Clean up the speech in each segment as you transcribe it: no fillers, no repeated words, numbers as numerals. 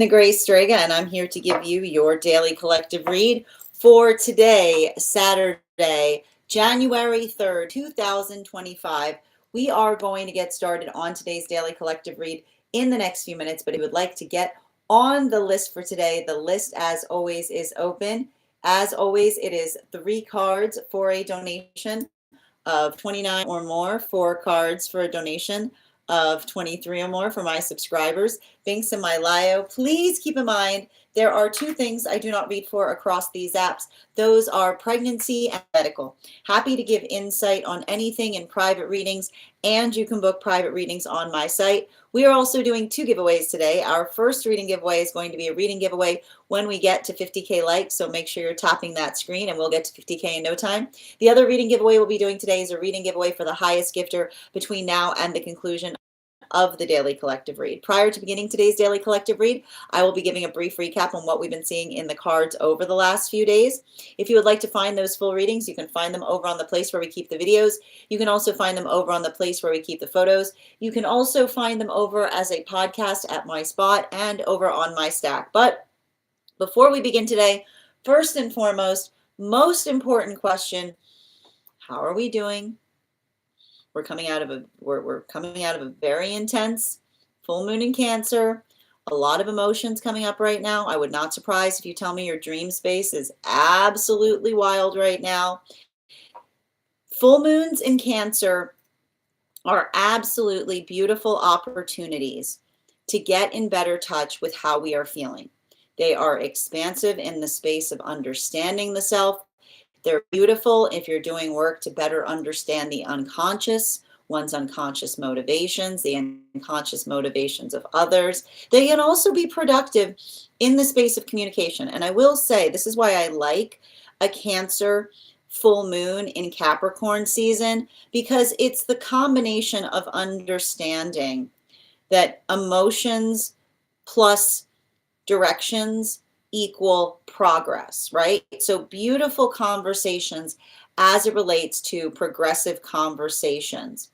The Grace Strega, and I'm here to give you your daily collective read for today, Saturday, January 3rd, 2025. We are going to get started on today's daily collective read in the next few minutes, but if you would like to get on the list for today, the list, as always, is open. As always, it is 3 cards for a donation of 29 or more, 4 cards for a donation of 23 or more for my subscribers. Thanks in my bio. Please keep in mind there are 2 things I do not read for across these apps. Those are pregnancy and medical. Happy to give insight on anything in private readings, and you can book private readings on my site. We are also doing 2 giveaways today. Our first reading giveaway is going to be a reading giveaway when we get to 50K likes, so make sure you're tapping that screen and we'll get to 50K in no time. The other reading giveaway we'll be doing today is a reading giveaway for the highest gifter between now and the conclusion of the daily collective read. Prior to beginning today's daily collective read, I will be giving a brief recap on what we've been seeing in the cards over the last few days. If you would like to find those full readings, you can find them over on the place where we keep the videos. You can also find them over on the place where we keep the photos. You can also find them over as a podcast at my spot and over on my stack. But before we begin today, first and foremost, most important question: how are we doing? We're coming out of a very intense full moon in Cancer. A lot of emotions coming up right now. I would not surprise if you tell me your dream space is absolutely wild right now. Full moons in Cancer are absolutely beautiful opportunities to get in better touch with how we are feeling. They are expansive in the space of understanding the self. They're beautiful if you're doing work to better understand the unconscious, one's unconscious motivations, the unconscious motivations of others. They can also be productive in the space of communication. And I will say, this is why I like a Cancer full moon in Capricorn season, because it's the combination of understanding that emotions plus directions equal progress, right? So beautiful conversations as it relates to progressive conversations.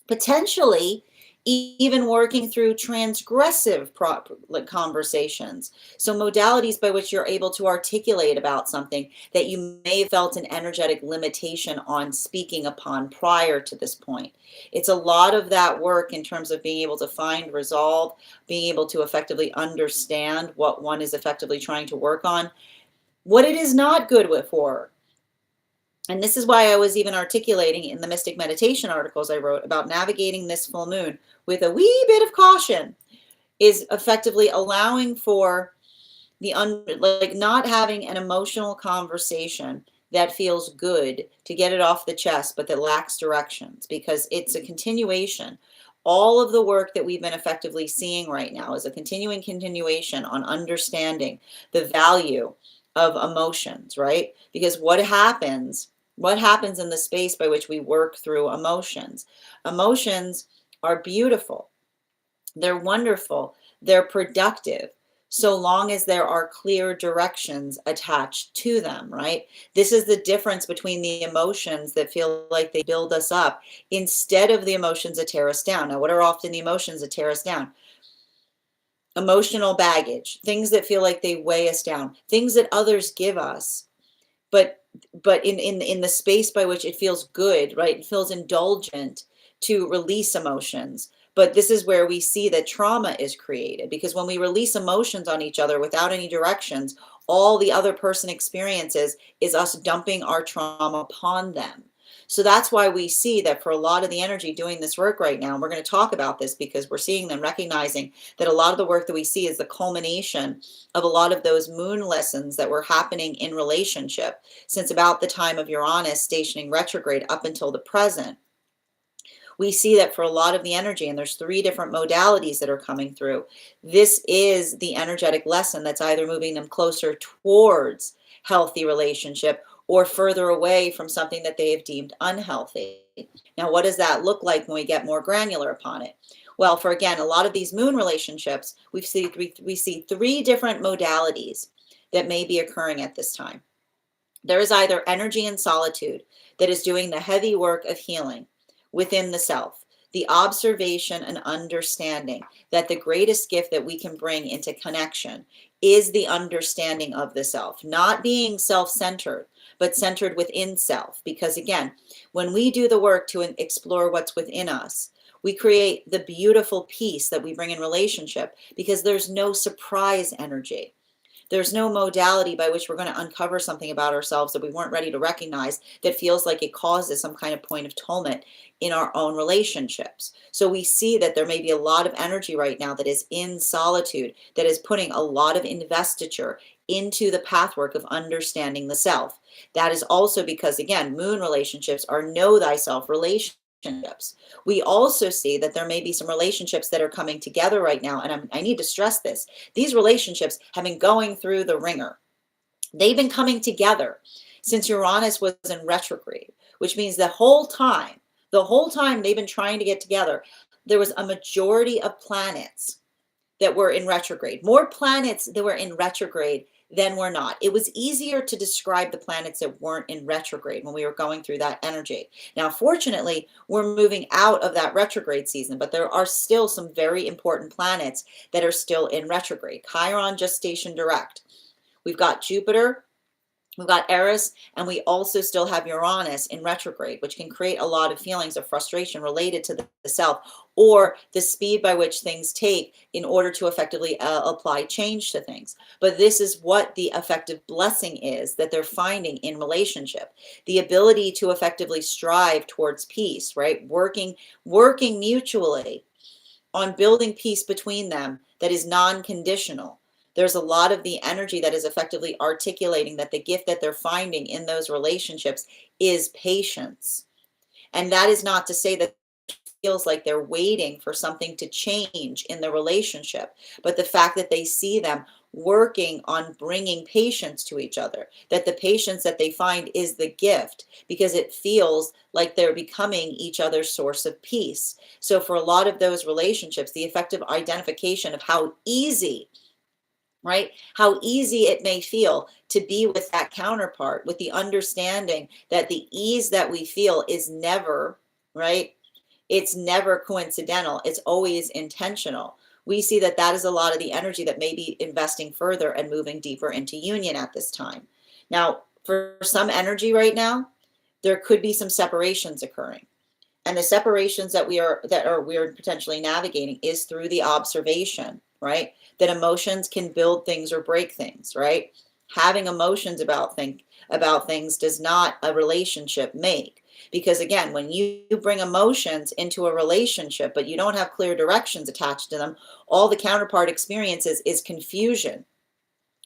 Potentially even working through transgressive conversations. So modalities by which you're able to articulate about something that you may have felt an energetic limitation on speaking upon prior to this point. It's a lot of that work in terms of being able to find resolve, being able to effectively understand what one is effectively trying to work on, what it is not good with for. And this is why I was even articulating in the Mystic Meditation articles I wrote about navigating this full moon with a wee bit of caution, is effectively allowing for the not having an emotional conversation that feels good to get it off the chest, but that lacks directions, because it's a continuation. All of the work that we've been effectively seeing right now is a continuation on understanding the value of emotions, right? Because what happens in the space by which we work through emotions? Emotions are beautiful. They're wonderful. They're productive, so long as there are clear directions attached to them, right? This is the difference between the emotions that feel like they build us up instead of the emotions that tear us down. Now, what are often the emotions that tear us down? Emotional baggage, things that feel like they weigh us down, things that others give us, but in the space by which it feels good, right? It feels indulgent to release emotions. But this is where we see that trauma is created, because when we release emotions on each other without any directions, all the other person experiences is us dumping our trauma upon them. So that's why we see that for a lot of the energy doing this work right now, and we're going to talk about this because we're seeing them recognizing that a lot of the work that we see is the culmination of a lot of those moon lessons that were happening in relationship since about the time of Uranus stationing retrograde up until the present. We see that for a lot of the energy, and there's 3 different modalities that are coming through. This is the energetic lesson that's either moving them closer towards healthy relationship or further away from something that they have deemed unhealthy. Now, what does that look like when we get more granular upon it? Well, for again, a lot of these moon relationships, we see 3 different modalities that may be occurring at this time. There is either energy in solitude that is doing the heavy work of healing within the self. the observation and understanding that the greatest gift that we can bring into connection is the understanding of the self, not being self-centered, but centered within self. Because again, when we do the work to explore what's within us, we create the beautiful peace that we bring in relationship, because there's no surprise energy. There's no modality by which we're going to uncover something about ourselves that we weren't ready to recognize that feels like it causes some kind of point of atonement in our own relationships. So we see that there may be a lot of energy right now that is in solitude, that is putting a lot of investiture into the pathwork of understanding the self. That is also because, again, moon relationships are know thyself relationships. We also see that there may be some relationships that are coming together right now, and I need to stress this. These relationships have been going through the ringer. They've been coming together since Uranus was in retrograde, which means the whole time they've been trying to get together, there was a majority of planets that were in retrograde. More planets that were in retrograde than were not. It was easier to describe the planets that weren't in retrograde when we were going through that energy. Now, fortunately, we're moving out of that retrograde season, but there are still some very important planets that are still in retrograde. Chiron just stationed direct. We've got Jupiter, we've got Eris, and we also still have Uranus in retrograde, which can create a lot of feelings of frustration related to the self, or the speed by which things take in order to effectively apply change to things. But this is what the effective blessing is that they're finding in relationship. The ability to effectively strive towards peace, right? Working mutually on building peace between them that is non-conditional. There's a lot of the energy that is effectively articulating that the gift that they're finding in those relationships is patience. And that is not to say that it feels like they're waiting for something to change in the relationship, but the fact that they see them working on bringing patience to each other, that the patience that they find is the gift, because it feels like they're becoming each other's source of peace. So for a lot of those relationships, the effective identification of how easy, right? How easy it may feel to be with that counterpart, with the understanding that the ease that we feel is never, right? It's never coincidental. It's always intentional. We see that that is a lot of the energy that may be investing further and moving deeper into union at this time. Now, for some energy right now, there could be some separations occurring. And the separations that we're potentially navigating is through the observation, right? That emotions can build things or break things, right? Having emotions about things does not a relationship make. Because again, when you bring emotions into a relationship, but you don't have clear directions attached to them, all the counterpart experiences is confusion,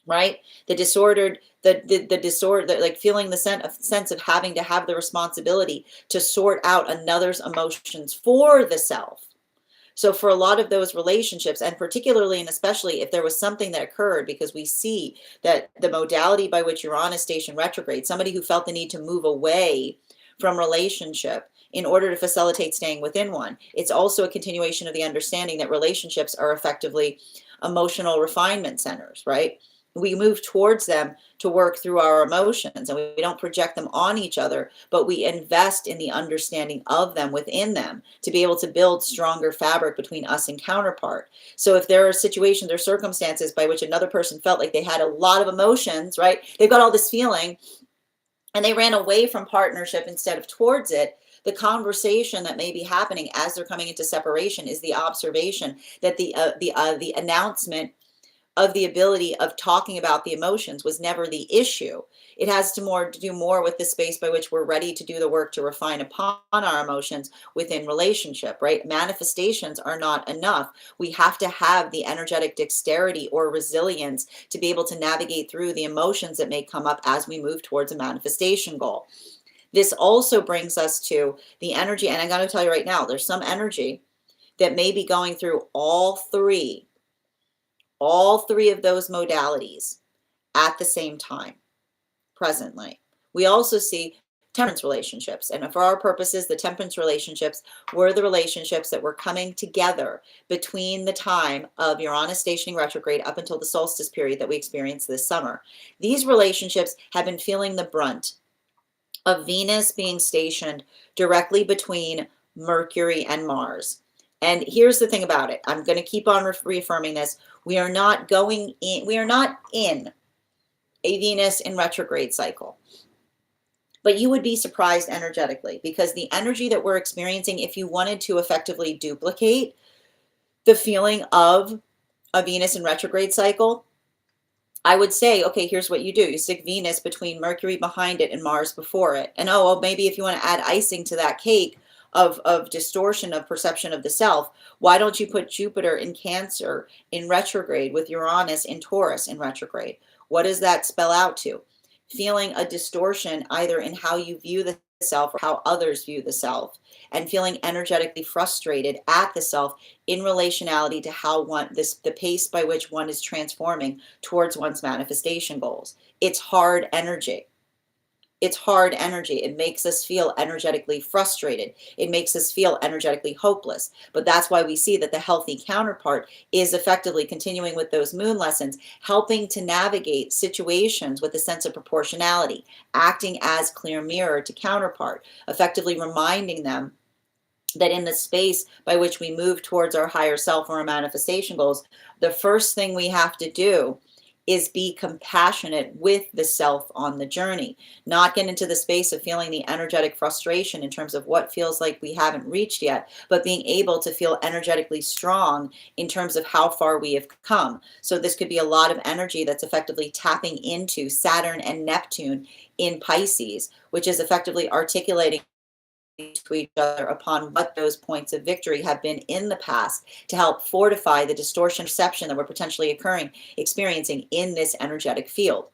right? The disordered, the disorder, like feeling the sense of having to have the responsibility to sort out another's emotions for the self. So for a lot of those relationships, and particularly and especially if there was something that occurred, because we see that the modality by which Uranus station retrograde, somebody who felt the need to move away from relationship in order to facilitate staying within one, it's also a continuation of the understanding that relationships are effectively emotional refinement centers, right? We move towards them to work through our emotions, and we don't project them on each other, but we invest in the understanding of them within them to be able to build stronger fabric between us and counterpart. So if there are situations or circumstances by which another person felt like they had a lot of emotions, right? They've got all this feeling and they ran away from partnership instead of towards it, the conversation that may be happening as they're coming into separation is the observation that the announcement of the ability of talking about the emotions was never the issue. It has to do more with the space by which we're ready to do the work to refine upon our emotions within relationship, right? Manifestations are not enough. We have to have the energetic dexterity or resilience to be able to navigate through the emotions that may come up as we move towards a manifestation goal. This also brings us to the energy, and I'm going to tell you right now, there's some energy that may be going through all three of those modalities at the same time presently. We also see temperance relationships, and for our purposes, the temperance relationships were the relationships that were coming together between the time of Uranus stationing retrograde up until the solstice period that we experienced this summer. These relationships have been feeling the brunt of Venus being stationed directly between Mercury, and Mars. And here's the thing about it. I'm going to keep on reaffirming this. We are not in a Venus in retrograde cycle. But you would be surprised energetically, because the energy that we're experiencing, if you wanted to effectively duplicate the feeling of a Venus in retrograde cycle, I would say, okay, here's what you do. You stick Venus between Mercury behind it and Mars before it. And oh, well, maybe if you want to add icing to that cake of distortion of perception of the self, why don't you put Jupiter in Cancer in retrograde with Uranus in Taurus in retrograde? What does that spell out to? Feeling a distortion either in how you view the self or how others view the self, and feeling energetically frustrated at the self in relationality to how the pace by which one is transforming towards one's manifestation goals. It's hard energy. It's hard energy. It makes us feel energetically frustrated. It makes us feel energetically hopeless. But that's why we see that the healthy counterpart is effectively continuing with those moon lessons, helping to navigate situations with a sense of proportionality, acting as clear mirror to counterpart, effectively reminding them that in the space by which we move towards our higher self or our manifestation goals, the first thing we have to do is be compassionate with the self on the journey, not get into the space of feeling the energetic frustration in terms of what feels like we haven't reached yet, but being able to feel energetically strong in terms of how far we have come. So this could be a lot of energy that's effectively tapping into Saturn and Neptune in Pisces, which is effectively articulating to each other upon what those points of victory have been in the past, to help fortify the distortion perception that we're potentially experiencing in this energetic field.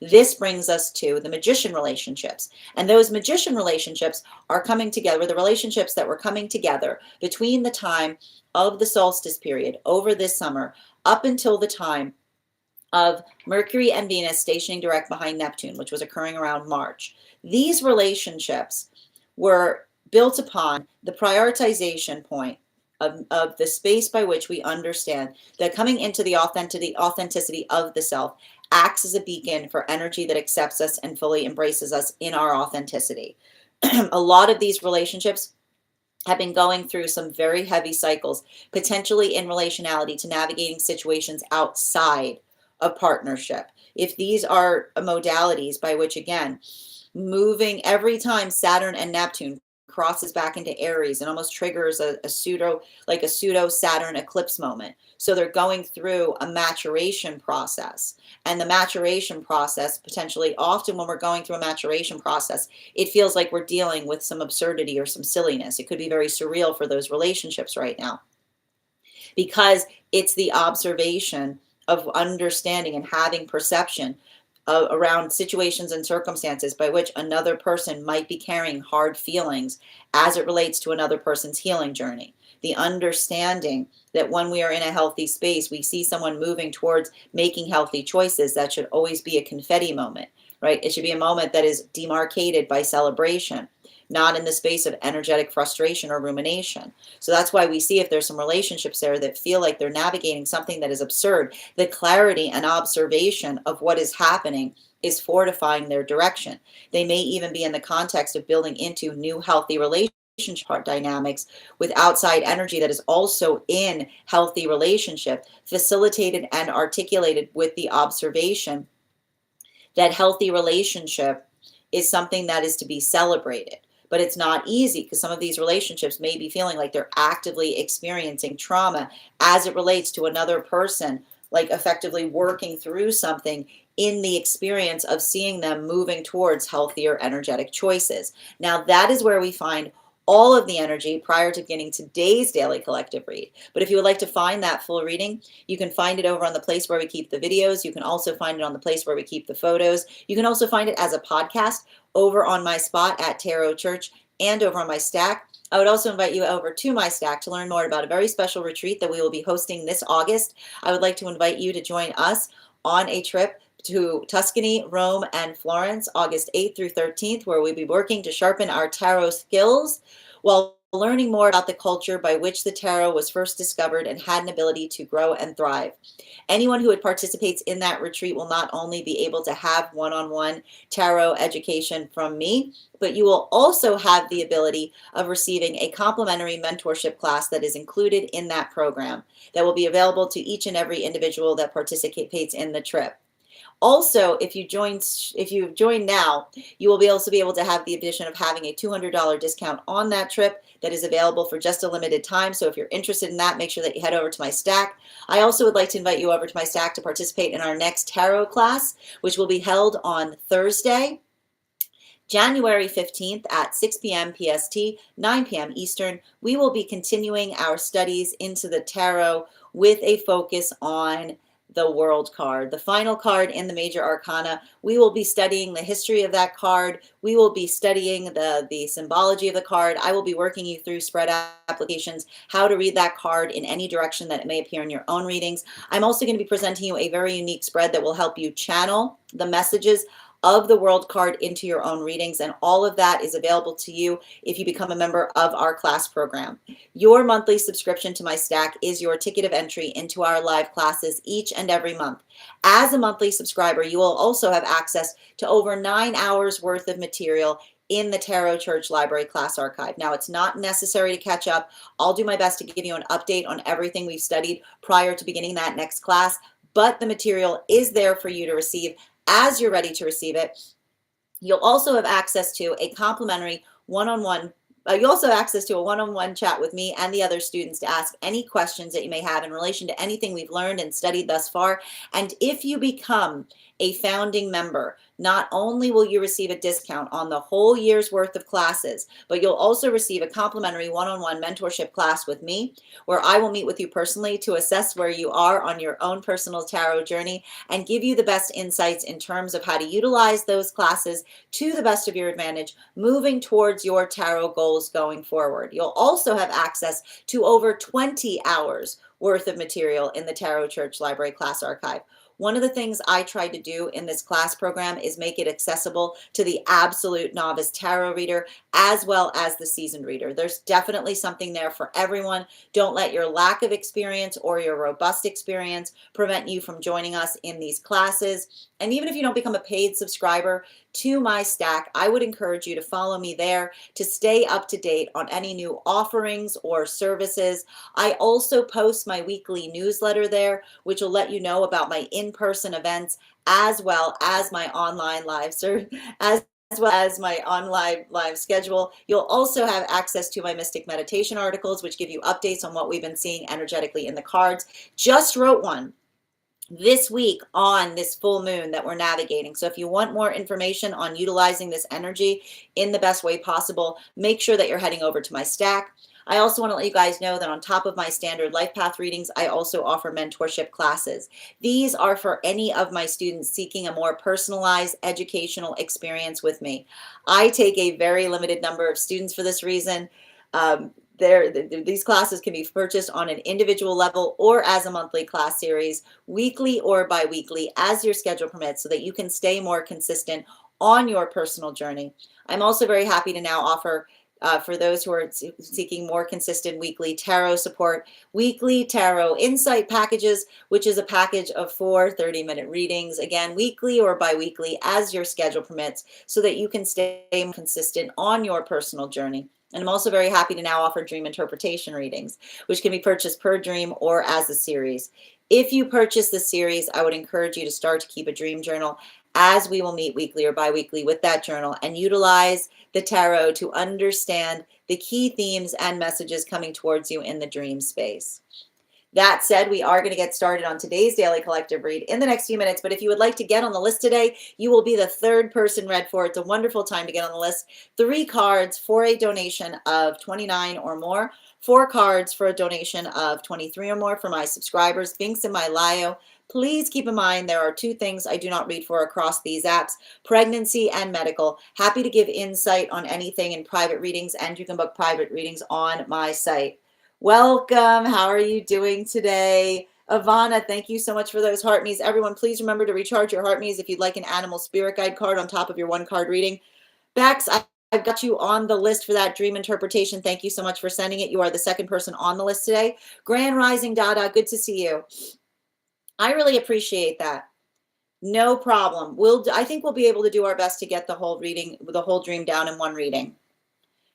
This brings us to the magician relationships. And those magician relationships are coming together, the relationships that were coming together between the time of the solstice period over this summer up until the time of Mercury and Venus stationing direct behind Neptune, which was occurring around March. These relationships were built upon the prioritization point of the space by which we understand that coming into the authenticity of the self acts as a beacon for energy that accepts us and fully embraces us in our authenticity. A lot of these relationships have been going through some very heavy cycles, potentially in relationality to navigating situations outside of partnership. If these are modalities by which, again, moving every time Saturn and Neptune crosses back into Aries and almost triggers a pseudo Saturn eclipse moment. So they're going through a maturation process, and the maturation process potentially, often when we're going through a maturation process, it feels like we're dealing with some absurdity or some silliness. It could be very surreal for those relationships right now, because it's the observation of understanding and having perception around situations and circumstances by which another person might be carrying hard feelings as it relates to another person's healing journey. The understanding that when we are in a healthy space, we see someone moving towards making healthy choices, that should always be a confetti moment, right? It should be a moment that is demarcated by celebration, not in the space of energetic frustration or rumination. So that's why we see, if there's some relationships there that feel like they're navigating something that is absurd, the clarity and observation of what is happening is fortifying their direction. They may even be in the context of building into new healthy relationship dynamics with outside energy that is also in healthy relationship, facilitated and articulated with the observation that healthy relationship is something that is to be celebrated. But it's not easy, because some of these relationships may be feeling like they're actively experiencing trauma as it relates to another person, like effectively working through something in the experience of seeing them moving towards healthier energetic choices. Now, that is where we find all of the energy prior to beginning today's daily collective read. But if you would like to find that full reading, you can find it over on the place where we keep the videos. You can also find it on the place where we keep the photos. You can also find it as a podcast over on my spot at Tarot Church and over on my Stack. I would also invite you over to my Stack to learn more about a very special retreat that we will be hosting this August. I would like to invite you to join us on a trip to Tuscany, Rome, and Florence, August 8th through 13th, where we'll be working to sharpen our tarot skills while learning more about the culture by which the tarot was first discovered and had an ability to grow and thrive. Anyone who participates in that retreat will not only be able to have one-on-one tarot education from me, but you will also have the ability of receiving a complimentary mentorship class that is included in that program that will be available to each and every individual that participates in the trip. Also, if you join now, you will also be able to have the addition of having a $200 discount on that trip that is available for just a limited time. So if you're interested in that, make sure that you head over to my Stack. I also would like to invite you over to my Stack to participate in our next tarot class, which will be held on Thursday, January 15th at 6 p.m. PST, 9 p.m. Eastern. We will be continuing our studies into the tarot with a focus on the World card, the final card in the major arcana. We will be studying the history of that card. We will be studying the symbology of the card. I will be working you through spread applications, how to read that card in any direction that it may appear in your own readings. I'm also going to be presenting you a very unique spread that will help you channel the messages of the World card into your own readings, and all of that is available to you if you become a member of our class program. Your monthly subscription to my Stack is your ticket of entry into our live classes each and every month. As a monthly subscriber, you will also have access to over 9 hours worth of material in the Tarot Church Library class archive. Now, it's not necessary to catch up. I'll do my best to give you an update on everything we've studied prior to beginning that next class, but the material is there for you to receive as you're ready to receive it. You'll also have access to a complimentary one-on-one you also have access to a one-on-one chat with me and the other students to ask any questions that you may have in relation to anything we've learned and studied thus far. And if you become a founding member, not only will you receive a discount on the whole year's worth of classes, but you'll also receive a complimentary one-on-one mentorship class with me, where I will meet with you personally to assess where you are on your own personal tarot journey and give you the best insights in terms of how to utilize those classes to the best of your advantage, moving towards your tarot goals going forward. You'll also have access to over 20 hours worth of material in the Tarot Church Library class archive. One of the things I tried to do in this class program is make it accessible to the absolute novice tarot reader as well as the seasoned reader. There's definitely something there for everyone. Don't let your lack of experience or your robust experience prevent you from joining us in these classes. And even if you don't become a paid subscriber to my Stack, I would encourage you to follow me there to stay up to date on any new offerings or services. I also post my weekly newsletter there, which will let you know about my in-person events as well as my online live schedule. You'll also have access to my Mystic Meditation articles, which give you updates on what we've been seeing energetically in the cards. Just wrote one this week on this full moon that we're navigating. So if you want more information on utilizing this energy in the best way possible, make sure that you're heading over to my Stack. I also want to let you guys know that on top of my standard life path readings, I also offer mentorship classes. These are for any of my students seeking a more personalized educational experience with me. I take a very limited number of students for this reason. These classes can be purchased on an individual level or as a monthly class series, weekly or bi-weekly, as your schedule permits, so that you can stay more consistent on your personal journey. I'm also very happy to now offer, for those who are seeking more consistent weekly tarot support, weekly tarot insight packages, which is a package of 4 30-minute readings, again, weekly or bi-weekly, as your schedule permits, so that you can stay consistent on your personal journey. And I'm also very happy to now offer dream interpretation readings, which can be purchased per dream or as a series. If you purchase the series, I would encourage you to start to keep a dream journal, as we will meet weekly or bi-weekly with that journal and utilize the tarot to understand the key themes and messages coming towards you in the dream space. That said, we are going to get started on today's daily collective read in the next few minutes. But if you would like to get on the list today, you will be the third person read for. It's a wonderful time to get on the list. 3 cards for a donation of $29 or more. 4 cards for a donation of $23 or more for my subscribers. Links in my bio. Please keep in mind there are 2 things I do not read for across these apps: pregnancy and medical. Happy to give insight on anything in private readings, and you can book private readings on my site. Welcome. How are you doing today? Ivana, thank you so much for those heart me's. Everyone, please remember to recharge your heart me's if you'd like an animal spirit guide card on top of your 1 card reading. Bex, I got you on the list for that dream interpretation. Thank you so much for sending it. You are the second person on the list today. Grand Rising Dada, good to see you. I really appreciate that. No problem. I think we'll be able to do our best to get the whole reading, the whole dream down in one reading.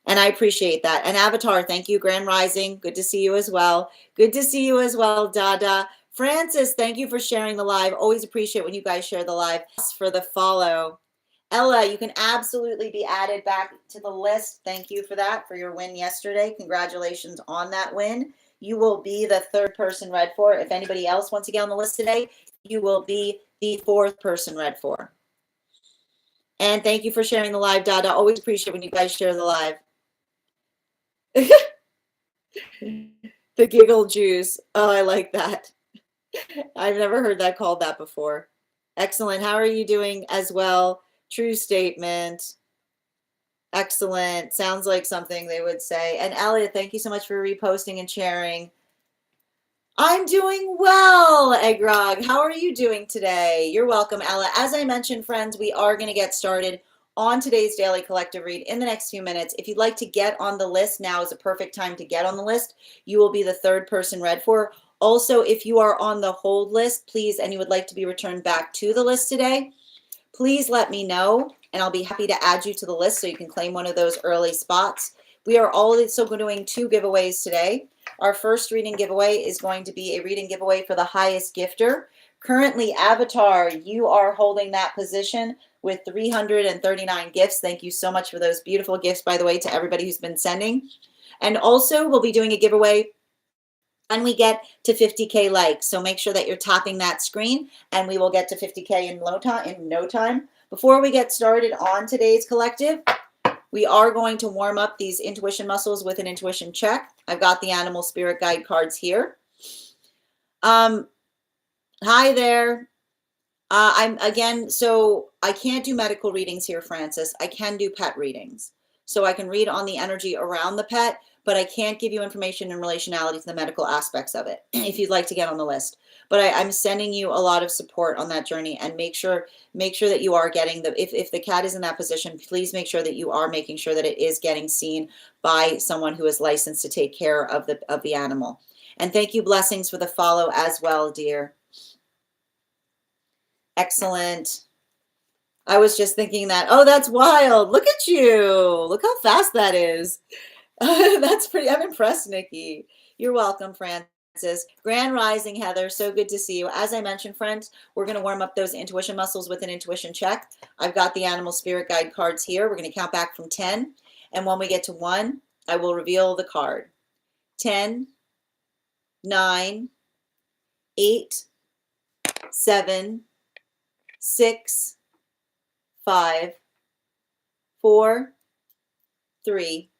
And I appreciate that. And Avatar, thank you. Grand Rising, good to see you as well. Good to see you as well, Dada. Francis, thank you for sharing the live. Always appreciate when you guys share the live. For the follow. Ella, you can absolutely be added back to the list. Thank you for that, for your win yesterday. Congratulations on that win. You will be the third person read for. If anybody else wants to get on the list today, you will be the fourth person read for. And thank you for sharing the live, Dada. Always appreciate when you guys share the live. The giggle juice. Oh, I like that. I've never heard that called that before. Excellent. How are you doing as well? True statement. Excellent. Sounds like something they would say. And Elliot, thank you so much for reposting and sharing. I'm doing well, Egrog. How are you doing today? You're welcome, Ella. As I mentioned, friends, we are going to get started on today's daily collective read in the next few minutes. If you'd like to get on the list, now is a perfect time to get on the list. You will be the third person read for. Also, if you are on the hold list, please, and you would like to be returned back to the list today, please let me know, and I'll be happy to add you to the list so you can claim one of those early spots. We are also doing 2 giveaways today. Our first reading giveaway is going to be a reading giveaway for the highest gifter. Currently, Avatar, you are holding that position with 339 gifts. Thank you so much for those beautiful gifts, by the way, to everybody who's been sending. And also, we'll be doing a giveaway when we get to 50K likes. So make sure that you're tapping that screen, and we will get to 50K in no time. Before we get started on today's collective, we are going to warm up these intuition muscles with an intuition check. I've got the animal spirit guide cards here. Hi there. So I can't do medical readings here, Francis. I can do pet readings. So I can read on the energy around the pet, but I can't give you information in relationality to the medical aspects of it if you'd like to get on the list. But I'm sending you a lot of support on that journey, and make sure that you are getting if the cat is in that position, please make sure that you are making sure that it is getting seen by someone who is licensed to take care of the animal. And thank you, Blessings, for the follow as well, dear. Excellent. I was just thinking that, oh, that's wild. Look at you. Look how fast that is. That's pretty, I'm impressed, Nikki. You're welcome, Francis. Grand Rising, Heather. So good to see you. As I mentioned, friends, we're going to warm up those intuition muscles with an intuition check. I've got the animal spirit guide cards here. We're going to count back from 10. And when we get to 1, I will reveal the card. 10, 9, 8, 7, 6, 5, 4, 3,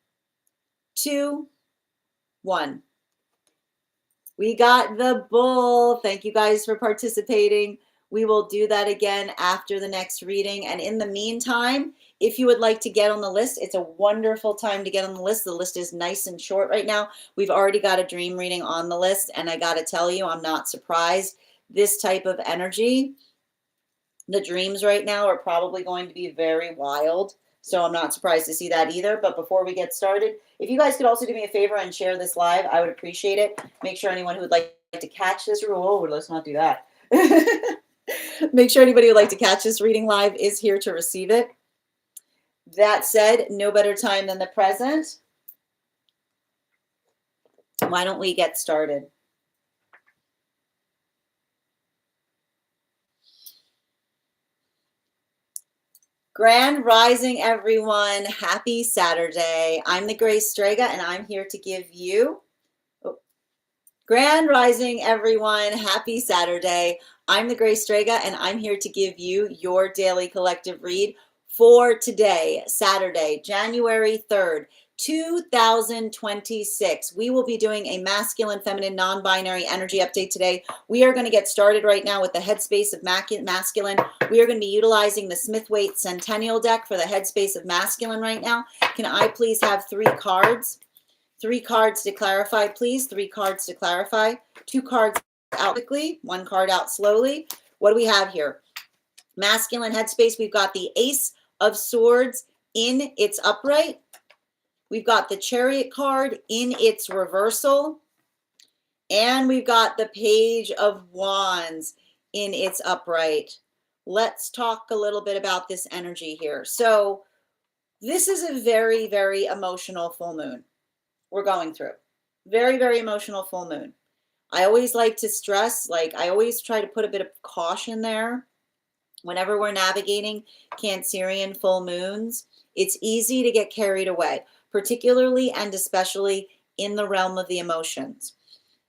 2, 1. We got the bull. Thank you guys for participating. We will do that again after the next reading. And in the meantime, if you would like to get on the list, it's a wonderful time to get on the list. The list is nice and short right now. We've already got a dream reading on the list, and I got to tell you, I'm not surprised. This type of energy, the dreams right now are probably going to be very wild. So I'm not surprised to see that either. But before we get started, if you guys could also do me a favor and share this live, I would appreciate it. Make sure anyone who would like to catch this, oh, let's not do that. Make sure anybody who would like to catch this reading live is here to receive it. That said, no better time than the present. Why don't we get started? Grand Rising, everyone. Happy Saturday. I'm the Grace Strega, and I'm here to give you... Grand Rising, everyone. Happy Saturday. I'm the Grace Strega, and I'm here to give you your daily collective read for today, Saturday, January 3rd, 2026. We will be doing a masculine, feminine, non-binary energy update today. We are going to get started right now with the headspace of masculine. We are going to be utilizing the Smith-Waite Centennial deck for the headspace of masculine right now. Can I please have 3 cards? 3 cards to clarify, please. 3 cards to clarify. 2 cards out quickly, 1 card out slowly. What do we have here? Masculine headspace, we've got the Ace of Swords, in its upright. We've got the Chariot card in its reversal. And we've got the Page of Wands in its upright. Let's talk a little bit about this energy here. So this is a very, very emotional full moon we're going through. Very, very emotional full moon. I always like to stress, like I always try to put a bit of caution there. Whenever we're navigating Cancerian full moons, it's easy to get carried away, particularly and especially in the realm of the emotions.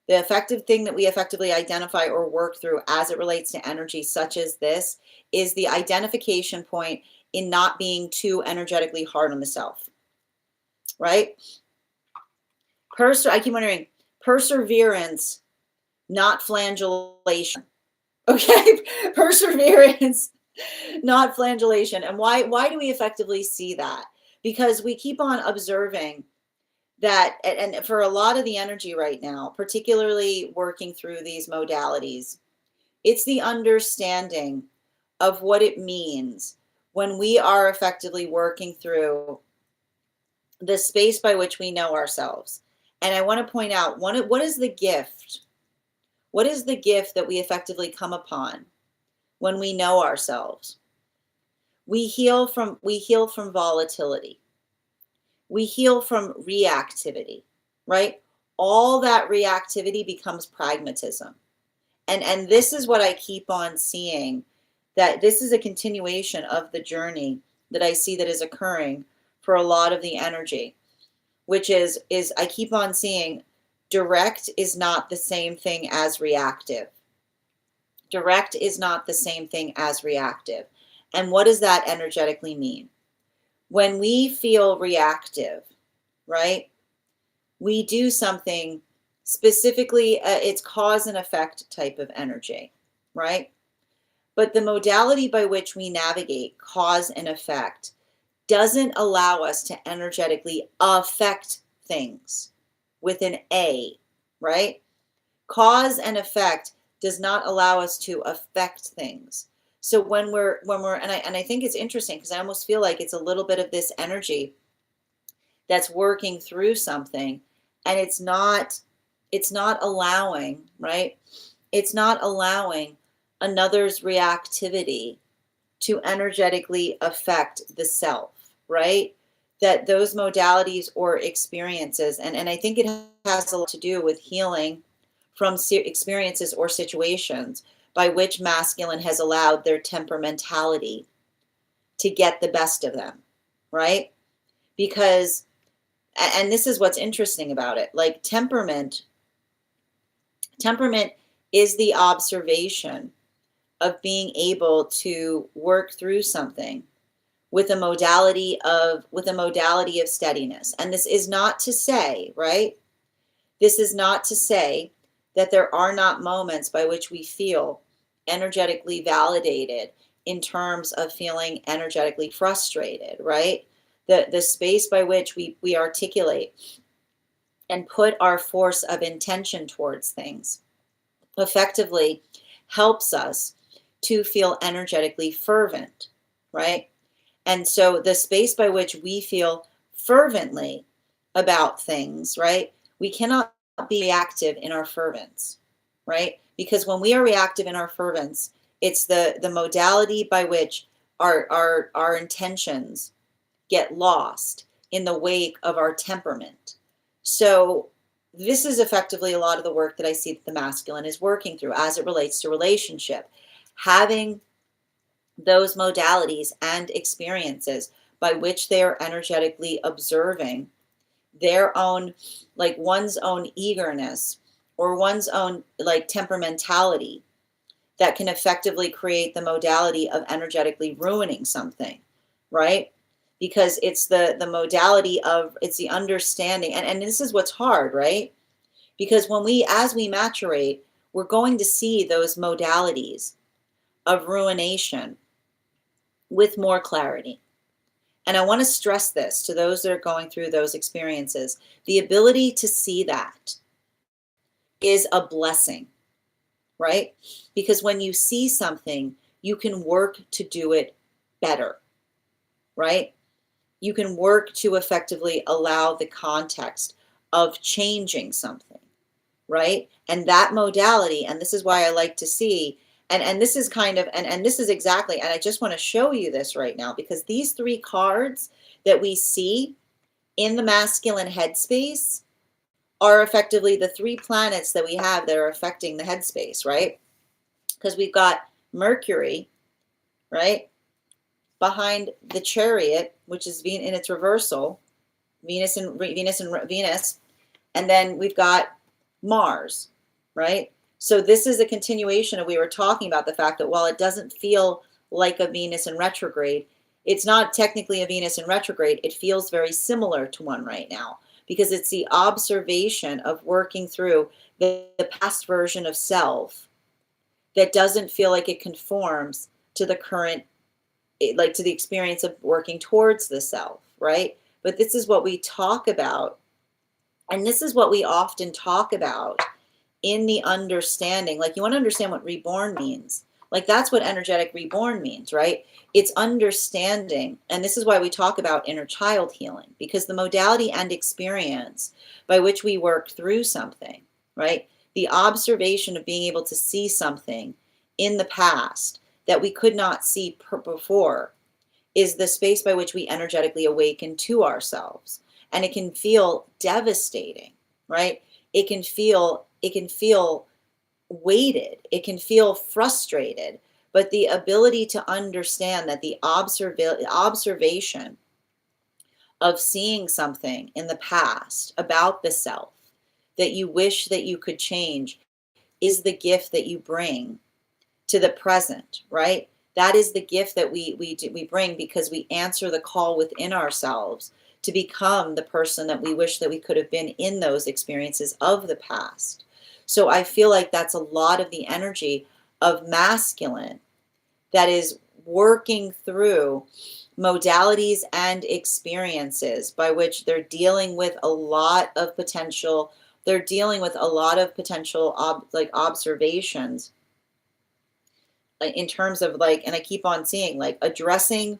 The effective thing that we effectively identify or work through as it relates to energy such as this is the identification point in not being too energetically hard on the self, right? I keep wondering, perseverance, not flagellation. Okay, perseverance, not flagellation. And why do we effectively see that? Because we keep on observing that, and for a lot of the energy right now, particularly working through these modalities, it's the understanding of what it means when we are effectively working through the space by which we know ourselves. And I want to point out, what is the gift? What is the gift that we effectively come upon when we know ourselves? We heal from volatility. We heal from reactivity, right? All that reactivity becomes pragmatism. And this is what I keep on seeing, that this is a continuation of the journey that I see that is occurring for a lot of the energy, which is I keep on seeing direct is not the same thing as reactive. Direct is not the same thing as reactive. And what does that energetically mean? When we feel reactive, right, we do something specifically, it's cause and effect type of energy, right? But the modality by which we navigate cause and effect doesn't allow us to energetically affect things with an A, right? Cause and effect does not allow us to affect things. So when we're and I think it's interesting because I almost feel like it's a little bit of this energy that's working through something, and it's not allowing, right? It's not allowing another's reactivity to energetically affect the self, right? That those modalities or experiences, and I think it has a lot to do with healing from experiences or situations by which masculine has allowed their temperamentality to get the best of them, right? Because, and this is what's interesting about it, like temperament is the observation of being able to work through something with a modality of steadiness. And this is not to say, right? This is not to say that there are not moments by which we feel energetically validated in terms of feeling energetically frustrated, right? The space by which we articulate and put our force of intention towards things effectively helps us to feel energetically fervent, right? And so the space by which we feel fervently about things, right? We cannot be reactive in our fervence, right? Because when we are reactive in our fervence, it's the modality by which our intentions get lost in the wake of our temperament. So this is effectively a lot of the work that I see that the masculine is working through as it relates to relationship, having those modalities and experiences by which they are energetically observing their own, like one's own eagerness or one's own like temperamentality that can effectively create the modality of energetically ruining something, right? Because it's the modality of, it's the understanding, and this is what's hard, right? Because as we maturate, we're going to see those modalities of ruination with more clarity. And I want to stress this to those that are going through those experiences. The ability to see that is a blessing, right? Because when you see something, you can work to do it better, right? you can work to effectively allow the context of changing something, right? And that modality, and this is why I like to see, and this is kind of, and this is exactly, and I just want to show you this right now, because these three cards that we see in the masculine headspace are effectively the three planets that we have that are affecting the headspace, right? Because we've got Mercury, right, behind the Chariot, which is in its reversal, Venus, and then we've got Mars, right? So this is a continuation of, we were talking about the fact that while it doesn't feel like a Venus in retrograde, it's not technically a Venus in retrograde. It feels very similar to one right now, because it's the observation of working through the past version of self that doesn't feel like it conforms to the current, like to the experience of working towards the self, right? But this is what we talk about. And this is what we often talk about in the understanding. Like, you want to understand what reborn means. Like, that's what energetic reborn means, right? It's understanding. And this is why we talk about inner child healing, because the modality and experience by which we work through something, right? The observation of being able to see something in the past that we could not see before is the space by which we energetically awaken to ourselves. And it can feel devastating, right? It can feel weighted. It can feel frustrated. But the ability to understand that the observation of seeing something in the past about the self that you wish that you could change is the gift that you bring to the present, right? That is the gift that we bring, because we answer the call within ourselves to become the person that we wish that we could have been in those experiences of the past. So I feel like that's a lot of the energy of masculine that is working through modalities and experiences by which they're dealing with a lot of potential, observations in terms of, like, and I keep on seeing, like, addressing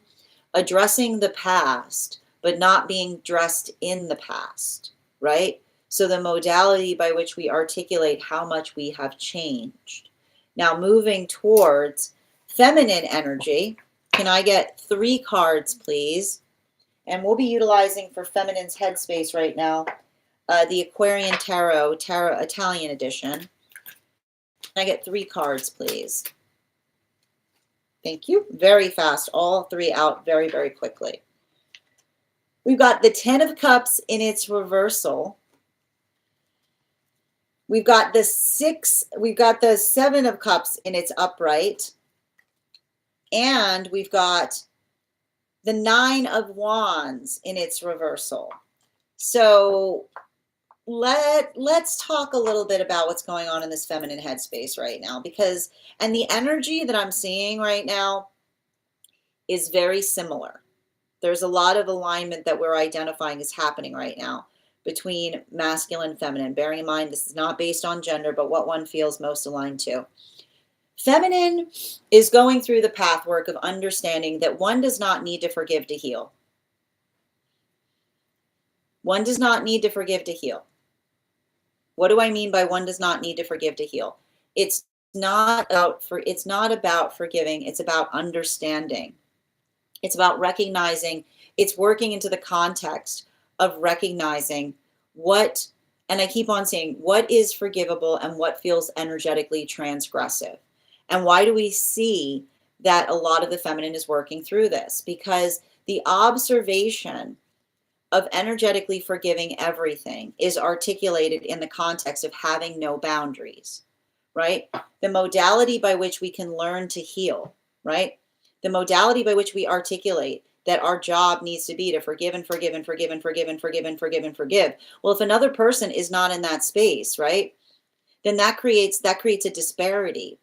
the past, but not being dressed in the past, right? So the modality by which we articulate how much we have changed. Now, moving towards feminine energy, can I get 3 cards, please? And we'll be utilizing for feminine's headspace right now, the Aquarian Tarot Italian edition. Can I get 3 cards, please? Thank you. Very fast. All 3 out very, very quickly. We've got the 10 of Cups in its reversal. We've got the 7 of Cups in its upright. And we've got the 9 of Wands in its reversal. So let's talk a little bit about what's going on in this feminine headspace right now, because, and the energy that I'm seeing right now is very similar. There's a lot of alignment that we're identifying is happening right now between masculine and feminine. Bearing in mind, this is not based on gender, but what one feels most aligned to. Feminine is going through the pathwork of understanding that one does not need to forgive to heal. One does not need to forgive to heal. What do I mean by one does not need to forgive to heal? It's not about forgiving, it's about understanding. It's about recognizing, it's working into the context of recognizing what, and I keep on saying, what is forgivable and what feels energetically transgressive. And why do we see that a lot of the feminine is working through this? Because the observation of energetically forgiving everything is articulated in the context of having no boundaries, right? The modality by which we can learn to heal, right? The modality by which we articulate that our job needs to be to forgive and forgive and forgive and forgive and forgive and forgive and forgive. Well, if another person is not in that space, right, then that creates a disparity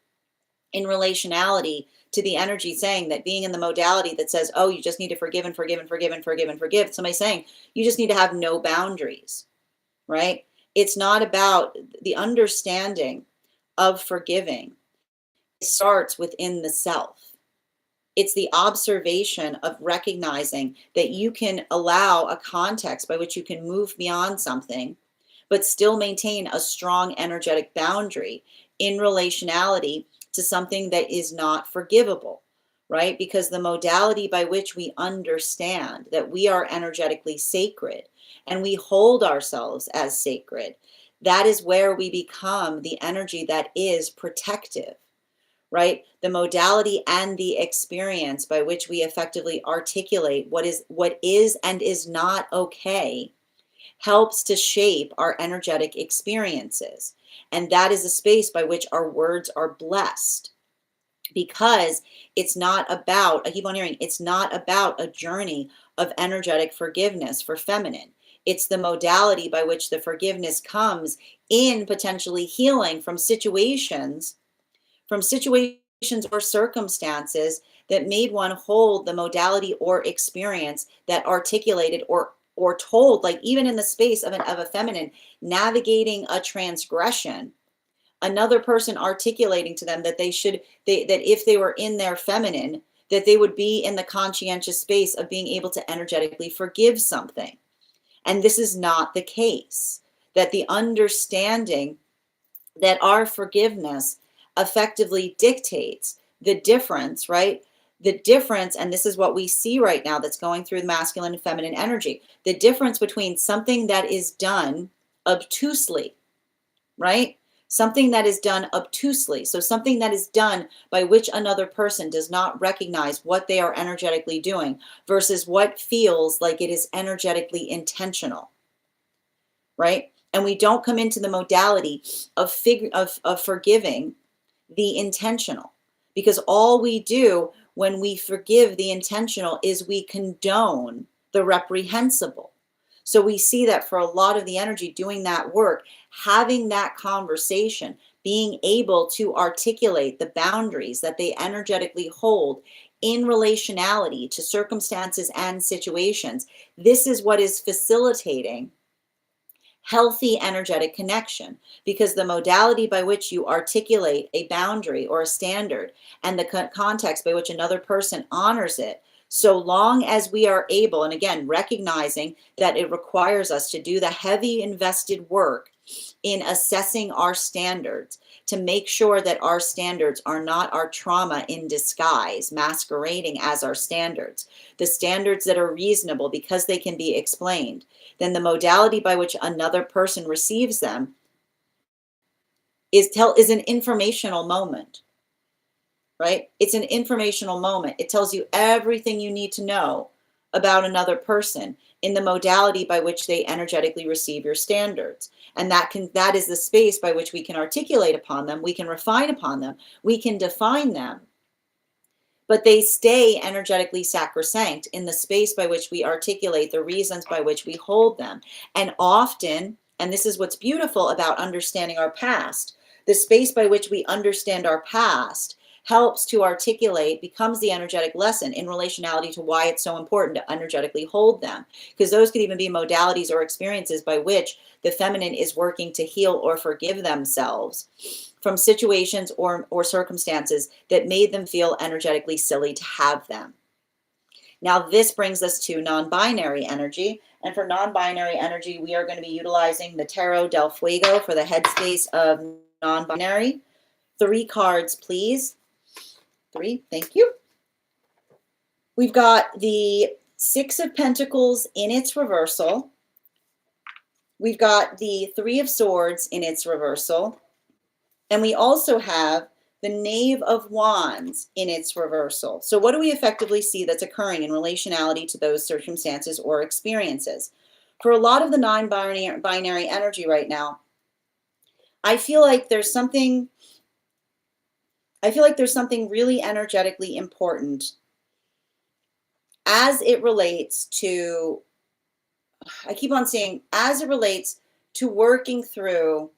in relationality to the energy saying that being in the modality that says, oh, you just need to forgive and forgive and forgive and forgive and forgive. Somebody saying you just need to have no boundaries, right? It's not about the understanding of forgiving. It starts within the self. It's the observation of recognizing that you can allow a context by which you can move beyond something, but still maintain a strong energetic boundary in relationality to something that is not forgivable, right? Because the modality by which we understand that we are energetically sacred and we hold ourselves as sacred, that is where we become the energy that is protective, right? The modality and the experience by which we effectively articulate what is and is not okay helps to shape our energetic experiences. And that is a space by which our words are blessed, because it's not about, I keep on hearing, it's not about a journey of energetic forgiveness for feminine. It's the modality by which the forgiveness comes in potentially healing from situations or circumstances that made one hold the modality or experience that articulated or told, like even in the space of a feminine navigating a transgression, another person articulating to them that that if they were in their feminine, that they would be in the conscientious space of being able to energetically forgive something. And this is not the case. That the understanding that our forgiveness effectively dictates the difference, right? The difference, and this is what we see right now that's going through the masculine and feminine energy, the difference between something that is done obtusely, right? Something that is done obtusely. So something that is done by which another person does not recognize what they are energetically doing versus what feels like it is energetically intentional, right? And we don't come into the modality of forgiving the intentional, because all we do when we forgive the intentional is we condone the reprehensible. So we see that for a lot of the energy doing that work, having that conversation, being able to articulate the boundaries that they energetically hold in relationality to circumstances and situations, this is what is facilitating healthy energetic connection, because the modality by which you articulate a boundary or a standard and the context by which another person honors it, so long as we are able, and again, recognizing that it requires us to do the heavy invested work in assessing our standards to make sure that our standards are not our trauma in disguise, masquerading as our standards, the standards that are reasonable because they can be explained, then the modality by which another person receives them is an informational moment, right? It's an informational moment. It tells you everything you need to know about another person in the modality by which they energetically receive your standards. And that is the space by which we can articulate upon them, we can refine upon them, we can define them. But they stay energetically sacrosanct in the space by which we articulate the reasons by which we hold them. And often, and this is what's beautiful about understanding our past, the space by which we understand our past helps to articulate, becomes the energetic lesson in relationality to why it's so important to energetically hold them. Because those could even be modalities or experiences by which the feminine is working to heal or forgive themselves from situations or circumstances that made them feel energetically silly to have them. Now, this brings us to non-binary energy. And for non-binary energy, we are going to be utilizing the Tarot del Fuego for the headspace of non-binary. 3 cards, please. 3, thank you. We've got the 6 of Pentacles in its reversal. We've got the 3 of Swords in its reversal. And we also have the Knave of Wands in its reversal. So what do we effectively see that's occurring in relationality to those circumstances or experiences? For a lot of the non-binary energy right now, I feel like there's something really energetically important as it relates to, I keep on saying, as it relates to working through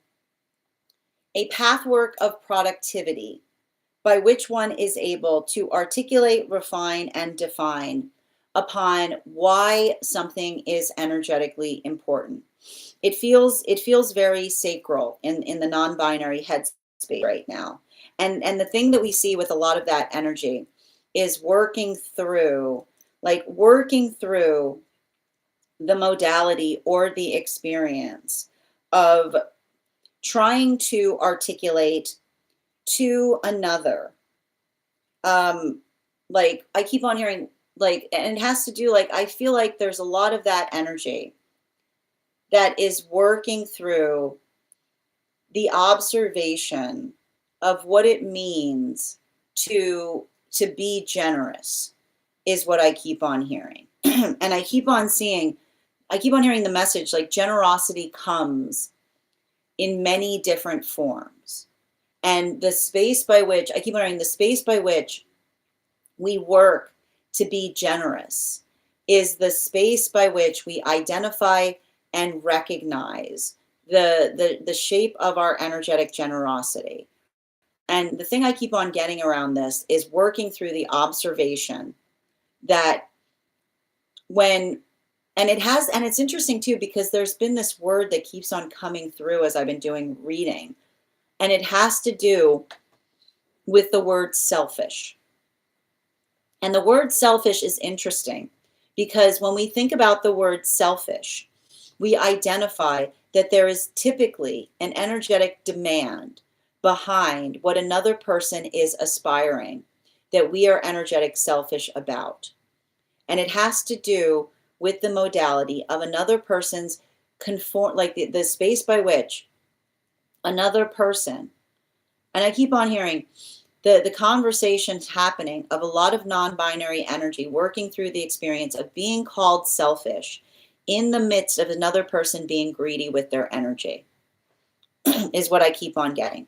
a pathwork of productivity by which one is able to articulate, refine, and define upon why something is energetically important. It feels very sacral in the non-binary headspace right now. And the thing that we see with a lot of that energy is working through the modality or the experience of trying to articulate to another. Like I keep on hearing, like, and it has to do, like, I feel like there's a lot of that energy that is working through the observation of what it means to be generous, is what I keep on hearing. And I keep on hearing the message, like, generosity comes in many different forms. And the space by which, I keep on hearing, the space by which we work to be generous is the space by which we identify and recognize the shape of our energetic generosity. And the thing I keep on getting around this is working through the observation that when, and it's interesting too, because there's been this word that keeps on coming through as I've been doing reading, and it has to do with the word selfish. And the word selfish is interesting because when we think about the word selfish, we identify that there is typically an energetic demand behind what another person is aspiring, that we are energetic selfish about. And it has to do with the modality of another person's like the space by which another person, and I keep on hearing the conversations happening of a lot of non-binary energy working through the experience of being called selfish in the midst of another person being greedy with their energy is what I keep on getting.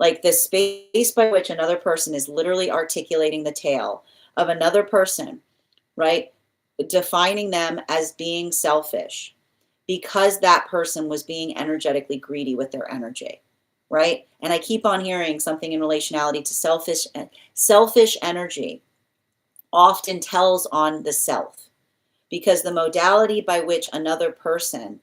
Like the space by which another person is literally articulating the tale of another person, right? Defining them as being selfish because that person was being energetically greedy with their energy. Right? And I keep on hearing something in relationality to selfish energy often tells on the self, because the modality by which another person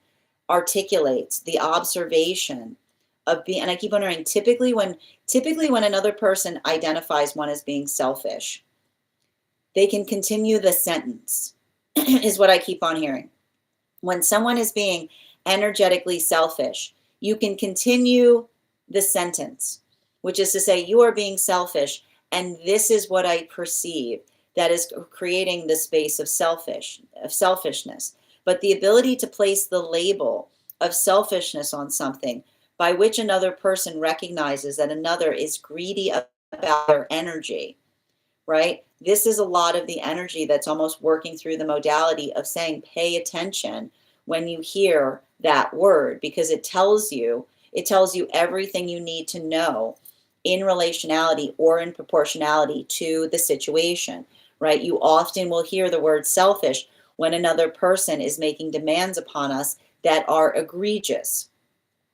articulates the observation of being, and I keep on hearing, typically when another person identifies one as being selfish, they can continue the sentence, is what I keep on hearing. When someone is being energetically selfish, you can continue the sentence, which is to say, you are being selfish, and this is what I perceive that is creating the space of selfishness. But the ability to place the label of selfishness on something by which another person recognizes that another is greedy about their energy, right? This is a lot of the energy that's almost working through the modality of saying, pay attention when you hear that word, because it tells you everything you need to know in relationality or in proportionality to the situation, right? You often will hear the word selfish when another person is making demands upon us that are egregious.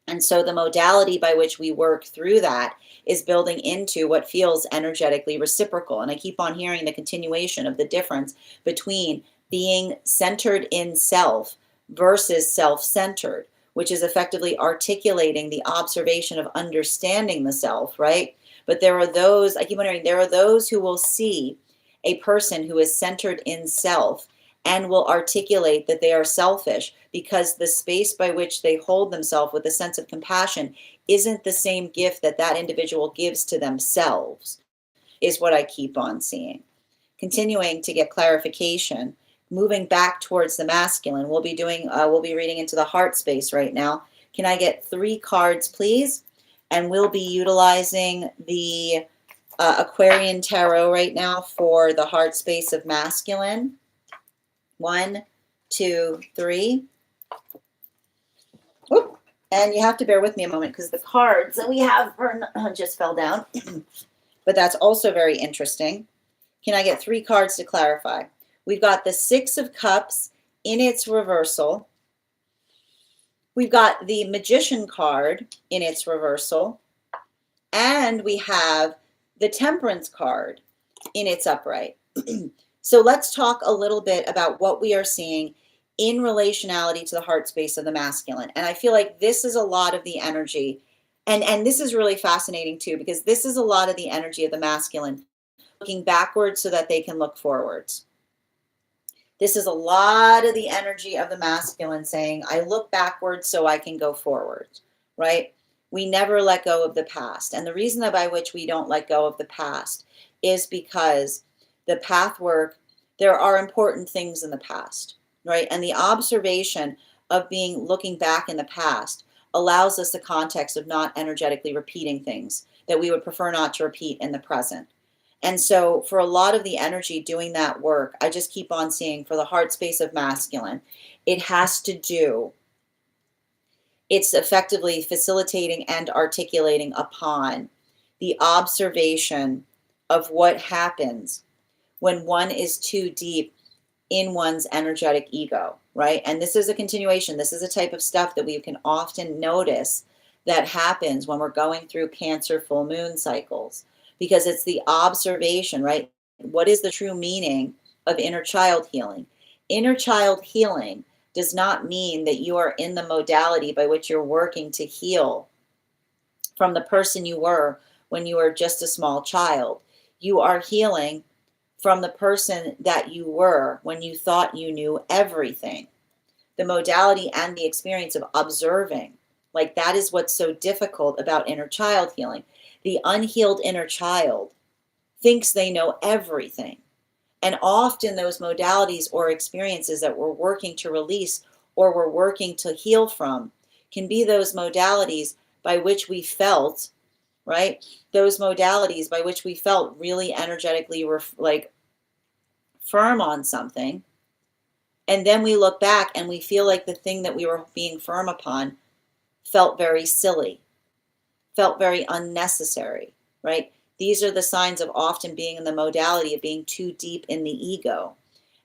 And so the modality by which we work through that is building into what feels energetically reciprocal. And I keep on hearing the continuation of the difference between being centered in self versus self-centered, which is effectively articulating the observation of understanding the self, right? But there are those, I keep wondering, there are those who will see a person who is centered in self and will articulate that they are selfish because the space by which they hold themselves with a sense of compassion isn't the same gift that that individual gives to themselves, is what I keep on seeing. Continuing to get clarification, moving back towards the masculine, we'll be reading into the heart space right now. Can I get 3 cards, please? And we'll be utilizing the Aquarian Tarot right now for the heart space of masculine. 1, 2, 3. Whoop. And you have to bear with me a moment because the cards that we have just fell down. But that's also very interesting. Can I get 3 cards to clarify? We've got the 6 of Cups in its reversal. We've got the Magician card in its reversal. And we have the Temperance card in its upright. So let's talk a little bit about what we are seeing in relationality to the heart space of the masculine. And I feel like this is a lot of the energy. And this is really fascinating too, because this is a lot of the energy of the masculine. looking backwards so that they can look forwards. This is a lot of the energy of the masculine saying, I look backwards so I can go forward, right? We never let go of the past. And the reason that by which we don't let go of the past is because the path work, there are important things in the past, right? And the observation of looking back in the past allows us the context of not energetically repeating things that we would prefer not to repeat in the present. And so for a lot of the energy doing that work, I just keep on seeing for the heart space of masculine, it has to do, it's effectively facilitating and articulating upon the observation of what happens when one is too deep in one's energetic ego, right? And this is a continuation. This is a type of stuff that we can often notice that happens when we're going through Cancer full moon cycles, because it's the observation, right? What is the true meaning of inner child healing? Inner child healing does not mean that you are in the modality by which you're working to heal from the person you were when you were just a small child. You are healing from the person that you were when you thought you knew everything. The modality and the experience of observing, like that is what's so difficult about inner child healing. The unhealed inner child thinks they know everything. And often those modalities or experiences that we're working to release or we're working to heal from can be those modalities by which we felt, right? Those modalities by which we felt really energetically firm on something. And then we look back and we feel like the thing that we were being firm upon felt very silly, felt very unnecessary, right? These are the signs of often being in the modality of being too deep in the ego.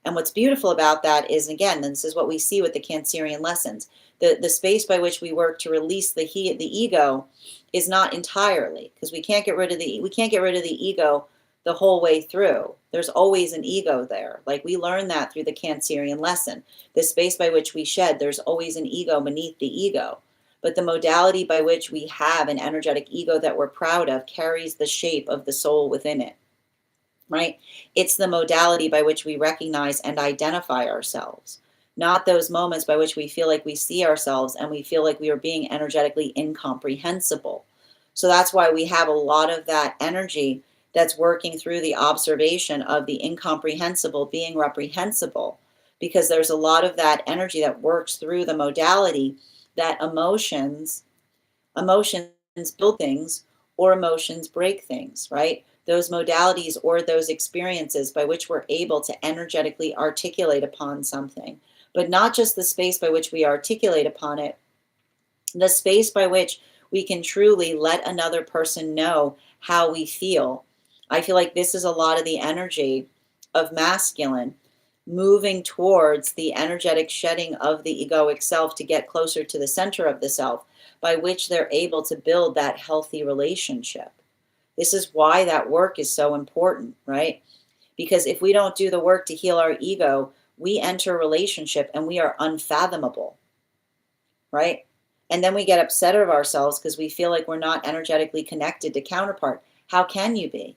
And what's beautiful about that is, again, this is what we see with the Cancerian lessons. The space by which we work to release the ego is not entirely, because we can't get rid of the ego the whole way through. There's always an ego there. Like we learn that through the Cancerian lesson. The space by which we shed, there's always an ego beneath the ego. But the modality by which we have an energetic ego that we're proud of carries the shape of the soul within it, right? It's the modality by which we recognize and identify ourselves, not those moments by which we feel like we see ourselves and we feel like we are being energetically incomprehensible. So that's why we have a lot of that energy that's working through the observation of the incomprehensible being reprehensible, because there's a lot of that energy that works through the modality that emotions build things or emotions break things, right? Those modalities or those experiences by which we're able to energetically articulate upon something, but not just the space by which we articulate upon it, the space by which we can truly let another person know how we feel. I feel like this is a lot of the energy of masculine moving towards the energetic shedding of the egoic self to get closer to the center of the self, by which they're able to build that healthy relationship. This is why that work is so important, right? Because if we don't do the work to heal our ego, we enter a relationship and we are unfathomable, right? And then we get upset of ourselves because we feel like we're not energetically connected to counterpart. How can you be?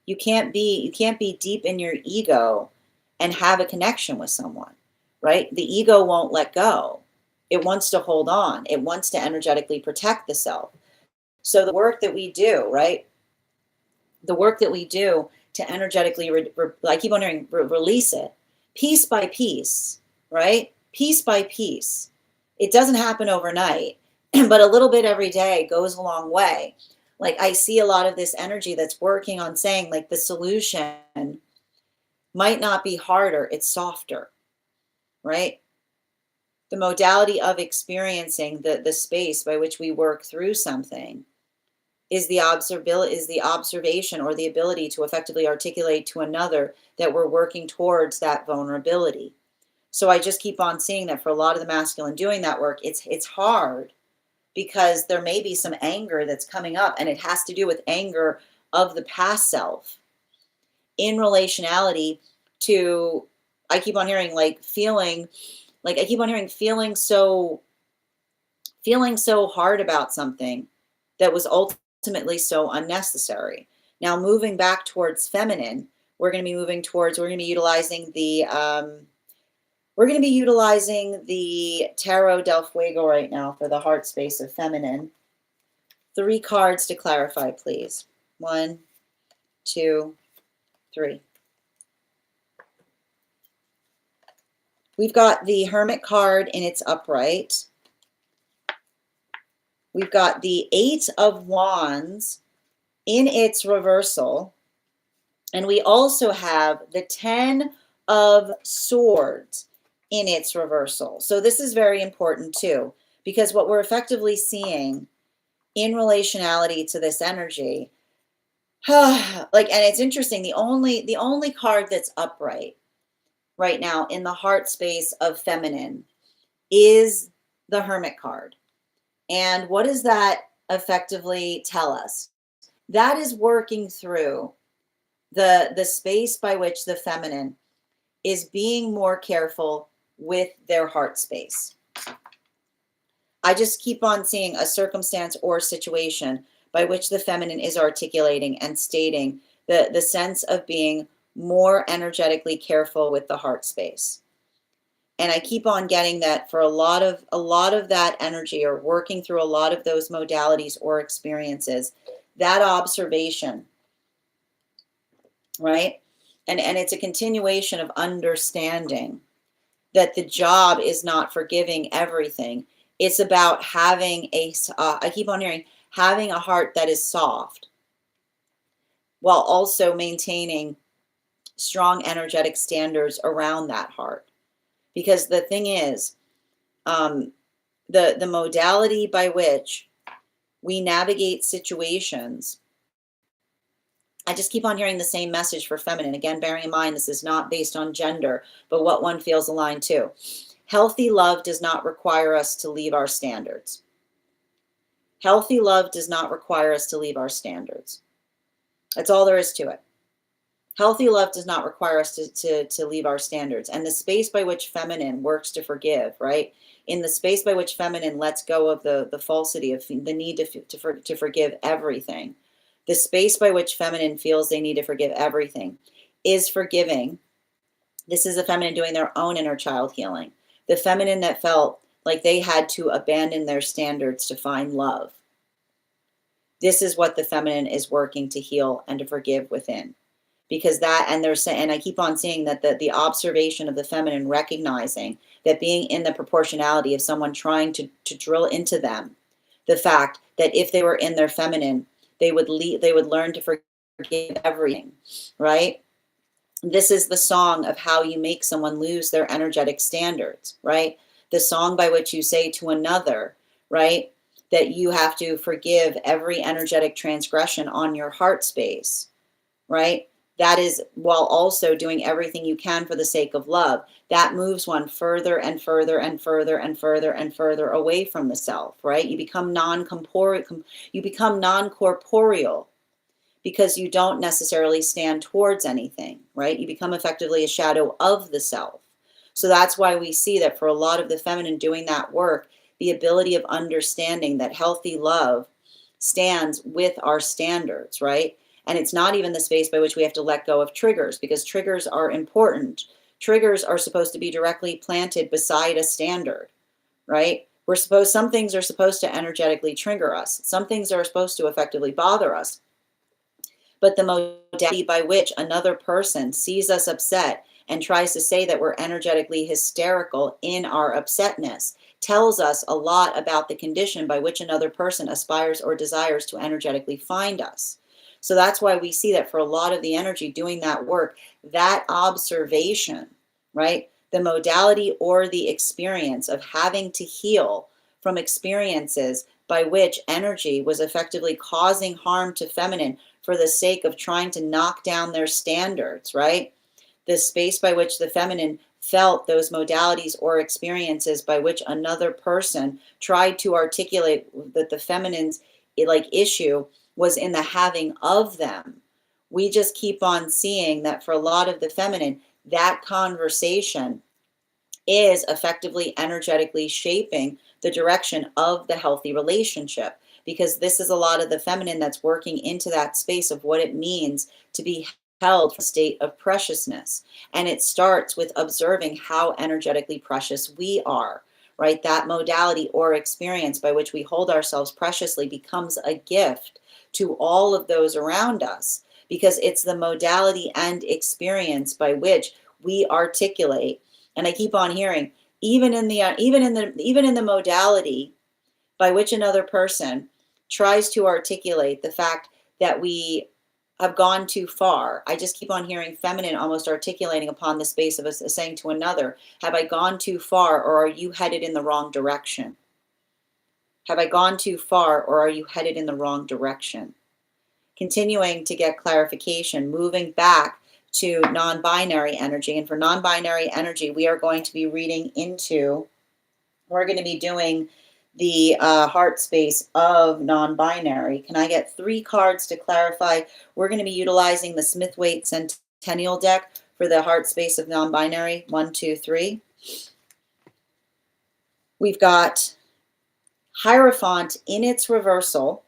You can't be deep in your ego and have a connection with someone, right? The ego won't let go. It wants to hold on. It wants to energetically protect the self. So the work that we do, right? The work that we do to energetically, I keep on hearing, release it piece by piece, right? Piece by piece. It doesn't happen overnight, but a little bit every day goes a long way. Like I see a lot of this energy that's working on saying like the solution might not be harder, it's softer, right? The modality of experiencing the space by which we work through something is the observation or the ability to effectively articulate to another that we're working towards that vulnerability. So I just keep on seeing that for a lot of the masculine doing that work, it's hard because there may be some anger that's coming up, and it has to do with anger of the past self in relationality to, I keep on hearing feeling so hard about something that was ultimately so unnecessary. Now moving back towards feminine, we're going to be moving towards, we're going to be utilizing the Tarot del Fuego right now for the heart space of feminine. 3 cards to clarify, please. 1, 2, 3. We've got the Hermit card in its upright. We've got the 8 of Wands in its reversal. And we also have the 10 of Swords in its reversal. So this is very important too, because what we're effectively seeing in relationality to this energy, and it's interesting, the only card that's upright right now in the heart space of feminine is the Hermit card. And what does that effectively tell us? That is working through the space by which the feminine is being more careful with their heart space. I just keep on seeing a circumstance or situation by which the feminine is articulating and stating the sense of being more energetically careful with the heart space. And I keep on getting that for a lot of that energy, or working through a lot of those modalities or experiences, that observation, right? And it's a continuation of understanding that the job is not forgiving everything. It's about having I keep on hearing, having a heart that is soft while also maintaining strong energetic standards around that heart. Because the thing is, the modality by which we navigate situations, I just keep on hearing the same message for feminine. Again, bearing in mind, this is not based on gender, but what one feels aligned to. Healthy love does not require us to leave our standards. Healthy love does not require us to leave our standards. That's all there is to it. Healthy love does not require us to leave our standards. And the space by which feminine works to forgive, right? In the space by which feminine lets go of the falsity of the need to forgive everything, the space by which feminine feels they need to forgive everything is forgiving. This is the feminine doing their own inner child healing. The feminine that felt like they had to abandon their standards to find love. This is what the feminine is working to heal and to forgive within. Because and I keep on seeing that the observation of the feminine recognizing that being in the proportionality of someone trying to drill into them, the fact that if they were in their feminine, they would learn to forgive everything, right? This is the song of how you make someone lose their energetic standards, right? The song by which you say to another, right, that you have to forgive every energetic transgression on your heart space, right? That is while also doing everything you can for the sake of love. That moves one further and further and further and further and further away from the self, right? You become non-corporeal because you don't necessarily stand towards anything, right? You become effectively a shadow of the self. So that's why we see that for a lot of the feminine doing that work, the ability of understanding that healthy love stands with our standards, right? And it's not even the space by which we have to let go of triggers, because triggers are important. Triggers are supposed to be directly planted beside a standard, right? Some things are supposed to energetically trigger us. Some things are supposed to effectively bother us. But the modality by which another person sees us upset and tries to say that we're energetically hysterical in our upsetness tells us a lot about the condition by which another person aspires or desires to energetically find us. So that's why we see that for a lot of the energy doing that work, that observation, right? The modality or the experience of having to heal from experiences by which energy was effectively causing harm to feminine for the sake of trying to knock down their standards, right? The space by which the feminine felt those modalities or experiences by which another person tried to articulate that the feminine's issue was in the having of them. We just keep on seeing that for a lot of the feminine, that conversation is effectively energetically shaping the direction of the healthy relationship. because this is a lot of the feminine that's working into that space of what it means to be held from a state of preciousness. And it starts with observing how energetically precious we are, right? That modality or experience by which we hold ourselves preciously becomes a gift to all of those around us, because it's the modality and experience by which we articulate. And I keep on hearing, even in the modality by which another person tries to articulate the fact that we have gone too far. I just keep on hearing feminine almost articulating upon the space of us saying to another, have I gone too far, or are you headed in the wrong direction? Have I gone too far, or are you headed in the wrong direction? Continuing to get clarification, moving back to non-binary energy. And for non-binary energy, we are going to be we're going to be doing the heart space of non-binary. Can I get 3 cards to clarify? We're going to be utilizing the Smith-Waite Centennial deck for the heart space of non-binary. 1, 2, 3. We've got Hierophant in its reversal.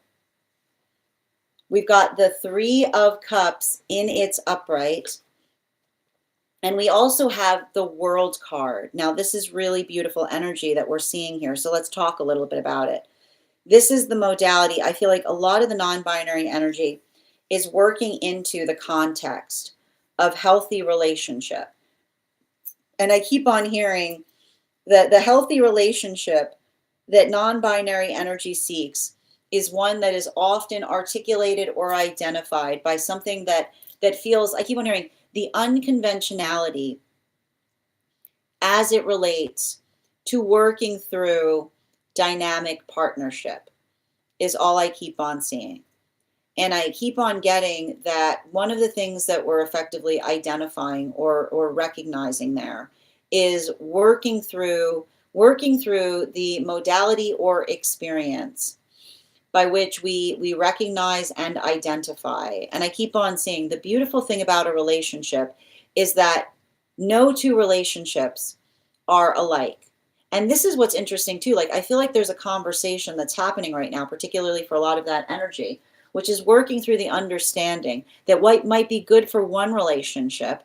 We've got the 3 of Cups in its upright. And we also have the World card. Now, this is really beautiful energy that we're seeing here. So let's talk a little bit about it. This is the modality. I feel like a lot of the non-binary energy is working into the context of healthy relationship. And I keep on hearing that the healthy relationship that non-binary energy seeks is one that is often articulated or identified by something that feels, I keep on hearing, the unconventionality as it relates to working through dynamic partnership is all I keep on seeing. And I keep on getting that one of the things that we're effectively identifying or recognizing there is working through the modality or experience by which we recognize and identify. And I keep on seeing the beautiful thing about a relationship is that no 2 relationships are alike. And this is what's interesting too. Like, I feel like there's a conversation that's happening right now, particularly for a lot of that energy, which is working through the understanding that what might be good for one relationship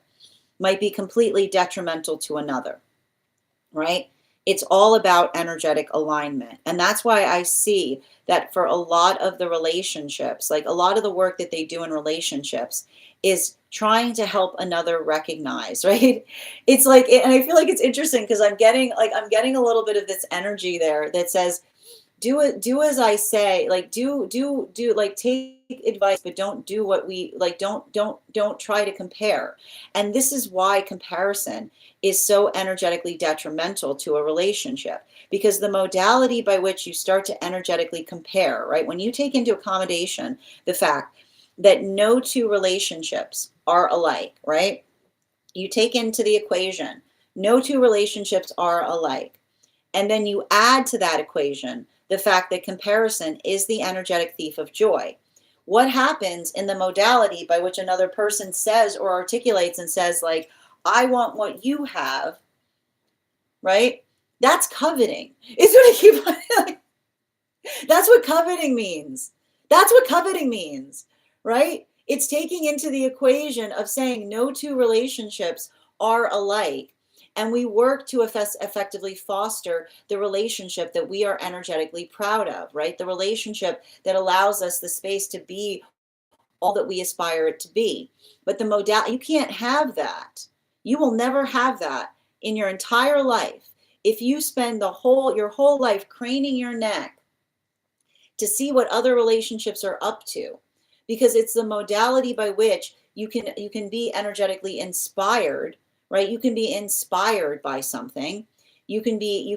might be completely detrimental to another, right? It's all about energetic alignment. And that's why I see that for a lot of the relationships, like a lot of the work that they do in relationships is trying to help another recognize, right? It's like, and I feel like it's interesting because I'm getting a little bit of this energy there that says, do as I say, like do like take advice, but don't do what we like, don't try to compare. And this is why comparison is so energetically detrimental to a relationship, because the modality by which you start to energetically compare, right? When you take into accommodation the fact that no 2 relationships are alike, right? You take into the equation, no 2 relationships are alike. And then you add to that equation the fact that comparison is the energetic thief of joy. What happens in the modality by which another person says or articulates and says, like, I want what you have, right? That's coveting. Is what I keep like, that's what coveting means. That's what coveting means, right? It's taking into the equation of saying no 2 relationships are alike. And we work to effectively foster the relationship that we are energetically proud of, right? The relationship that allows us the space to be all that we aspire it to be. But the modality, you can't have that. You will never have that in your entire life if you spend your whole life craning your neck to see what other relationships are up to, because it's the modality by which you can be energetically inspired, right? You can be inspired by something. You can be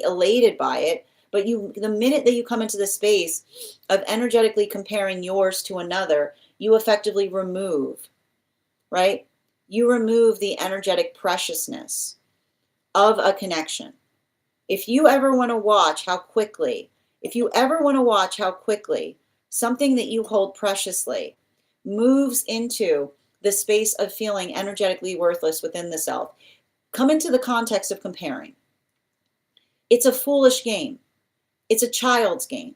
elated by it, but the minute that you come into the space of energetically comparing yours to another, you effectively remove, right? You remove the energetic preciousness of a connection. If you ever want to watch how quickly something that you hold preciously moves into the space of feeling energetically worthless within the self, come into the context of comparing. It's a foolish game. It's a child's game,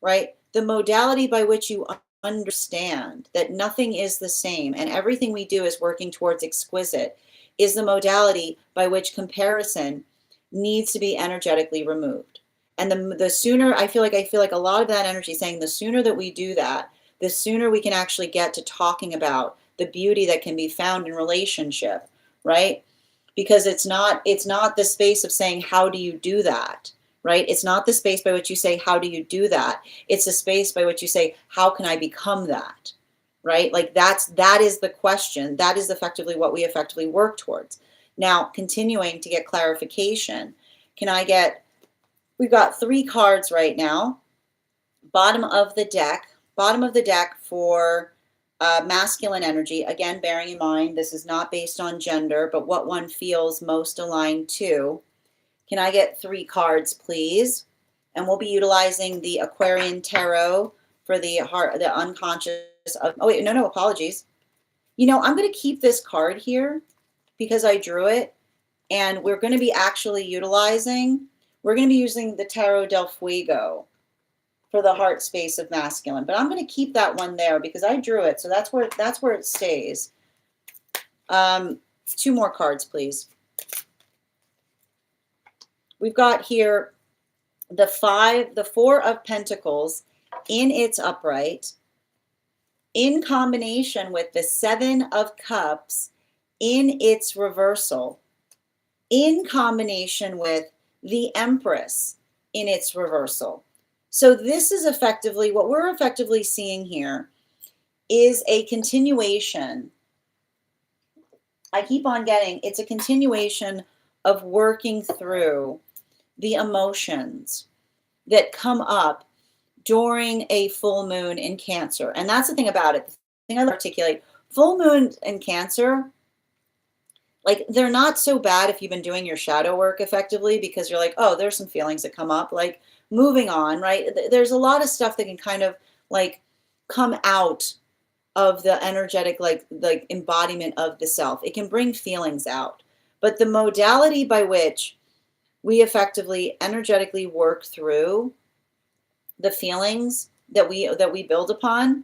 right? The modality by which you understand that nothing is the same and everything we do is working towards exquisite is the modality by which comparison needs to be energetically removed. And the sooner I feel like a lot of that energy saying the sooner that we do that, the sooner we can actually get to talking about the beauty that can be found in relationship, right? Because it's not the space of saying how do you do that, right? It's not the space by which you say how do you do that. It's the space by which you say how can I become that, right? Like that is the question. That is effectively what we effectively work towards. Now, continuing to get clarification, we've got 3 cards right now. Bottom of the deck for masculine energy. Again, bearing in mind, this is not based on gender, but what one feels most aligned to. Can I get 3 cards, please? And we'll be utilizing the Aquarian Tarot for the heart, the unconscious. Oh wait, no, apologies. You know, I'm going to keep this card here because I drew it, and we're going to be using the Tarot del Fuego for the heart space of masculine. But I'm going to keep that one there because I drew it, so that's where it stays. 2 more cards, please. We've got here the 4 of Pentacles in its upright, in combination with the 7 of Cups in its reversal, in combination with the Empress in its reversal. So this is effectively, what we're effectively seeing here is a continuation. I keep on getting, it's a continuation of working through the emotions that come up during a full moon in Cancer. And that's the thing about it. The thing I articulate, full moon in Cancer, like they're not so bad if you've been doing your shadow work effectively, because you're like, oh, there's some feelings that come up, like moving on, right? There's a lot of stuff that can kind of like come out of the energetic, like embodiment of the self. It can bring feelings out. But the modality by which we effectively energetically work through the feelings that we build upon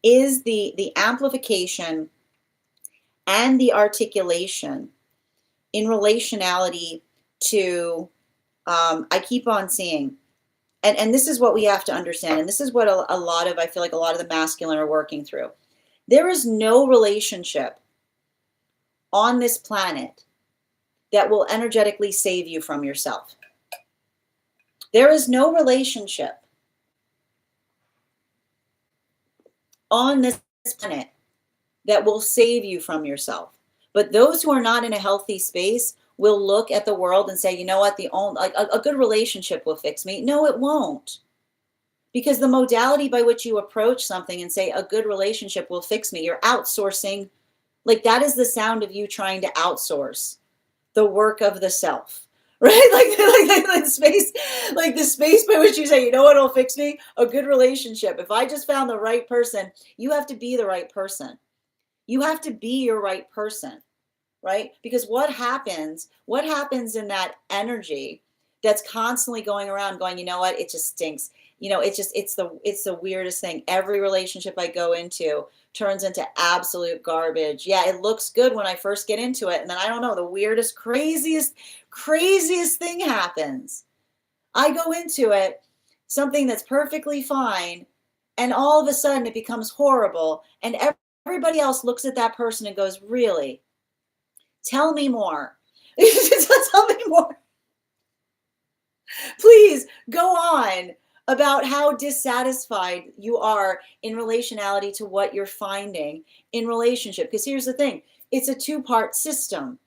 is the amplification and the articulation in relationality to, I keep on seeing, and this is what we have to understand, and this is what I feel like a lot of the masculine are working through. There is no relationship on this planet that will energetically save you from yourself. There is no relationship on this planet that will save you from yourself. But those who are not in a healthy space will look at the world and say, you know what, a good relationship will fix me. No, it won't. Because the modality by which you approach something and say a good relationship will fix me, you're outsourcing. Like that is the sound of you trying to outsource the work of the self, right? Like the space by which you say, you know what will fix me? A good relationship. If I just found the right person, you have to be the right person. You have to be your right person, right? Because what happens in that energy that's constantly going around going, you know what, it just stinks. You know, it's the weirdest thing. Every relationship I go into turns into absolute garbage. Yeah, it looks good when I first get into it. And then I don't know, the weirdest, craziest thing happens. I go into it, something that's perfectly fine, and all of a sudden it becomes horrible. And everybody else looks at that person and goes, really? Tell me more. Tell me more. Please go on about how dissatisfied you are in relationality to what you're finding in relationship. Because here's the thing, it's a 2-part system,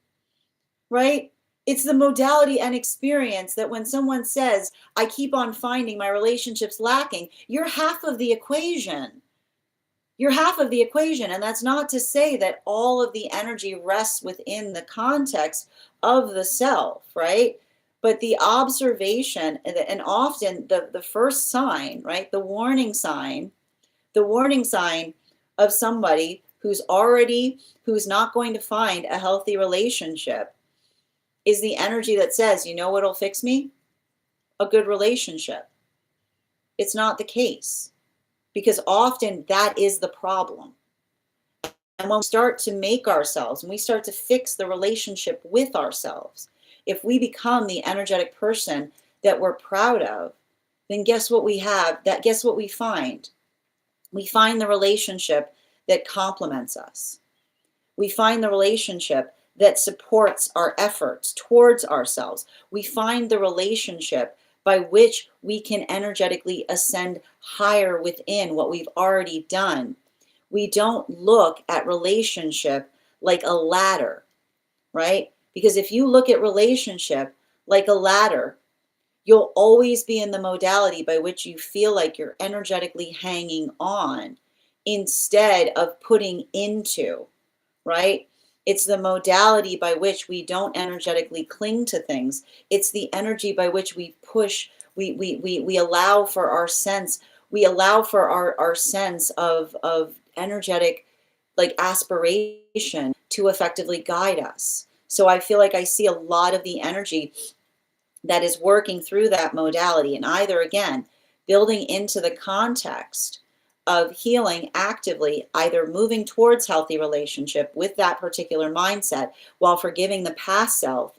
right? It's the modality and experience that when someone says, I keep on finding my relationships lacking, you're half of the equation. You're half of the equation. And that's not to say that all of the energy rests within the context of the self, right? But the observation, and often the first sign, right? The warning sign of somebody who's not going to find a healthy relationship is the energy that says, you know what'll fix me? a good relationship. It's not the case, because often that is the problem. And when we start to make ourselves, and we start to fix the relationship with ourselves, if we become the energetic person that we're proud of, then guess what we have? Guess what we find? We find the relationship that complements us. We find the relationship that supports our efforts towards ourselves. We find the relationship by which we can energetically ascend higher within what we've already done. We don't look at relationship like a ladder, right? Because if you look at relationship like a ladder, you'll always be in the modality by which you feel like you're energetically hanging on instead of putting into, right? It's the modality by which we don't energetically cling to things. It's the energy by which we push, we allow for our sense, we allow for our sense of energetic like aspiration to effectively guide us. So I feel like I see a lot of the energy that is working through that modality, and either again building into the context of healing actively, either moving towards healthy relationship with that particular mindset while forgiving the past self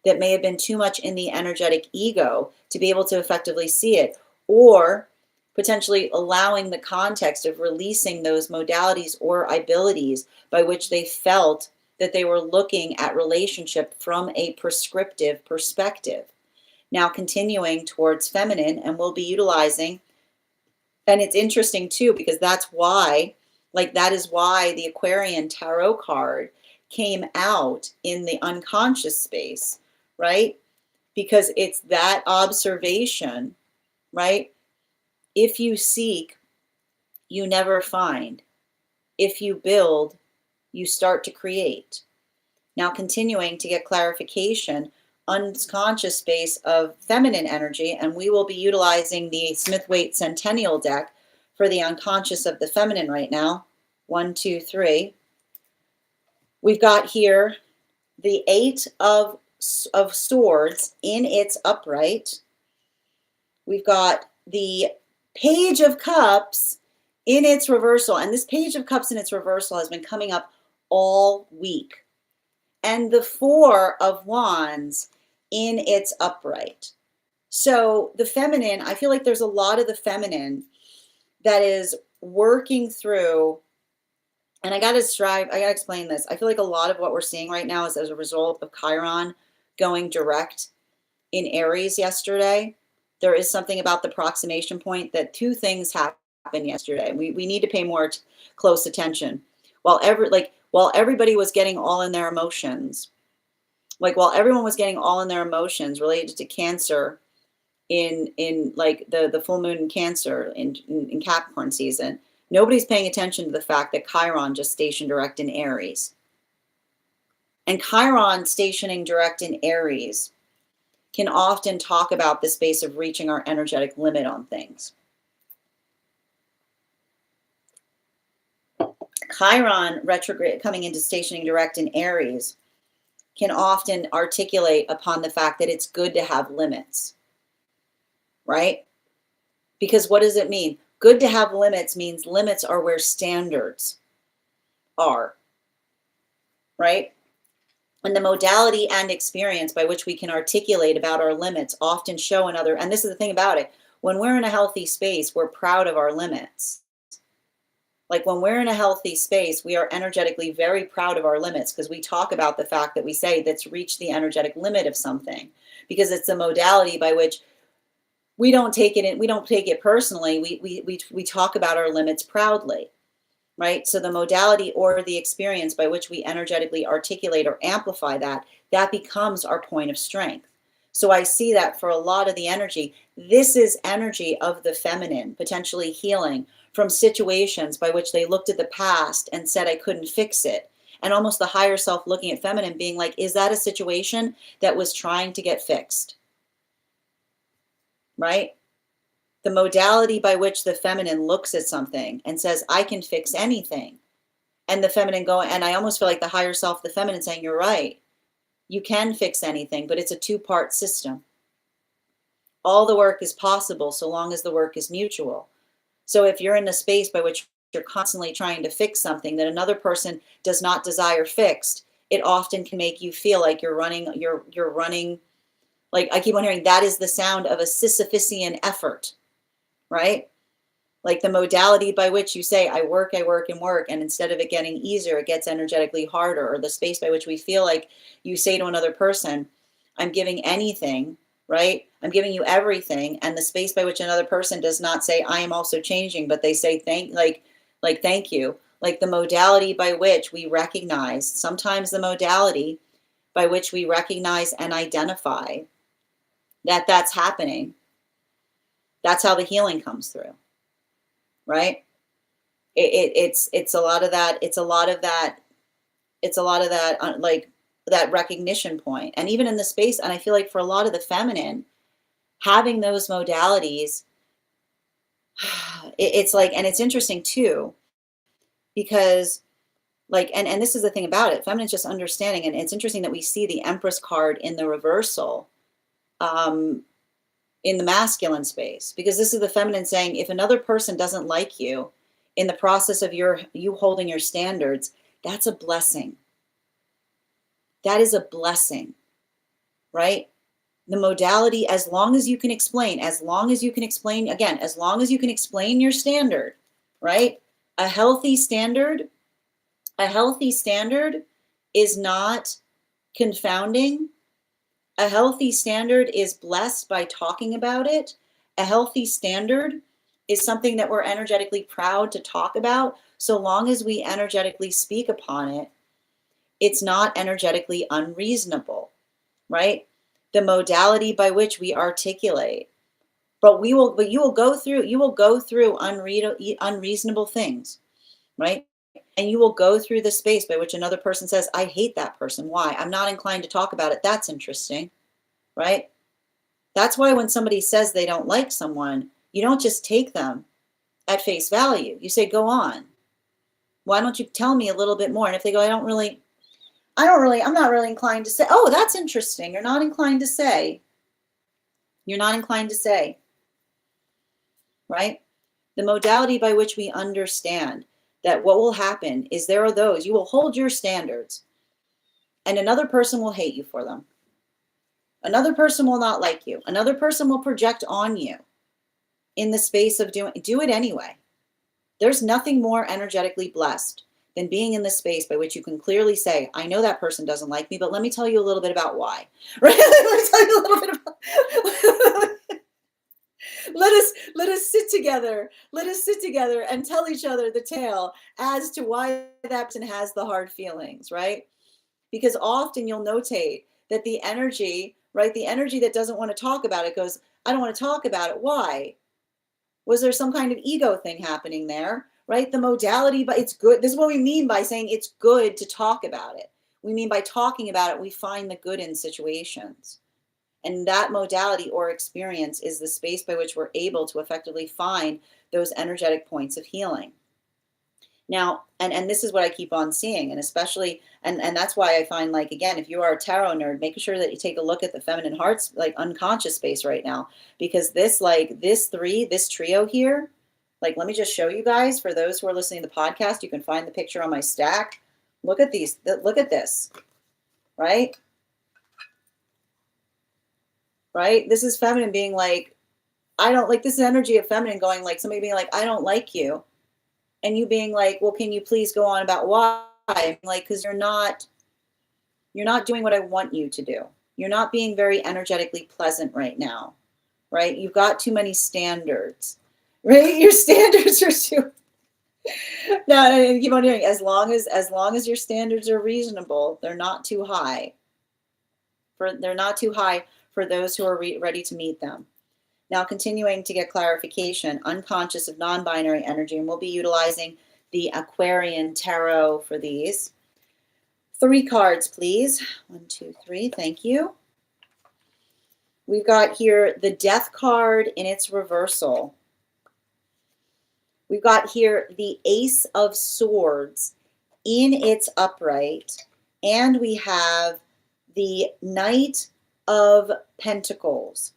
that may have been too much in the energetic ego to be able to effectively see it, or potentially allowing the context of releasing those modalities or abilities by which they felt that they were looking at relationship from a prescriptive perspective. Now continuing towards feminine, and we'll be utilizing, and it's interesting too, because that's why, like that is why the Aquarian tarot card came out in the unconscious space, right? Because it's that observation, right? If you seek, you never find. If you build, you start to create. Now continuing to get clarification, unconscious space of feminine energy, and we will be utilizing the Smith-Waite Centennial deck for the unconscious of the feminine right now. 1, 2, 3. We've got here the Eight of Swords in its upright. We've got the Page of Cups in its reversal, and this Page of Cups in its reversal has been coming up all week. And the Four of Wands in its upright. So the feminine, I feel like there's a lot of the feminine that is working through, and I got to explain this. I feel like a lot of what we're seeing right now is as a result of Chiron going direct in Aries yesterday. There is something about the proximation point that two things happened yesterday. We need to pay more close attention. While everybody was getting all in their emotions, while everyone was getting all in their emotions related to Cancer in like the full moon in Cancer in Capricorn season, nobody's paying attention to the fact that Chiron just stationed direct in Aries. And Chiron stationing direct in Aries can often talk about the space of reaching our energetic limit on things. Chiron retrograde coming into stationing direct in Aries can often articulate upon the fact that it's good to have limits, right? Because what does it mean? Good to have limits means limits are where standards are, right? And the modality and experience by which we can articulate about our limits often show another, and this is the thing about it, when we're in a healthy space, we're proud of our limits. Like when we're in a healthy space, we are energetically very proud of our limits, because we talk about the fact that we say that's reached the energetic limit of something, because it's a modality by which we don't take it personally. We talk about our limits proudly, right? So the modality or the experience by which we energetically articulate or amplify that becomes our point of strength. So I see that for a lot of the energy. This is energy of the feminine, potentially healing from situations by which they looked at the past and said, I couldn't fix it. And almost the higher self looking at feminine being like, is that a situation that was trying to get fixed? Right? The modality by which the feminine looks at something and says, I can fix anything. And the feminine going, and I almost feel like the higher self, the feminine saying, you're right. You can fix anything, but it's a two-part system. All the work is possible so long as the work is mutual. So if you're in a space by which you're constantly trying to fix something that another person does not desire fixed, it often can make you feel like you're running, like I keep on hearing, that is the sound of a Sisyphusian effort, right? Like the modality by which you say, I work, and work, and instead of it getting easier, it gets energetically harder, or the space by which we feel like you say to another person, I'm giving anything, right? I'm giving you everything. And the space by which another person does not say, I am also changing, but they say, thank you. Like the modality by which we recognize, sometimes the modality by which we recognize and identify that that's happening. That's how the healing comes through. Right? It's a lot of that. It's a lot of that. It's a lot of that, like that recognition point. And even in the space, and I feel like for a lot of the feminine, having those modalities, it's like, and it's interesting too, because like, and this is the thing about it, feminine's just understanding, and it's interesting that we see the Empress card in the reversal, in the masculine space, because this is the feminine saying, if another person doesn't like you in the process of you holding your standards, that's a blessing. That is a blessing, right? The modality, as long as you can explain, again, as long as you can explain your standard, right? A healthy standard is not confounding. A healthy standard is blessed by talking about it. A healthy standard is something that we're energetically proud to talk about. So long as we energetically speak upon it, it's not energetically unreasonable, right? The modality by which we articulate. But you will go through unreasonable things, right? And you will go through the space by which another person says, I hate that person. Why? I'm not inclined to talk about it. That's interesting, right? That's why when somebody says they don't like someone, you don't just take them at face value. You say, go on. Why don't you tell me a little bit more? And if they go, I'm not really inclined to say, oh, that's interesting. You're not inclined to say, right? The modality by which we understand that what will happen is there are those, you will hold your standards and another person will hate you for them. Another person will not like you. Another person will project on you in the space of do it anyway. There's nothing more energetically blessed than being in the space by which you can clearly say, I know that person doesn't like me, but let me tell you a little bit about why. Right? Let me tell you a little bit about let us sit together. Let us sit together and tell each other the tale as to why that person has the hard feelings, right? Because often you'll notate that the energy, right, the energy that doesn't want to talk about it goes, I don't want to talk about it. Why? Was there some kind of ego thing happening there, right? The modality, but it's good. This is what we mean by saying it's good to talk about it. We mean by talking about it, we find the good in situations. And that modality or experience is the space by which we're able to effectively find those energetic points of healing. Now, and this is what I keep on seeing, and especially, and that's why I find, like, again, if you are a tarot nerd, making sure that you take a look at the feminine hearts, like unconscious space right now, because this trio here, like, let me just show you guys, for those who are listening to the podcast, you can find the picture on my stack. Look at look at this, right? Right? This is feminine being like, I don't like, this is energy of feminine going, like, somebody being like, I don't like you. And you being like, well, can you please go on about why? Like, because you're not doing what I want you to do. You're not being very energetically pleasant right now, right? You've got too many standards, right? Your standards are too. No, I keep on hearing, as long as your standards are reasonable, they're not too high. They're not too high for those who are ready to meet them. Now, continuing to get clarification, unconscious of non-binary energy, and we'll be utilizing the Aquarian Tarot for these. 3 cards, please. 1, 2, 3. Thank you. We've got here the Death card in its reversal. We've got here the Ace of Swords in its upright. And we have the Knight of Pentacles.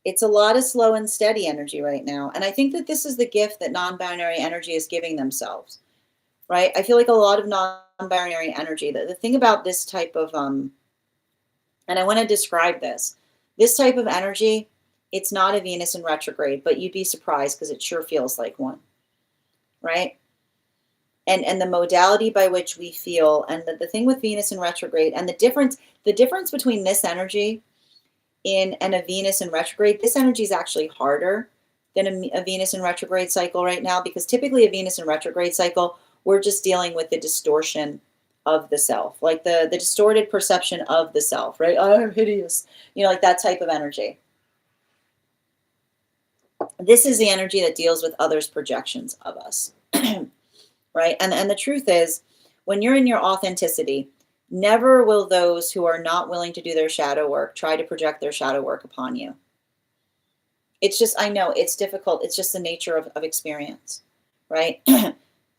It's a lot of slow and steady energy right now. And I think that this is the gift that non-binary energy is giving themselves, right? I feel like a lot of non-binary energy, the thing about this type of, and I want to describe this type of energy, it's not a Venus in retrograde, but you'd be surprised because it sure feels like one, right? And the modality by which we feel, and the thing with Venus in retrograde, and the difference between this energy and a Venus in retrograde, this energy is actually harder than a Venus in retrograde cycle right now, because typically a Venus in retrograde cycle, we're just dealing with the distortion of the self, like the distorted perception of the self, right? Oh, I'm hideous, like that type of energy. This is the energy that deals with others' projections of us, right? And the truth is, when you're in your authenticity, never will those who are not willing to do their shadow work try to project their shadow work upon you. It's just, I know it's difficult. It's just the nature of experience, right?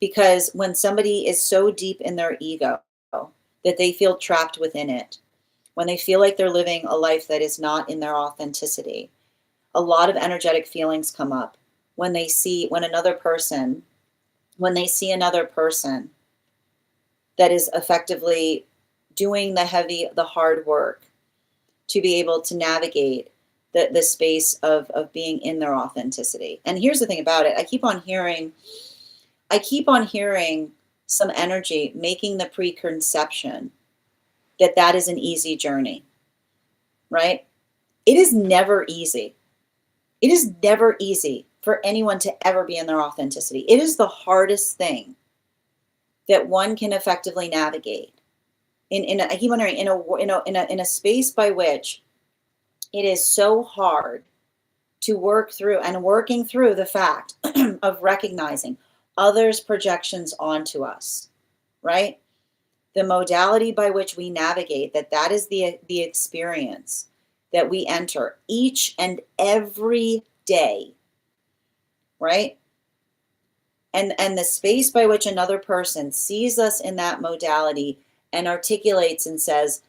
Because when somebody is so deep in their ego that they feel trapped within it, when they feel like they're living a life that is not in their authenticity, a lot of energetic feelings come up when they see another person that is effectively doing the hard work to be able to navigate the space of being in their authenticity. And here's the thing about it. I keep on hearing some energy making the preconception that is an easy journey, right? It is never easy. It is never easy for anyone to ever be in their authenticity. It is the hardest thing that one can effectively navigate. I keep wondering, in a space by which it is so hard to work through, and working through the fact of recognizing others' projections onto us, right? The modality by which we navigate that is the experience that we enter each and every day, right? And the space by which another person sees us in that modality and articulates and says,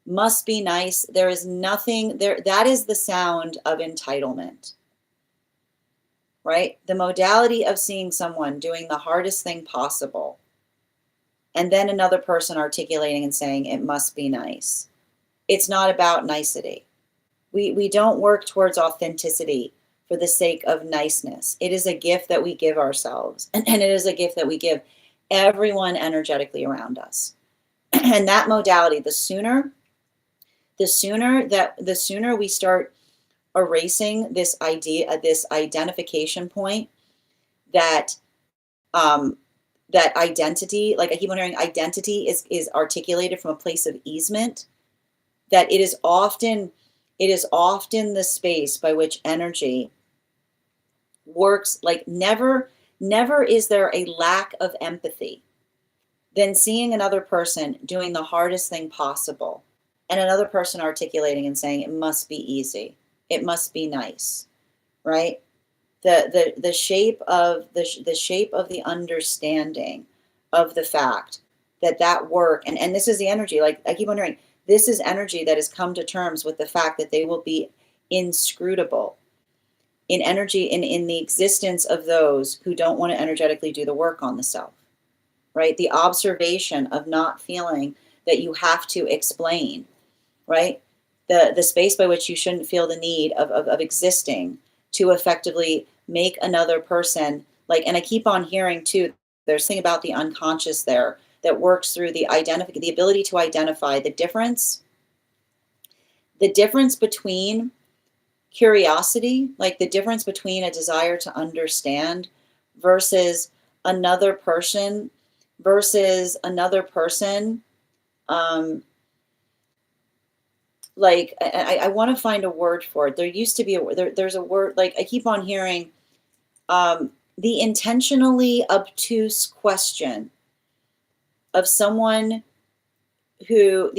must be nice. There is nothing there. That is the sound of entitlement, right? The modality of seeing someone doing the hardest thing possible, and then another person articulating and saying, it must be nice. It's not about nicety. We don't work towards authenticity for the sake of niceness. It is a gift that we give ourselves, and it is a gift that we give everyone energetically around us. And that modality, the sooner we start erasing this idea, this identification point, that that identity, like I keep wondering, identity is articulated from a place of easement, that it is often the space by which energy works. Like never is there a lack of empathy than seeing another person doing the hardest thing possible, and another person articulating and saying, it must be easy, it must be nice, right? The shape of the understanding of the fact that work, and this is the energy, like I keep wondering, this is energy that has come to terms with the fact that they will be inscrutable in energy, in the existence of those who don't want to energetically do the work on the self, right? The observation of not feeling that you have to explain, right? The space by which you shouldn't feel the need of existing to effectively make another person, like, and I keep on hearing too, there's a thing about the unconscious there that works through the ability to identify the difference between curiosity, like the difference between a desire to understand versus another person, like I want to find a word for it. There used to be there's a word, like I keep on hearing, the intentionally obtuse question of someone who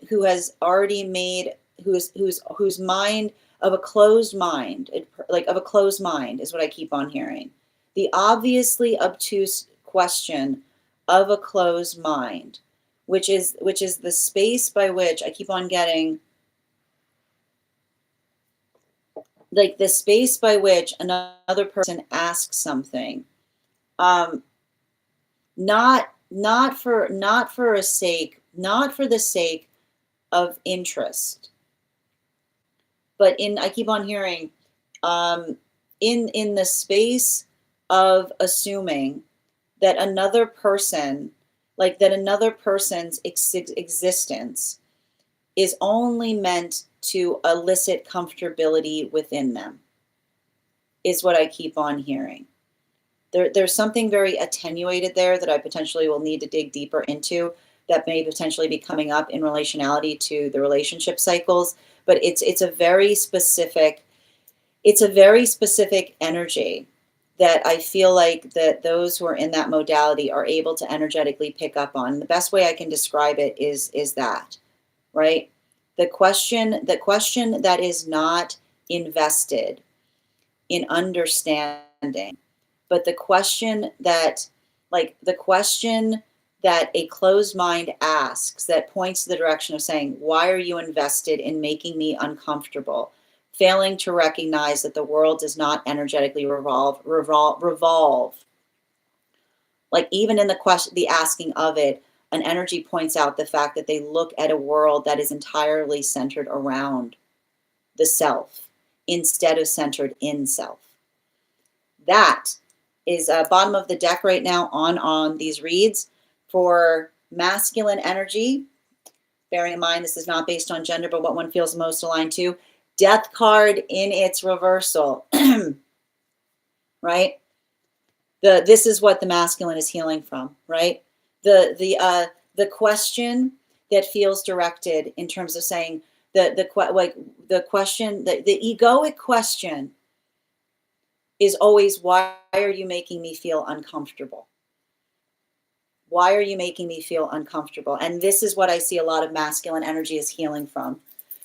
who has already made, whose mind of a closed mind, like of a closed mind is what I keep on hearing. The obviously obtuse question of a closed mind, which is the space by which I keep on getting, like the space by which another person asks something, not for the sake of interest, but I keep on hearing, in the space of assuming that another person, like that another person's existence is only meant to elicit comfortability within them, is what I keep on hearing. There's something very attenuated there that I potentially will need to dig deeper into, that may potentially be coming up in relationality to the relationship cycles. But it's a very specific energy that I feel like that those who are in that modality are able to energetically pick up on. The best way I can describe it is that, right? The question that is not invested in understanding, but the question that a closed mind asks, that points to the direction of saying, why are you invested in making me uncomfortable? Failing to recognize that the world does not energetically revolve. Like even in the asking of it, an energy points out the fact that they look at a world that is entirely centered around the self instead of centered in self. That is bottom of the deck right now on these reads for masculine energy. Bearing in mind this is not based on gender, but what one feels most aligned to. Death card in its reversal, right? This is what the masculine is healing from, right? The question that feels directed in terms of saying the question, the egoic question is always, why are you making me feel uncomfortable? Why are you making me feel uncomfortable? And this is what I see a lot of masculine energy is healing from.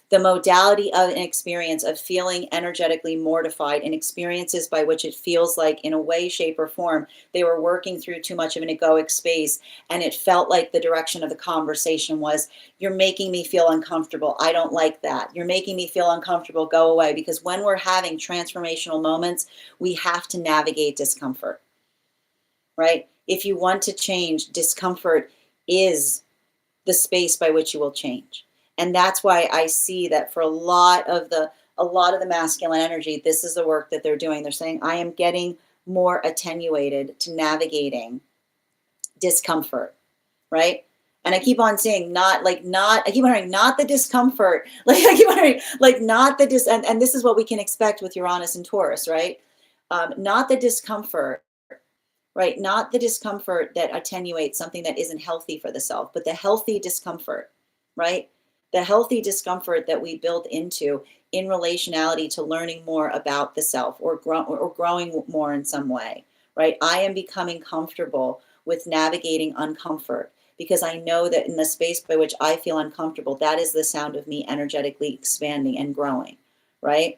The modality of an experience of feeling energetically mortified in experiences by which it feels like in a way, shape, or form, they were working through too much of an egoic space. And it felt like the direction of the conversation was, you're making me feel uncomfortable. I don't like that. You're making me feel uncomfortable. Go away. Because when we're having transformational moments, we have to navigate discomfort, right? If you want to change, discomfort is the space by which you will change. And that's why I see that for a lot of the masculine energy, this is the work that they're doing. They're saying, I am getting more attenuated to navigating discomfort, right? And I keep on saying I keep on hearing not the discomfort, like I keep on hearing like not the and this is what we can expect with Uranus and Taurus, right? Not the discomfort, right? Not the discomfort that attenuates something that isn't healthy for the self, but the healthy discomfort, right? The healthy discomfort that we build into in relationality to learning more about the self or growing more in some way, right? I am becoming comfortable with navigating uncomfort because I know that in the space by which I feel uncomfortable, that is the sound of me energetically expanding and growing, right?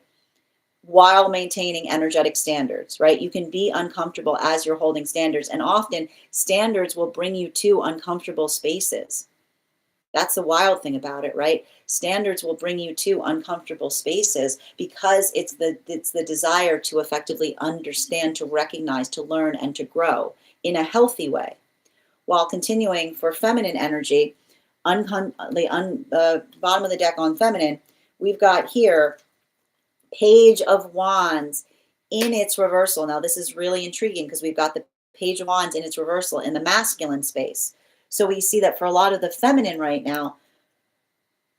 While maintaining energetic standards, right? You can be uncomfortable as you're holding standards, and often standards will bring you to uncomfortable spaces. That's the wild thing about it, right? Standards will bring you to uncomfortable spaces because it's the desire to effectively understand, to recognize, to learn, and to grow in a healthy way. While continuing for feminine energy, bottom of the deck on feminine, we've got here Page of Wands in its reversal. Now this is really intriguing because we've got the Page of Wands in its reversal in the masculine space. So we see that for a lot of the feminine right now,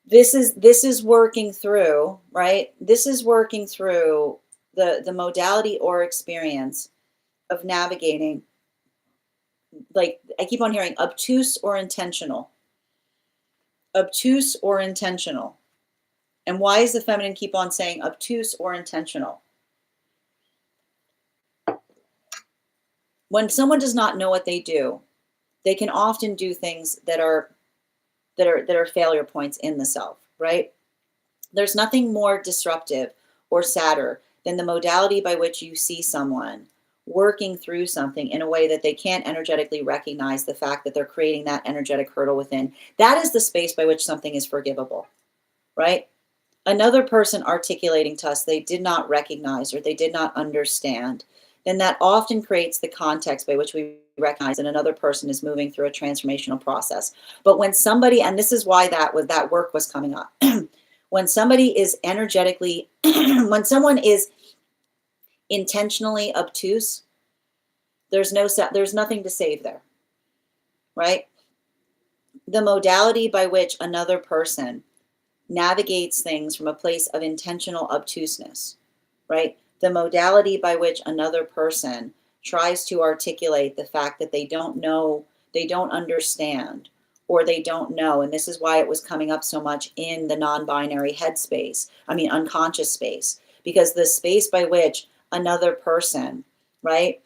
this is working through, right? This is working through the modality or experience of navigating, like I keep on hearing, obtuse or intentional. Obtuse or intentional. And why does the feminine keep on saying obtuse or intentional? When someone does not know what they do, they can often do things that are failure points in the self, right? There's nothing more disruptive or sadder than the modality by which you see someone working through something in a way that they can't energetically recognize the fact that they're creating that energetic hurdle within. That is the space by which something is forgivable, right? Another person articulating to us they did not recognize or they did not understand, then that often creates the context by which we recognize that another person is moving through a transformational process. But when somebody, and this is why that work was coming up, when somebody is energetically, when someone is intentionally obtuse, there's nothing to save there, right? The modality by which another person navigates things from a place of intentional obtuseness, right? The modality by which another person tries to articulate the fact that they don't know, they don't understand, or they don't know. And this is why it was coming up so much in the non-binary headspace, unconscious space, because the space by which another person, right,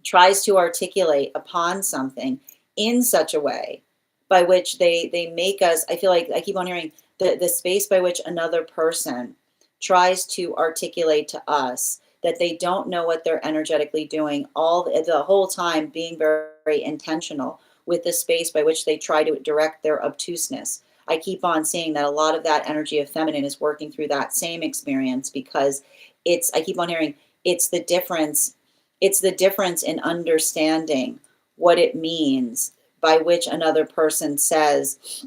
tries to articulate upon something in such a way by which they make us, I feel like I keep on hearing the space by which another person tries to articulate to us that they don't know what they're energetically doing the whole time, being very, very intentional with the space by which they try to direct their obtuseness. I keep on seeing that a lot of that energy of feminine is working through that same experience, because I keep on hearing it's the difference in understanding what it means by which another person says,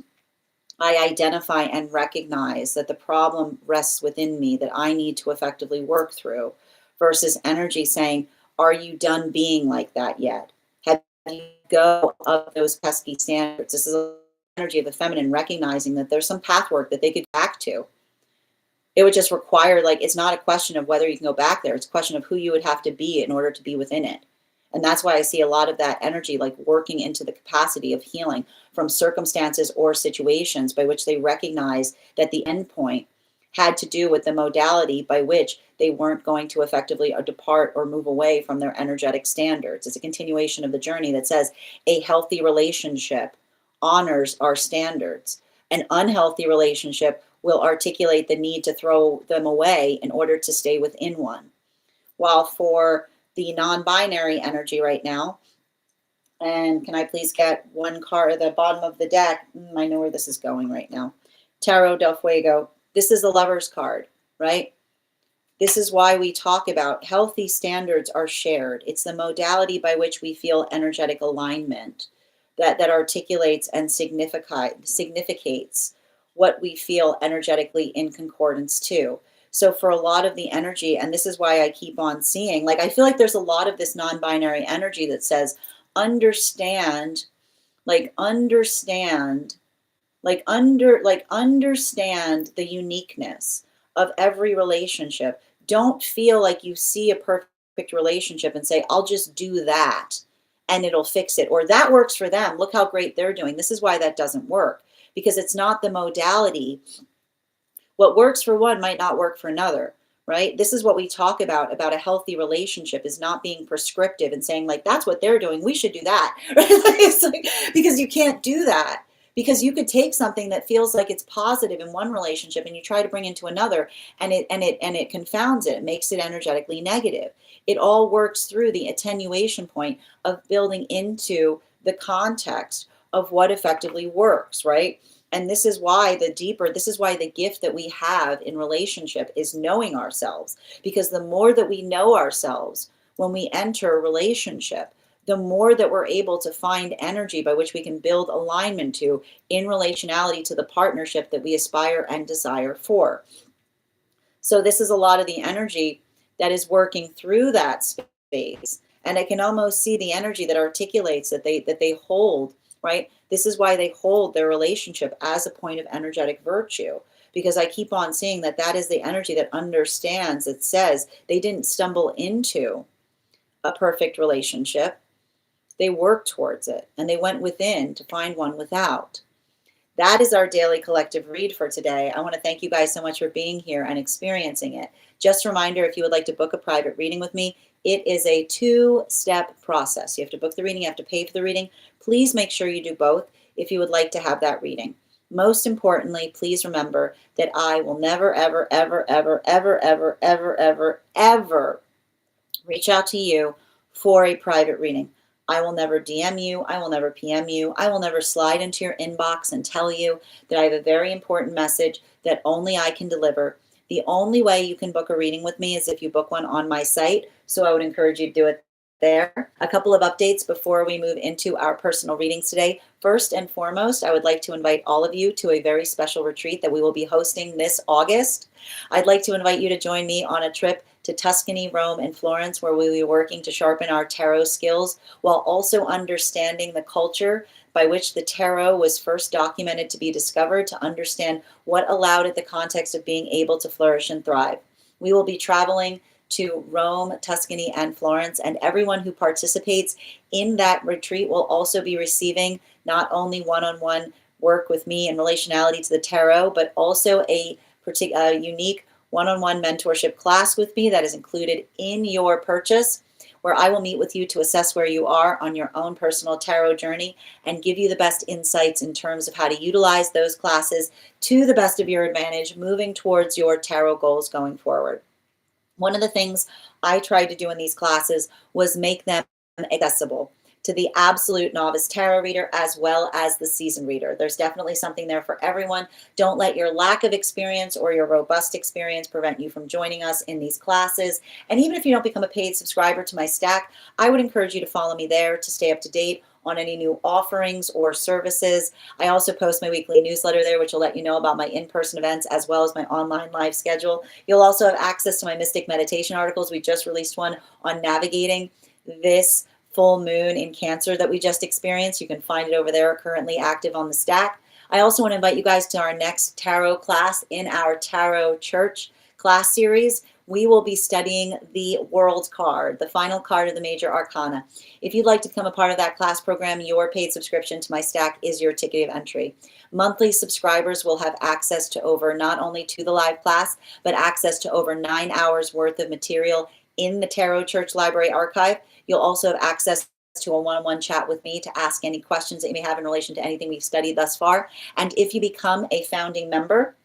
I identify and recognize that the problem rests within me that I need to effectively work through, versus energy saying, are you done being like that yet? Have you go of those pesky standards? This is the energy of the feminine recognizing that there's some path work that they could go back to. It would just require, like, it's not a question of whether you can go back there. It's a question of who you would have to be in order to be within it. And that's why I see a lot of that energy, like working into the capacity of healing from circumstances or situations by which they recognize that the end point had to do with the modality by which they weren't going to effectively depart or move away from their energetic standards. It's a continuation of the journey that says a healthy relationship honors our standards. An unhealthy relationship will articulate the need to throw them away in order to stay within one. While for the non-binary energy right now, and can I please get one card at the bottom of the deck? I know where this is going right now. Tarot del Fuego. This is the Lover's card, right? This is why we talk about healthy standards are shared. It's the modality by which we feel energetic alignment that articulates and significates what we feel energetically in concordance to. So for a lot of the energy, and this is why I keep on seeing, like, I feel like there's a lot of this non-binary energy that says, understand the uniqueness of every relationship. Don't feel like you see a perfect relationship and say, I'll just do that and it'll fix it, or that works for them, look how great they're doing. This is why that doesn't work, because it's not the modality. What works for one might not work for another, right? This is what we talk about a healthy relationship, is not being prescriptive and saying, like, that's what they're doing, we should do that. Right? It's like, because you can't do that, because you could take something that feels like it's positive in one relationship and you try to bring into another, and it confounds it, makes it energetically negative. It all works through the attenuation point of building into the context of what effectively works, right? And this is why the gift that we have in relationship is knowing ourselves. Because the more that we know ourselves when we enter a relationship, the more that we're able to find energy by which we can build alignment to in relationality to the partnership that we aspire and desire for. So this is a lot of the energy that is working through that space. And I can almost see the energy that articulates that they hold, right? This is why they hold their relationship as a point of energetic virtue, because I keep on seeing that is the energy that understands, it says they didn't stumble into a perfect relationship. They worked towards it, and they went within to find one without. That is our daily collective read for today. I want to thank you guys so much for being here and experiencing it. Just a reminder, if you would like to book a private reading with me, it is a 2-step process. You have to book the reading, you have to pay for the reading. Please make sure you do both if you would like to have that reading. Most importantly, please remember that I will never, ever, ever, ever, ever, ever, ever, ever, ever reach out to you for a private reading. I will never DM you. I will never PM you. I will never slide into your inbox and tell you that I have a very important message that only I can deliver. The only way you can book a reading with me is if you book one on my site. So I would encourage you to do it there. A couple of updates before we move into our personal readings today. First and foremost, I would like to invite all of you to a very special retreat that we will be hosting this August. I'd like to invite you to join me on a trip to Tuscany, Rome, and Florence, where we will be working to sharpen our tarot skills while also understanding the culture by which the tarot was first documented to be discovered, to understand what allowed it the context of being able to flourish and thrive. We will be traveling to Rome, Tuscany, and Florence, and everyone who participates in that retreat will also be receiving not only one-on-one work with me in relationality to the tarot, but also a unique one-on-one mentorship class with me that is included in your purchase, where I will meet with you to assess where you are on your own personal tarot journey and give you the best insights in terms of how to utilize those classes to the best of your advantage, moving towards your tarot goals going forward. One of the things I tried to do in these classes was make them accessible to the absolute novice tarot reader as well as the seasoned reader. There's definitely something there for everyone. Don't let your lack of experience or your robust experience prevent you from joining us in these classes. And even if you don't become a paid subscriber to my Stack, I would encourage you to follow me there to stay up to date on any new offerings or services. I also post my weekly newsletter there, which will let you know about my in-person events as well as my online live schedule. You'll also have access to my Mystic Meditation articles. We just released one on navigating this full moon in Cancer that we just experienced. You can find it over there, currently active on the Stack. I also want to invite you guys to our next tarot class in our Tarot Church class series. We will be studying the World card, the final card of the major arcana. If you'd like to become a part of that class program, your paid subscription to my Stack is your ticket of entry. Monthly subscribers will have access to not only to the live class, but access to over 9 hours worth of material in the Tarot Church Library Archive. You'll also have access to a one-on-one chat with me to ask any questions that you may have in relation to anything we've studied thus far. And if you become a founding member,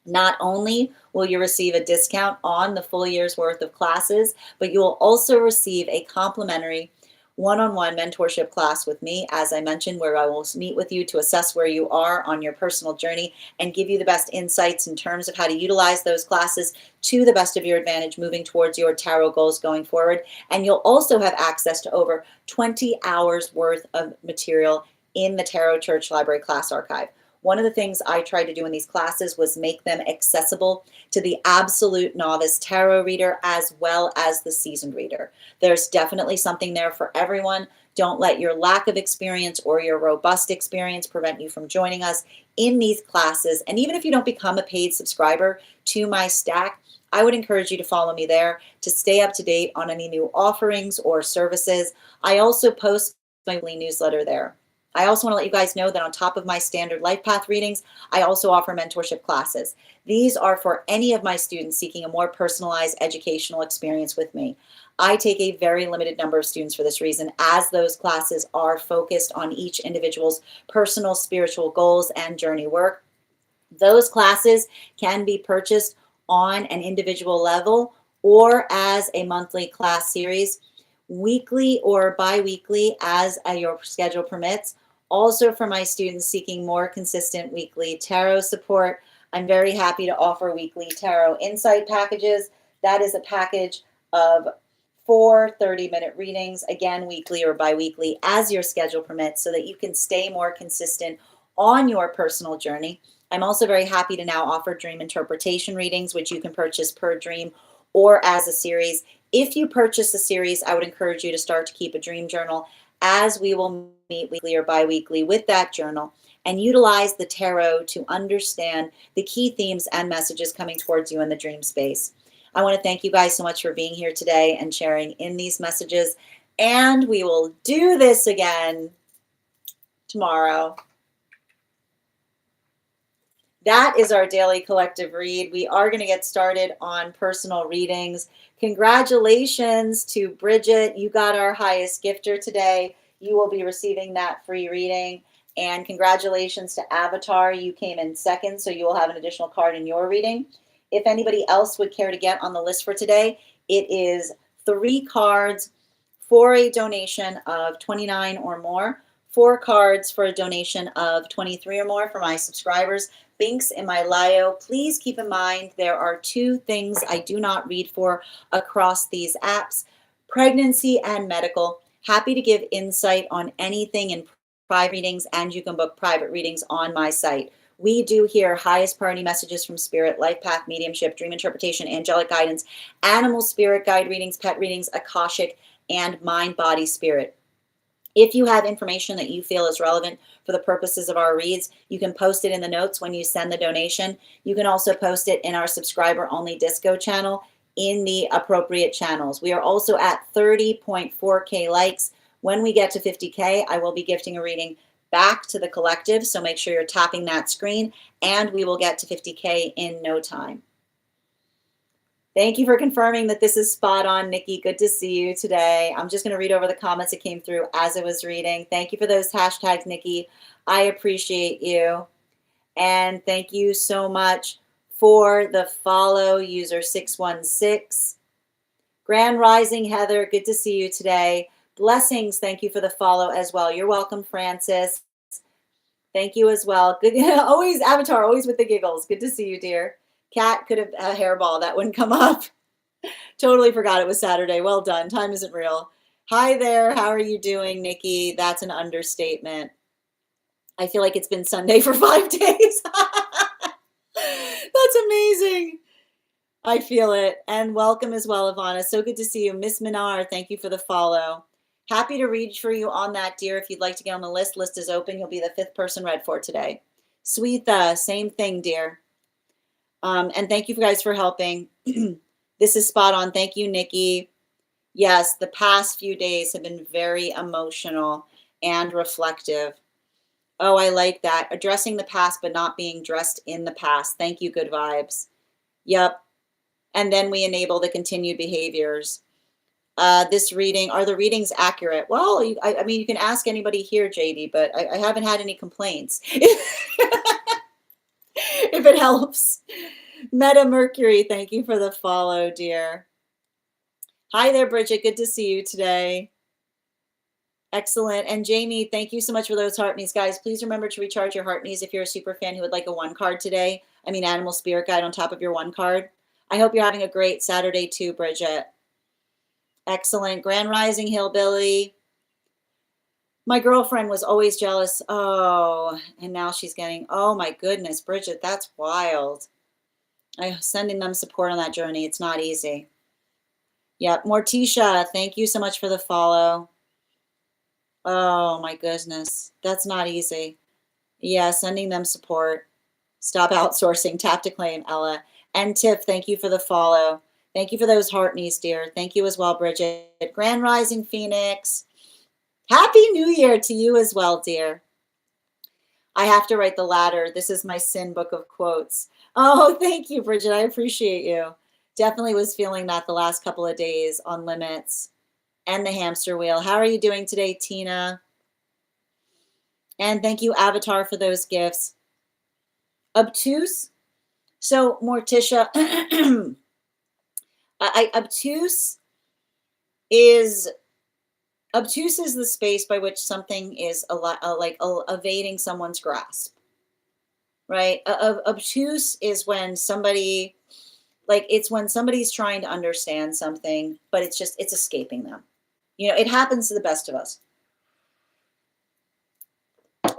not only will you receive a discount on the full year's worth of classes, but you will also receive a complimentary one-on-one mentorship class with me, as I mentioned, where I will meet with you to assess where you are on your personal journey and give you the best insights in terms of how to utilize those classes to the best of your advantage, moving towards your tarot goals going forward. And you'll also have access to over 20 hours worth of material in the Tarot Church Library Class Archive. One of the things I tried to do in these classes was make them accessible to the absolute novice tarot reader as well as the seasoned reader. There's definitely something there for everyone. Don't let your lack of experience or your robust experience prevent you from joining us in these classes. And even if you don't become a paid subscriber to my Stack, I would encourage you to follow me there to stay up to date on any new offerings or services. I also post my weekly newsletter there. I also want to let you guys know that on top of my standard life path readings, I also offer mentorship classes. These are for any of my students seeking a more personalized educational experience with me. I take a very limited number of students for this reason, as those classes are focused on each individual's personal spiritual goals and journey work. Those classes can be purchased on an individual level or as a monthly class series, weekly or bi-weekly as your schedule permits. Also, for my students seeking more consistent weekly tarot support, I'm very happy to offer weekly tarot insight packages. That is a package of 4 30-minute readings, again, weekly or bi-weekly as your schedule permits, so that you can stay more consistent on your personal journey. I'm also very happy to now offer dream interpretation readings, which you can purchase per dream or as a series. If you purchase a series, I would encourage you to start to keep a dream journal, as we will meet weekly or bi-weekly with that journal and utilize the tarot to understand the key themes and messages coming towards you in the dream space. I want to thank you guys so much for being here today and sharing in these messages. And we will do this again tomorrow. That is our daily collective read. We are going to get started on personal readings. Congratulations to Bridget. You got our highest gifter today. You will be receiving that free reading. And congratulations to Avatar. You came in second, so you will have an additional card in your reading. If anybody else would care to get on the list for today, it is 3 cards for a donation of $29 or more, 4 cards for a donation of $23 or more for my subscribers. Links in my bio. Please keep in mind there are 2 things I do not read for across these apps: pregnancy and medical. Happy to give insight on anything in private readings, and you can book private readings on my site. We do hear highest priority messages from spirit, life path, mediumship, dream interpretation, angelic guidance, animal spirit guide readings, pet readings, akashic, and mind, body, spirit. If you have information that you feel is relevant for the purposes of our reads, you can post it in the notes when you send the donation. You can also post it in our subscriber only disco channel in the appropriate channels. We are also at 30.4K likes. When we get to 50K, I will be gifting a reading back to the collective. So make sure you're tapping that screen, and we will get to 50K in no time. Thank you for confirming that this is spot on, Nikki. Good to see you today. I'm just going to read over the comments that came through as I was reading. Thank you for those hashtags, Nikki. I appreciate you. And thank you so much for the follow, user 616. Grand Rising, Heather. Good to see you today. Blessings. Thank you for the follow as well. You're welcome, Francis. Thank you as well. Good. Always Avatar, always with the giggles. Good to see you, dear. Cat could have a hairball. That wouldn't come up. Totally forgot it was Saturday. Well done. Time isn't real. Hi there. How are you doing, Nikki? That's an understatement. I feel like it's been Sunday for 5 days. That's amazing. I feel it. And welcome as well, Ivana. So good to see you. Miss Minar, thank you for the follow. Happy to read for you on that, dear. If you'd like to get on the list, list is open. You'll be the 5th person read for today. Sweetha, same thing, dear. And thank you guys for helping. This is spot on. Thank you, Nikki. Yes, the past few days have been very emotional and reflective. Oh, I like that. Addressing the past, but not being dressed in the past. Thank you, good vibes. Yep. And then we enable the continued behaviors. This reading, are the readings accurate? Well, I mean, you can ask anybody here, JD, but I haven't had any complaints. If it helps. Meta Mercury, thank you for the follow, dear. Hi there, Bridget. Good to see you today. Excellent. And Jamie, thank you so much for those heart knees. Guys, please remember to recharge your heart knees if you're a super fan who would like a 1 card today. I mean, Animal Spirit Guide on top of your 1 card. I hope you're having a great Saturday too, Bridget. Excellent. Grand Rising Hillbilly. My girlfriend was always jealous. Oh, and now she's getting, oh my goodness, Bridget, that's wild. I'm sending them support on that journey. It's not easy. Yep. Morticia, thank you so much for the follow. Oh my goodness. That's not easy. Yeah, sending them support. Stop outsourcing. Tap to claim, Ella. And Tiff, thank you for the follow. Thank you for those heart knees, dear. Thank you as well, Bridget. Grand Rising Phoenix. Happy New Year to you as well, dear. I have to write the ladder. This is my sin book of quotes. Oh, thank you, Bridget. I appreciate you. Definitely was feeling that the last couple of days on limits and the hamster wheel. How are you doing today, Tina? And thank you, Avatar, for those gifts. Obtuse. So, Morticia, obtuse is the space by which something is evading someone's grasp, right? Obtuse is when somebody, it's when somebody's trying to understand something, but it's escaping them. You know, it happens to the best of us.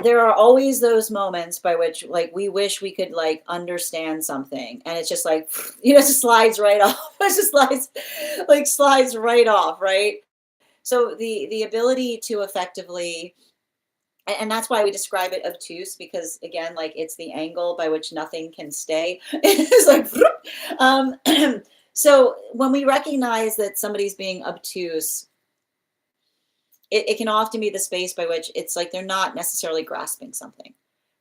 There are always those moments by which we wish we could understand something, and it's just it just slides right off. It just slides right off, right? So the ability to effectively, and that's why we describe it obtuse, because again, it's the angle by which nothing can stay. It's so when we recognize that somebody's being obtuse, it can often be the space by which it's they're not necessarily grasping something,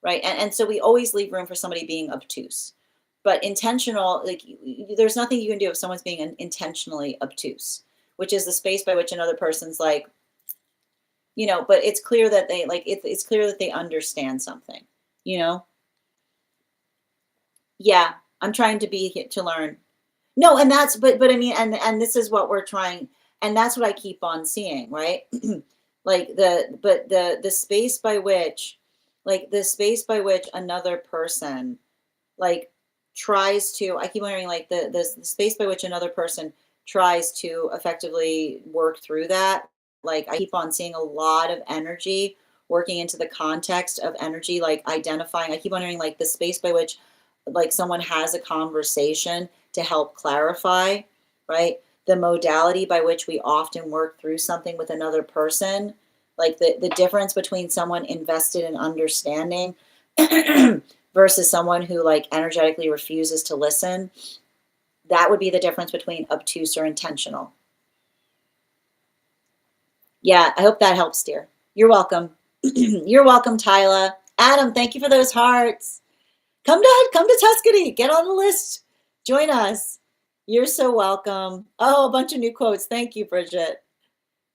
right? And so we always leave room for somebody being obtuse, but intentional, there's nothing you can do if someone's being intentionally obtuse, which is the space by which another person's but it's clear that they it's clear that they understand something, Yeah, I'm trying to learn. No, and that's, but I mean, and this is what we're trying, and that's what I keep on seeing, right? Like the space by which, like the space by which another person like tries to, I keep wondering like the space by which another person tries to effectively work through that. Like I keep on seeing a lot of energy working into the context of energy, like identifying. I keep wondering like the space by which like someone has a conversation to help clarify, right? The modality by which we often work through something with another person, like the difference between someone invested in understanding versus someone who like energetically refuses to listen. That would be the difference between obtuse or intentional. Yeah, I hope that helps, dear. You're welcome. You're welcome, Tyla. Adam, thank you for those hearts. Come to Tuscany. Get on the list. Join us. You're so welcome. Oh, a bunch of new quotes. Thank you, Bridget.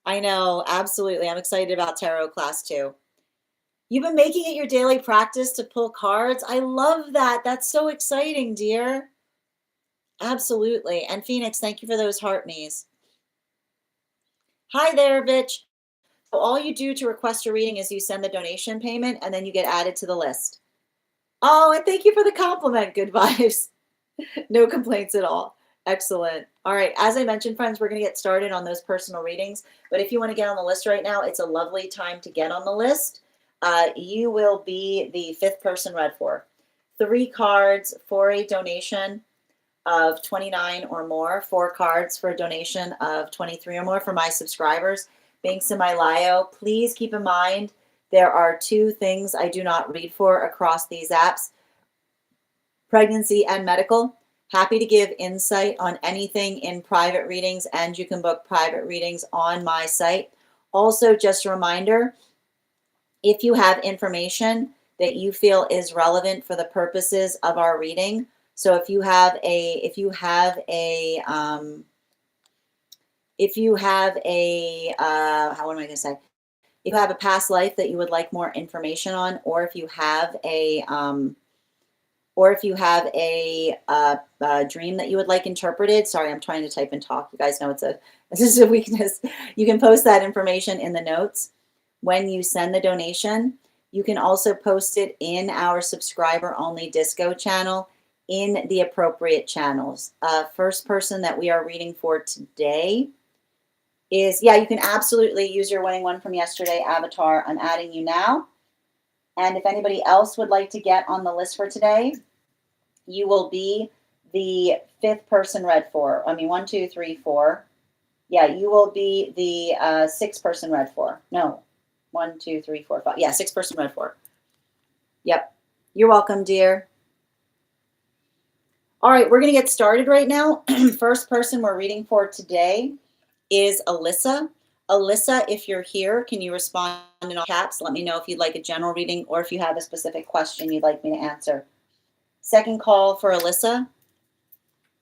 I know, absolutely. I'm excited about tarot class too. You've been making it your daily practice to pull cards. I love that. That's so exciting, dear. Absolutely. And Phoenix, thank you for those heart me's. Hi there, Vitch. So all you do to request a reading is you send the donation payment and then you get added to the list. Oh, and thank you for the compliment. Good vibes. No complaints at all. Excellent. All right. As I mentioned, friends, we're going to get started on those personal readings. But if you want to get on the list right now, it's a lovely time to get on the list. You will be the fifth person read for. 3 cards for a donation of 29 or more, 4 cards for a donation of 23 or more for my subscribers. Binks in my Lio. Please keep in mind there are 2 things I do not read for across these apps: pregnancy and medical. Happy to give insight on anything in private readings, and you can book private readings on my site. Also, just a reminder, if you have information that you feel is relevant for the purposes of our reading, so if you have a how am I going to say? If you have a past life that you would like more information on, or if you have a dream that you would like interpreted. Sorry, I'm trying to type and talk. You guys know this is a weakness. You can post that information in the notes when you send the donation. You can also post it in our subscriber only disco channel in the appropriate channels. First person that we are reading for today is, yeah, you can absolutely use your winning one from yesterday avatar. I'm adding you now. And if anybody else would like to get on the list for today, you will be the 5th person read for. I mean, 1, 2, 3, 4. Yeah, you will be the 6th person read for. No, 1, 2, 3, 4, 5. Yeah, 6th person read for. Yep. You're welcome, dear. All right, we're going to get started right now. First person we're reading for today is Alyssa. Alyssa, if you're here, can you respond in all caps? Let me know if you'd like a general reading or if you have a specific question you'd like me to answer. Second call for Alyssa.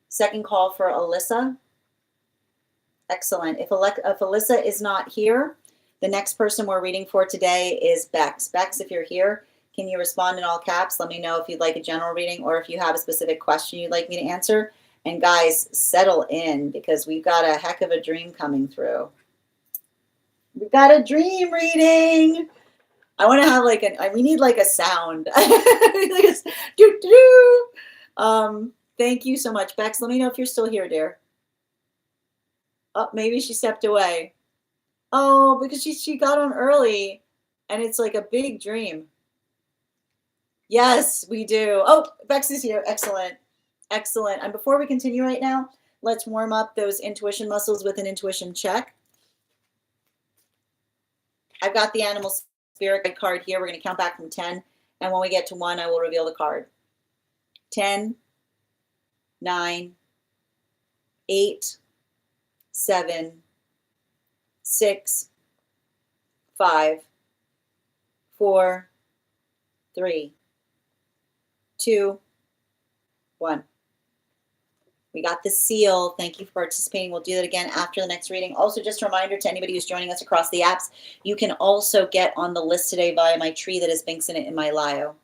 Second call for Alyssa. Excellent. If Alyssa is not here, the next person we're reading for today is Bex. Bex, if you're here, can you respond in all caps? Let me know if you'd like a general reading or if you have a specific question you'd like me to answer. And guys, settle in because we've got a heck of a dream coming through. We've got a dream reading. I want to have like we need like a sound. Thank you so much, Bex. Let me know if you're still here, dear. Oh, maybe she stepped away. Oh, because she got on early and it's like a big dream. Yes, we do. Oh, Bex is here. Excellent. Excellent. And before we continue right now, let's warm up those intuition muscles with an intuition check. I've got the animal spirit guide card here. We're going to count back from 10. And when we get to 1, I will reveal the card. 10, 9, 8, 7, 6, 5, 4, 3, 2, 1. We got the seal. Thank you for participating. We'll do that again after the next reading. Also, just a reminder to anybody who's joining us across the apps, you can also get on the list today via my tree that has Binks in it in my Lio.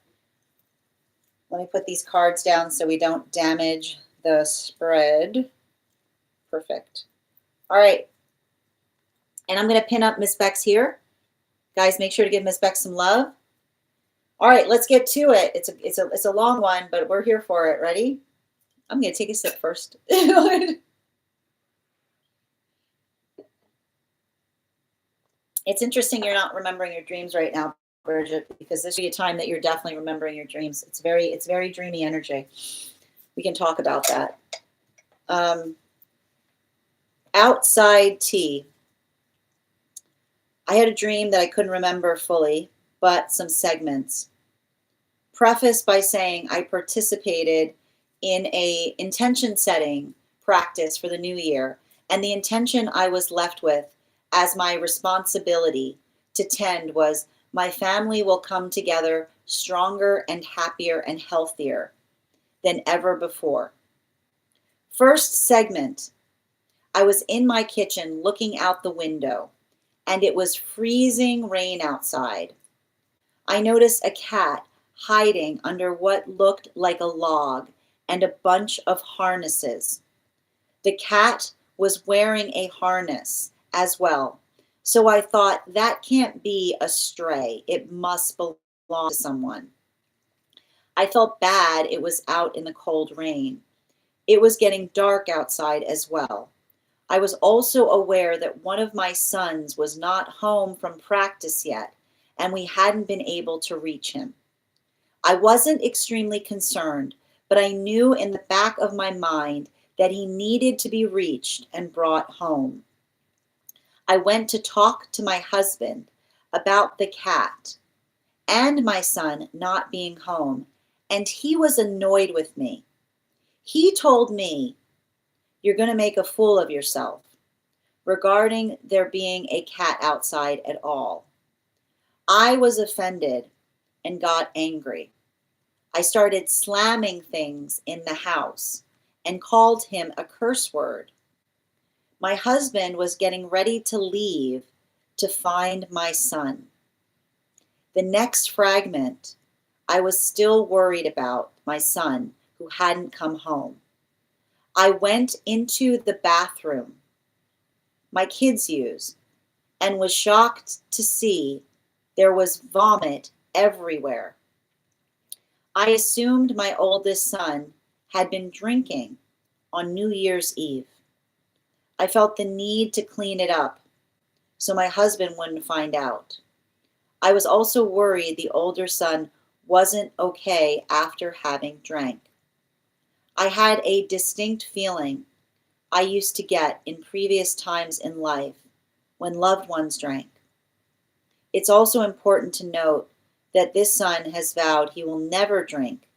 Let me put these cards down so we don't damage the spread. Perfect. All right. And I'm going to pin up Miss Bex here. Guys, make sure to give Miss Bex some love. All right, let's get to it. It's a long one, but we're here for it. Ready? I'm going to take a sip first. It's interesting you're not remembering your dreams right now, Bridget, because this will be a time that you're definitely remembering your dreams. It's very dreamy energy. We can talk about that. Outside tea. I had a dream that I couldn't remember fully, but some segments. Preface by saying I participated in a intention setting practice for the new year, and the intention I was left with as my responsibility to tend was my family will come together stronger and happier and healthier than ever before. First segment, I was in my kitchen looking out the window, and it was freezing rain outside. I noticed a cat hiding under what looked like a log and a bunch of harnesses. The cat was wearing a harness as well, so I thought that can't be a stray. It must belong to someone. I felt bad it was out in the cold rain. It was getting dark outside as well. I was also aware that one of my sons was not home from practice yet, and we hadn't been able to reach him. I wasn't extremely concerned, but I knew in the back of my mind that he needed to be reached and brought home. I went to talk to my husband about the cat and my son not being home, and he was annoyed with me. He told me, "You're going to make a fool of yourself," regarding there being a cat outside at all. I was offended and got angry. I started slamming things in the house and called him a curse word. My husband was getting ready to leave to find my son. The next fragment, I was still worried about my son who hadn't come home. I went into the bathroom my kids use and was shocked to see there was vomit everywhere. I assumed my oldest son had been drinking on New Year's Eve. I felt the need to clean it up so my husband wouldn't find out. I was also worried the older son wasn't okay after having drank. I had a distinct feeling I used to get in previous times in life when loved ones drank. It's also important to note that this son has vowed he will never drink,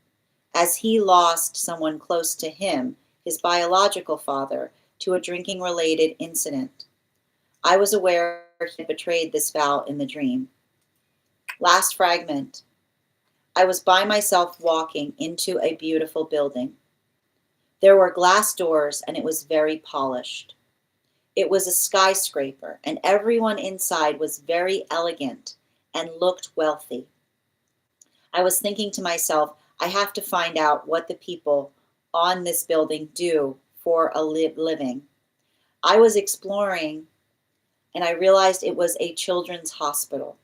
as he lost someone close to him, his biological father, to a drinking-related incident. I was aware he had betrayed this vow in the dream. Last fragment. I was by myself walking into a beautiful building. There were glass doors and it was very polished. It was a skyscraper and everyone inside was very elegant and looked wealthy. I was thinking to myself, I have to find out what the people on this building do for a living. I was exploring and I realized it was a children's hospital.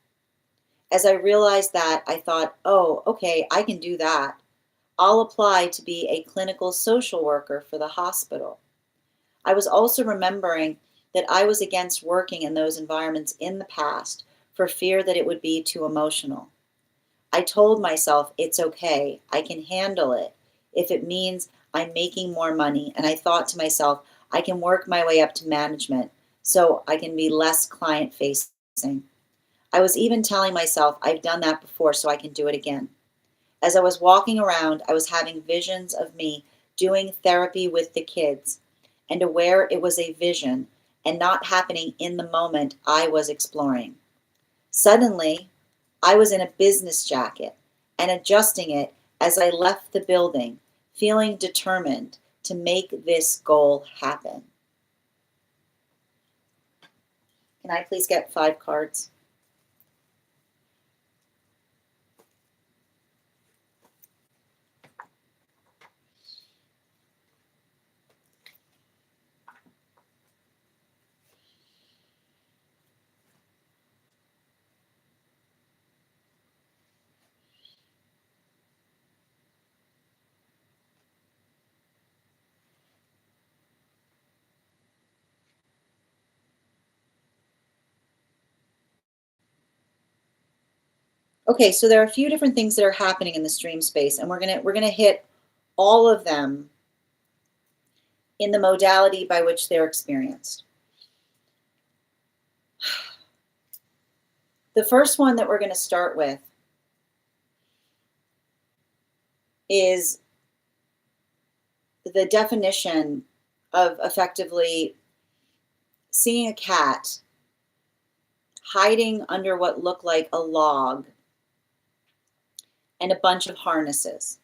As I realized that, I thought, oh, okay, I can do that. I'll apply to be a clinical social worker for the hospital. I was also remembering that I was against working in those environments in the past for fear that it would be too emotional. I told myself, it's okay, I can handle it if it means I'm making more money. And I thought to myself, I can work my way up to management so I can be less client facing. I was even telling myself I've done that before so I can do it again. As I was walking around, I was having visions of me doing therapy with the kids and aware it was a vision and not happening in the moment I was exploring. Suddenly, I was in a business jacket and adjusting it as I left the building, feeling determined to make this goal happen. Can I please get 5 cards? Okay, so there are a few different things that are happening in the stream space, and we're gonna hit all of them in the modality by which they're experienced. The first one that we're going to start with is the definition of effectively seeing a cat hiding under what looked like a log and a bunch of harnesses.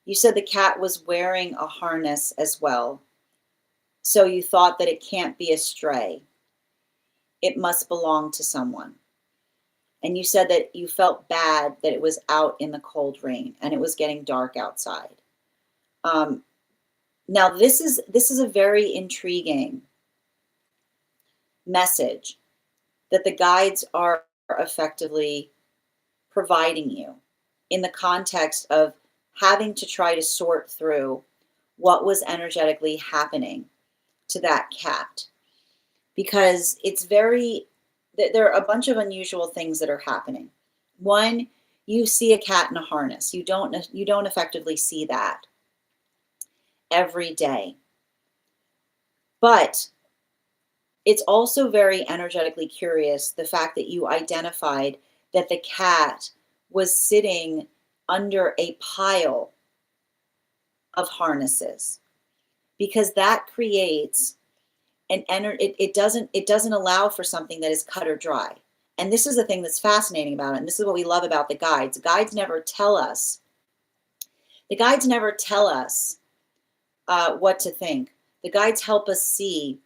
You said the cat was wearing a harness as well, so you thought that it can't be a stray. It must belong to someone. And you said that you felt bad that it was out in the cold rain and it was getting dark outside. Now this is a very intriguing message that the guides are effectively providing you in the context of having to try to sort through what was energetically happening to that cat, because there are a bunch of unusual things that are happening. One, you see a cat in a harness. You don't effectively see that every day. But it's also very energetically curious, the fact that you identified that the cat was sitting under a pile of harnesses, because that creates it doesn't allow for something that is cut or dry. And this is the thing that's fascinating about it, and this is what we love about the guides. The guides never tell us what to think. The guides help us see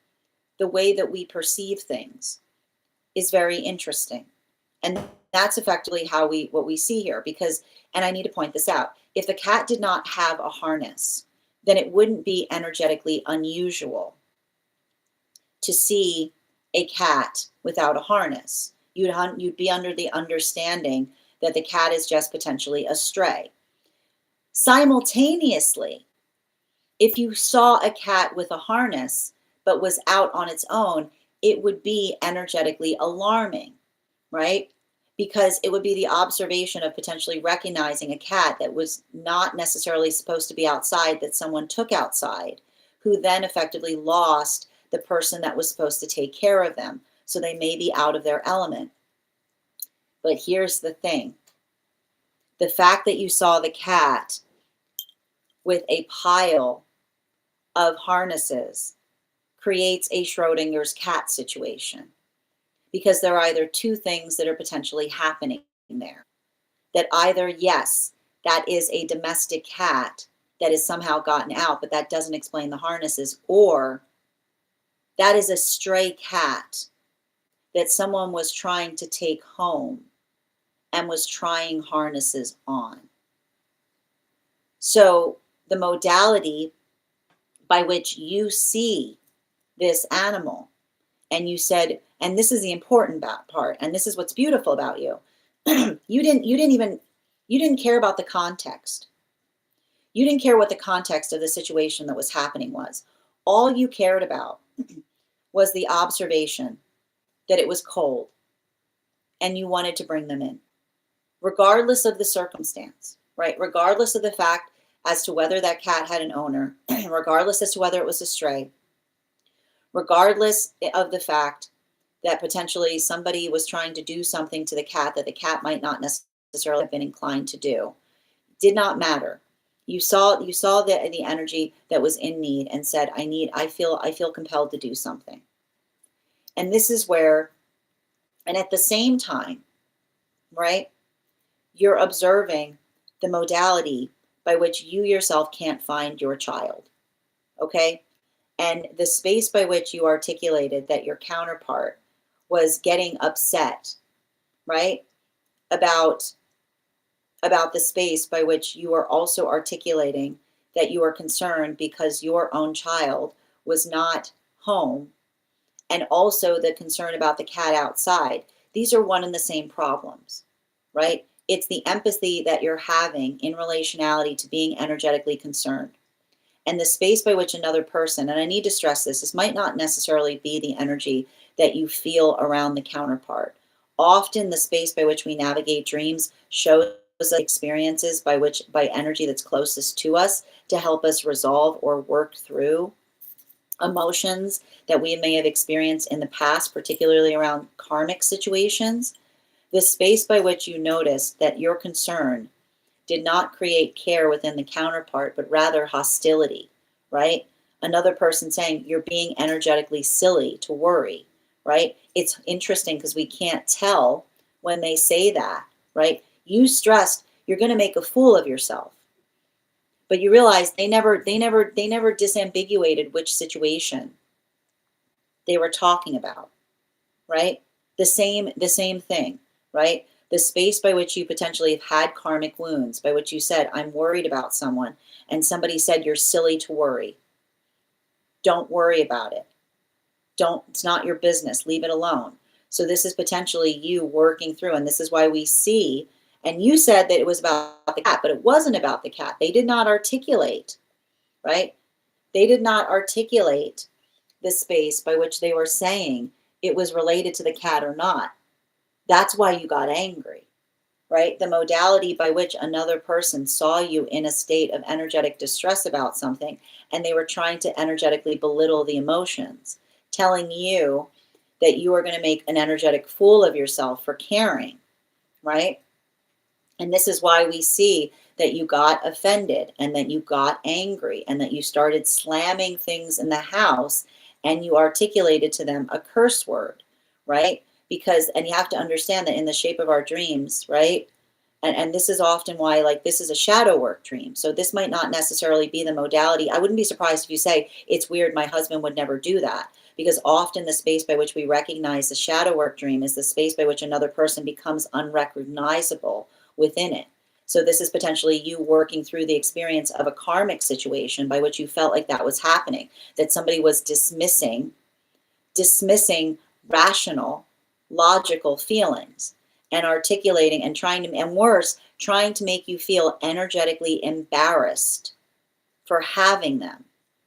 the way that we perceive things is very interesting. And that's effectively what we see here, because, and I need to point this out, if the cat did not have a harness, then it wouldn't be energetically unusual to see a cat without a harness. You'd be under the understanding that the cat is just potentially a stray. Simultaneously, if you saw a cat with a harness but was out on its own, it would be energetically alarming, right? Because it would be the observation of potentially recognizing a cat that was not necessarily supposed to be outside, that someone took outside, who then effectively lost the person that was supposed to take care of them. So they may be out of their element. But here's the thing. The fact that you saw the cat with a pile of harnesses creates a Schrodinger's cat situation, because there are either two things that are potentially happening there. That either, yes, that is a domestic cat that has somehow gotten out, but that doesn't explain the harnesses, or that is a stray cat that someone was trying to take home and was trying harnesses on. So the modality by which you see this animal, and you said, and this is the important part, and this is what's beautiful about you, you didn't care about the context. You didn't care what the context of the situation that was happening was. All you cared about was the observation that it was cold and you wanted to bring them in, regardless of the circumstance, right? Regardless of the fact as to whether that cat had an owner, regardless as to whether it was a stray, regardless of the fact that potentially somebody was trying to do something to the cat that the cat might not necessarily have been inclined to do. Did not matter. You saw the energy that was in need and said, I feel compelled to do something. And this is where, and at the same time, right, you're observing the modality by which you yourself can't find your child. Okay? And the space by which you articulated that your counterpart was getting upset, right, about the space by which you are also articulating that you are concerned because your own child was not home, and also the concern about the cat outside. These are one and the same problems, right? It's the empathy that you're having in relationality to being energetically concerned. And the space by which another person, and I need to stress this might not necessarily be the energy that you feel around the counterpart. Often the space by which we navigate dreams shows us experiences by energy that's closest to us to help us resolve or work through emotions that we may have experienced in the past, particularly around karmic situations. The space by which you notice that your concern did not create care within the counterpart, but rather hostility, right? Another person saying, you're being energetically silly to worry, right? It's interesting because we can't tell when they say that, right? You stressed, you're going to make a fool of yourself. But you realize they never disambiguated which situation they were talking about, right? The same thing, right? The space by which you potentially have had karmic wounds, by which you said, I'm worried about someone, and somebody said, you're silly to worry. Don't worry about it. It's not your business. Leave it alone. So this is potentially you working through, and this is why we see, and you said that it was about the cat, but it wasn't about the cat. They did not articulate, right? They did not articulate the space by which they were saying it was related to the cat or not. That's why you got angry, right? The modality by which another person saw you in a state of energetic distress about something, and they were trying to energetically belittle the emotions, telling you that you are going to make an energetic fool of yourself for caring, right? And this is why we see that you got offended and that you got angry and that you started slamming things in the house and you articulated to them a curse word, right? Because, and you have to understand that in the shape of our dreams, right? And this is often why, like, this is a shadow work dream. So this might not necessarily be the modality. I wouldn't be surprised if you say, it's weird, my husband would never do that. Because often the space by which we recognize the shadow work dream is the space by which another person becomes unrecognizable within it. So this is potentially you working through the experience of a karmic situation by which you felt like that was happening, that somebody was dismissing rational, logical feelings and articulating and trying to, and worse, trying to make you feel energetically embarrassed for having them.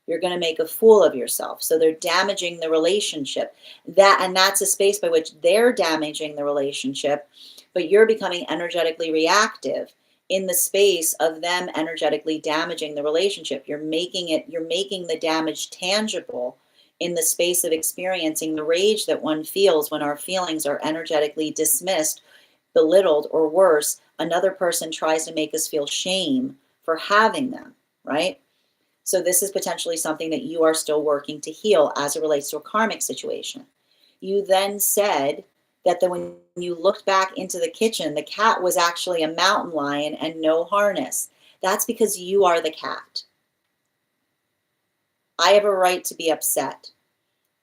You're going to make a fool of yourself. So they're damaging the relationship. That's a space by which they're damaging the relationship, but you're becoming energetically reactive in the space of them energetically damaging the relationship. You're making the damage tangible in the space of experiencing the rage that one feels when our feelings are energetically dismissed, belittled, or worse, another person tries to make us feel shame for having them, right? So this is potentially something that you are still working to heal as it relates to a karmic situation. You then said that when you looked back into the kitchen, the cat was actually a mountain lion and no harness. That's because you are the cat. I have a right to be upset,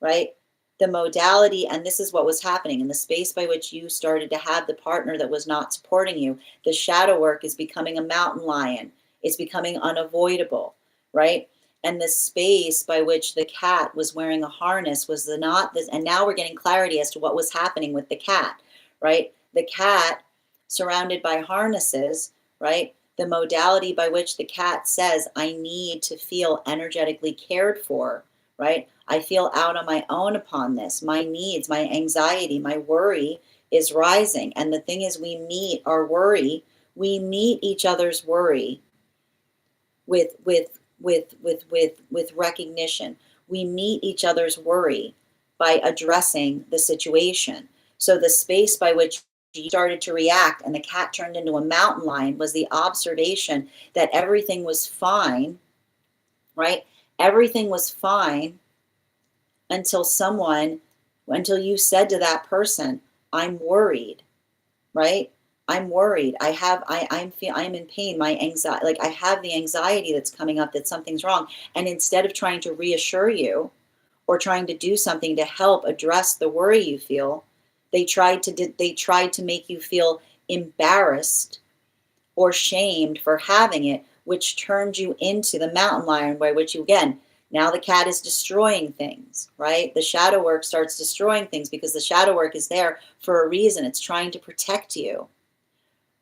right? The modality, and this is what was happening in the space by which you started to have the partner that was not supporting you. The shadow work is becoming a mountain lion. It's becoming unavoidable, right? And the space by which the cat was wearing a harness was and now we're getting clarity as to what was happening with the cat, right? The cat surrounded by harnesses, right? The modality by which the cat says, I need to feel energetically cared for, right? I feel out on my own upon this. My needs, my anxiety, my worry is rising. And the thing is, we meet each other's worry with recognition. We meet each other's worry by addressing the situation. So the space by which you started to react and the cat turned into a mountain lion was the observation that everything was fine, right? Everything was fine until you said to that person, I'm worried, right? I'm worried. I'm in pain. My anxiety, like I have the anxiety that's coming up that something's wrong. And instead of trying to reassure you or trying to do something to help address the worry you feel, they tried to make you feel embarrassed or shamed for having it, which turned you into the mountain lion, by which you, again, now the cat is destroying things, right? The shadow work starts destroying things because the shadow work is there for a reason. It's trying to protect you,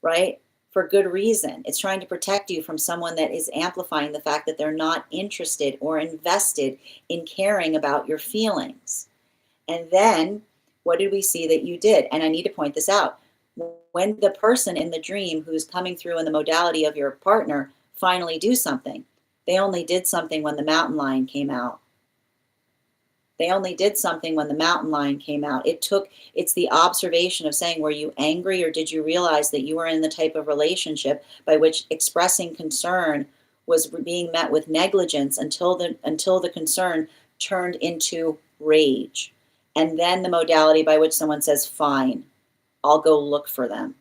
right? For good reason. It's trying to protect you from someone that is amplifying the fact that they're not interested or invested in caring about your feelings. And then What did we see that you did? And I need to point this out. When the person in the dream who's coming through in the modality of your partner finally do something, they only did something when the mountain lion came out. They only did something when the mountain lion came out. It's the observation of saying, were you angry, or did you realize that you were in the type of relationship by which expressing concern was being met with negligence until the concern turned into rage. And then the modality by which someone says, fine, I'll go look for them.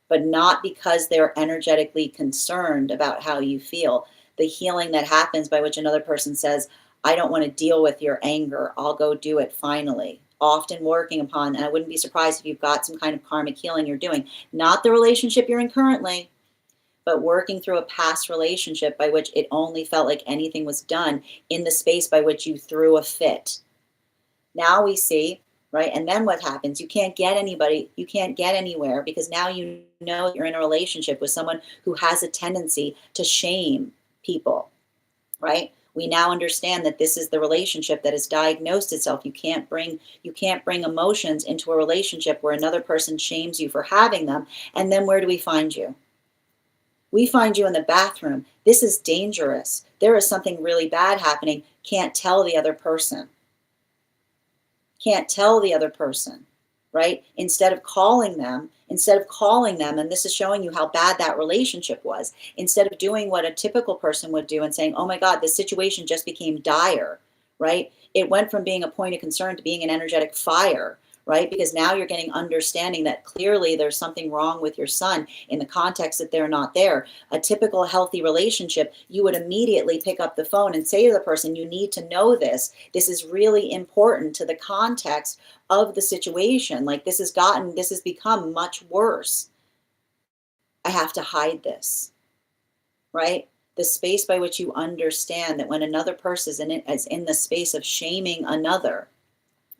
But not because they're energetically concerned about how you feel. The healing that happens by which another person says, I don't want to deal with your anger, I'll go do it finally. Often working upon, and I wouldn't be surprised if you've got some kind of karmic healing you're doing. Not the relationship you're in currently, but working through a past relationship by which it only felt like anything was done in the space by which you threw a fit. Now we see, right? And then what happens? You can't get anybody, you can't get anywhere, because now you know you're in a relationship with someone who has a tendency to shame people, right? We now understand that this is the relationship that has diagnosed itself. You can't bring emotions into a relationship where another person shames you for having them. And then where do we find you? We find you in the bathroom. This is dangerous. There is something really bad happening. Can't tell the other person. Can't tell the other person, right? Instead of calling them, and this is showing you how bad that relationship was, instead of doing what a typical person would do and saying, oh my God, this situation just became dire, right? It went from being a point of concern to being an energetic fire, right? Because now you're getting understanding that clearly there's something wrong with your son in the context that they're not there. A typical healthy relationship, you would immediately pick up the phone and say to the person, you need to know this. This is really important to the context of the situation. Like this has become much worse. I have to hide this, right? The space by which you understand that when another person is in the space of shaming another,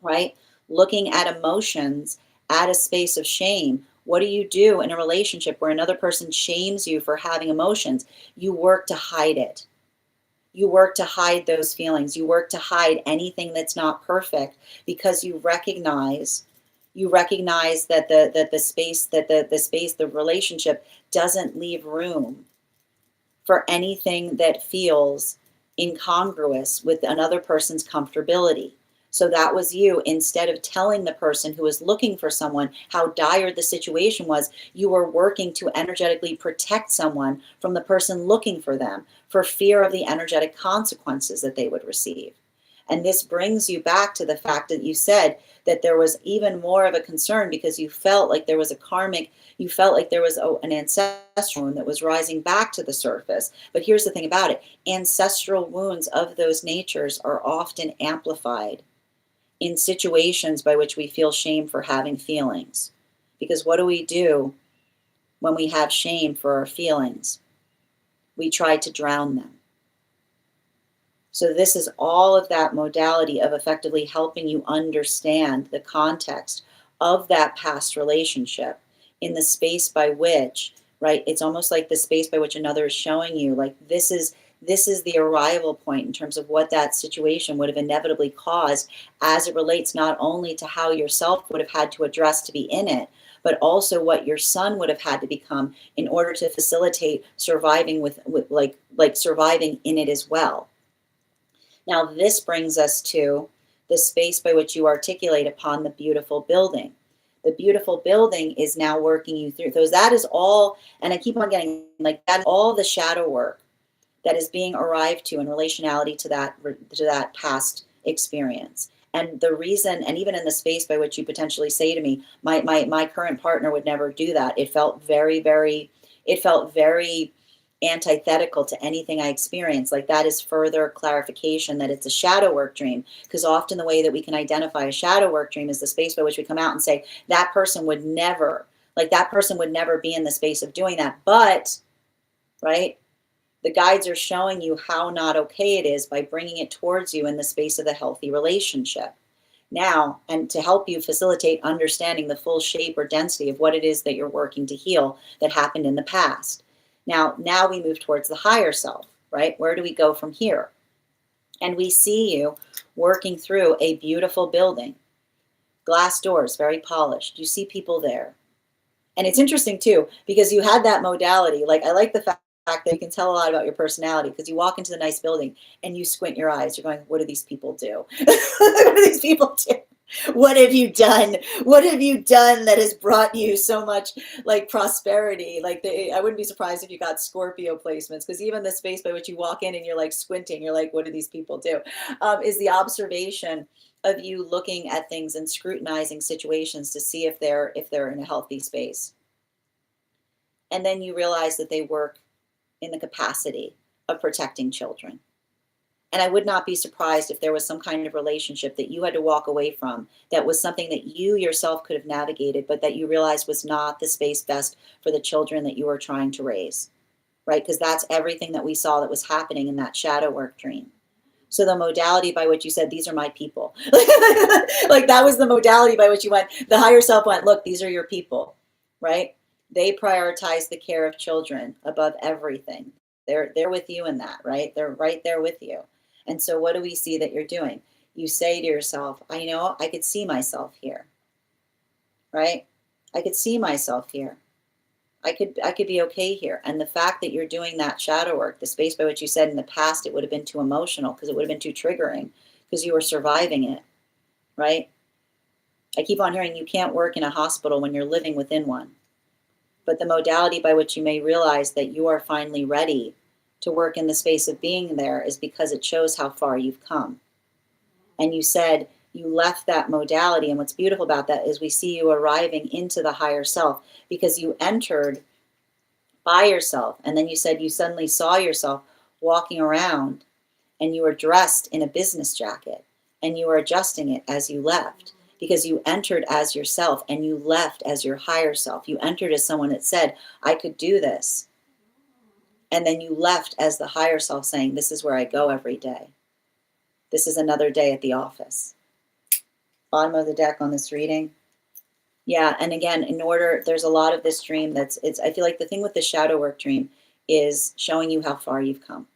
right? Looking at emotions at a space of shame. What do you do in a relationship where another person shames you for having emotions? You work to hide it. You work to hide those feelings. You work to hide anything that's not perfect, because you recognize that the relationship doesn't leave room for anything that feels incongruous with another person's comfortability. So that was you. Instead of telling the person who was looking for someone how dire the situation was, you were working to energetically protect someone from the person looking for them, for fear of the energetic consequences that they would receive. And this brings you back to the fact that you said that there was even more of a concern because you felt like there was an ancestral wound that was rising back to the surface. But here's the thing about it. Ancestral wounds of those natures are often amplified in situations by which we feel shame for having feelings. Because what do we do when we have shame for our feelings? We try to drown them. So this is all of that modality of effectively helping you understand the context of that past relationship in the space by which, right, it's almost like the space by which another is showing you, like this is the arrival point in terms of what that situation would have inevitably caused, as it relates not only to how yourself would have had to address to be in it, but also what your son would have had to become in order to facilitate surviving with surviving in it as well. Now this brings us to the space by which you articulate upon the beautiful building. The beautiful building is now working you through. So that is all, and I keep on getting like that, all the shadow work that is being arrived to in relationality to that past experience. And the reason, and even in the space by which you potentially say to me, my current partner would never do that. It felt very antithetical to anything I experienced. Like that is further clarification that it's a shadow work dream. Because often the way that we can identify a shadow work dream is the space by which we come out and say, that person would never be in the space of doing that. But, right? The guides are showing you how not okay it is by bringing it towards you in the space of the healthy relationship. Now, and to help you facilitate understanding the full shape or density of what it is that you're working to heal that happened in the past. Now we move towards the higher self, right? Where do we go from here? And we see you working through a beautiful building, Glass doors, very polished. You see people there. And it's interesting too, because you had that modality. Like, I like the fact that you can tell a lot about your personality, because you walk into the nice building and you squint your eyes. You're going, what do these people do? What do these people do? What have you done? What have you done that has brought you so much like prosperity? Like, I wouldn't be surprised if you got Scorpio placements, because even the space by which you walk in and you're like squinting, you're like, what do these people do? Is the observation of you looking at things and scrutinizing situations to see if they're in a healthy space. And then you realize that they work in the capacity of protecting children. And I would not be surprised if there was some kind of relationship that you had to walk away from that was something that you yourself could have navigated, but that you realized was not the space best for the children that you were trying to raise, right? Because that's everything that we saw that was happening in that shadow work dream. So the modality by which you said, these are my people, like that was the modality by which you went, the higher self went, look, these are your people, right? They prioritize the care of children above everything. They're with you in that, right? They're right there with you. And so what do we see that you're doing? You say to yourself, I know I could see myself here, right? I could see myself here. I could be okay here. And the fact that you're doing that shadow work, the space by which you said in the past it would have been too emotional because it would have been too triggering because you were surviving it, right? I keep on hearing you can't work in a hospital when you're living within one. But the modality by which you may realize that you are finally ready to work in the space of being there is because it shows how far you've come. And you said you left that modality. And what's beautiful about that is we see you arriving into the higher self because you entered by yourself. And then you said you suddenly saw yourself walking around and you were dressed in a business jacket and you were adjusting it as you left because you entered as yourself and you left as your higher self. You entered as someone that said, I could do this. And then you left as the higher self saying, this is where I go every day. This is another day at the office. Bottom of the deck on this reading. Yeah, and again, there's a lot of this dream I feel like the thing with the shadow work dream is showing you how far you've come.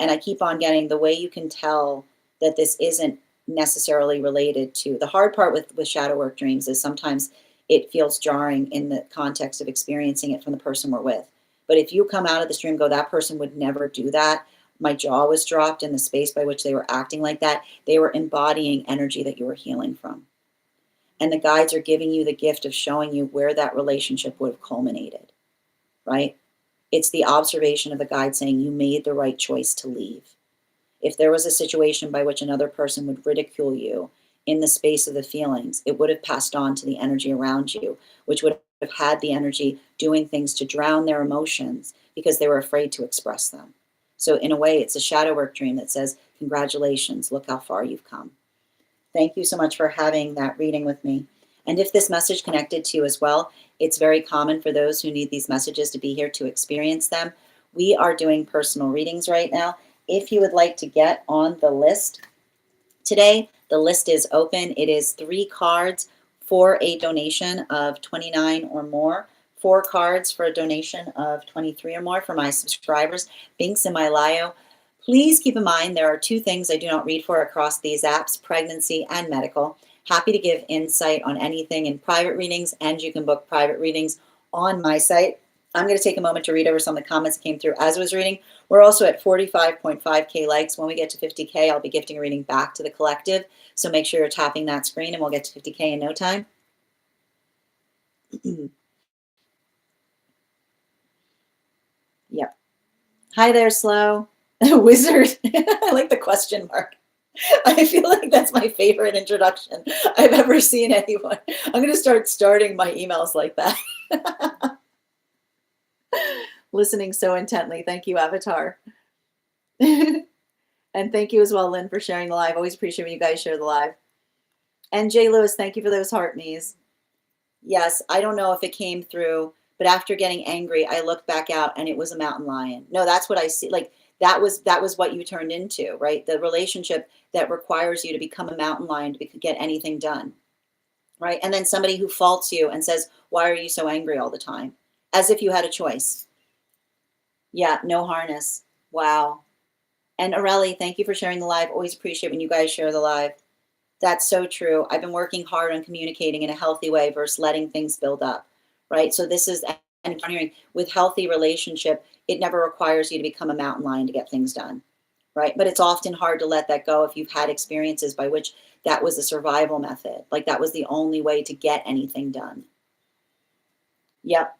And I keep on getting the way you can tell that this isn't necessarily related to, the hard part with shadow work dreams is sometimes it feels jarring in the context of experiencing it from the person we're with. But if you come out of the stream and go, that person would never do that, my jaw was dropped in the space by which they were acting like that, they were embodying energy that you were healing from. And the guides are giving you the gift of showing you where that relationship would have culminated, right? It's the observation of the guide saying you made the right choice to leave. If there was a situation by which another person would ridicule you in the space of the feelings, it would have passed on to the energy around you, which would have had the energy doing things to drown their emotions because they were afraid to express them. So in a way, it's a shadow work dream that says, congratulations, look how far you've come. Thank you so much for having that reading with me. And if this message connected to you as well, it's very common for those who need these messages to be here to experience them. We are doing personal readings right now. If you would like to get on the list today, the list is open. It is 3 cards for a donation of $29 or more. 4 cards for a donation of $23 or more for my subscribers. Binks in my Lio. Please keep in mind there are 2 things I do not read for across these apps, pregnancy and medical. Happy to give insight on anything in private readings, and you can book private readings on my site. I'm going to take a moment to read over some of the comments that came through as I was reading. We're also at 45.5K likes. When we get to 50K, I'll be gifting a reading back to the collective. So make sure you're tapping that screen and we'll get to 50K in no time. Yep. Hi there, Slow. Wizard. I like the question mark. I feel like that's my favorite introduction I've ever seen anyone. I'm going to start starting my emails like that. Listening so intently. Thank you, Avatar. And thank you as well, Lynn, for sharing the live. Always appreciate when you guys share the live. And Jay Lewis, thank you for those heart me's. Yes, I don't know if it came through, but after getting angry, I looked back out and it was a mountain lion. No, that's what I see. Like that was what you turned into, right? The relationship that requires you to become a mountain lion to get anything done, right? And then somebody who faults you and says, why are you so angry all the time? As if you had a choice. Yeah, no harness. Wow. And Areli, thank you for sharing the live. Always appreciate when you guys share the live. That's so true. I've been working hard on communicating in a healthy way versus letting things build up, right? So this is, and with healthy relationship, it never requires you to become a mountain lion to get things done, right? But it's often hard to let that go if you've had experiences by which that was a survival method. Like that was the only way to get anything done. Yep.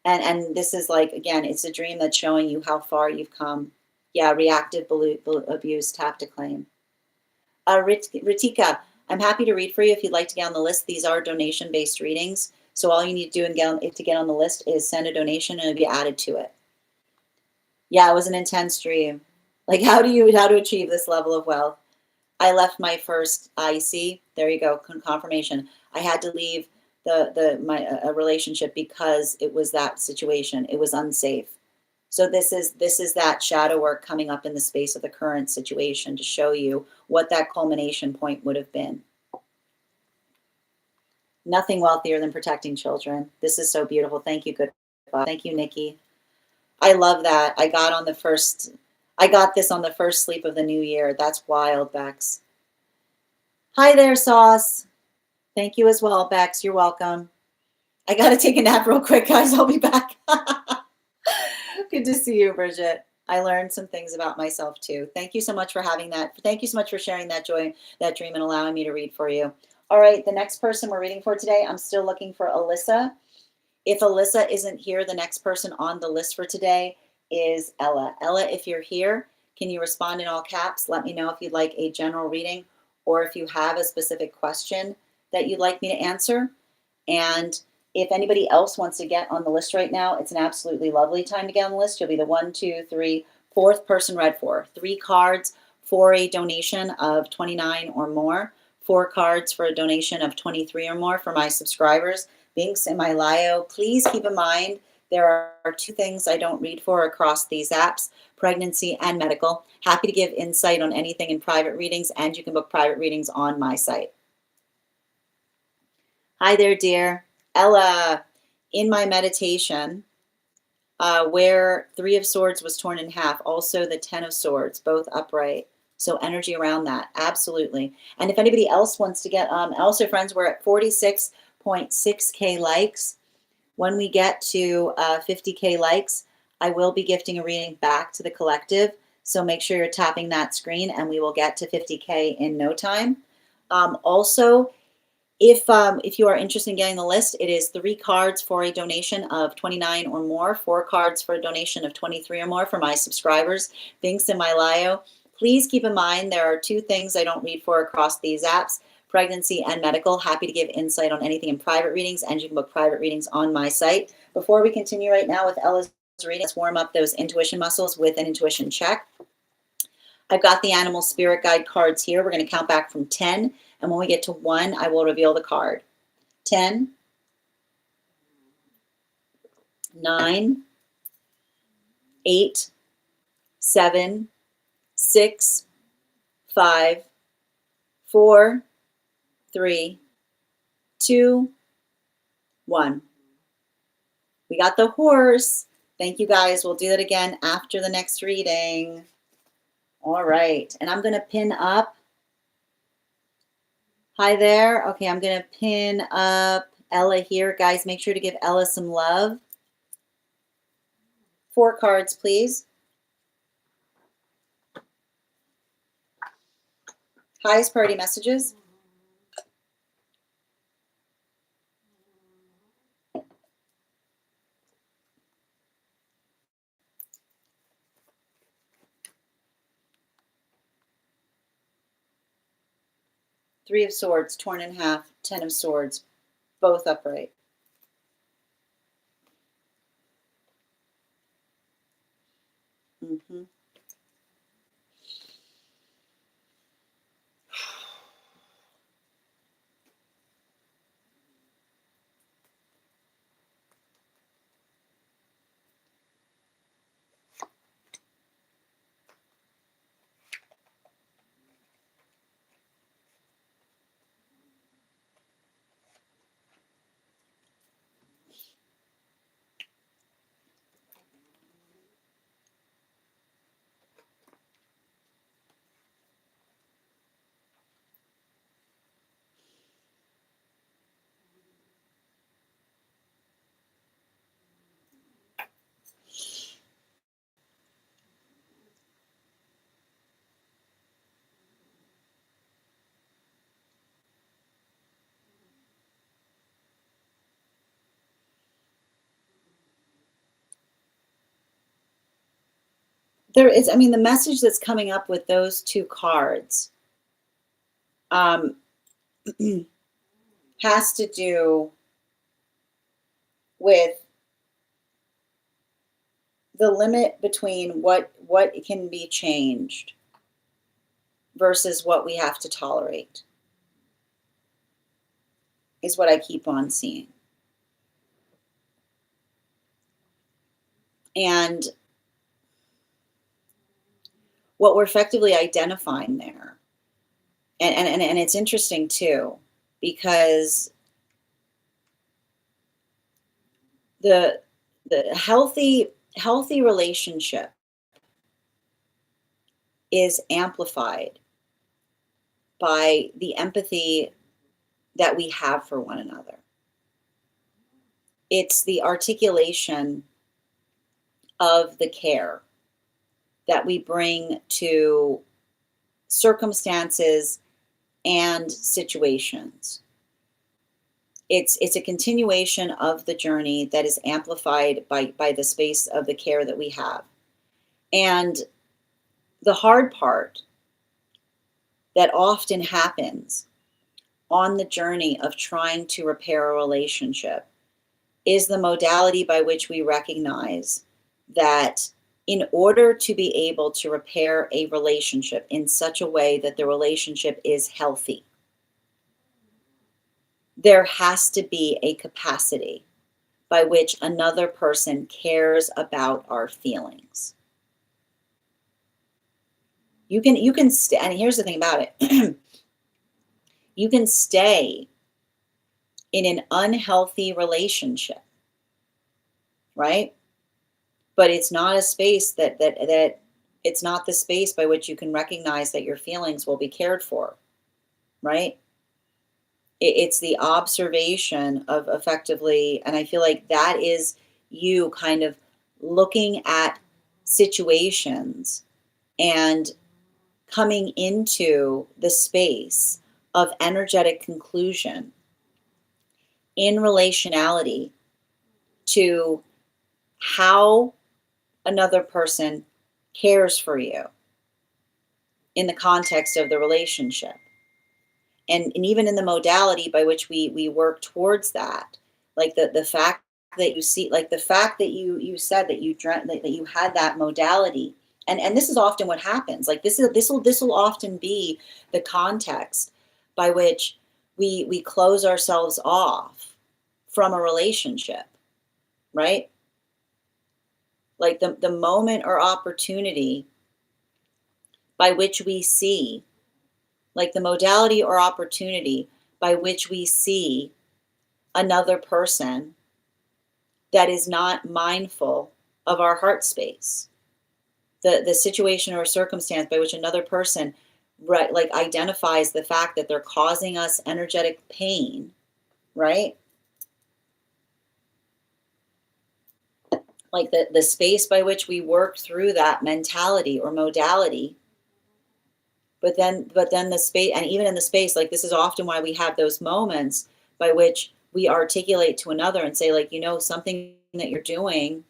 And this is like, again, it's a dream that's showing you how far you've come. Yeah, reactive abuse, tap to claim. Ritika, I'm happy to read for you if you'd like to get on the list. These are donation-based readings. So all you need to do to get on the list is send a donation and it'll be added to it. Yeah, it was an intense dream. Like how to achieve this level of wealth? I left my first IC. There you go, confirmation. I had to leave a relationship because it was that situation. It was unsafe. So this is that shadow work coming up in the space of the current situation to show you what that culmination point would have been. Nothing wealthier than protecting children. This is so beautiful. Thank you, good. Thank you, Nikki. I love that. I got this on the first sleep of the new year. That's wild, Bex. Hi there, Sauce. Thank you as well, Bex. You're welcome. I got to take a nap real quick, guys. I'll be back. Good to see you, Bridget. I learned some things about myself too. Thank you so much for having that. Thank you so much for sharing that joy, that dream, and allowing me to read for you. All right, the next person we're reading for today, I'm still looking for Alyssa. If Alyssa isn't here, the next person on the list for today is Ella. Ella, if you're here, can you respond in all caps? Let me know if you'd like a general reading or if you have a specific question that you'd like me to answer. And if anybody else wants to get on the list right now, it's an absolutely lovely time to get on the list. You'll be the 1, 2, 3, fourth person read for. 3 cards for a donation of $29 or more. 4 cards for a donation of $23 or more for my subscribers. Links in my bio. Please keep in mind there are 2 things I don't read for across these apps, pregnancy and medical. Happy to give insight on anything in private readings, and you can book private readings on my site. Hi there, dear. Ella, in my meditation, where 3 of Swords was torn in half, also the 10 of Swords, both upright. So energy around that, absolutely. And if anybody else wants to get, also friends, we're at 46.6K likes. When we get to 50K likes, I will be gifting a reading back to the collective. So make sure you're tapping that screen and we will get to 50K in no time. Also, if you are interested in getting the list, it is 3 cards for a donation of $29 or more, 4 cards for a donation of $23 or more for my subscribers. Links in my bio. Please keep in mind there are 2 things I don't read for across these apps, pregnancy and medical. Happy to give insight on anything in private readings, and you can book private readings on my site. Before we continue right now with Ella's reading, let's warm up those intuition muscles with an intuition check. I've got the animal spirit guide cards here. We're going to count back from 10. And when we get to 1, I will reveal the card. 10, 9, 8, 7, 6, 5, 4, 3, 2, 1. We got the horse. Thank you, guys. We'll do that again after the next reading. All right. And I'm going to pin up. Hi there. Okay, I'm going to pin up Ella here. Guys, make sure to give Ella some love. 4 cards, please. Highest priority messages. Three of Swords, torn in half. 10 of Swords, both upright. Mm-hmm. there is, I mean, the message that's coming up with those two cards um, has to do with the limit between what can be changed versus what we have to tolerate, is what I keep on seeing. And what we're effectively identifying there, and it's interesting too, because the healthy relationship is amplified by the empathy that we have for one another. It's the articulation of the care that we bring to circumstances and situations. It's a continuation of the journey that is amplified by the space of the care that we have. And the hard part that often happens on the journey of trying to repair a relationship is the modality by which we recognize that in order to be able to repair a relationship in such a way that the relationship is healthy, there has to be a capacity by which another person cares about our feelings. You can stay, and here's the thing about it. You can stay in an unhealthy relationship, right? But it's not a space that it's not the space by which you can recognize that your feelings will be cared for, right? It's the observation of effectively, and I feel like that is you kind of looking at situations and coming into the space of energetic conclusion in relationality to how another person cares for you in the context of the relationship. And even in the modality by which we work towards that, like the fact that you see, like the fact that you said that you dreamt that you had that modality, and this is often what happens. Like this will often be the context by which we close ourselves off from a relationship, right? Like the moment or opportunity by which we see, like the modality or opportunity by which we see another person that is not mindful of our heart space, the situation or circumstance by which another person, right, like identifies the fact that they're causing us energetic pain, right? Like the space by which we work through that mentality or modality. But then the space, and even in the space, like this is often why we have those moments by which we articulate to another and say, like, something that you're doing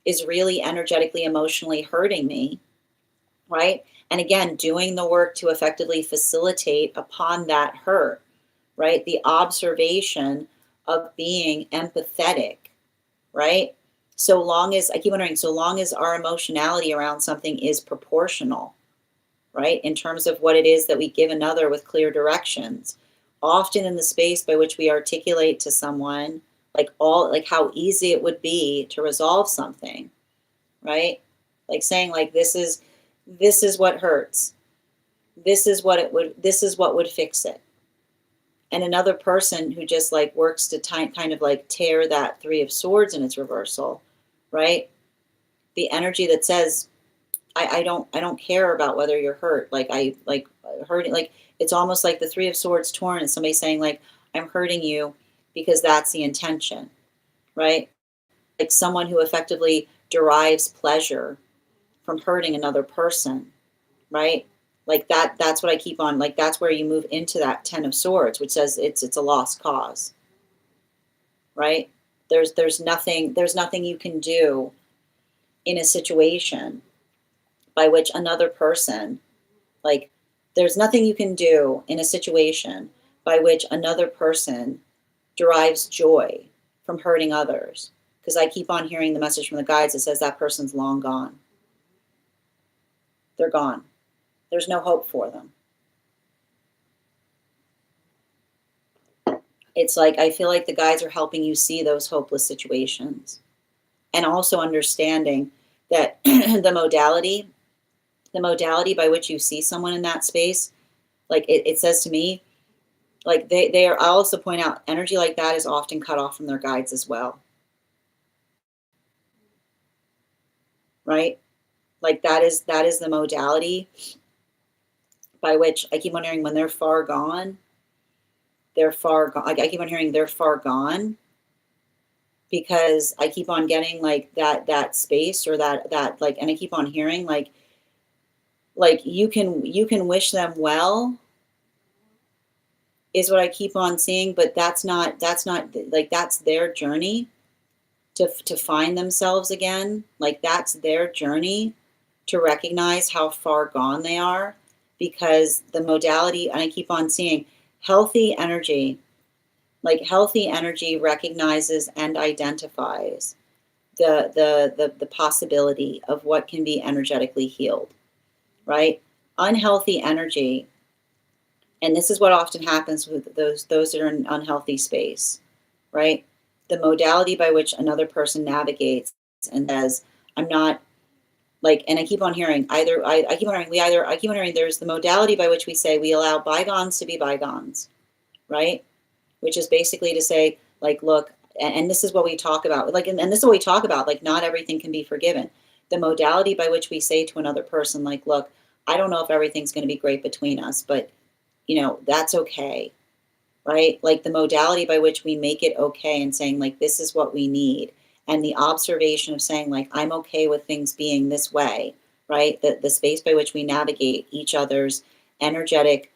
is really energetically, emotionally hurting me, right? And again, doing the work to effectively facilitate upon that hurt, right? The observation of being empathetic, right? So long as, I keep wondering, so long as our emotionality around something is proportional, right? In terms of what it is that we give another with clear directions, often in the space by which we articulate to someone, like how easy it would be to resolve something, right? Like saying, like, this is what hurts. This is what would fix it. And another person who just like works to kind of like tear that Three of Swords in its reversal, right? The energy that says, I don't care about whether you're hurt. Like I like hurting, like it's almost like the Three of Swords torn and somebody saying, like, I'm hurting you because that's the intention, right? Like someone who effectively derives pleasure from hurting another person, right? Like that's what I keep on, like that's where you move into that Ten of Swords, which says it's a lost cause, right? There's nothing you can do in a situation by which another person, like, there's nothing you can do in a situation by which another person derives joy from hurting others. Because I keep on hearing the message from the guides that says that person's long gone. They're gone. There's no hope for them. It's like, I feel like the guides are helping you see those hopeless situations. And also understanding that the modality by which you see someone in that space, like it says to me, like they are, I'll also point out, energy like that is often cut off from their guides as well. Right? Like that is the modality by which I keep on hearing when they're far gone, they're far gone. Like I keep on hearing they're far gone because I keep on getting like that space or that like, and I keep on hearing like you can wish them well is what I keep on seeing, but that's not like, that's their journey to find themselves again. Like that's their journey to recognize how far gone they are, because the modality, and I keep on seeing healthy energy, like healthy energy recognizes and identifies the possibility of what can be energetically healed, right? Unhealthy energy, and this is what often happens with those that are in unhealthy space, right? The modality by which another person navigates and says, I'm not, like, and I keep on hearing either, I keep on hearing there's the modality by which we say we allow bygones to be bygones, right? Which is basically to say, like, look, and this is what we talk about, like, and this is what we talk about, like, not everything can be forgiven. The modality by which we say to another person, like, look, I don't know if everything's going to be great between us, but, you know, that's okay, right? Like the modality by which we make it okay and saying, like, this is what we need. And the observation of saying, like, I'm okay with things being this way, right? The space by which we navigate each other's energetic,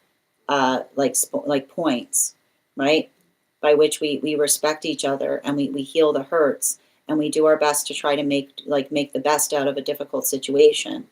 like points, right? By which we respect each other and we heal the hurts and we do our best to try to make the best out of a difficult situation.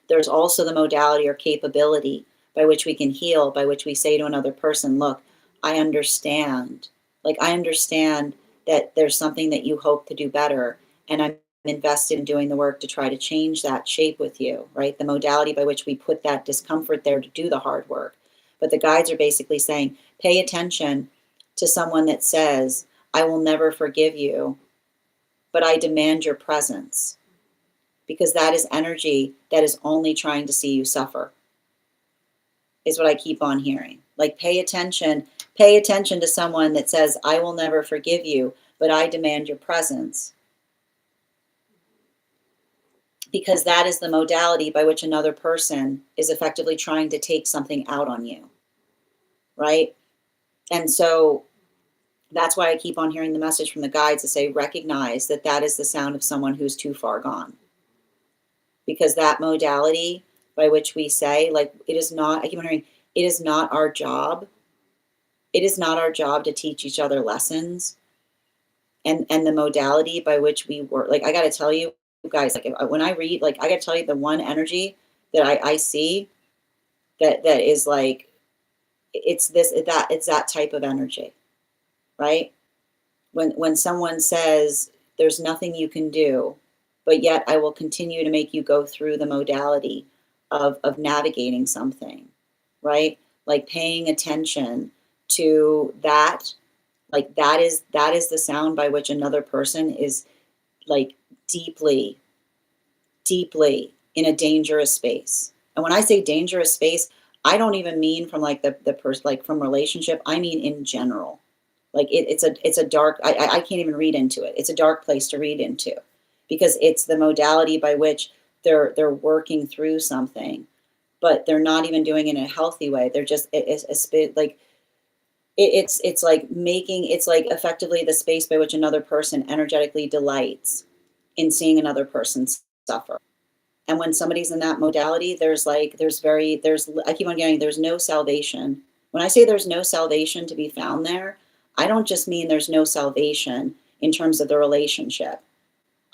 There's also the modality or capability by which we can heal, by which we say to another person, look, I understand. Like, I understand that there's something that you hope to do better, and I'm invested in doing the work to try to change that shape with you, right? The modality by which we put that discomfort there to do the hard work. But the guides are basically saying, pay attention to someone that says, I will never forgive you, but I demand your presence. Because that is energy that is only trying to see you suffer, is what I keep on hearing. Like, pay attention to someone that says, I will never forgive you, but I demand your presence. Because that is the modality by which another person is effectively trying to take something out on you, right? And so that's why I keep on hearing the message from the guides to say, recognize that that is the sound of someone who's too far gone. Because that modality by which we say, like, it is not, I keep on hearing, it is not our job. It is not our job to teach each other lessons. And the modality by which we work, like, I got to tell you guys, like, when I read, like, I got to tell you the one energy that I see that is like, it's that type of energy, right? When someone says there's nothing you can do, but yet I will continue to make you go through the modality of navigating something, right? Like paying attention to that, like that is the sound by which another person is like deeply in a dangerous space. And when I say dangerous space, I don't even mean from like the person, like from relationship. I mean in general. Like it's a dark, I can't even read into it. It's a dark place to read into, because it's the modality by which they're working through something, but they're not even doing it in a healthy way. They're just, it's like, it's like making, it's like effectively the space by which another person energetically delights in seeing another person suffer. And when somebody's in that modality, I keep on getting, there's no salvation. When I say there's no salvation to be found there, I don't just mean there's no salvation in terms of the relationship.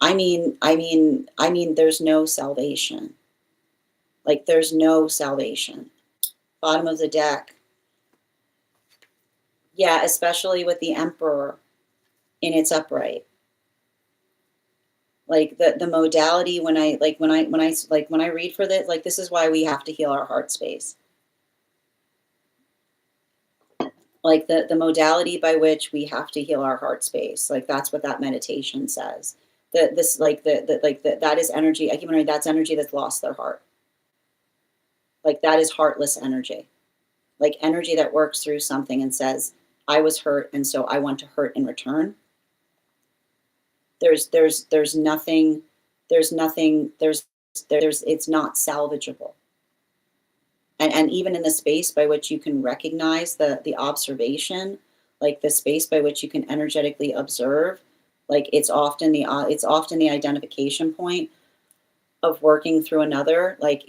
I mean there's no salvation. Like there's no salvation. Bottom of the deck. Yeah, especially with the Emperor in its upright. Like the modality when I read for this, like this is why we have to heal our heart space. Like the modality by which we have to heal our heart space. Like that's what that meditation says. That this like that is energy. I keep wondering that's energy that's lost their heart. Like that is heartless energy. Like energy that works through something and says, I was hurt and so I want to hurt in return. There's nothing, it's not salvageable. And even in the space by which you can recognize the observation, like the space by which you can energetically observe, like it's often the identification point of working through another. Like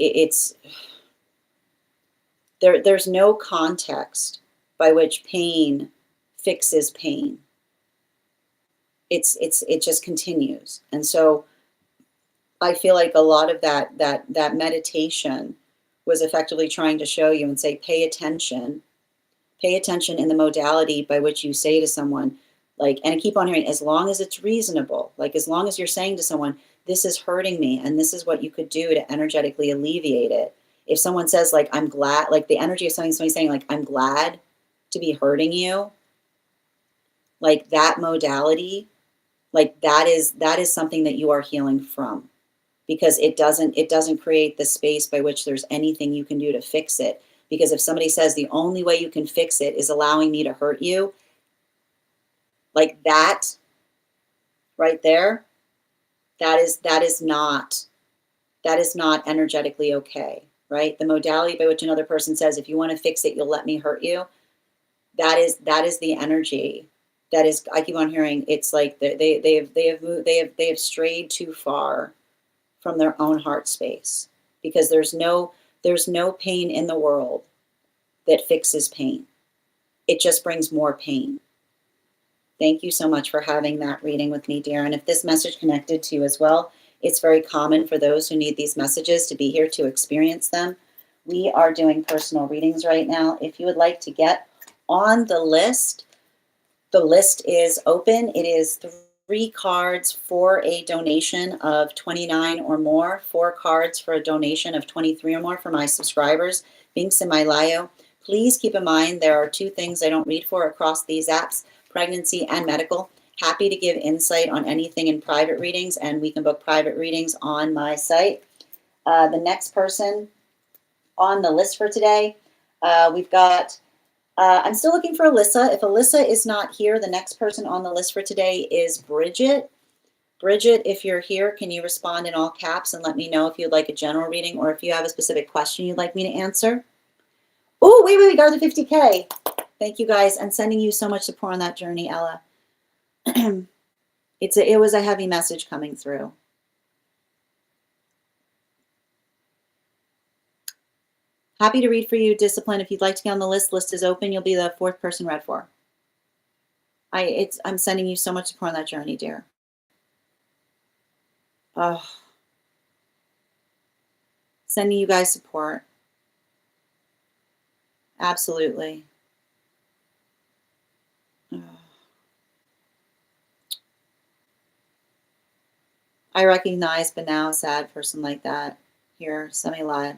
there's no context by which pain fixes pain. It just continues. And so I feel like a lot of that meditation was effectively trying to show you and say, pay attention in the modality by which you say to someone, like, and I keep on hearing, as long as it's reasonable, like as long as you're saying to someone, this is hurting me and this is what you could do to energetically alleviate it. If someone says like, I'm glad, like the energy of somebody saying like, I'm glad to be hurting you, like that modality, like that is something that you are healing from, because it doesn't create the space by which there's anything you can do to fix it. Because if somebody says the only way you can fix it is allowing me to hurt you, like that right there, that is not energetically okay, right? The modality by which another person says, if you want to fix it, you'll let me hurt you. That is the energy. That is, I keep on hearing, it's like they have strayed too far from their own heart space, because there's no pain in the world that fixes pain. It just brings more pain. Thank you so much for having that reading with me, dear. And if this message connected to you as well, it's very common for those who need these messages to be here to experience them. We are doing personal readings right now. If you would like to get on the list is open. It is 3 cards for a donation of $29 or more, 4 cards for a donation of $23 or more for my subscribers. Links in my bio. Please keep in mind there are 2 things I don't read for across these apps, pregnancy and medical. Happy to give insight on anything in private readings, and we can book private readings on my site. The next person on the list for today, we've got I'm still looking for Alyssa. If Alyssa is not here, the next person on the list for today is Bridget. Bridget, if you're here, can you respond in all caps and let me know if you'd like a general reading or if you have a specific question you'd like me to answer? Oh, wait, we got the 50K. Thank you guys, and sending you so much support on that journey, Ella. It was a heavy message coming through. Happy to read for you, Discipline. If you'd like to get on the list is open. You'll be the 4th person read for. I'm sending you so much support on that journey, dear. Oh, sending you guys support. Absolutely. Oh. I recognize, but now a sad person like that here, semi-live.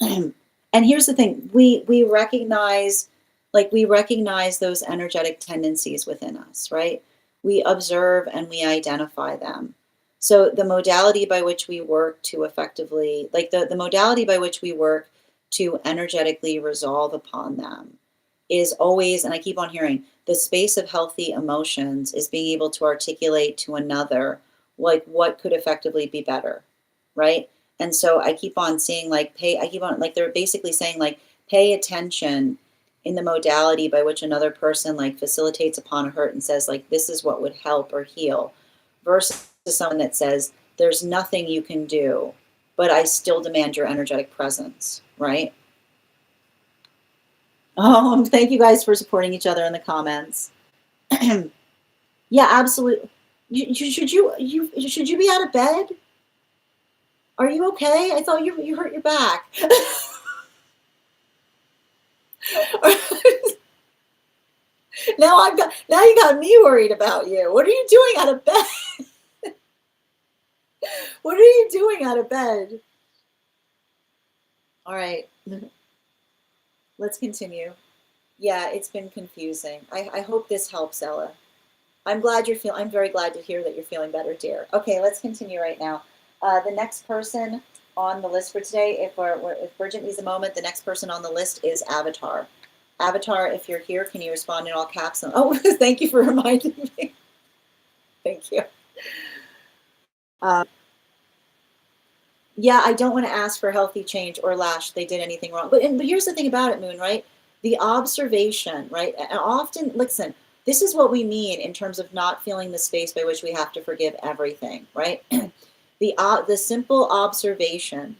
And here's the thing, we recognize those energetic tendencies within us, right? We observe and we identify them. So the modality by which we work to effectively, like the modality by which we work to energetically resolve upon them is always, and I keep on hearing, the space of healthy emotions is being able to articulate to another, like what could effectively be better, right? And so I keep on seeing they're basically saying like, pay attention in the modality by which another person like facilitates upon a hurt and says like, this is what would help or heal, versus someone that says, there's nothing you can do, but I still demand your energetic presence, right? Oh, thank you guys for supporting each other in the comments. Yeah, absolutely. Should you be out of bed? Are you okay? I thought you hurt your back. Now you got me worried about you. What are you doing out of bed? What are you doing out of bed? All right, let's continue. Yeah, it's been confusing. I hope this helps, Ella. I'm very glad to hear that you're feeling better, dear. Okay, let's continue right now. The next person on the list for today, if Bridget needs a moment, the next person on the list is Avatar. Avatar, if you're here, can you respond in all caps? Oh, thank you for reminding me. Thank you. Yeah, I don't want to ask for healthy change or lash they did anything wrong. But here's the thing about it, Moon, right? The observation, right? And often, listen, this is what we mean in terms of not feeling the space by which we have to forgive everything, right? The simple observation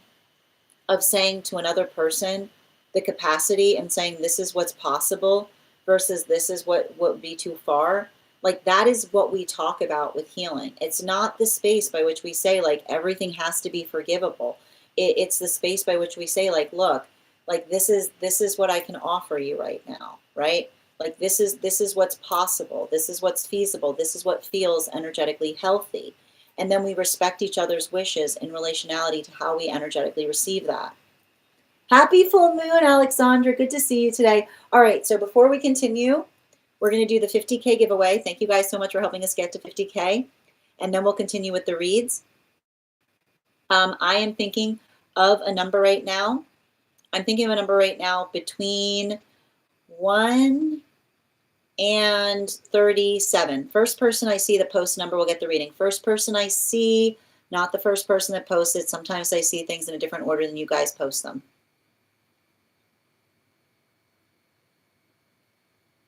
of saying to another person the capacity and saying this is what's possible versus this is what would be too far, like that is what we talk about with healing. It's not the space by which we say like everything has to be forgivable. It's the space by which we say like, look, like this is what I can offer you right now, right? Like this is what's possible, this is what's feasible, this is what feels energetically healthy. And then we respect each other's wishes in relationality to how we energetically receive that. Happy full moon, Alexandra. Good to see you today. All right, so before we continue, we're going to do the 50K giveaway. Thank you guys so much for helping us get to 50K. And then we'll continue with the reads. I am thinking of a number right now. I'm thinking of a number right now between 1 and 37. First person I see that posts number will get the reading. First person I see, not the first person that posted. Sometimes I see things in a different order than you guys post them.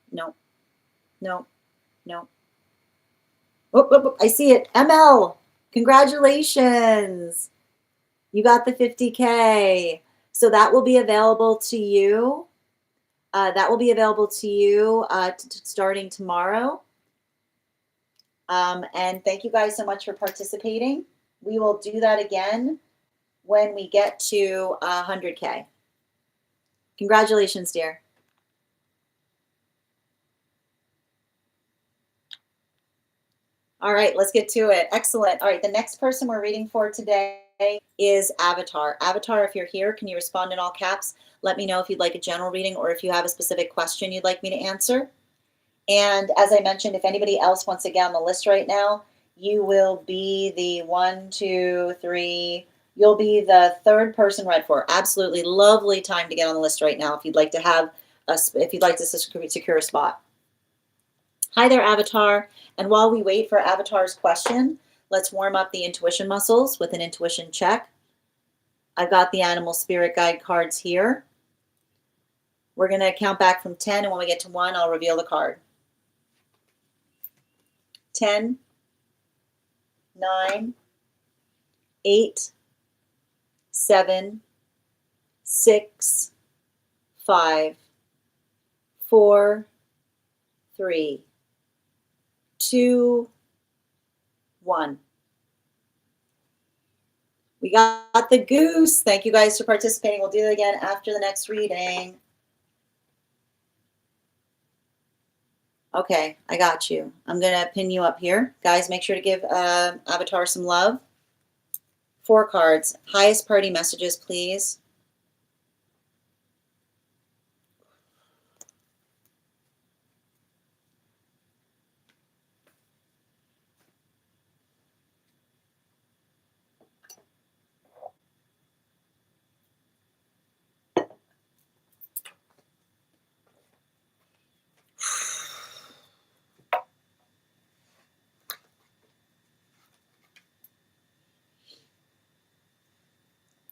No, no, no. Oh, I see it. ML, congratulations. You got the 50K. So that will be available to you. Starting tomorrow. And thank you guys so much for participating. We will do that again when we get to 100K. Congratulations, dear. All right, let's get to it. Excellent. All right, the next person we're reading for today is Avatar. Avatar, if you're here, can you respond in all caps? Let me know if you'd like a general reading or if you have a specific question you'd like me to answer. And as I mentioned, if anybody else wants to get on the list right now, you will be the 1, 2, 3. You'll be the third person read for. Absolutely lovely time to get on the list right now if you'd like to secure a spot. Hi there, Avatar. And while we wait for Avatar's question, let's warm up the intuition muscles with an intuition check. I've got the animal spirit guide cards here. We're going to count back from 10, and when we get to 1, I'll reveal the card. 10, 9, 8, 7, 6, 5, 4, 3, 2, 1. We got the goose. Thank you guys for participating. We'll do it again after the next reading. Okay, I got you. I'm going to pin you up here. Guys, make sure to give Avatar some love. 4 cards. Highest party messages, please.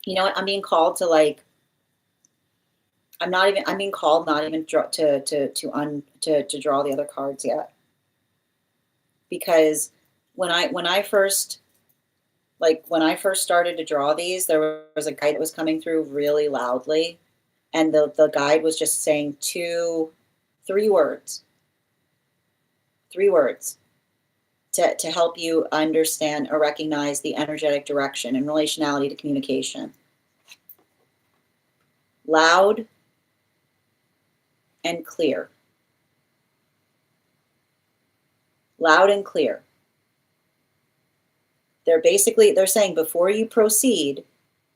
You know what? I'm being called to like. I'm being called not even to draw the other cards yet. Because when I first started to draw these, there was a guide that was coming through really loudly, and the guide was just saying 3 words. 3 words. to help you understand or recognize the energetic direction in relationality to communication. Loud and clear. Loud and clear. They're saying before you proceed,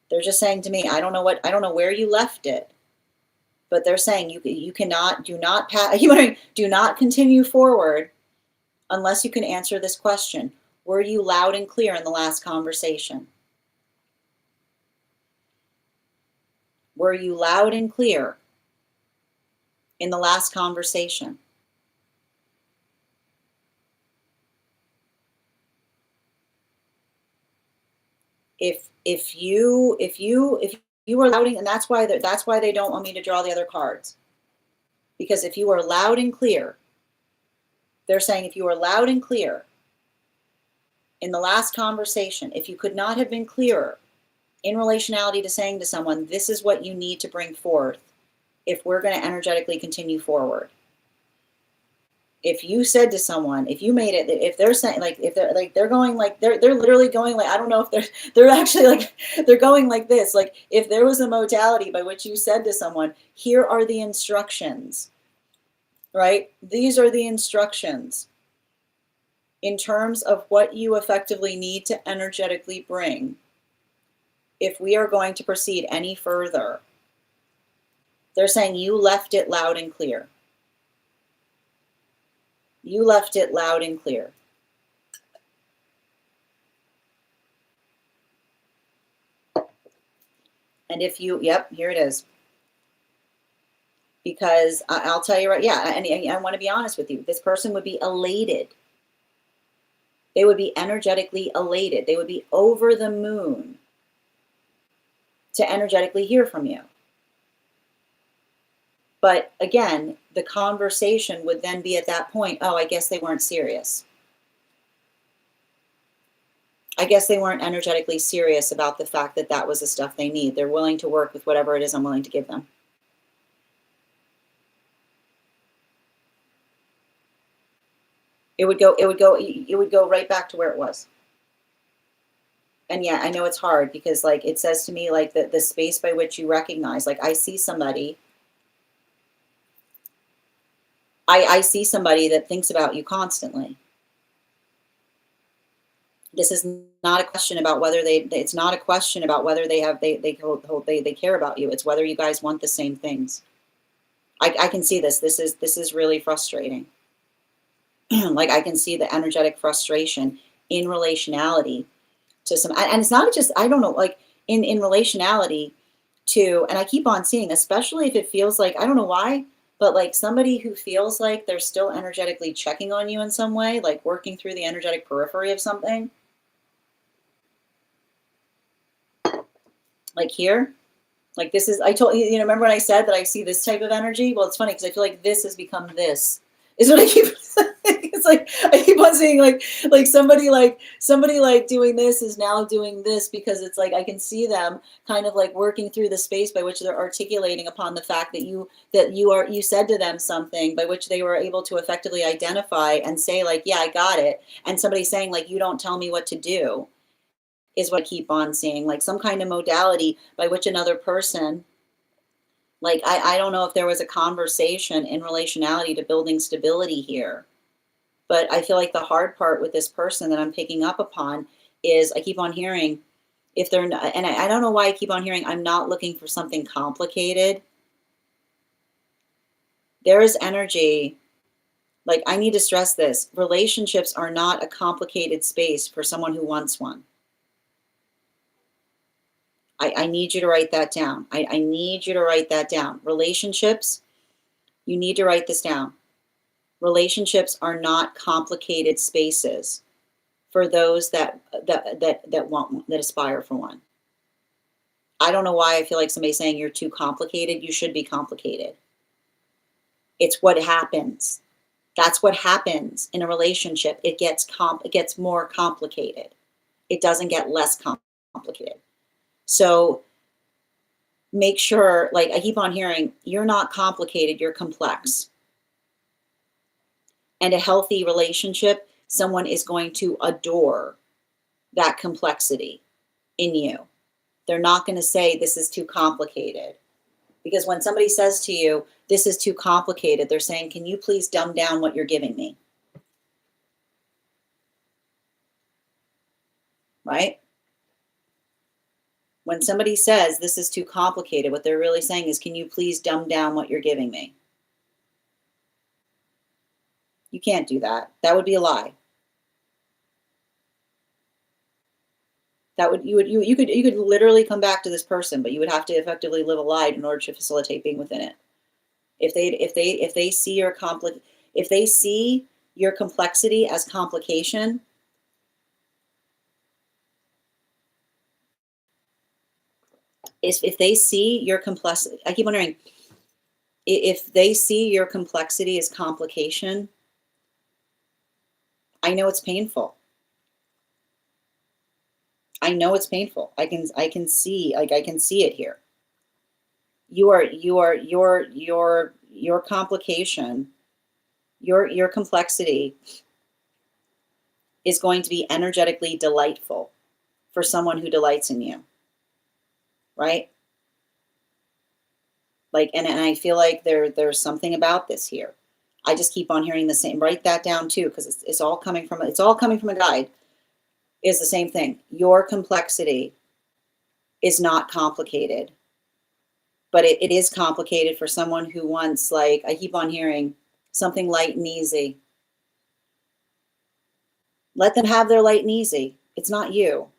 they're just saying to me, I don't know where you left it, but they're saying you cannot, do not continue forward unless you can answer this question. Were you loud and clear in the last conversation? Were you loud and clear in the last conversation? If you were loud, and that's why they don't want me to draw the other cards. Because if you are loud and clear, they're saying if you are loud and clear in the last conversation, if you could not have been clearer in relationality to saying to someone, this is what you need to bring forth if we're going to energetically continue forward. If you said to someone, if you made it, if they're saying they're going like they're literally going like, I don't know if they're actually like they're going like this, like if there was a modality by which you said to someone, here are the instructions, right? These are the instructions in terms of what you effectively need to energetically bring if we are going to proceed any further. They're saying you left it loud and clear. You left it loud and clear. And if you, yep, here it is. Because I'll tell you right, yeah, and I want to be honest with you. This person would be elated. They would be energetically elated. They would be over the moon to energetically hear from you. But again, the conversation would then be at that point, oh, I guess they weren't serious. I guess they weren't energetically serious about the fact that that was the stuff they need. They're willing to work with whatever it is I'm willing to give them. It would go right back to where it was. And yeah, I know it's hard because like it says to me, like the space by which you recognize, like I see somebody, I see somebody that thinks about you constantly. This is not a question about whether it's not a question about whether they care about you. It's whether you guys want the same things. I can see this. This is really frustrating. Like I can see the energetic frustration in relationality to some, and it's not just, I don't know, like in relationality to, and I keep on seeing, especially if it feels like, I don't know why, but like somebody who feels like they're still energetically checking on you in some way, like working through the energetic periphery of something. Like here, like this is, I told you, remember when I said that I see this type of energy? Well, it's funny because I feel like this has become this. Is what I keep, it's like, I keep on seeing like somebody like doing this is now doing this because it's like, I can see them kind of like working through the space by which they're articulating upon the fact that you said to them something by which they were able to effectively identify and say like, yeah, I got it. And somebody saying like, you don't tell me what to do is what I keep on seeing, like some kind of modality by which another person, like, I don't know if there was a conversation in relationality to building stability here, but I feel like the hard part with this person that I'm picking up upon is I keep on hearing if they're not, and I don't know why I keep on hearing, I'm not looking for something complicated. There is energy, like I need to stress this, relationships are not a complicated space for someone who wants one. I need you to write that down. I need you to write that down. Relationships, you need to write this down. Relationships are not complicated spaces for those that want, that aspire for one. I don't know why I feel like somebody's saying you're too complicated. You should be complicated. It's what happens. That's what happens in a relationship. It gets more complicated. It doesn't get less complicated. So make sure, like I keep on hearing, you're not complicated, you're complex. And a healthy relationship someone is going to adore that complexity in you. They're not going to say this is too complicated. Because when somebody says to you, this is too complicated, they're saying, can you please dumb down what you're giving me? Right? When somebody says this is too complicated, what they're really saying is, can you please dumb down what you're giving me? You can't do that. That would be a lie. That would you could literally come back to this person, but you would have to effectively live a lie in order to facilitate being within it. If they see your complexity as complication, if they see your complexity, I keep wondering, if they see your complexity as complication, I know it's painful. I know it's painful. I can see, like, I can see it here. Your complication, your complexity is going to be energetically delightful for someone who delights in you. Right? Like, and I feel like there's something about this here. I just keep on hearing the same. Write that down too, because it's all coming from a guide. Is the same thing. Your complexity is not complicated, but it is complicated for someone who wants, like, I keep on hearing, something light and easy. Let them have their light and easy. It's not you.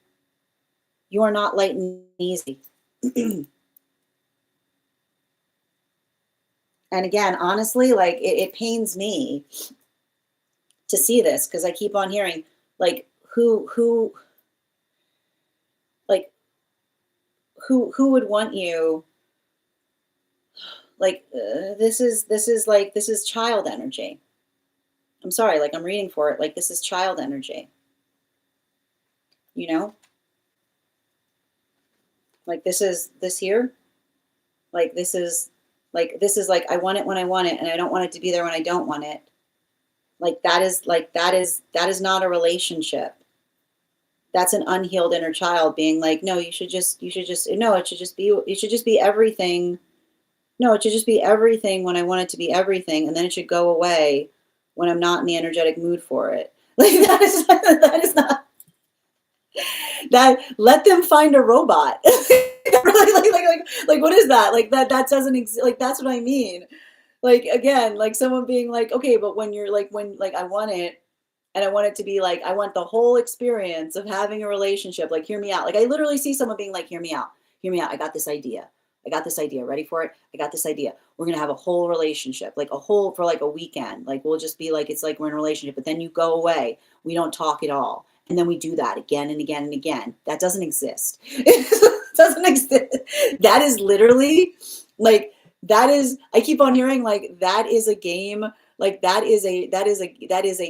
You are not light and easy. And again, honestly, like, it pains me to see this, because I keep on hearing, like, who would want you, like, this is child energy. I'm sorry, like, I'm reading for it, like, this is child energy. You know? Like, this here, like, this is like, I want it when I want it, and I don't want it to be there when I don't want it. Like, that is not a relationship. That's an unhealed inner child being like, no, you should just no, it should just be everything. No, it should just be everything when I want it to be everything, and then it should go away when I'm not in the energetic mood for it. Like, that is not that. Let them find a robot. like what is that? Like, that doesn't exist. Like, that's what I mean. Like, again, like, someone being like, okay, but when you're like, when, like, I want it, and I want it to be like, I want the whole experience of having a relationship. Like, hear me out. Like, I literally see someone being like, hear me out. Hear me out. I got this idea. Ready for it? I got this idea. We're going to have a whole relationship, like for like a weekend. Like, we'll just be like, it's like we're in a relationship, but then you go away. We don't talk at all. And then we do that again and again and again. That doesn't exist. It doesn't exist. That is literally, like, I keep on hearing, like, that is a game. Like, that is a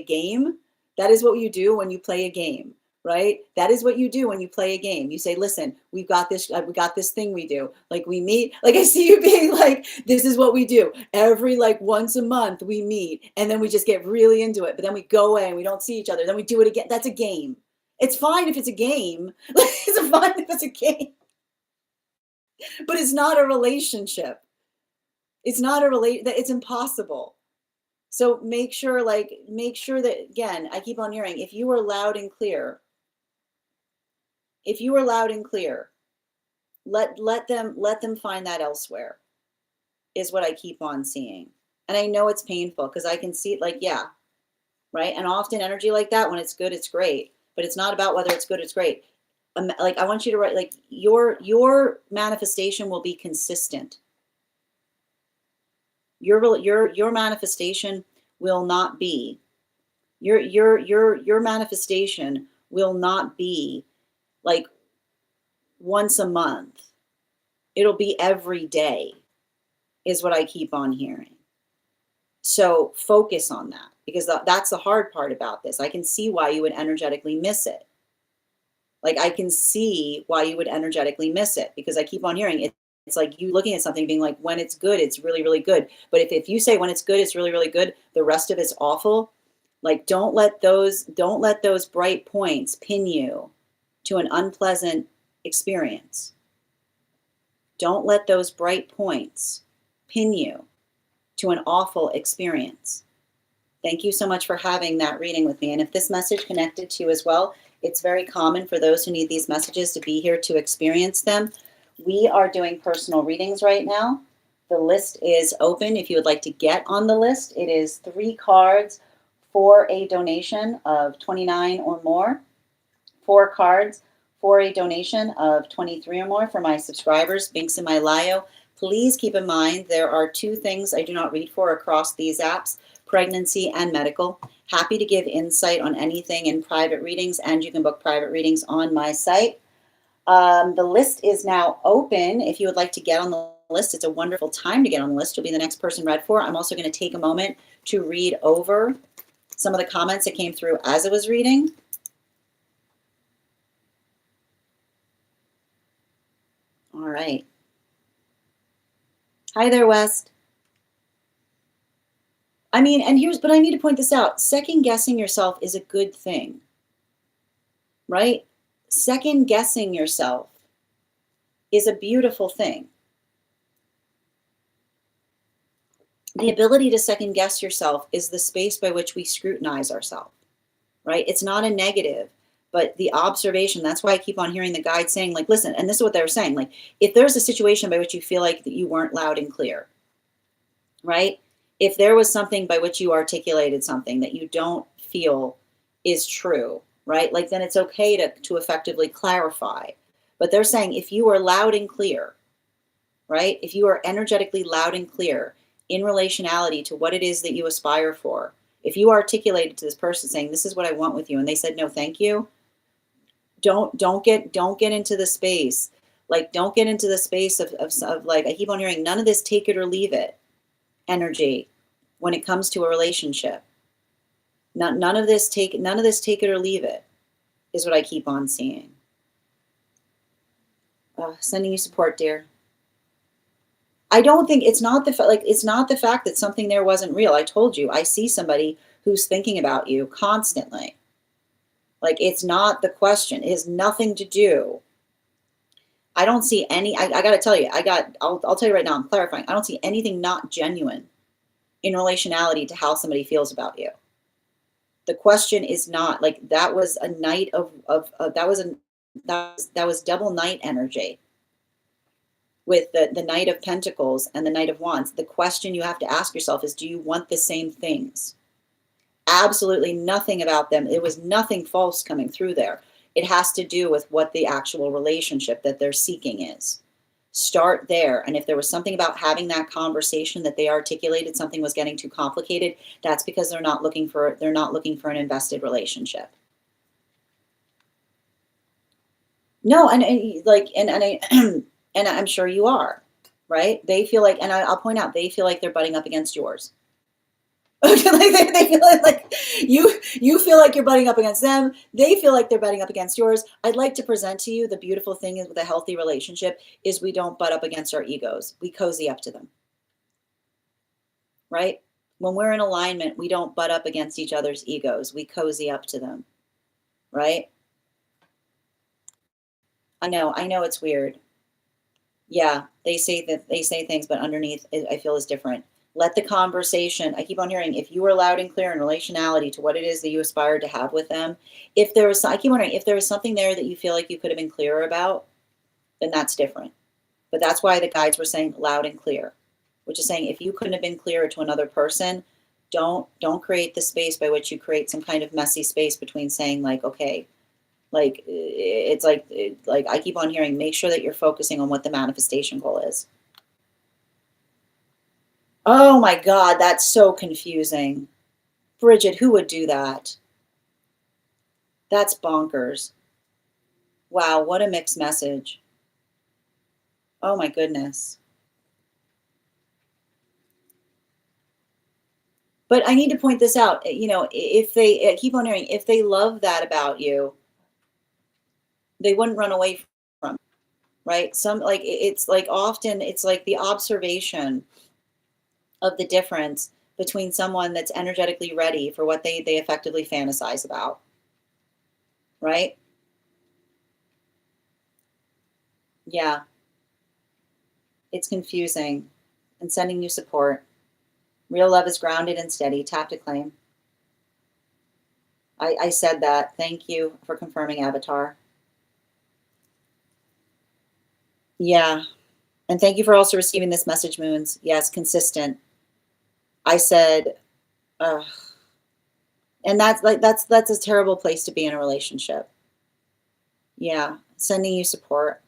game. That is what you do when you play a game, right? That is what you do when you play a game. You say, listen, we got this thing we do. Like, we meet, like, I see you being like, this is what we do. Every, like, once a month we meet, and then we just get really into it. But then we go away and we don't see each other. Then we do it again. That's a game. It's fine if it's a game. It's fine if it's a game. But it's not a relationship. It's not it's impossible. So make sure that, again, I keep on hearing, if you are loud and clear, let them find that elsewhere, is what I keep on seeing. And I know it's painful, because I can see it, like, yeah, right? And often energy like that, when it's good, it's great. But it's not about whether it's good or it's great. Like, I want you to write, like, your manifestation will be consistent. Your manifestation will not be your manifestation will not be like once a month. It'll be every day, is what I keep on hearing. So focus on that, because that's the hard part about this. I can see why you would energetically miss it. Like, I can see why you would energetically miss it, because I keep on hearing it. It's like you looking at something being like, when it's good, it's really, really good. But if you say when it's good, it's really, really good, the rest of it's awful, Like, don't let those bright points pin you to an unpleasant experience. Don't let those bright points pin you to an awful experience. Thank you so much for having that reading with me. And if this message connected to you as well, it's very common for those who need these messages to be here to experience them. We are doing personal readings right now. The list is open. If you would like to get on the list, it is 3 cards for a donation of $29 or more. 4 cards for a donation of $23 or more for my subscribers, links in my bio. Please keep in mind there are 2 things I do not read for across these apps: pregnancy and medical. Happy to give insight on anything in private readings, and you can book private readings on my site. The list is now open. If you would like to get on the list, it's a wonderful time to get on the list. You'll be the next person read for. I'm also going to take a moment to read over some of the comments that came through as I was reading. All right. Hi there, West. I mean, but I need to point this out. Second guessing yourself is a good thing, right? Second guessing yourself is a beautiful thing. The ability to second guess yourself is the space by which we scrutinize ourselves, right? It's not a negative, but the observation. That's why I keep on hearing the guide saying, like, listen, and this is what they were saying, like, if there's a situation by which you feel like that you weren't loud and clear, right? If there was something by which you articulated something that you don't feel is true, right? Like, then it's okay to effectively clarify. But they're saying if you are loud and clear, right? If you are energetically loud and clear in relationality to what it is that you aspire for, if you articulated to this person saying, this is what I want with you, and they said, no, thank you, don't get into the space. Like, don't get into the space of like, I keep on hearing, none of this take it or leave it energy when it comes to a relationship. None of this take it or leave it is what I keep on seeing. Sending you support, dear. I don't think it's not the fact that something there wasn't real. I told you, I see somebody who's thinking about you constantly. Like, it's not the question. It has nothing to do. I don't see any, I got to tell you, I'll tell you right now, I'm clarifying. I don't see anything not genuine in relationality to how somebody feels about you. The question is not like, that was a night that was double night energy with the Knight of Pentacles and the Knight of Wands. The question you have to ask yourself is, do you want the same things? Absolutely nothing about them. It was nothing false coming through there. It has to do with what the actual relationship that they're seeking is. Start there. And if there was something about having that conversation that they articulated, something was getting too complicated, that's because they're not looking for an invested relationship. No, and I'm sure you are, right? They feel like, and I'll point out, they feel like they're butting up against yours. Like they feel like you feel like you're butting up against them. They feel like they're butting up against yours. I'd like to present to you the beautiful thing is with a healthy relationship is we don't butt up against our egos. We cozy up to them, right? When we're in alignment, we don't butt up against each other's egos. We cozy up to them, right? I know it's weird. Yeah, they say things, but underneath, I feel is different. Let the conversation, I keep on hearing, if you were loud and clear in relationality to what it is that you aspired to have with them, I keep wondering, if there was something there that you feel like you could have been clearer about, then that's different. But that's why the guides were saying loud and clear, which is saying if you couldn't have been clearer to another person, don't create the space by which you create some kind of messy space between saying like, okay, like it's like I keep on hearing, make sure that you're focusing on what the manifestation goal is. Oh my God, that's so confusing. Bridget, who would do that? That's bonkers. Wow, what a mixed message. Oh my goodness. But I need to point this out. You know, if they keep on hearing, if they love that about you, they wouldn't run away from it, right? It's like often it's like the observation of the difference between someone that's energetically ready for what they effectively fantasize about, right? Yeah, it's confusing and sending you support. Real love is grounded and steady. Tap to claim. I said that. Thank you for confirming, Avatar. Yeah. And thank you for also receiving this message, Moons. Yes, consistent. I said, ugh. And that's a terrible place to be in a relationship. Yeah, sending you support.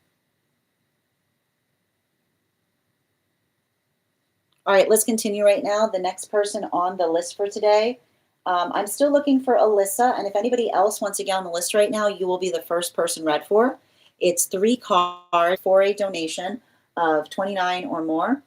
All right, let's continue right now. The next person on the list for today, I'm still looking for Alyssa, and if anybody else wants to get on the list right now, you will be the first person read for. It's 3 cards for a donation of 29 or more,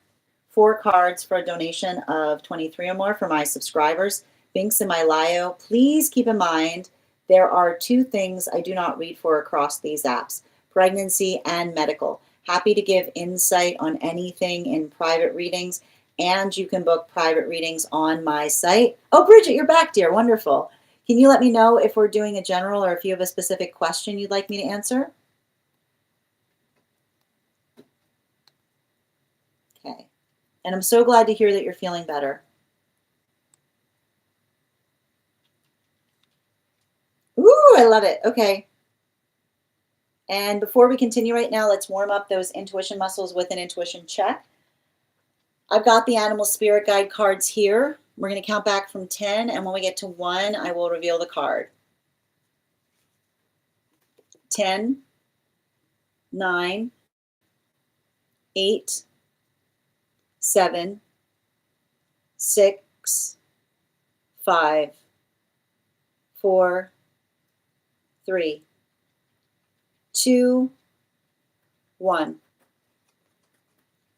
4 cards for a donation of 23 or more for my subscribers. Binks in my Lio. Please keep in mind there are 2 things I do not read for across these apps: pregnancy and medical. Happy to give insight on anything in private readings, and you can book private readings on my site. Oh, Bridget, you're back, dear. Wonderful. Can you let me know if we're doing a general or if you have a specific question you'd like me to answer? Okay. And I'm so glad to hear that you're feeling better. Ooh, I love it. Okay. And before we continue right now, let's warm up those intuition muscles with an intuition check. I've got the animal spirit guide cards here. We're going to count back from 10, and when we get to 1, I will reveal the card. 10, 9, 8, 7, 6, 5, 4, 3, 2, 1.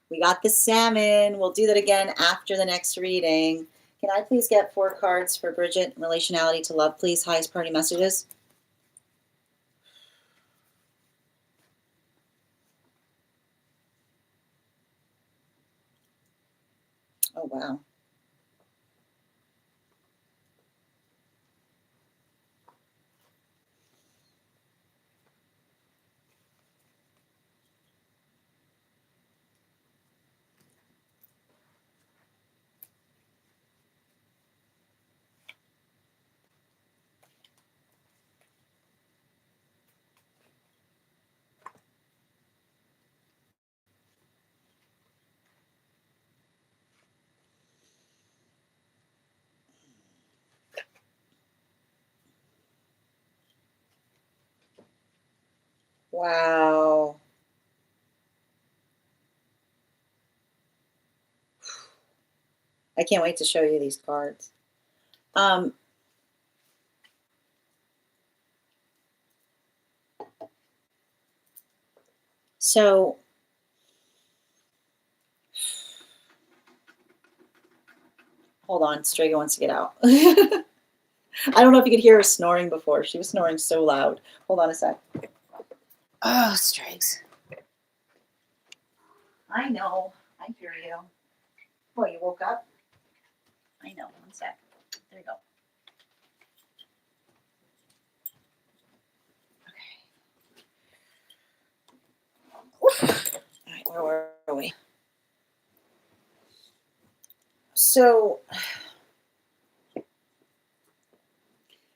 We got the salmon. We'll do that again after the next reading. Can I please get 4 cards for Bridget? Relationality to love, please. Highest priority messages. Oh, wow. Wow. I can't wait to show you these cards. So hold on, Strega wants to get out. I don't know if you could hear her snoring before. She was snoring so loud. Hold on a sec. Oh, Stregs. I know. I hear you. Boy, you woke up? I know. One sec. There you go. Okay. All right, where were we? So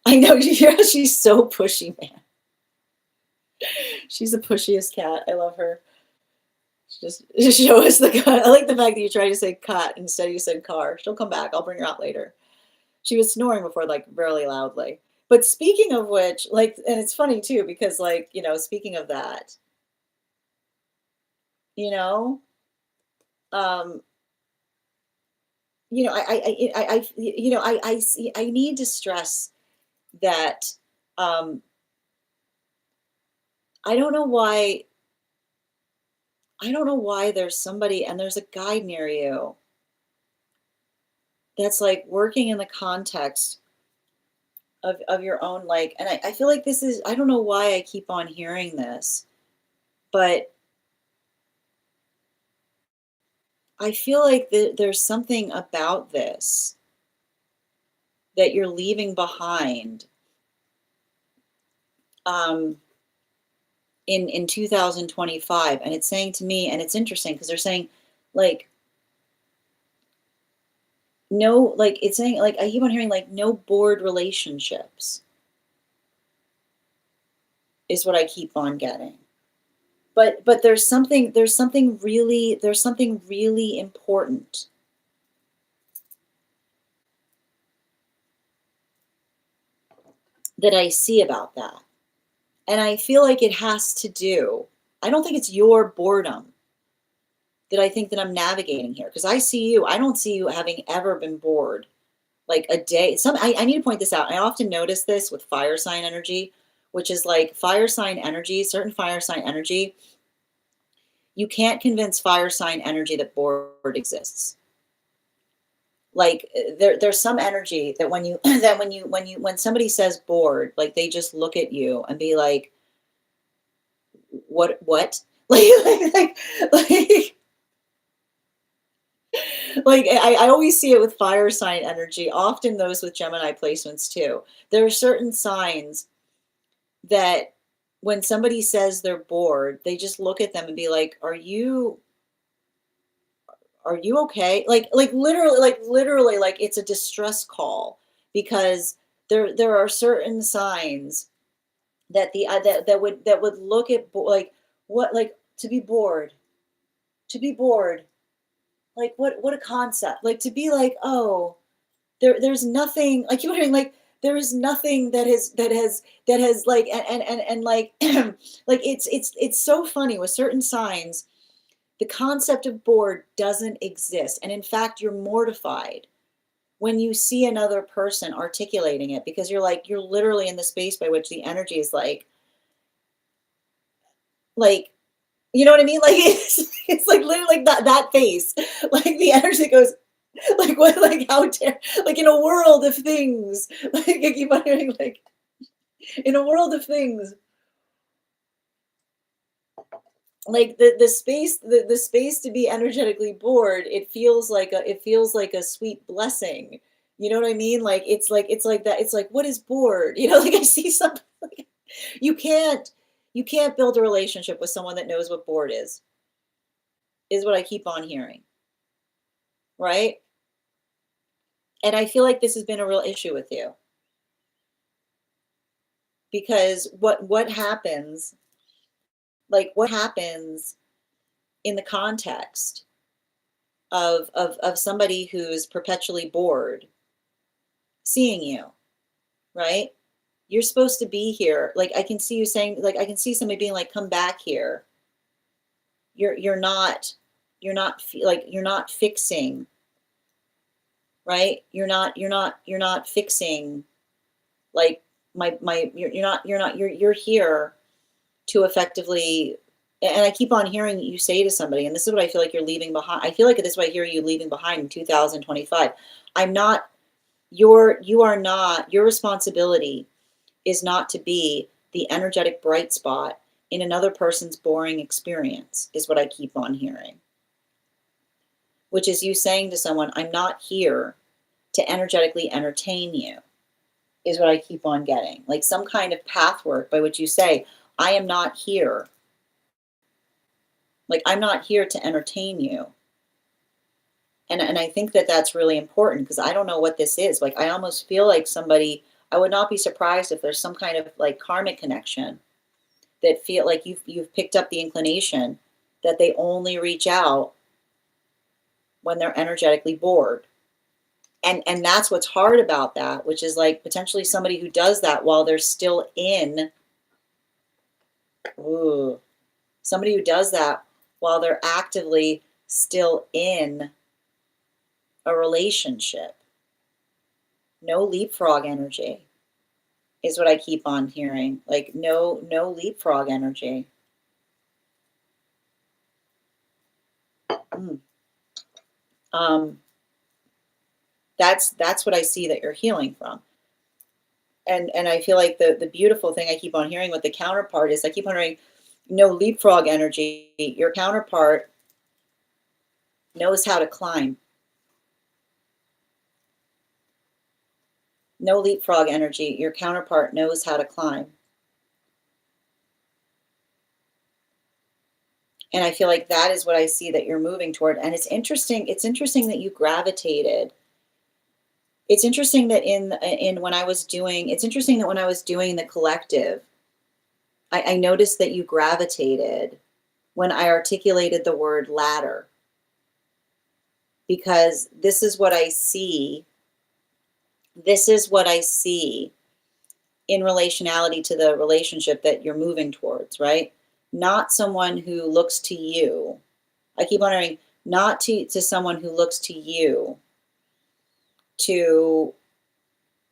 I know she's so pushy, man. She's the pushiest cat. I love her. Just show us the cut. I like the fact that you tried to say cut instead you said car. She'll come back. I'll bring her out later. She was snoring before, like really loudly. But speaking of which, like, and it's funny too, because like, speaking of that, you know, um, I need to stress that I don't know why there's somebody and there's a guy near you that's like working in the context of your own, like, and I feel like this is, I don't know why I keep on hearing this, but I feel like there's something about this that you're leaving behind in 2025. And it's saying to me, and it's interesting because they're saying like, no, like it's saying like, I keep on hearing like no bored relationships is what I keep on getting. But there's something really important that I see about that. And I feel like it has to do, I don't think it's your boredom that I think that I'm navigating here. Because I see you, I don't see you having ever been bored like a day. I need to point this out. I often notice this with fire sign energy, which is like fire sign energy, certain fire sign energy. You can't convince fire sign energy that bored exists. Like there's some energy that when you when somebody says bored, like they just look at you and be like, what like like like like I always see it with fire sign energy, often those with Gemini placements too. There are certain signs that when somebody says they're bored, they just look at them and be like, are you okay? Like literally like it's a distress call because there are certain signs that that would look at like what like to be bored like what a concept, like to be like, oh, there's nothing, like you're hearing like there is nothing that has like and like like it's so funny with certain signs. The concept of bored doesn't exist, and in fact you're mortified when you see another person articulating it, because you're like, you're literally in the space by which the energy is like you know what I mean, like it's like literally like that face, like the energy goes like what, like how dare, like in a world of things, like I keep on hearing like in a world of things, like the space, the space to be energetically bored, it feels like a sweet blessing, you know what I mean, like it's like that, it's like what is bored, you know, like I see something like, you can't you can't build a relationship with someone that knows what bored is what I keep on hearing, right? And I feel like this has been a real issue with you, because what happens, like what happens in the context of somebody who's perpetually bored seeing you, right? You're supposed to be here. Like I can see you saying, like I can see somebody being like, come back here. You're not, like you're not fixing, right? You're not fixing like you're here to effectively, and I keep on hearing you say to somebody, and this is what I feel like you're leaving behind. I feel like this is what I hear you leaving behind in 2025. I'm not, you are not, your responsibility is not to be the energetic bright spot in another person's boring experience, is what I keep on hearing. Which is you saying to someone, I'm not here to energetically entertain you, is what I keep on getting. Like some kind of path work by which you say, I am not here. Like I'm not here to entertain you. And I think that that's really important, because I don't know what this is. Like I almost feel like somebody, I would not be surprised if there's some kind of like karmic connection that feel like you've picked up the inclination that they only reach out when they're energetically bored. And that's what's hard about that, which is like potentially somebody who does that while they're still in, ooh, somebody who does that while they're actively still in a relationship. No leapfrog energy is what I keep on hearing. Like no leapfrog energy. Mm. Um, that's what I see that you're healing from. And I feel like the beautiful thing I keep on hearing with the counterpart is I keep on hearing no leapfrog energy. Your counterpart knows how to climb. No leapfrog energy. Your counterpart knows how to climb. And I feel like that is what I see that you're moving toward. And it's interesting that you gravitated. It's interesting that when I was doing, it's interesting that when I was doing the collective, I noticed that you gravitated when I articulated the word ladder. Because this is what I see. This is what I see in relationality to the relationship that you're moving towards, right? Not someone who looks to you. I keep wondering, not to someone who looks to you to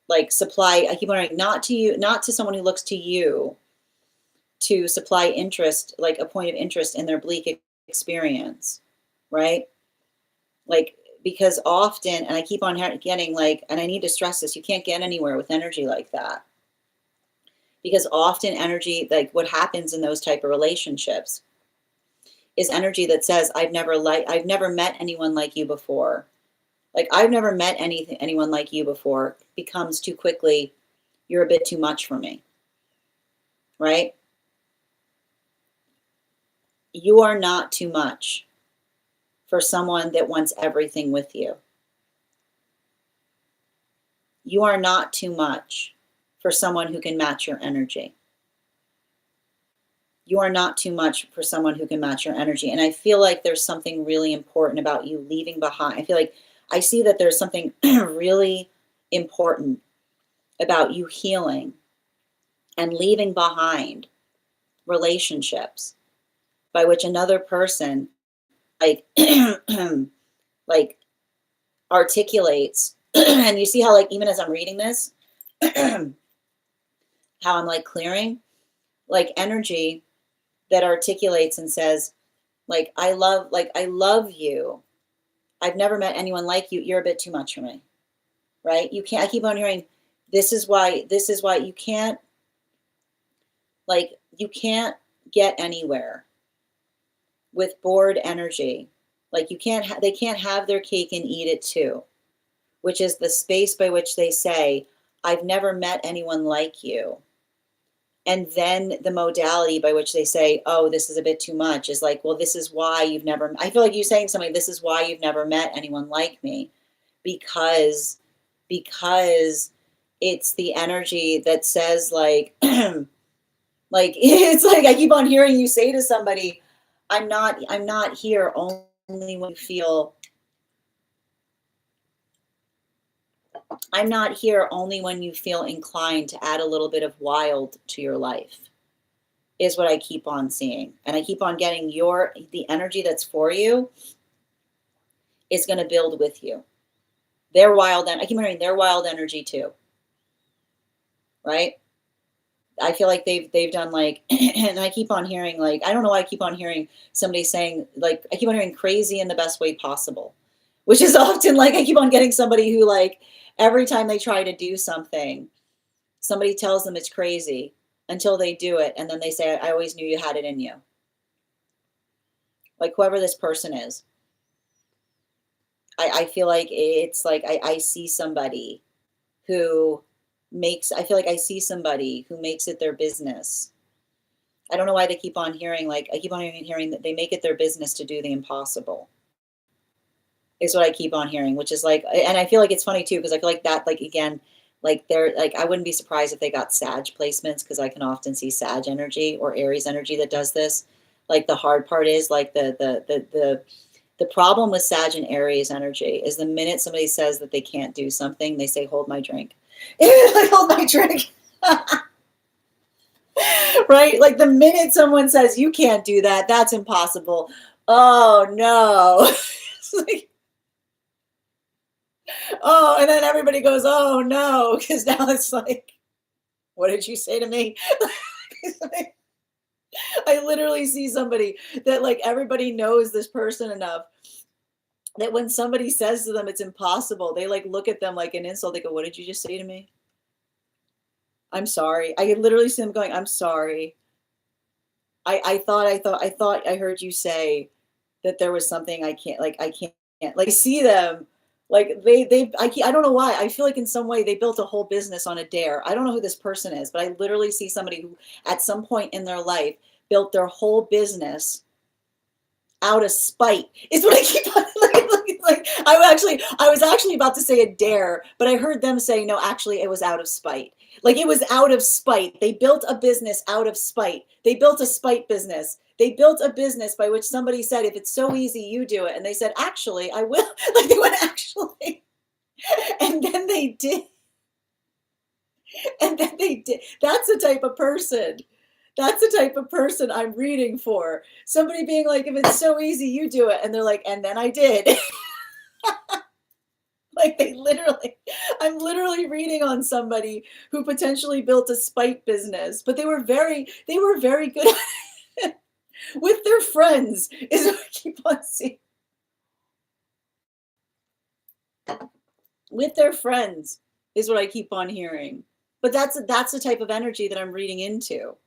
like supply. I keep wondering, not to you, not to someone who looks to you to supply interest, like a point of interest in their bleak experience, right? Like, because often, and I keep on getting like, and I need to stress this, you can't get anywhere with energy like that. Because often energy, like what happens in those type of relationships is energy that says, I've never met anyone like you before. Like, I've never met anyone like you before becomes too quickly, you're a bit too much for me, right? You are not too much for someone that wants everything with you. You are not too much for someone who can match your energy. You are not too much for someone who can match your energy. And I feel like there's something really important about you leaving behind. I feel like I see that there's something really important about you healing and leaving behind relationships by which another person like like articulates and you see how like even as I'm reading this how I'm like clearing like energy that articulates and says like I love you. I've never met anyone like you. You're a bit too much for me. Right? You can't I keep on hearing this is why you can't get anywhere with bored energy. Like you can't they can't have their cake and eat it too, which is the space by which they say, I've never met anyone like you. And then the modality by which they say, oh, this is a bit too much is like, well, this is why you've never, I feel like you're saying something, this is why you've never met anyone like me. Because it's the energy that says like, like, it's like, I keep on hearing you say to somebody, I'm not here only when you feel, I'm not here only when you feel inclined to add a little bit of wild to your life, is what I keep on seeing. And I keep on getting the energy that's for you is going to build with you. Their wild, I keep hearing their wild energy too. Right? I feel like they've done like, and I keep on hearing like, I don't know why I keep on hearing somebody saying like, I keep on hearing crazy in the best way possible, which is often like, I keep on getting somebody who like, every time they try to do something, somebody tells them it's crazy until they do it. And then they say, I always knew you had it in you. Like whoever this person is. I feel like it's like, I see somebody who I feel like I see somebody who makes it their business. I don't know why they keep on hearing, like, I keep on hearing that they make it their business to do the impossible. Is what I keep on hearing, which is like, and I feel like it's funny too, because I feel like that, like, again, like they're like, I wouldn't be surprised if they got Sag placements because I can often see Sag energy or Aries energy that does this. Like the hard part is like the problem with Sag and Aries energy is the minute somebody says that they can't do something, they say, hold my drink. Like, hold my drink. Right? Like the minute someone says you can't do that, that's impossible. Oh no. It's like, oh, and then everybody goes, oh no, because now it's like, what did you say to me? I literally see somebody that like everybody knows this person enough that when somebody says to them it's impossible, they like look at them like an insult. They go, what did you just say to me? I'm sorry. I could literally see them going, I'm sorry. I thought I heard you say that there was something I can't like I can't like see them Like I don't know why. I feel like in some way they built a whole business on a dare. I don't know who this person is, but I literally see somebody who at some point in their life built their whole business out of spite is what I keep on like I was actually about to say a dare, but I heard them say no, actually it was out of spite. Like it was out of spite. They built a business out of spite. They built a spite business. They built a business by which somebody said, if it's so easy, you do it. And they said, actually, I will. Like they went, actually. And then they did. And then they did. That's the type of person. That's the type of person I'm reading for. Somebody being like, if it's so easy, you do it. And they're like, and then I did. Like they literally, I'm literally reading on somebody who potentially built a spite business, but they were very good at it with their friends, is what I keep on seeing. With their friends is what I keep on hearing. But that's the type of energy that I'm reading into.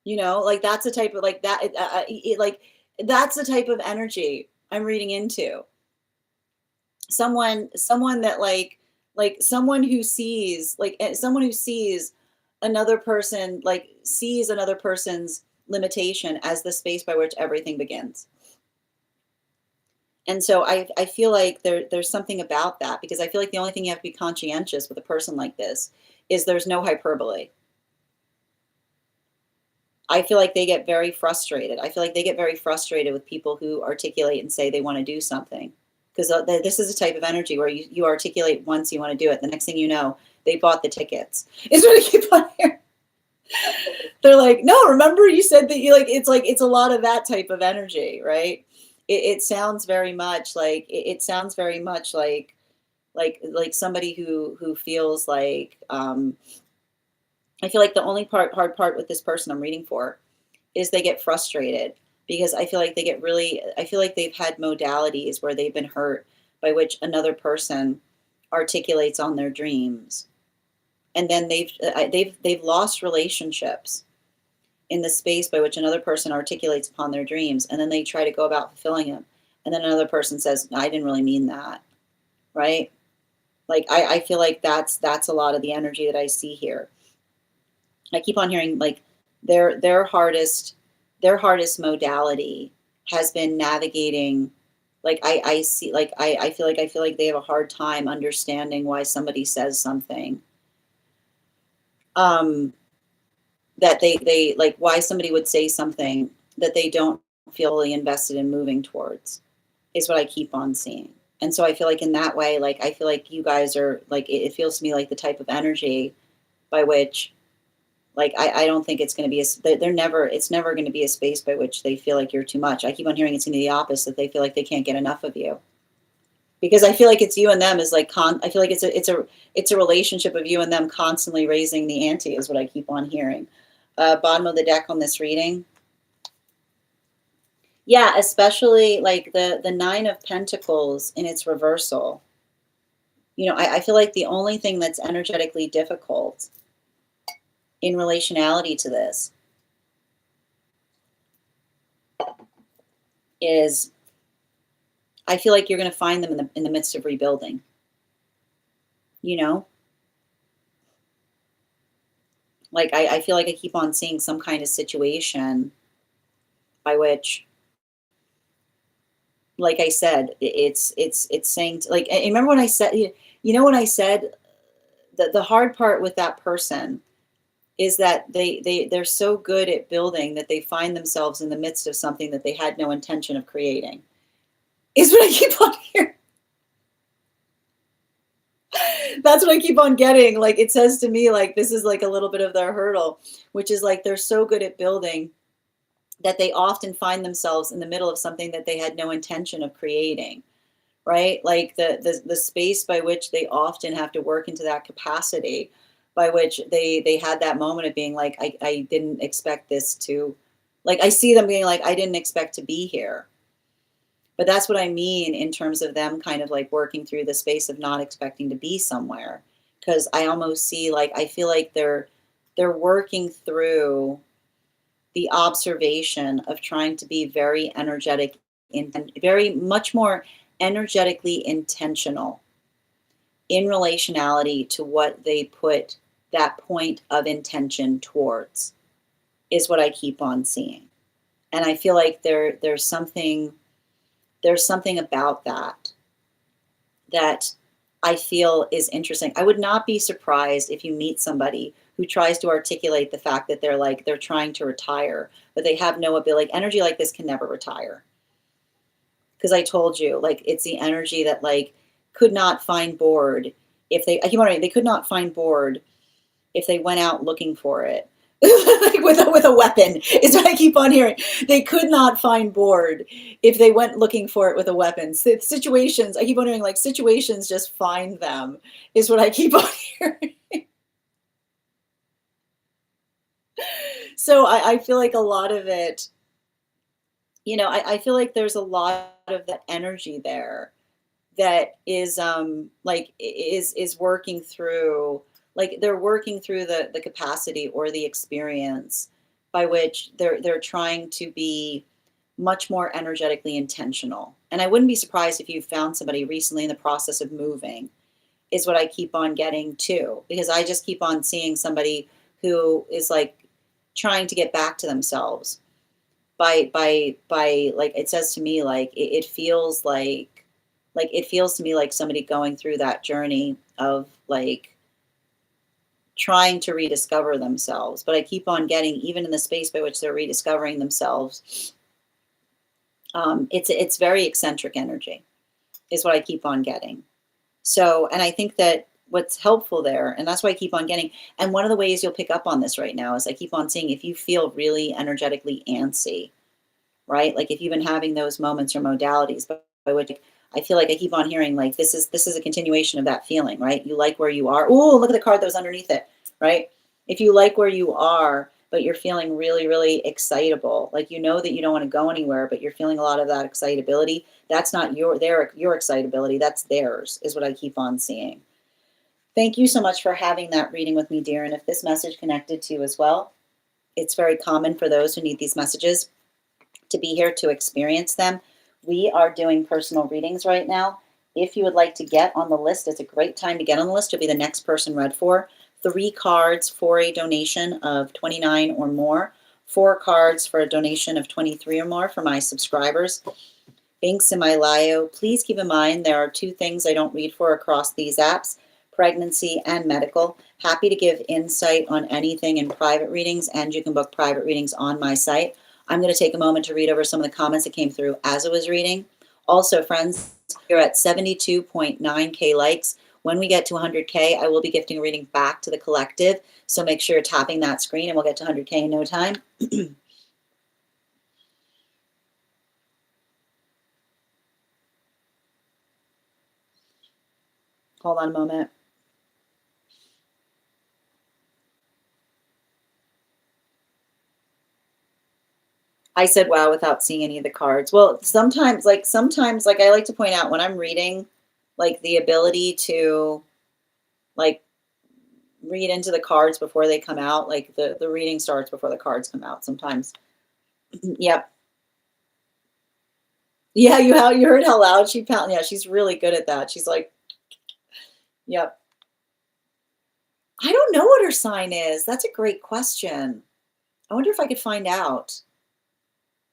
You know, like that's the type of like that like that's the type of energy I'm reading into. Someone that like someone who sees another person, like sees another person's limitation as the space by which everything begins. And so I feel like there's something about that, because I feel like the only thing you have to be conscientious with a person like this is there's no hyperbole. I feel like they get very frustrated. I feel like they get very frustrated with people who articulate and say they want to do something. Because this is a type of energy where you articulate once you want to do it. The next thing you know, they bought the tickets. Is what I keep on hearing. They're like, no, remember you said that you like it's a lot of that type of energy, right? It sounds very much like it sounds very much like somebody who feels like I feel like the only hard part with this person I'm reading for is they get frustrated, because I feel like I feel like they've had modalities where they've been hurt by which another person articulates on their dreams. And then they've lost relationships in the space by which another person articulates upon their dreams, and then they try to go about fulfilling them. And then another person says, no, I didn't really mean that. Right? Like I feel like that's a lot of the energy that I see here. I keep on hearing like their hardest modality has been navigating, like I see, like I feel like they have a hard time understanding why somebody says something that they like, why somebody would say something that they don't feel really invested in moving towards, is what I keep on seeing. And so I feel like in that way, like I feel like you guys are like, it feels to me like the type of energy by which, like I don't think it's going to be it's never going to be a space by which they feel like you're too much. I keep on hearing it's going to be the opposite. They feel like they can't get enough of you, because I feel like it's you and them is like I feel like it's a relationship of you and them constantly raising the ante, is what I keep on hearing. Bottom of the deck on this reading. Yeah, especially like the Nine of Pentacles in its reversal. You know, I feel like the only thing that's energetically difficult in relationality to this is I feel like you're going to find them in the midst of rebuilding. You know, like I feel like I keep on seeing some kind of situation by which, like I said, it's saying like, I remember when I said, when I said that the hard part with that person is that they're so good at building that they find themselves in the midst of something that they had no intention of creating, is what I keep on hearing. That's what I keep on getting. Like it says to me, like this is like a little bit of their hurdle, which is like they're so good at building that they often find themselves in the middle of something that they had no intention of creating, right? Like the space by which they often have to work into that capacity by which they had that moment of being like, I didn't expect this to, like, I see them being like, I didn't expect to be here. But that's what I mean in terms of them kind of like working through the space of not expecting to be somewhere. Because I almost see like, I feel like they're working through the observation of trying to be very energetic and very much more energetically intentional in relationality to what they put that point of intention towards, is what I keep on seeing. And I feel like there's something about that I feel is interesting. I would not be surprised if you meet somebody who tries to articulate the fact that they're trying to retire, but they have no ability. Energy like this can never retire. Because I told you, like, it's the energy that like could not find board if they, I keep on writing, they could not find board if they went out looking for it. Like with a weapon is what I keep on hearing. They could not find board if they went looking for it with a weapon. Situations, I keep on hearing, like, situations just find them is what I keep on hearing. So I feel like a lot of it, I feel like there's a lot of that energy there that is like is working through, like they're working through the capacity or the experience by which they're trying to be much more energetically intentional. And I wouldn't be surprised if you found somebody recently in the process of moving, is what I keep on getting too, because I just keep on seeing somebody who is like trying to get back to themselves by like, it says to me like it feels like it feels to me like somebody going through that journey of like trying to rediscover themselves. But I keep on getting, even in the space by which they're rediscovering themselves, it's very eccentric energy is what I keep on getting. So, and I think that what's helpful there, and that's why I keep on getting, and one of the ways you'll pick up on this right now is I keep on seeing if you feel really energetically antsy, right? Like if you've been having those moments or modalities, by which I feel like I keep on hearing, like this is a continuation of that feeling, right? You like where you are. Oh, look at the card that was underneath it, right? If you like where you are, but you're feeling really, really excitable, like you know that you don't want to go anywhere, but you're feeling a lot of that excitability. That's not your excitability. That's theirs, is what I keep on seeing. Thank you so much for having that reading with me, dear. And if this message connected to you as well, it's very common for those who need these messages to be here to experience them. We are doing personal readings right now. If you would like to get on the list, it's a great time to get on the list. You'll be the next person read for. 3 cards for a donation of $29 or more. 4 cards for a donation of $23 or more for my subscribers. Links in my bio. Please keep in mind there are 2 things I don't read for across these apps: pregnancy and medical. Happy to give insight on anything in private readings, and you can book private readings on my site. I'm going to take a moment to read over some of the comments that came through as I was reading. Also, friends, you're at 72.9K likes. When we get to 100K, I will be gifting a reading back to the collective. So make sure you're tapping that screen and we'll get to 100K in no time. Hold on a moment. I said wow without seeing any of the cards. Well, sometimes like I like to point out when I'm reading, like the ability to like read into the cards before they come out, like the reading starts before the cards come out sometimes. Yep. Yeah, you heard how loud she pounded. Yeah, she's really good at that. She's like, yep. I don't know what her sign is. That's a great question. I wonder if I could find out.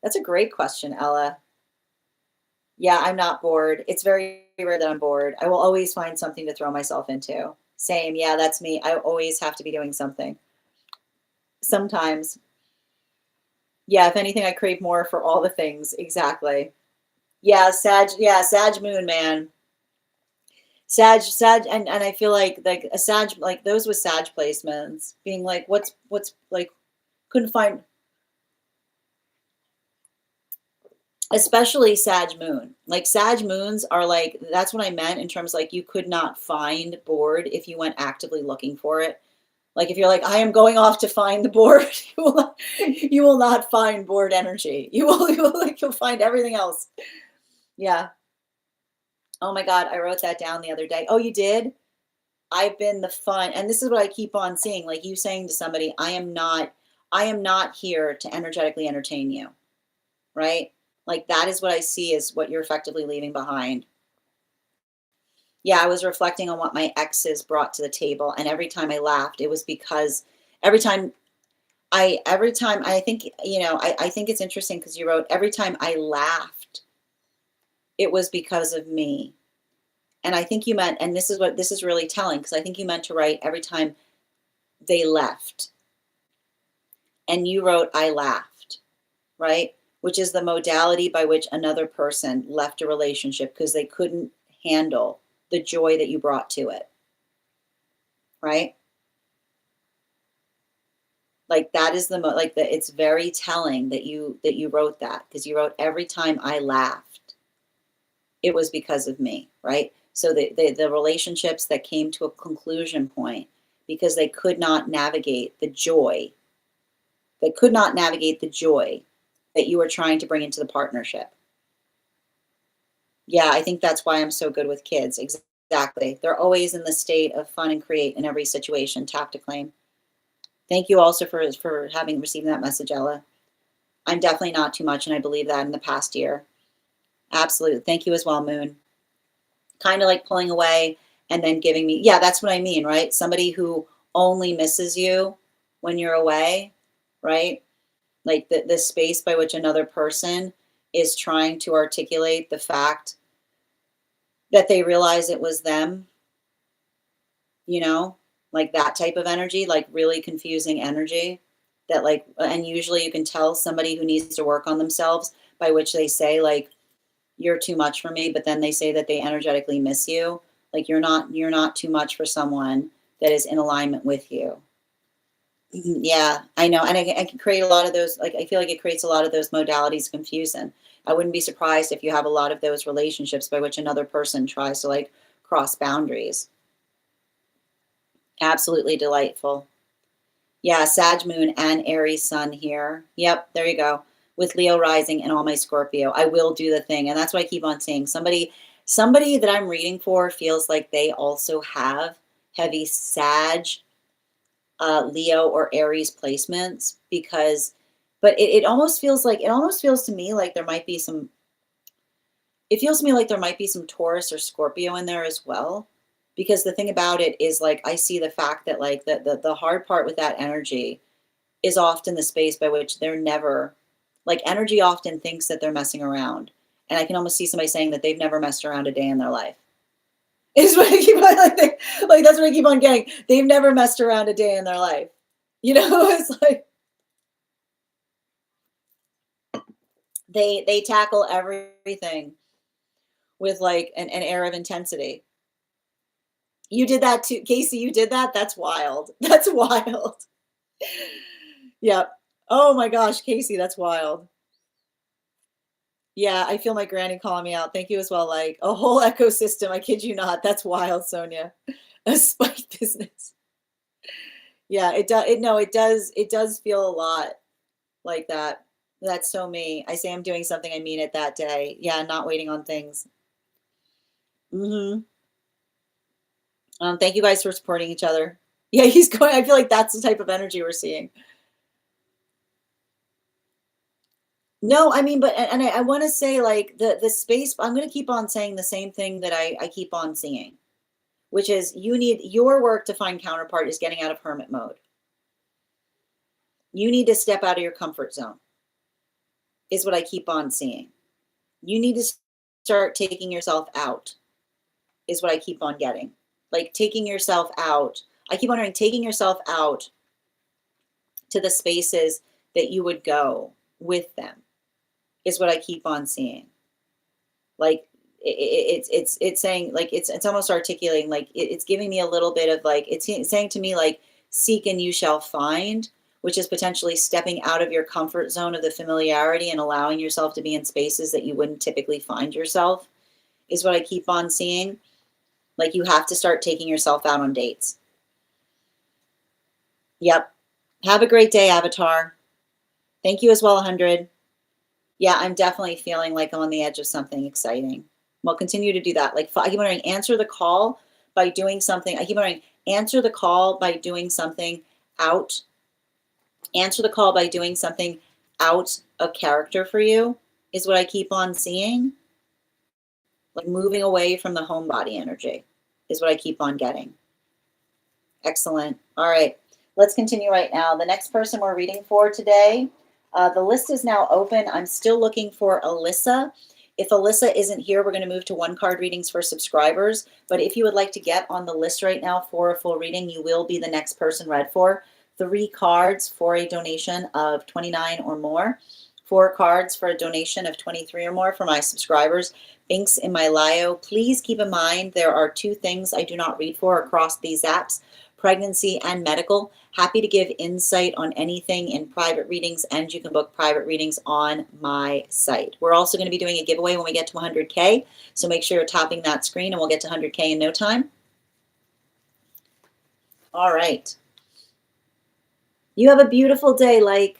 That's a great question, Ella. Yeah, I'm not bored. It's very rare that I'm bored. I will always find something to throw myself into. Same. Yeah, that's me. I always have to be doing something. Sometimes. Yeah, if anything, I crave more for all the things. Exactly. Yeah, Sag moon, man. Sag, and I feel like a Sag, like those with Sag placements, being like, what's like, couldn't find, especially Sag moon. Like Sag moons are like, that's what I meant in terms like you could not find board if you went actively looking for it. Like if you're like, I am going off to find the board, you will not find board energy. You'll find everything else. Yeah. Oh my God, I wrote that down the other day. Oh, you did? I've been the fun, and this is what I keep on seeing, like you saying to somebody, I am not here to energetically entertain you, right? Like that is what I see as what you're effectively leaving behind. Yeah, I was reflecting on what my exes brought to the table, and every time I laughed, it was because every time every time I think, I think it's interesting because you wrote, every time I laughed, it was because of me. And I think you meant, and this is really telling, because I think you meant to write every time they left. And you wrote, I laughed, right? Which is the modality by which another person left a relationship because they couldn't handle the joy that you brought to it, right? Like that is like the it's very telling that you wrote that, because you wrote, every time I laughed, it was because of me, right? So the relationships that came to a conclusion point because they could not navigate the joy, that you were trying to bring into the partnership. Yeah, I think that's why I'm so good with kids. Exactly. They're always in the state of fun and create in every situation. Tap to claim. Thank you also for having received that message, Ella. I'm definitely not too much, and I believe that in the past year. Absolutely. Thank you as well, Moon. Kind of like pulling away and then giving me, yeah, that's what I mean, right? Somebody who only misses you when you're away, right? Like the space by which another person is trying to articulate the fact that they realize it was them, you know, like that type of energy, like really confusing energy that like, and usually you can tell somebody who needs to work on themselves by which they say like, you're too much for me, but then they say that they energetically miss you. Like you're not too much for someone that is in alignment with you. Yeah, I know. And I can create a lot of those, like I feel like it creates a lot of those modalities of confusion. I wouldn't be surprised if you have a lot of those relationships by which another person tries to like cross boundaries. Absolutely delightful. Yeah, Sag Moon and Aries Sun here. Yep, there you go. With Leo rising and all my Scorpio. I will do the thing. And that's why I keep on saying somebody that I'm reading for feels like they also have heavy Sag, Leo or Aries placements, because but it almost feels like, it almost feels to me like there might be some, it feels to me like there might be some Taurus or Scorpio in there as well. Because the thing about it is like I see the fact that like the hard part with that energy is often the space by which they're never, like energy often thinks that they're messing around. And I can almost see somebody saying that they've never messed around a day in their life. Is what I keep on like that's what I keep on getting. They've never messed around a day in their life. You know, it's like they tackle everything with like an air of intensity. You did that too, Casey. You did that. That's wild. That's wild. Yep. Oh my gosh, Casey, that's wild. Yeah, I feel my granny calling me out. Thank you as well. Like a whole ecosystem. I kid you not. That's wild, Sonia. A spite business. Yeah, it does. No, it does. It does feel a lot like that. That's so me. I say I'm doing something, I mean it that day. Yeah, not waiting on things. Hmm. Thank you guys for supporting each other. Yeah, he's going. I feel like that's the type of energy we're seeing. No, I mean, but and I want to say like the space. I'm going to keep on saying the same thing that I keep on seeing, which is you need your work to find counterpart is getting out of hermit mode. You need to step out of your comfort zone, is what I keep on seeing. You need to start taking yourself out, is what I keep on getting. Like taking yourself out. I keep wondering, taking yourself out to the spaces that you would go with them, is what I keep on seeing. Like it's saying like it's almost articulating like it's giving me a little bit of like it's saying to me like seek and you shall find, which is potentially stepping out of your comfort zone of the familiarity and allowing yourself to be in spaces that you wouldn't typically find yourself, is what I keep on seeing. Like you have to start taking yourself out on dates. Yep. Have a great day, Avatar. Thank you as well, 100. Yeah, I'm definitely feeling like I'm on the edge of something exciting. Well, continue to do that. Like I keep wondering, answer the call by doing something. I keep wondering, answer the call by doing something out. Answer the call by doing something out of character for you, is what I keep on seeing. Like moving away from the homebody energy. is what I keep on getting. Excellent. All right, let's continue right now. The next person we're reading for today, the list is now open. I'm still looking for Alyssa. If Alyssa isn't here, we're going to move to one card readings for subscribers. But if you would like to get on the list right now for a full reading, you will be the next person read for. 3 cards for a donation of $29 or more. 4 cards for a donation of $23 or more for my subscribers. Links in my bio. Please keep in mind there are 2 things I do not read for across these apps: pregnancy and medical. Happy to give insight on anything in private readings, and you can book private readings on my site. We're also going to be doing a giveaway when we get to 100K, so make sure you're tapping that screen and we'll get to 100K in no time. All right. You have a beautiful day, like.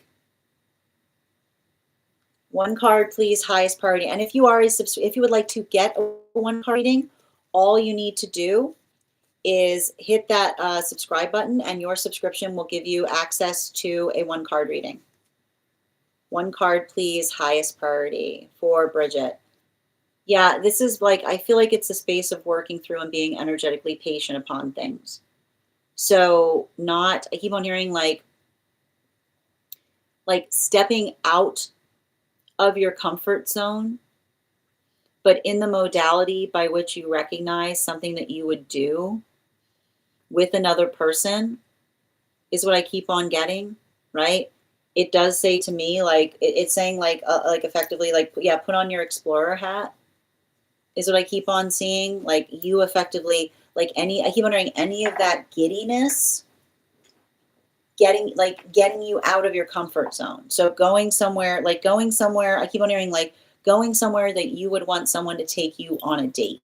1 card, please, highest priority. And if you are if you would like to get a 1 card reading, all you need to do is hit that subscribe button, and your subscription will give you access to a 1 card reading. 1 card, please, highest priority for Bridget. Yeah, this is like, I feel like it's a space of working through and being energetically patient upon things. So I keep on hearing like stepping out of your comfort zone, but in the modality by which you recognize something that you would do with another person is what I keep on getting, right? It does say to me, like, it's saying like effectively, like, yeah, put on your explorer hat is what I keep on seeing. Like, you effectively, like, I keep wondering any of that giddiness, getting you out of your comfort zone. So going somewhere, I keep on hearing like going somewhere that you would want someone to take you on a date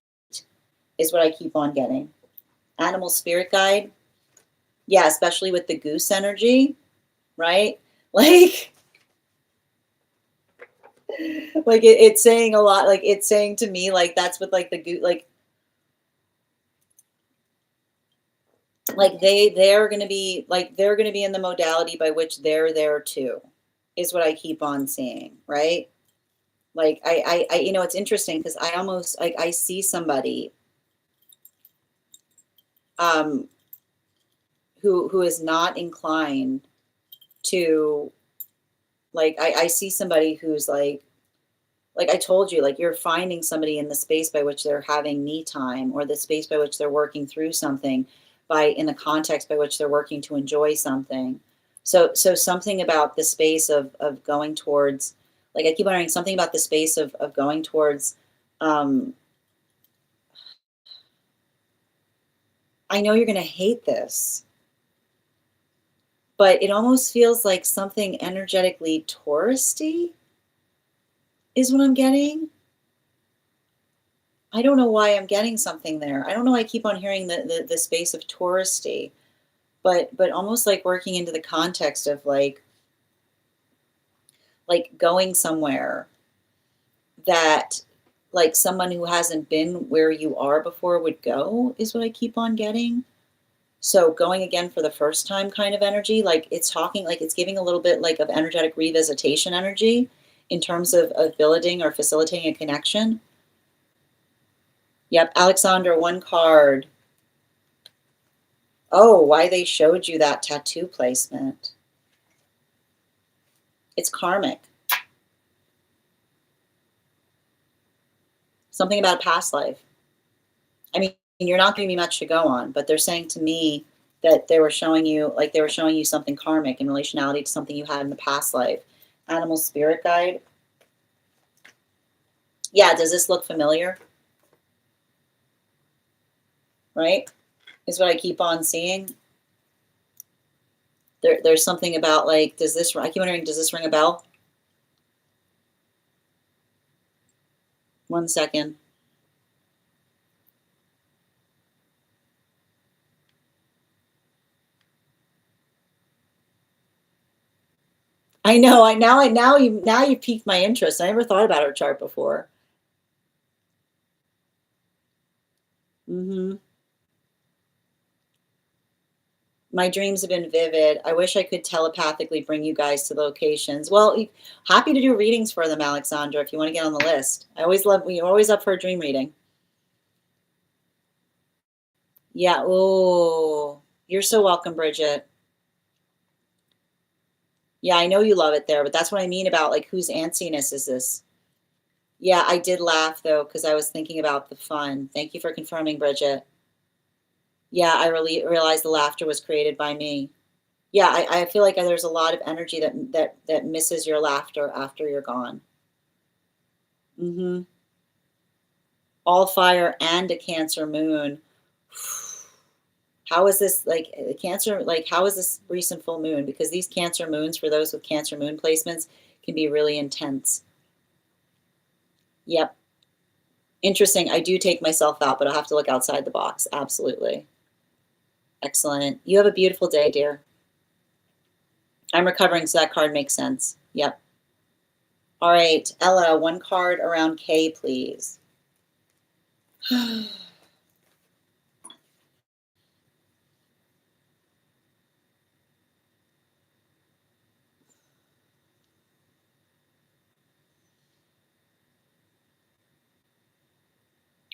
is what I keep on getting. Animal spirit guide. Yeah, especially with the goose energy, right? Like it's saying a lot. Like, it's saying to me, like, that's what like the goose, like they're going to be in the modality by which they're there too, is what I keep on seeing, right? Like I it's interesting because I almost like I see somebody who is not inclined to, like, I see somebody who's like I told you, like, you're finding somebody in the space by which they're having me time, or the space by which they're working through something, in the context by which they're working to enjoy something. So something about the space of going towards, like, I keep wondering something about the space of going towards, I know you're going to hate this, but it almost feels like something energetically touristy is what I'm getting. I don't know why I'm getting something there. I don't know why I keep on hearing the space of touristy, but almost like working into the context of like going somewhere that, like, someone who hasn't been where you are before would go is what I keep on getting. So going again for the first time kind of energy, like it's talking, like it's giving a little bit like of energetic revisitation energy in terms of building or facilitating a connection. Yep, Alexandra, 1 card. Oh, why they showed you that tattoo placement. It's karmic. Something about a past life. I mean, you're not giving me much to go on, but they're saying to me that they were showing you something karmic in relationality to something you had in the past life. Animal spirit guide. Yeah, does this look familiar? Right? Is what I keep on seeing. There's something about, like, I keep wondering, does this ring a bell? 1 second. I know. Now you piqued my interest. I never thought about her chart before. My dreams have been vivid. I wish I could telepathically bring you guys to locations. Well, happy to do readings for them, Alexandra, if you want to get on the list. We're always up for a dream reading. Yeah. Oh, you're so welcome, Bridget. Yeah, I know you love it there, but that's what I mean about like whose antsiness is this? Yeah, I did laugh though, because I was thinking about the fun. Thank you for confirming, Bridget. Yeah, I really realized the laughter was created by me. Yeah, I feel like there's a lot of energy that misses your laughter after you're gone. All fire and a Cancer moon. How is this like Cancer? Like, how is this recent full moon? Because these Cancer moons, for those with Cancer moon placements, can be really intense. Yep. Interesting. I do take myself out, but I'll have to look outside the box. Absolutely. Excellent. You have a beautiful day, dear. I'm recovering, so that card makes sense. Yep. All right, Ella, one card around K, please.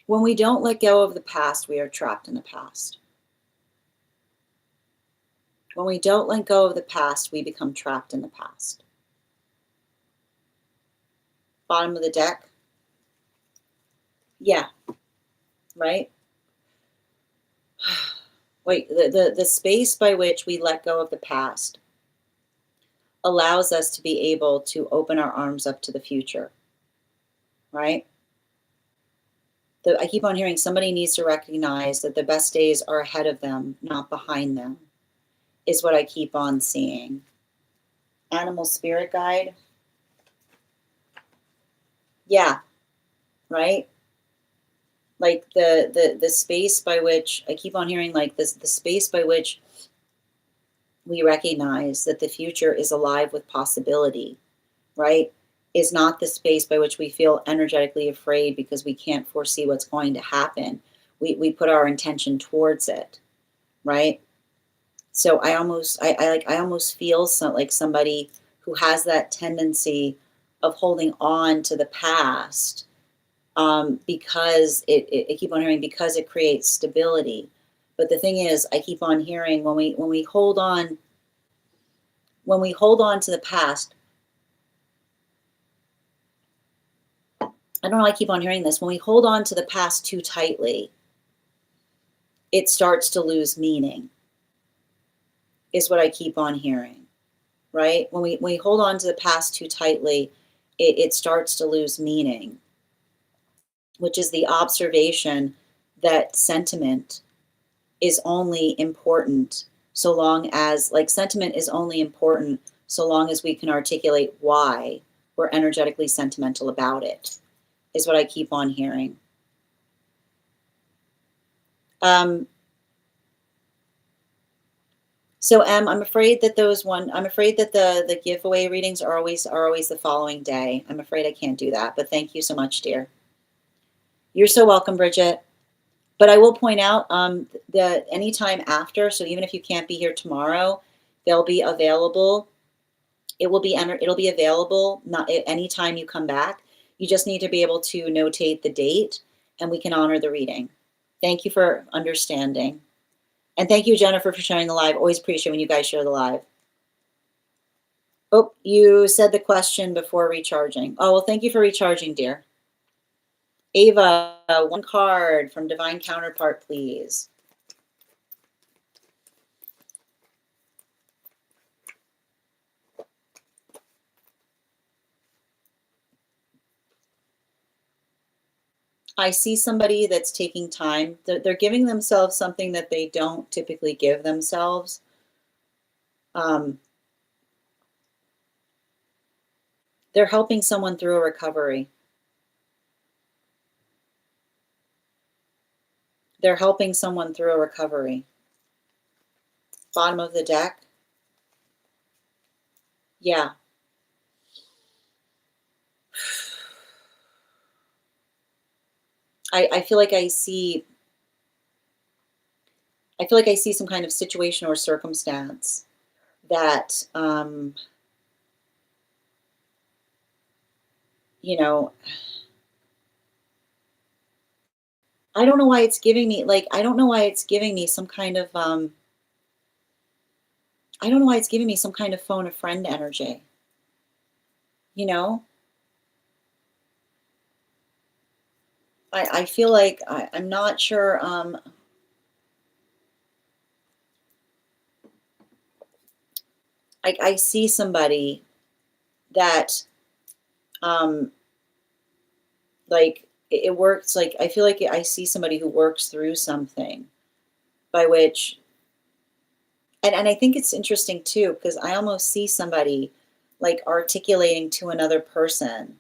When we don't let go of the past, we are trapped in the past. When we don't let go of the past, we become trapped in the past. Bottom of the deck. Yeah, right? Wait, the space by which we let go of the past allows us to be able to open our arms up to the future, right? I keep on hearing somebody needs to recognize that the best days are ahead of them, not behind them, is what I keep on seeing. Animal spirit guide. Yeah, right? Like the space by which I keep on hearing like this, the space by which we recognize that the future is alive with possibility, right? Is not the space by which we feel energetically afraid because we can't foresee what's going to happen. We put our intention towards it, right? So I almost feel like somebody who has that tendency of holding on to the past, because I keep on hearing because it creates stability. But the thing is, I keep on hearing when we hold on to the past, I don't know, I keep on hearing this. When we hold on to the past too tightly, it starts to lose meaning, is what I keep on hearing, right? When we hold on to the past too tightly, it starts to lose meaning, which is the observation that sentiment is only important so long as, like, sentiment is only important so long as we can articulate why we're energetically sentimental about it, is what I keep on hearing. Um, so I'm afraid that I'm afraid that the giveaway readings are always the following day. I'm afraid I can't do that, but thank you so much, dear. You're so welcome, Bridget. But I will point out that anytime after, so even if you can't be here tomorrow, they'll be available. It'll be available not anytime you come back. You just need to be able to notate the date, and we can honor the reading. Thank you for understanding. And thank you, Jennifer, for sharing the live. Always appreciate when you guys share the live. Oh, you said the question before recharging. Oh, well, thank you for recharging, dear. Ava, one card from Divine Counterpart, please. I see somebody that's taking time. They're giving themselves something that they don't typically give themselves. They're helping someone through a recovery. They're helping someone through a recovery. Bottom of the deck. Yeah. I feel like I see some kind of situation or circumstance that you know, I don't know why it's giving me, like, I don't know why it's giving me some kind of, I don't know why it's giving me some kind of phone a friend energy, you know? I feel like I'm not sure, I see somebody that, um, like, it works, like, I feel like I see somebody who works through something by which, and I think it's interesting too, because I almost see somebody, like, articulating to another person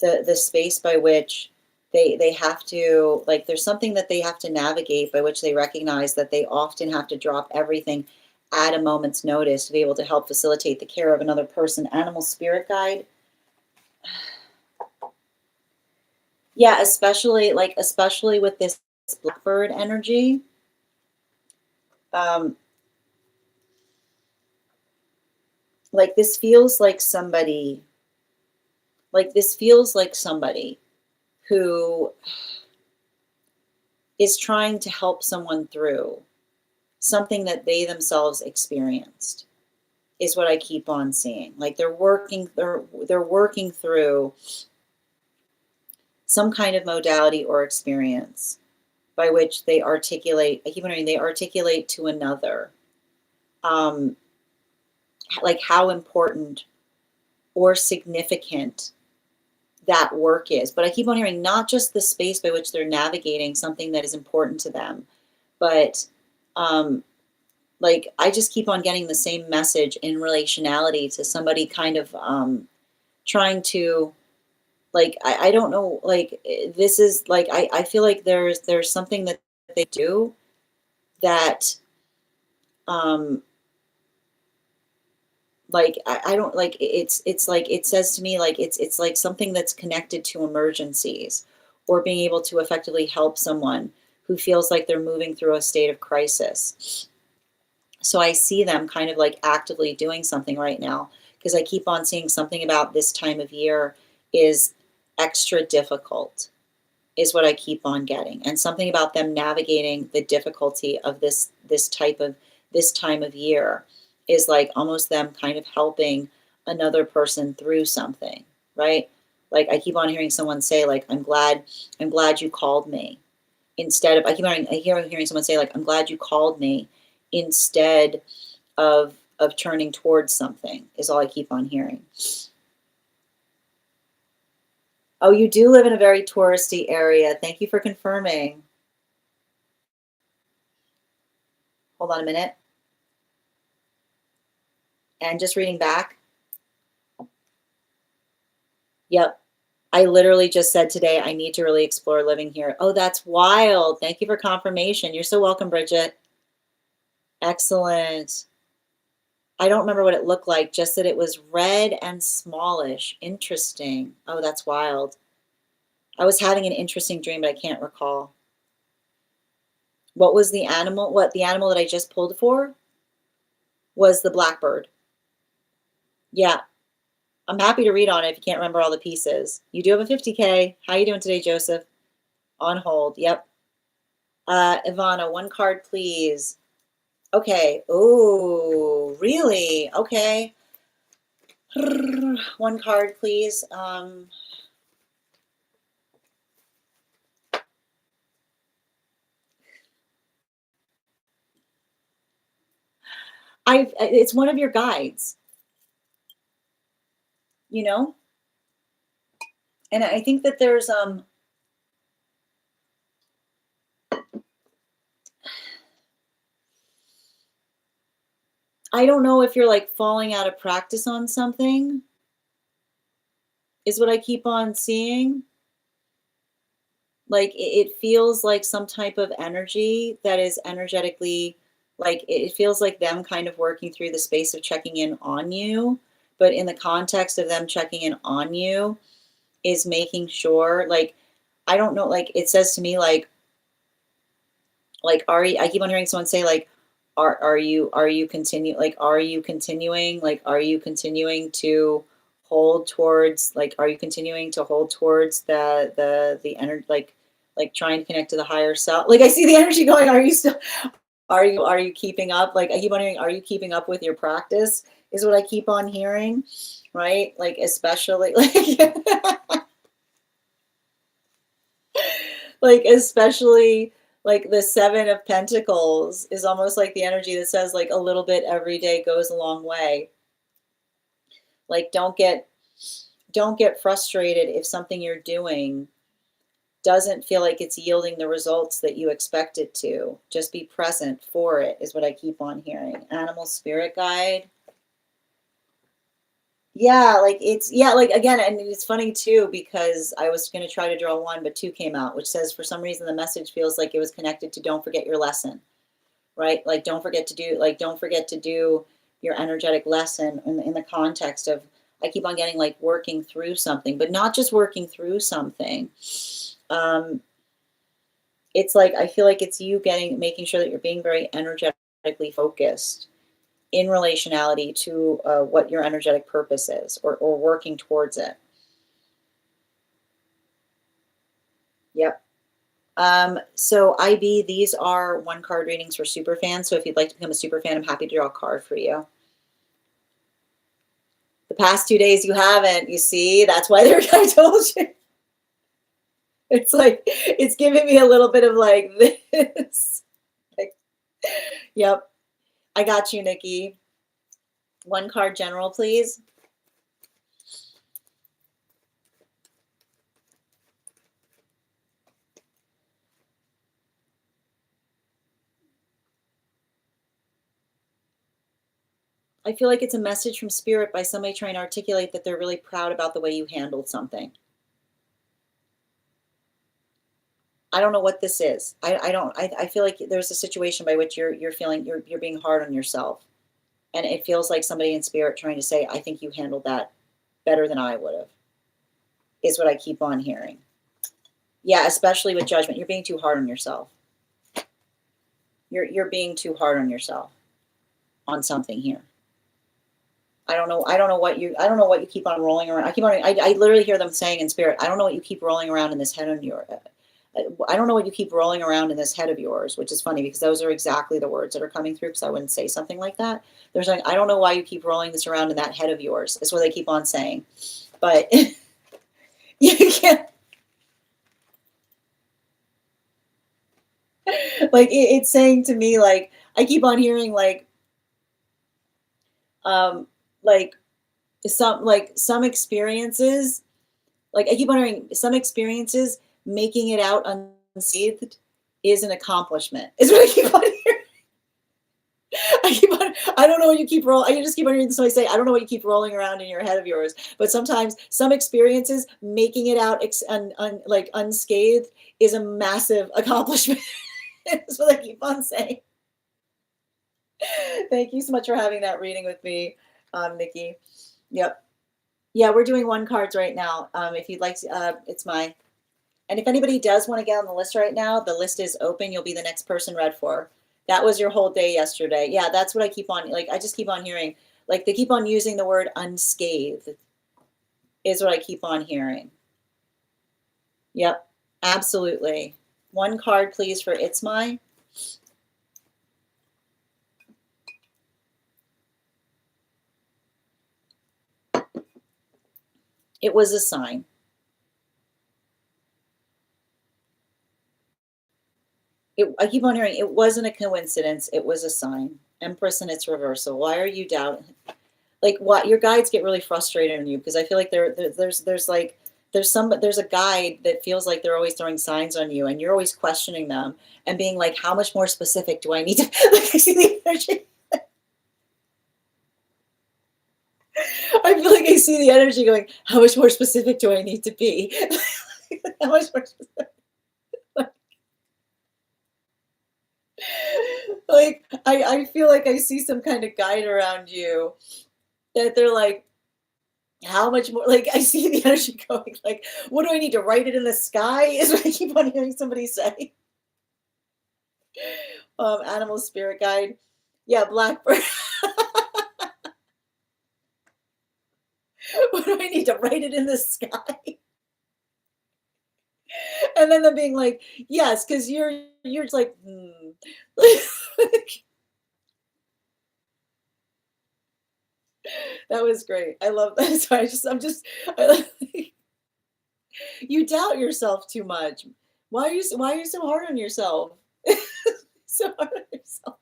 the space by which they have to, like, there's something that they have to navigate by which they recognize that they often have to drop everything at a moment's notice to be able to help facilitate the care of another person. Animal spirit guide. Yeah, especially, like, especially with this blackbird energy. Um, like, this feels like somebody, like, this feels like somebody who is trying to help someone through something that they themselves experienced, is what I keep on seeing. Like, they're working through some kind of modality or experience by which they articulate, I keep wondering, they articulate to another, um, like, how important or significant that work is. But I keep on hearing not just the space by which they're navigating something that is important to them, but, um, like, I just keep on getting the same message in relationality to somebody kind of, trying to, like, I don't know, like, this is like, I feel like there's something that they do that, um, like, I don't like, it's like, it says to me, like, it's like something that's connected to emergencies or being able to effectively help someone who feels like they're moving through a state of crisis. So I see them kind of like actively doing something right now, because I keep on seeing something about this time of year is extra difficult, is what I keep on getting. And something about them navigating the difficulty of this time of year is like almost them kind of helping another person through something, right? Like, I keep on hearing someone say, like, I'm glad you called me. Instead of, hearing someone say, like, I'm glad you called me, instead of turning towards something, is all I keep on hearing. Oh, you do live in a very touristy area. Thank you for confirming. Hold on a minute. And just reading back. Yep. I literally just said today, I need to really explore living here. Oh, that's wild. Thank you for confirmation. You're so welcome, Bridget. Excellent. I don't remember what it looked like, just that it was red and smallish. Interesting. Oh, that's wild. I was having an interesting dream, but I can't recall. What was the animal? What, the animal that I just pulled for was the blackbird. Yeah, I'm happy to read on it if you can't remember all the pieces. You do have a 50K. How you doing today, Joseph? On hold. Yep. Ivana, one card, please. Okay. Oh, really? Okay. One card, please. It's one of your guides, you know? And I think that there's, I don't know if you're like falling out of practice on something, is what I keep on seeing. Like, it feels like some type of energy that is energetically, like, it feels like them kind of working through the space of checking in on you, but in the context of them checking in on you is making sure, like, I don't know, like, it says to me, like, are you, I keep on hearing someone say, like, are you continuing to hold towards, like, are you continuing to hold towards the energy, like trying to connect to the higher self. Like I see the energy going, are you still, are you keeping up? Like I keep wondering, are you keeping up with your practice is what I keep on hearing, right? Like especially like, like especially like the Seven of Pentacles is almost like the energy that says like a little bit every day goes a long way. Like don't get frustrated if something you're doing doesn't feel like it's yielding the results that you expect it to. Just be present for it is what I keep on hearing. Animal spirit guide. Yeah, like it's, yeah, like again, and it's funny too, because I was going to try to draw one, but two came out, which says for some reason the message feels like it was connected to don't forget your lesson, right? Like don't forget to do, like don't forget to do your energetic lesson in the context of, I keep on getting like working through something, but not just working through something. It's like, I feel like it's you making sure that you're being very energetically focused in relationality to what your energetic purpose is, or working towards it. Yep. So IB, these are one card readings for super fans. So if you'd like to become a super fan, I'm happy to draw a card for you. The past 2 days you haven't, you see, that's why I told you. It's like, it's giving me a little bit of like this. Like, yep. I got you, Nikki. One card general, please. I feel like it's a message from spirit by somebody trying to articulate that they're really proud about the way you handled something. I don't know what this is. I feel like there's a situation by which you're feeling you're being hard on yourself. And it feels like somebody in spirit trying to say, I think you handled that better than I would have, is what I keep on hearing. Yeah, especially with judgment. You're being too hard on yourself. You're being too hard on yourself on something here. I don't know what you keep on rolling around. I literally hear them saying in spirit, I don't know what you keep rolling around in this head of yours. I don't know what you keep rolling around in this head of yours, which is funny because those are exactly the words that are coming through, because I wouldn't say something like that. They're saying, I don't know why you keep rolling this around in that head of yours, is what they keep on saying. But you can't, like, it's saying to me, like, I keep on hearing like some experiences, like I keep on hearing some experiences, making it out unscathed is an accomplishment, is what I keep on hearing. I don't know what you keep rolling. I just keep on hearing somebody say, I don't know what you keep rolling around in your head of yours. But sometimes some experiences, making it out like unscathed is a massive accomplishment. That's what I keep on saying. Thank you so much for having that reading with me, Nikki. Yep. Yeah, we're doing one cards right now. If you'd like to, it's my, and if anybody does want to get on the list right now, the list is open. You'll be the next person read for. That was your whole day yesterday. Yeah, that's what I keep on, like, I just keep on hearing, like, they keep on using the word unscathed is what I keep on hearing. Yep, absolutely. One card, please, for It's My. It was a sign. I keep on hearing, it wasn't a coincidence. It was a sign. Empress in its reversal. Why are you doubting? Like, what, your guides get really frustrated on you, because I feel like there's a guide that feels like they're always throwing signs on you, and you're always questioning them and being like, how much more specific do I need to? Like, I see the energy. I feel like I see the energy going, how much more specific do I need to be? How much more specific? Like, I feel like I see some kind of guide around you that they're like, how much more, like, I see the energy going, like, what do I need to write it in the sky, is what I keep on hearing somebody say. Animal spirit guide. Yeah, blackbird. What do I need to write it in the sky? And then them being like, yes, because you're just like, hmm. That was great. I love that. So you doubt yourself too much. Why are you so hard on yourself? So hard on yourself.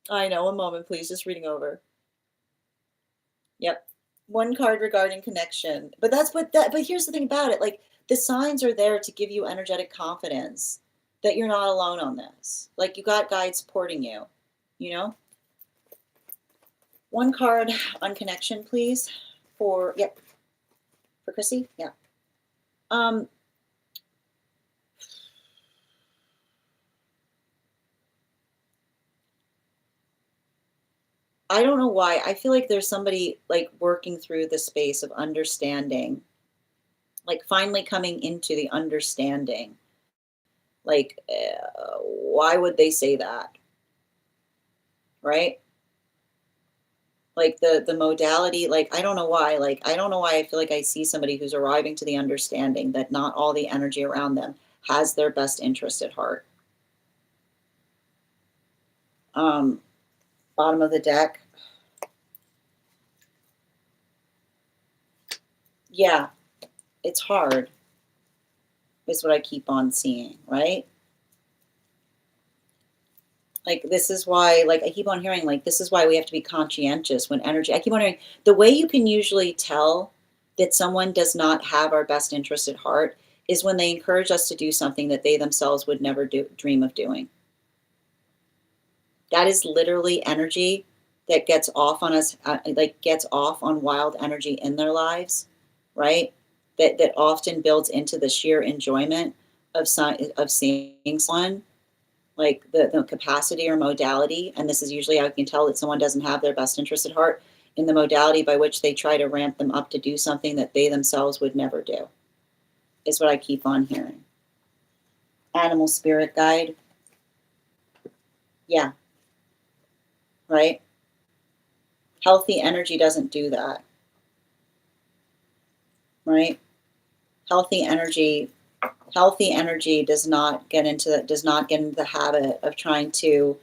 I know. One moment, please. Just reading over. Yep. One card regarding connection. But but here's the thing about it. Like the signs are there to give you energetic confidence that you're not alone on this. Like you got guides supporting you, you know? One card on connection, please. Yep, for Chrissy. Yeah. Um, I don't know why. I feel like there's somebody like working through the space of understanding, like finally coming into the understanding. Like, why would they say that? Right? Like the modality, like I don't know why. Like I don't know why I feel like I see somebody who's arriving to the understanding that not all the energy around them has their best interest at heart. Um, Bottom of the deck. Yeah, it's hard, is what I keep on seeing, right? Like this is why, like I keep on hearing, like this is why we have to be conscientious when energy. I keep on hearing the way you can usually tell that someone does not have our best interest at heart is when they encourage us to do something that they themselves would never dream of doing. That is literally energy that gets off on us, like gets off on wild energy in their lives, right? That often builds into the sheer enjoyment of seeing someone, like the capacity or modality. And this is usually how you can tell that someone doesn't have their best interest at heart in the modality by which they try to ramp them up to do something that they themselves would never do, is what I keep on hearing. Animal spirit guide. Yeah, right? Healthy energy doesn't do that, right? Healthy energy does not get into the habit of trying to,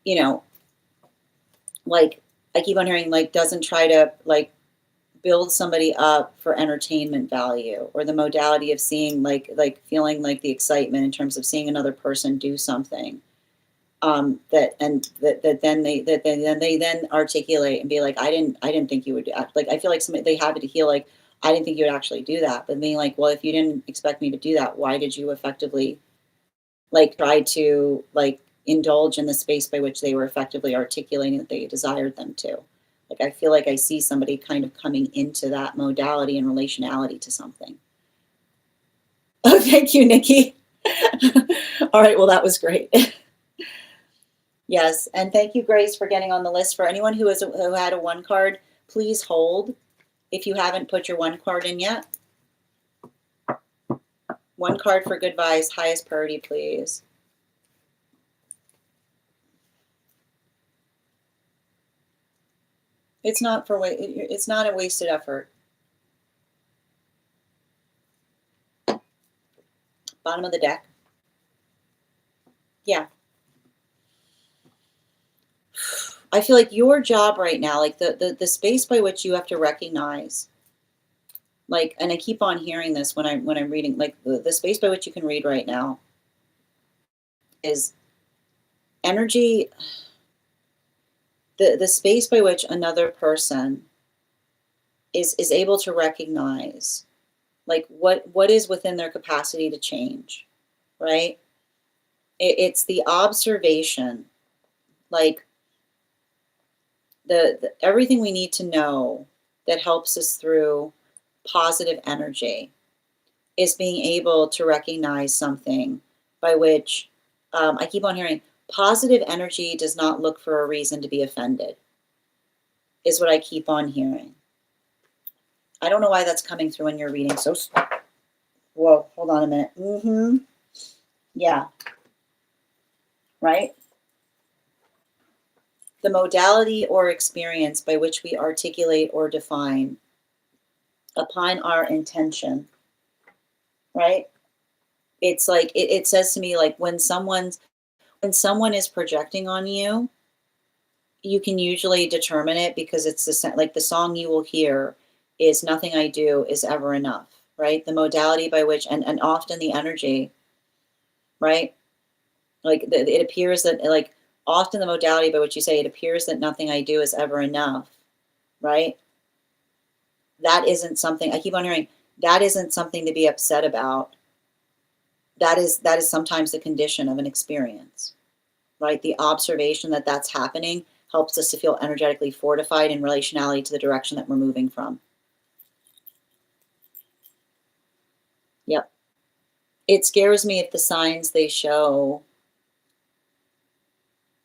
you know, like I keep on hearing, like doesn't try to like build somebody up for entertainment value or the modality of seeing like feeling like the excitement in terms of seeing another person do something, that they then articulate and be like, I didn't think you would act. Like I feel like somebody, they have it to heal, like I didn't think you would actually do that, but being like, well, if you didn't expect me to do that, why did you effectively like try to like indulge in the space by which they were effectively articulating that they desired them to? Like I feel like I see somebody kind of coming into that modality and relationality to something. Oh, thank you, Nikki. All right, well that was great. Yes, and thank you, Grace, for getting on the list. For anyone who had a one card, please hold if you haven't put your one card in yet. One card for good vibes, highest priority, please. It's not it's not a wasted effort. Bottom of the deck. Yeah. I feel like your job right now, like the space by which you have to recognize, like, and I keep on hearing this when I'm reading, like the space by which you can read right now is energy, the space by which another person is able to recognize like what is within their capacity to change, right? It's the observation, like the everything we need to know that helps us through positive energy is being able to recognize something by which, I keep on hearing positive energy does not look for a reason to be offended, is what I keep on hearing. I don't know why that's coming through in your reading. So, whoa, hold on a minute. Yeah, right? The modality or experience by which we articulate or define upon our intention, right? It's like it says to me, like when someone is projecting on you, you can usually determine it because it's like the song you will hear is "Nothing I Do is Ever Enough," right? The modality by which, and often the energy, right? Like it appears that, like, often the modality by which you say it appears that nothing I do is ever enough, right? That isn't something I keep on hearing. That isn't something to be upset about. That is sometimes the condition of an experience, right? The observation that that's happening helps us to feel energetically fortified in relationality to the direction that we're moving from. Yep. It scares me if the signs they show.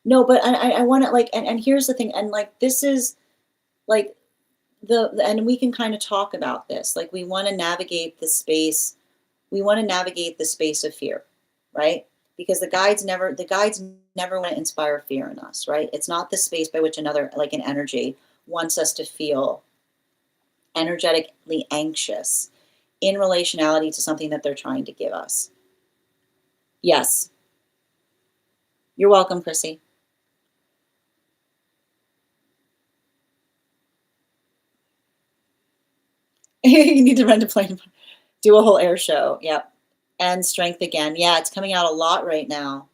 No, but I want to, like, and here's the thing, and like this is like and we can kind of talk about this. Like we want to navigate the space. We want to navigate the space of fear, right? Because the guides never want to inspire fear in us, right? It's not the space by which another, like an energy, wants us to feel energetically anxious in relationality to something that they're trying to give us. Yes. You're welcome, Chrissy. You need to rent a plane. Do a whole air show. Yep. And strength again. Yeah, it's coming out a lot right now.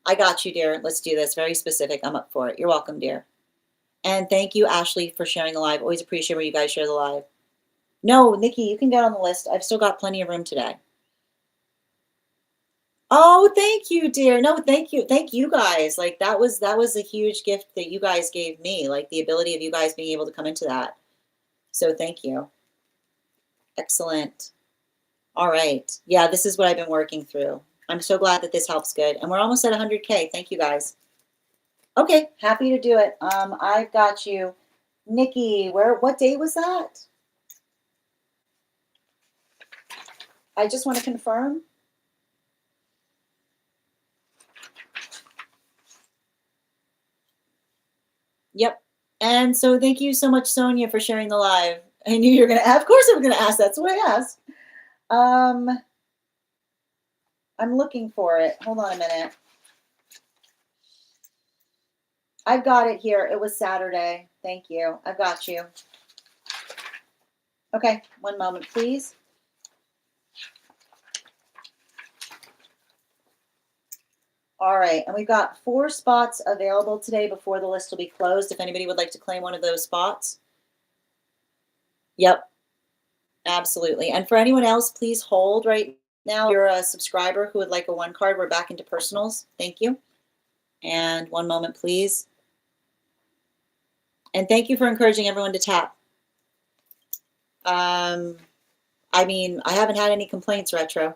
I got you, dear. Let's do this. Very specific. I'm up for it. You're welcome, dear. And thank you, Ashley, for sharing the live. Always appreciate when you guys share the live. No, Nikki, you can get on the list. I've still got plenty of room today. Oh, thank you, dear. No, thank you. Thank you guys. Like that was a huge gift that you guys gave me, like the ability of you guys being able to come into that. So thank you. Excellent. All right. Yeah, this is what I've been working through. I'm so glad that this helps good. And we're almost at 100K. Thank you guys. Okay, happy to do it. I've got you. Nikki, what date was that? I just want to confirm. Yep. And so thank you so much, Sonia, for sharing the live. I knew you were gonna, of course I was gonna ask. That's what I asked. Um, I'm looking for it. Hold on a minute. I've got it here. It was Saturday. Thank you. I've got you. Okay, one moment, please. All right, and we've got 4 spots available today before the list will be closed. If anybody would like to claim one of those spots. Yep, absolutely. And for anyone else, please hold right now. If you're a subscriber who would like a 1 card, we're back into personals. Thank you. And one moment, please. And thank you for encouraging everyone to tap. I mean, I haven't had any complaints, Retro.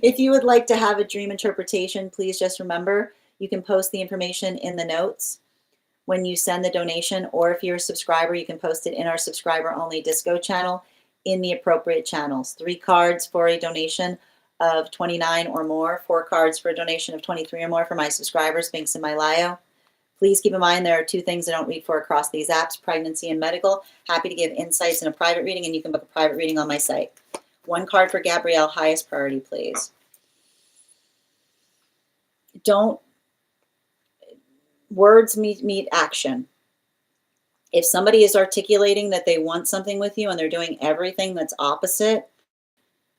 If you would like to have a dream interpretation, please just remember you can post the information in the notes when you send the donation, or if you're a subscriber, you can post it in our subscriber only disco channel in the appropriate channels. 3 cards for a donation of 29 or more, 4 cards for a donation of 23 or more for my subscribers, Binks and Mylio. Please keep in mind there are 2 things I don't read for across these apps, pregnancy and medical. Happy to give insights in a private reading, and you can book a private reading on my site. 1 card for Gabrielle, highest priority, please. Don't, words meet action. If somebody is articulating that they want something with you and they're doing everything that's opposite,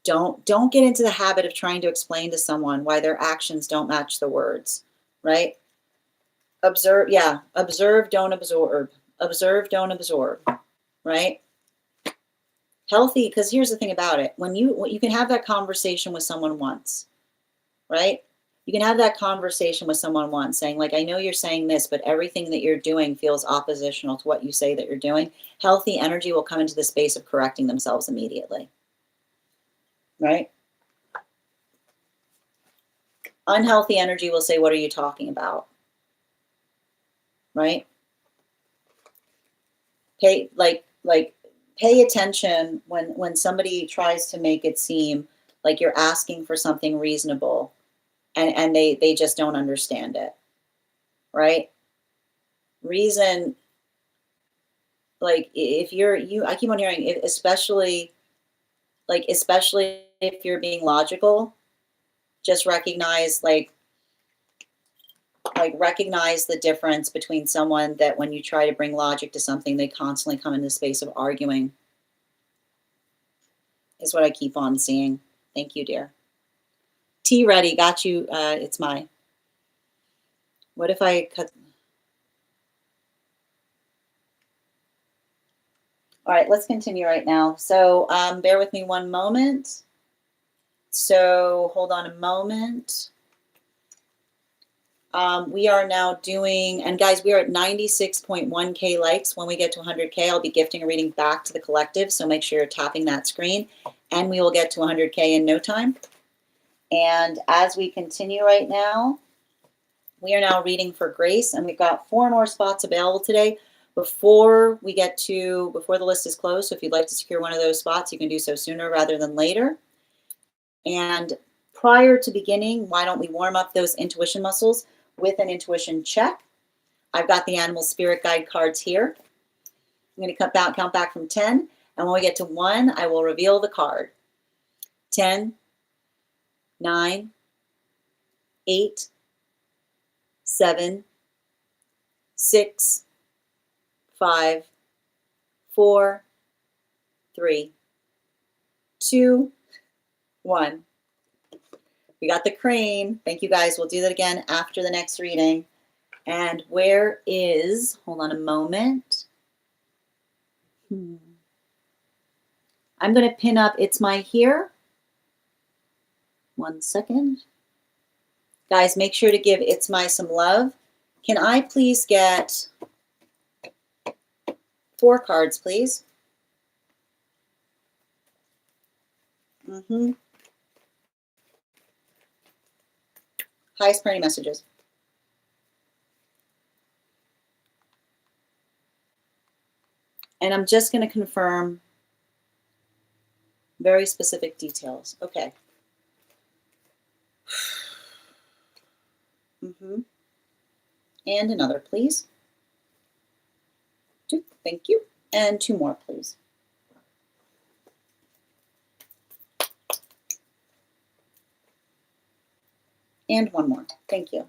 don't get into the habit of trying to explain to someone why their actions don't match the words, right? Observe, yeah, observe, don't absorb. Observe, don't absorb, right? Healthy, because here's the thing about it. When you can have that conversation with someone once, right? You can have that conversation with someone once saying, like, I know you're saying this, but everything that you're doing feels oppositional to what you say that you're doing. Healthy energy will come into the space of correcting themselves immediately, right? Unhealthy energy will say, what are you talking about? Right? Pay attention when somebody tries to make it seem like you're asking for something reasonable, and they just don't understand it, right? Reason like if you're I keep on hearing it, especially if you're being logical, just recognize recognize the difference between someone that when you try to bring logic to something, they constantly come in the space of arguing, is what I keep on seeing. Thank you, dear. Tea ready, got you. It's my. What if I cut? All right, let's continue right now. So bear with me one moment. So hold on a moment. We are now doing, and guys, we are at 96.1K likes. When we get to 100K, I'll be gifting a reading back to the collective. So make sure you're tapping that screen, and we will get to 100K in no time. And as we continue right now, we are now reading for Grace, and we've got 4 more spots available today before the list is closed. So if you'd like to secure one of those spots, you can do so sooner rather than later. And prior to beginning, why don't we warm up those intuition muscles with an intuition check? I've got the animal spirit guide cards here. I'm going to count back from 10. And when we get to 1, I will reveal the card. 10, 9, 8, 7, 6, 5, 4, 3, 2, 1. We got the crane. Thank you, guys. We'll do that again after the next reading. And where is, hold on a moment. I'm going to pin up It's My Here. 1 second. Guys, make sure to give It's My some love. Can I please get 4 cards, please? Highest priority messages. And I'm just going to confirm very specific details. Okay. And another, please. 2, thank you. And 2 more, please. And 1 more. Thank you.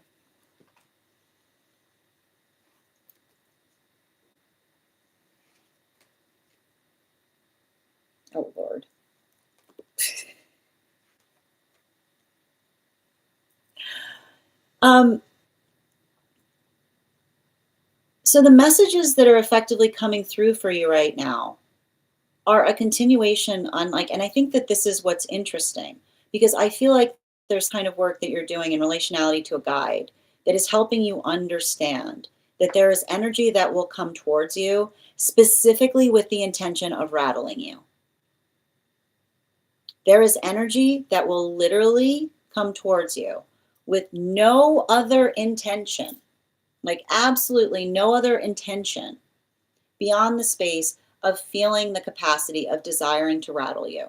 Oh, Lord. So the messages that are effectively coming through for you right now are a continuation on and I think that this is what's interesting, because I feel like there's kind of work that you're doing in relationality to a guide that is helping you understand that there is energy that will come towards you specifically with the intention of rattling you. There is energy that will literally come towards you with no other intention, like absolutely no other intention beyond the space of feeling the capacity of desiring to rattle you.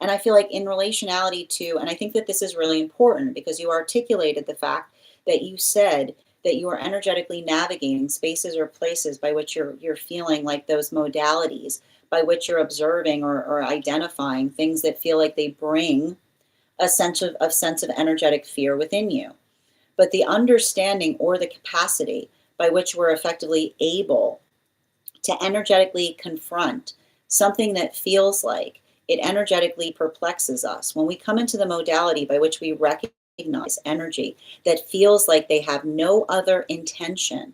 And I feel like in relationality to, and I think that this is really important because you articulated the fact that you said that you are energetically navigating spaces or places by which you're feeling like those modalities, by which you're observing or identifying things that feel like they bring a sense of energetic fear within you. But the understanding or the capacity by which we're effectively able to energetically confront something that feels like it energetically perplexes us. When we come into the modality by which we recognize energy that feels like they have no other intention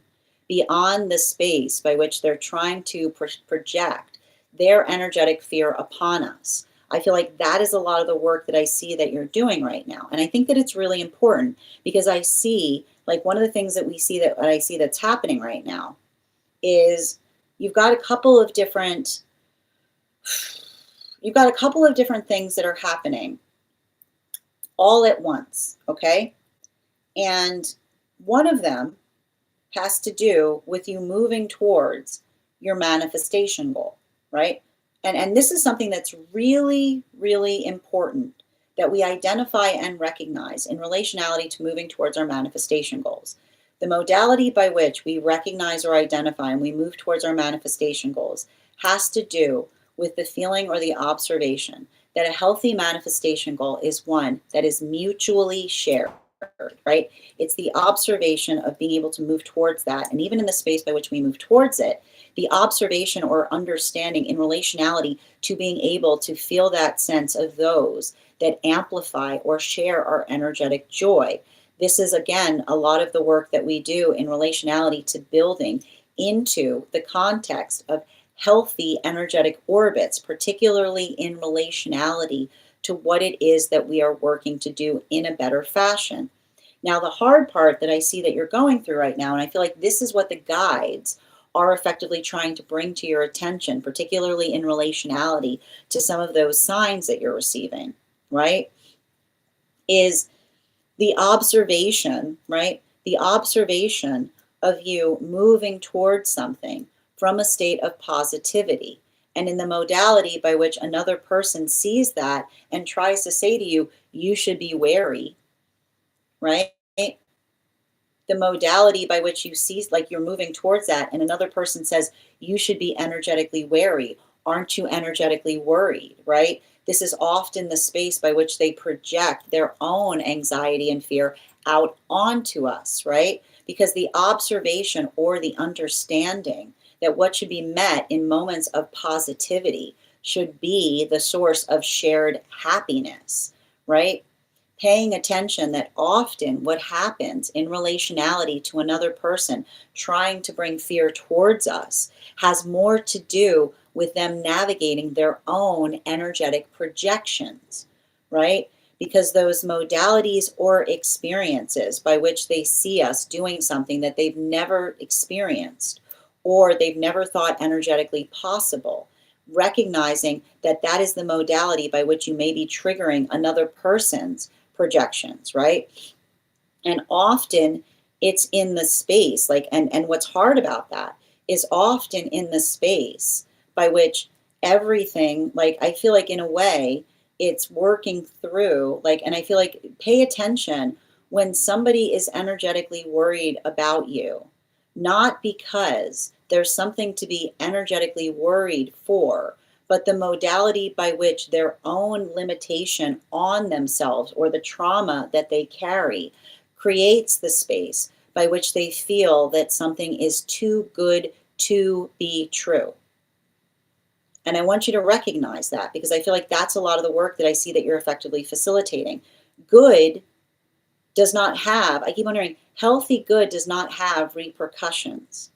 beyond the space by which they're trying to project their energetic fear upon us, I feel like that is a lot of the work that I see that you're doing right now. And I think that it's really important because I see, like, one of the things that I see that's happening right now is you've got a couple of different things that are happening all at once, okay? And one of them has to do with you moving towards your manifestation goal, right? And this is something that's really, really important that we identify and recognize in relationality to moving towards our manifestation goals. The modality by which we recognize or identify and we move towards our manifestation goals has to do with the feeling or the observation that a healthy manifestation goal is one that is mutually shared, right? It's the observation of being able to move towards that. And even in the space by which we move towards it, the observation or understanding in relationality to being able to feel that sense of those that amplify or share our energetic joy. This is, again, a lot of the work that we do in relationality to building into the context of healthy energetic orbits, particularly in relationality to what it is that we are working to do in a better fashion. Now, the hard part that I see that you're going through right now, and I feel like this is what the guides are effectively trying to bring to your attention, particularly in relationality to some of those signs that you're receiving, right? Is the observation, right? The observation of you moving towards something from a state of positivity. And in the modality by which another person sees that and tries to say to you, you should be wary, right? The modality by which you see like you're moving towards that and another person says you should be energetically wary, aren't you energetically worried, right? This is often the space by which they project their own anxiety and fear out onto us, right? Because the observation or the understanding that what should be met in moments of positivity should be the source of shared happiness, right? Paying attention that often what happens in relationality to another person trying to bring fear towards us has more to do with them navigating their own energetic projections, right? Because those modalities or experiences by which they see us doing something that they've never experienced or they've never thought energetically possible, recognizing that that is the modality by which you may be triggering another person's projections, right? And often it's in the space, like, and what's hard about that is often in the space by which everything, like, I feel like in a way it's working through, like, and I feel like pay attention when somebody is energetically worried about you, not because there's something to be energetically worried for, but the modality by which their own limitation on themselves or the trauma that they carry creates the space by which they feel that something is too good to be true. And I want you to recognize that because I feel like that's a lot of the work that I see that you're effectively facilitating. Good does not have, I keep on hearing, healthy good does not have repercussions,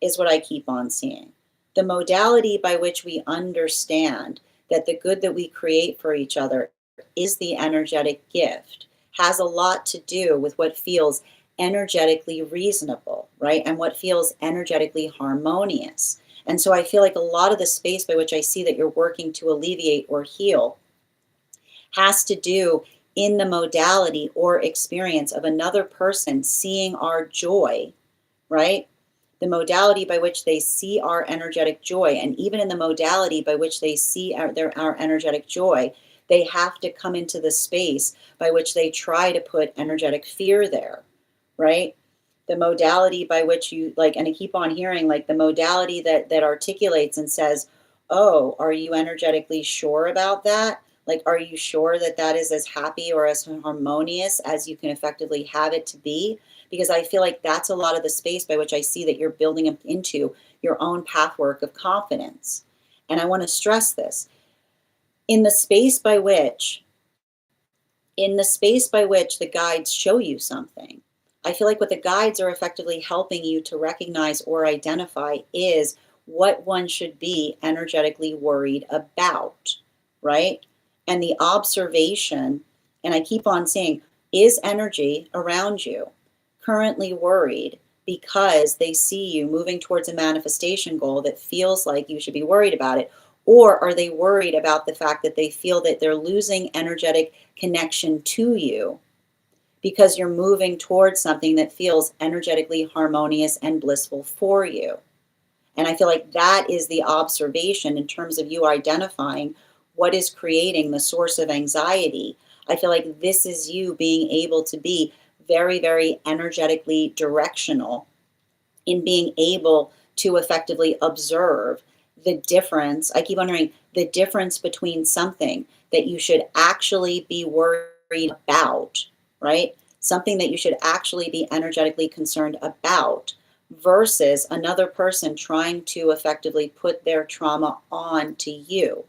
is what I keep on seeing. The modality by which we understand that the good that we create for each other is the energetic gift has a lot to do with what feels energetically reasonable, right? And what feels energetically harmonious. And so I feel like a lot of the space by which I see that you're working to alleviate or heal has to do in the modality or experience of another person seeing our joy, right? The modality by which they see our energetic joy, and even in the modality by which they see our energetic joy, they have to come into the space by which they try to put energetic fear there, right? The modality by which you, like, and I keep on hearing, like, the modality that articulates and says, oh, are you energetically sure about that? Like, are you sure that that is as happy or as harmonious as you can effectively have it to be? Because I feel like that's a lot of the space by which I see that you're building into your own pathwork of confidence. And I want to stress this. In the space by which the guides show you something, I feel like what the guides are effectively helping you to recognize or identify is what one should be energetically worried about, right? And the observation, and I keep on saying, is energy around you currently worried because they see you moving towards a manifestation goal that feels like you should be worried about it? Or are they worried about the fact that they feel that they're losing energetic connection to you because you're moving towards something that feels energetically harmonious and blissful for you? And I feel like that is the observation in terms of you identifying what is creating the source of anxiety. I feel like this is you being able to be very, very energetically directional in being able to effectively observe the difference. I keep wondering the difference between something that you should actually be worried about, right? Something that you should actually be energetically concerned about versus another person trying to effectively put their trauma on to you.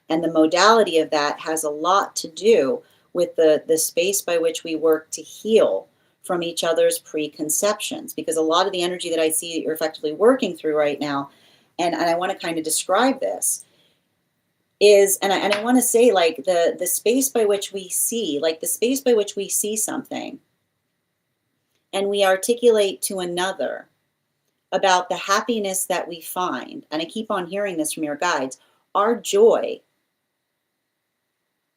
And the modality of that has a lot to do with the space by which we work to heal from each other's preconceptions, because a lot of the energy that I see that you're effectively working through right now, and I want to kind of describe this, is, and I want to say, like, the space by which we see, like the space by which we see something and we articulate to another about the happiness that we find, and I keep on hearing this from your guides, our joy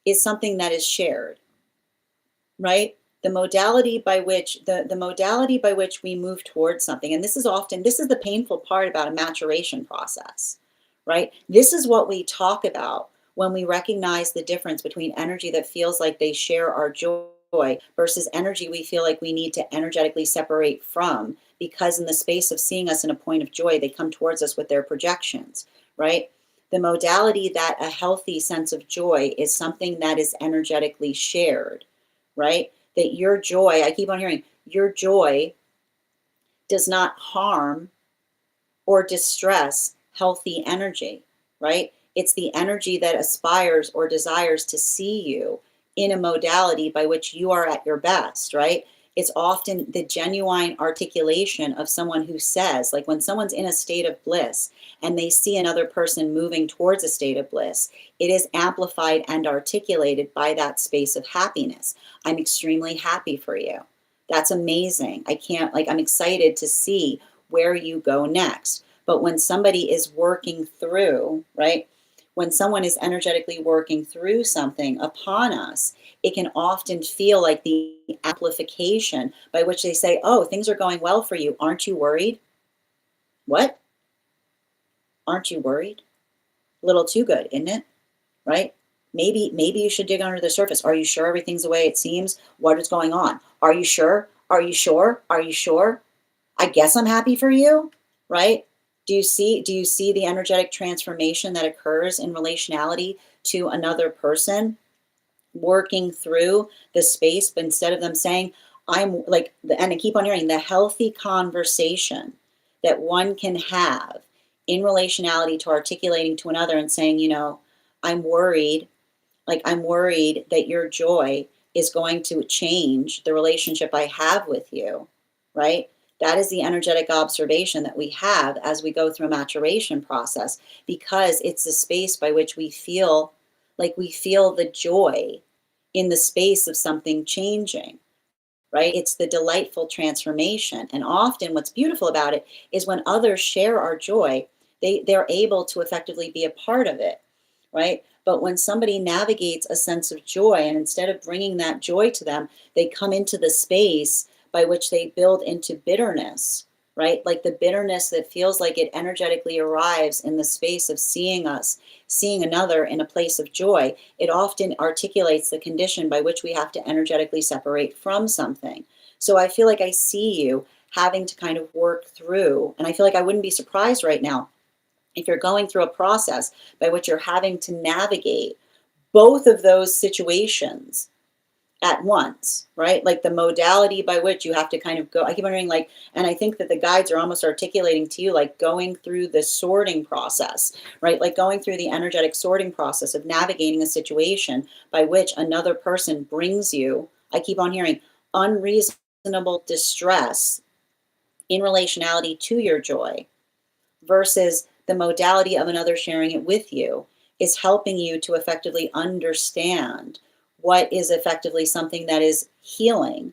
is something that is shared, right? The modality by which the modality by which we move towards something, and this is the painful part about a maturation process, right? This is what we talk about when we recognize the difference between energy that feels like they share our joy versus energy we feel like we need to energetically separate from, because in the space of seeing us in a point of joy, they come towards us with their projections, right? The modality that a healthy sense of joy is something that is energetically shared, right? That your joy, I keep on hearing, your joy does not harm or distress healthy energy, right? It's the energy that aspires or desires to see you in a modality by which you are at your best, right? It's often the genuine articulation of someone who says, like when someone's in a state of bliss and they see another person moving towards a state of bliss, it is amplified and articulated by that space of happiness. I'm extremely happy for you. That's amazing. I'm excited to see where you go next. But when somebody is working through, right? When someone is energetically working through something upon us, it can often feel like the amplification by which they say, oh, things are going well for you. Aren't you worried? What? Aren't you worried? A little too good, isn't it? Right? Maybe you should dig under the surface. Are you sure everything's the way it seems? What is going on? Are you sure? Are you sure? Are you sure? I guess I'm happy for you, right? Do you see the energetic transformation that occurs in relationality to another person working through the space, but instead of them saying, I'm like, and I keep on hearing the healthy conversation that one can have in relationality to articulating to another and saying, I'm worried, I'm worried that your joy is going to change the relationship I have with you, right? That is the energetic observation that we have as we go through a maturation process, because it's the space by which we feel like we feel the joy in the space of something changing, right? It's the delightful transformation. And often what's beautiful about it is when others share our joy, they're able to effectively be a part of it, right? But when somebody navigates a sense of joy and instead of bringing that joy to them, they come into the space by which they build into bitterness, right? Like the bitterness that feels like it energetically arrives in the space of seeing us, seeing another in a place of joy. It often articulates the condition by which we have to energetically separate from something. So I feel like I see you having to kind of work through, and I feel like I wouldn't be surprised right now if you're going through a process by which you're having to navigate both of those situations at once, right? Like the modality by which you have to kind of go, I keep wondering, like, and I think that the guides are almost articulating to you, like going through the sorting process, right? Like going through the energetic sorting process of navigating a situation by which another person brings you, I keep on hearing, unreasonable distress in relationality to your joy versus the modality of another sharing it with you is helping you to effectively understand what is effectively something that is healing,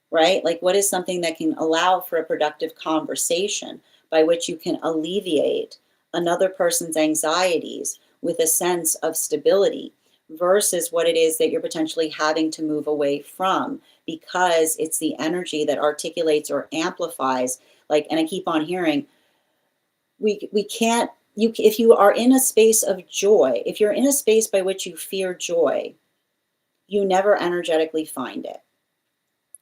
right? Like what is something that can allow for a productive conversation by which you can alleviate another person's anxieties with a sense of stability versus what it is that you're potentially having to move away from, because it's the energy that articulates or amplifies, like, and I keep on hearing, we can't, if you are in a space of joy, if you're in a space by which you fear joy, you never energetically find it,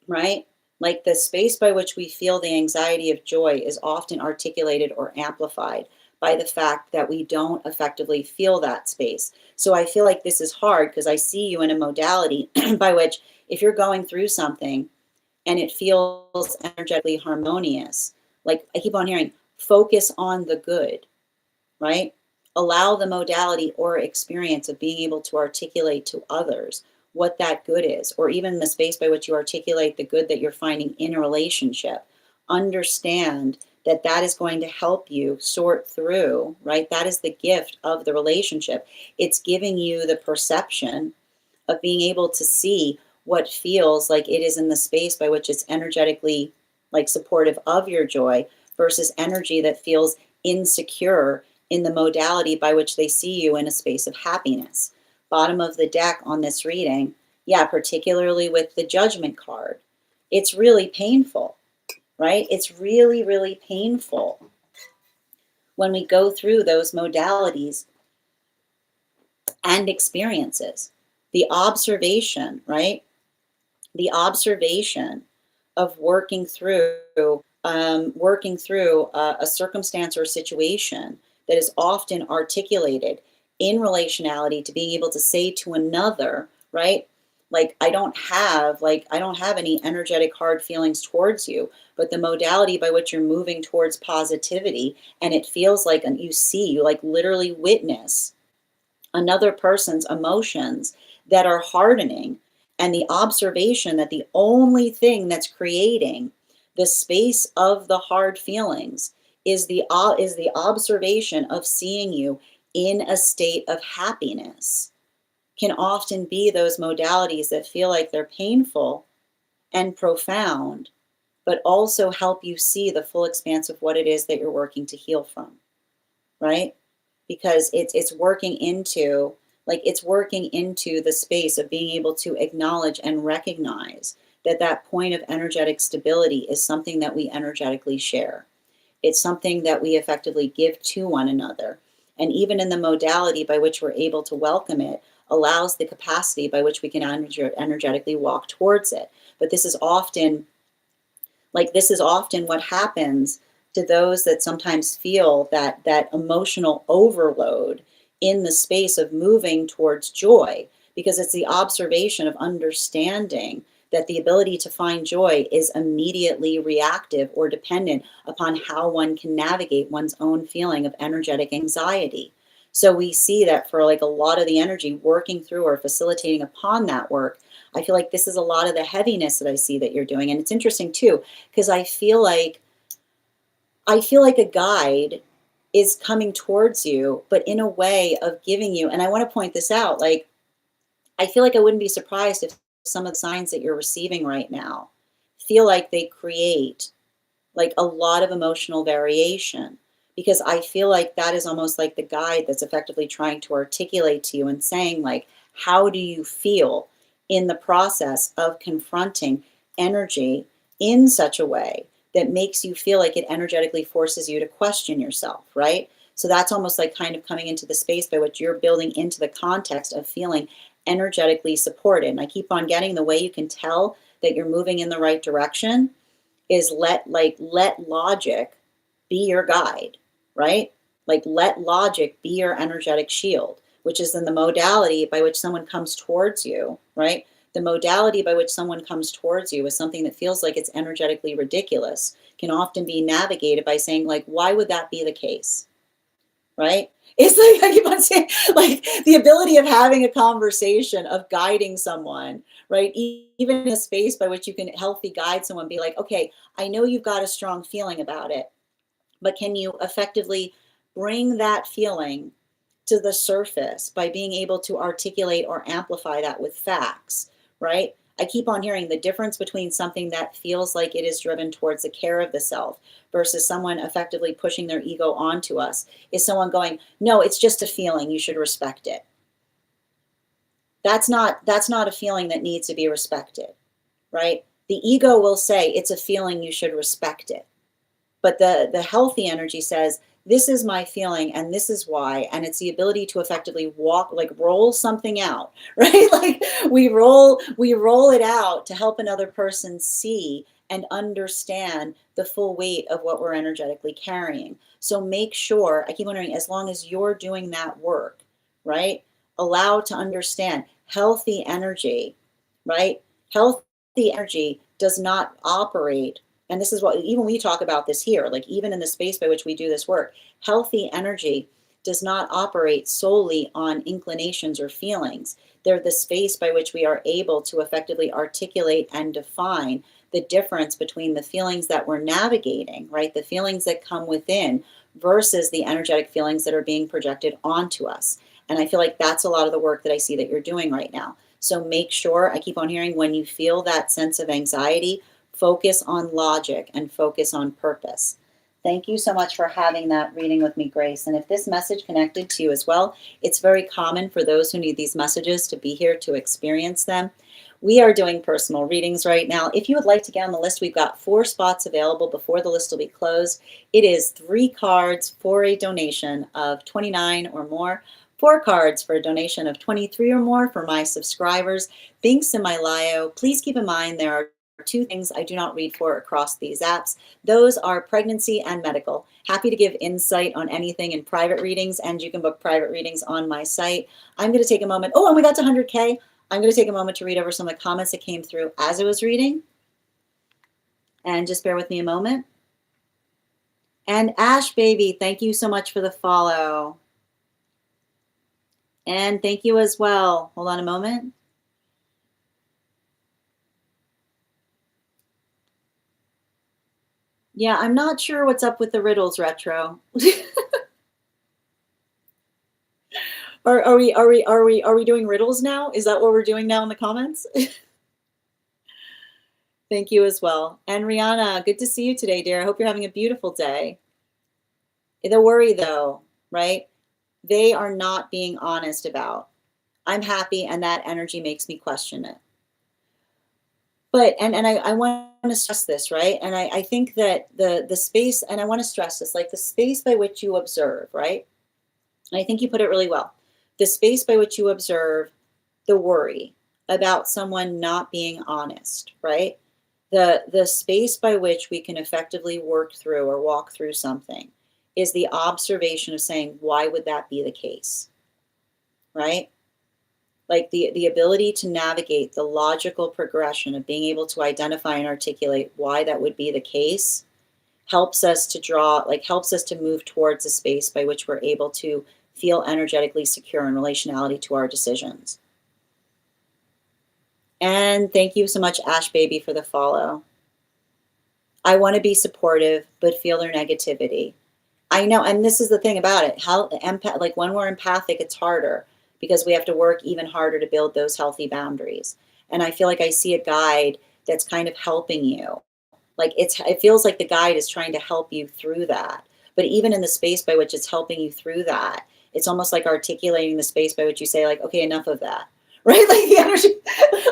right? Like the space by which we feel the anxiety of joy is often articulated or amplified by the fact that we don't effectively feel that space. So I feel like this is hard because I see you in a modality by which if you're going through something and it feels energetically harmonious, like I keep on hearing, focus on the good, right? Allow the modality or experience of being able to articulate to others what that good is, or even the space by which you articulate the good that you're finding in a relationship. Understand that that is going to help you sort through, right? That is the gift of the relationship. It's giving you the perception of being able to see what feels like it is in the space by which it's energetically like supportive of your joy versus energy that feels insecure in the modality by which they see you in a space of happiness. Bottom of the deck on this reading, yeah, particularly with the judgment card, it's really painful, right? It's really, really painful when we go through those modalities and experiences. The observation, right? The observation of working through a circumstance or situation that is often articulated in relationality to being able to say to another, right? Like I don't have any energetic hard feelings towards you, but the modality by which you're moving towards positivity, and it feels like, and you like literally witness another person's emotions that are hardening, and the observation that the only thing that's creating the space of the hard feelings is the observation of seeing you in a state of happiness, can often be those modalities that feel like they're painful and profound, but also help you see the full expanse of what it is that you're working to heal from, right? Because it's working into, like it's working into the space of being able to acknowledge and recognize that that point of energetic stability is something that we energetically share. It's something that we effectively give to one another. And even in the modality by which we're able to welcome it, allows the capacity by which we can energetically walk towards it. But this is often what happens to those that sometimes feel that emotional overload in the space of moving towards joy, because it's the observation of understanding that the ability to find joy is immediately reactive or dependent upon how one can navigate one's own feeling of energetic anxiety. So we see that for like a lot of the energy working through or facilitating upon that work, I feel like this is a lot of the heaviness that I see that you're doing. And it's interesting too, because I feel like a guide is coming towards you, but in a way of giving you, and I want to point this out, like I feel like I wouldn't be surprised if some of the signs that you're receiving right now feel like they create like a lot of emotional variation, because I feel like that is almost like the guide that's effectively trying to articulate to you and saying like, how do you feel in the process of confronting energy in such a way that makes you feel like it energetically forces you to question yourself, right? So that's almost like kind of coming into the space by which you're building into the context of feeling energetically supported. And I keep on getting the way you can tell that you're moving in the right direction is let logic be your guide, right? Like let logic be your energetic shield, which is then the modality by which someone comes towards you, right? The modality by which someone comes towards you is something that feels like it's energetically ridiculous, can often be navigated by saying like, why would that be the case? Right? It's like I keep on saying, like the ability of having a conversation, of guiding someone, right? Even in a space by which you can healthy guide someone, be like, okay, I know you've got a strong feeling about it, but can you effectively bring that feeling to the surface by being able to articulate or amplify that with facts, right? I keep on hearing the difference between something that feels like it is driven towards the care of the self versus someone effectively pushing their ego onto us is someone going, no, it's just a feeling, you should respect it. That's not a feeling that needs to be respected, right? The ego will say it's a feeling, you should respect it. But the healthy energy says, this is my feeling and this is why. And it's the ability to effectively walk, like roll something out, right? Like we roll it out to help another person see and understand the full weight of what we're energetically carrying. So make sure, I keep wondering, as long as you're doing that work, right? Allow to understand healthy energy, right? Healthy energy does not operate, and this is what, even we talk about this here, like even in the space by which we do this work, healthy energy does not operate solely on inclinations or feelings. They're the space by which we are able to effectively articulate and define the difference between the feelings that we're navigating, right? The feelings that come within versus the energetic feelings that are being projected onto us. And I feel like that's a lot of the work that I see that you're doing right now. So make sure, I keep on hearing, when you feel that sense of anxiety, focus on logic and focus on purpose. Thank you so much for having that reading with me, Grace. And if this message connected to you as well, it's very common for those who need these messages to be here to experience them. We are doing personal readings right now. If you would like to get on the list, we've got 4 spots available before the list will be closed. It is 3 cards for a donation of $29 or more. 4 cards for a donation of $23 or more for my subscribers. Links in my bio. Please keep in mind there are 2 things I do not read for across these apps. Those are pregnancy and medical. Happy to give insight on anything in private readings, and you can book private readings on my site. I'm going to take a moment. Oh, and we got to 100K. I'm going to take a moment to read over some of the comments that came through as I was reading. And just bear with me a moment. And Ash Baby, thank you so much for the follow. And thank you as well. Hold on a moment. Yeah, I'm not sure what's up with the riddles, Retro. Are we doing riddles now? Is that what we're doing now in the comments? Thank you as well. And Rihanna, good to see you today, dear. I hope you're having a beautiful day. The worry though, right? They are not being honest about. I'm happy, and that energy makes me question it. But I want to stress this, right? And I think that the space, and I want to stress this, like the space by which you observe, right? And I think you put it really well. The space by which you observe the worry about someone not being honest, right? The space by which we can effectively work through or walk through something is the observation of saying, why would that be the case? Right? Like the ability to navigate the logical progression of being able to identify and articulate why that would be the case helps us to helps us to move towards a space by which we're able to feel energetically secure in relationality to our decisions. And thank you so much, Ash Baby, for the follow. I want to be supportive, but feel their negativity. I know, and this is the thing about it. Like when we're empathic, it's harder because we have to work even harder to build those healthy boundaries. And I feel like I see a guide that's kind of helping you. Like it feels like the guide is trying to help you through that. But even in the space by which it's helping you through that, it's almost like articulating the space by which you say, like, okay, enough of that. Right? Like the energy,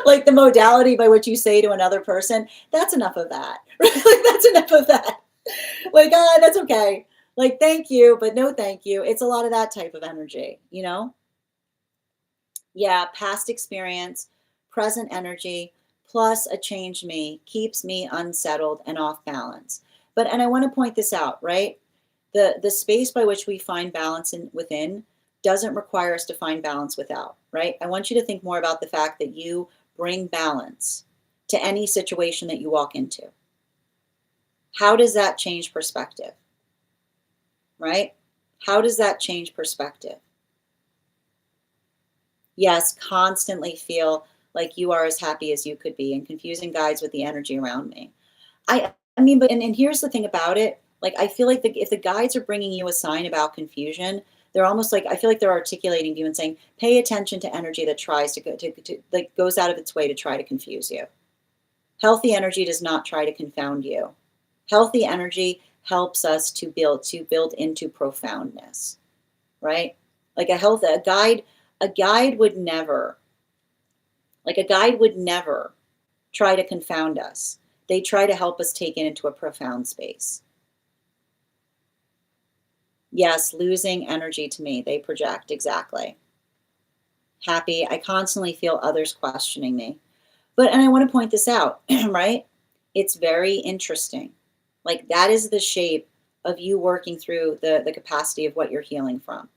like the modality by which you say to another person, that's enough of that. Right? Like that's enough of that. Like, that's okay. Like, thank you, but no thank you. It's a lot of that type of energy, you know? Yeah, past experience, present energy, plus a changed me keeps me unsettled and off balance. And I want to point this out, right? The space by which we find balance within doesn't require us to find balance without, right? I want you to think more about the fact that you bring balance to any situation that you walk into. How does that change perspective? Right? How does that change perspective? Yes, constantly feel like you are as happy as you could be and confusing guides with the energy around me. I mean, but and here's the thing about it. Like, I feel like if the guides are bringing you a sign about confusion, they're almost like, I feel like they're articulating to you and saying, pay attention to energy that tries to go to like goes out of its way to try to confuse you. Healthy energy does not try to confound you. Healthy energy helps us to build into profoundness, right? Like a guide would never, try to confound us. They try to help us take it into a profound space. Yes, losing energy to me, they project, exactly. Happy, I constantly feel others questioning me. And I want to point this out, right? It's very interesting. Like that is the shape of you working through the capacity of what you're healing from.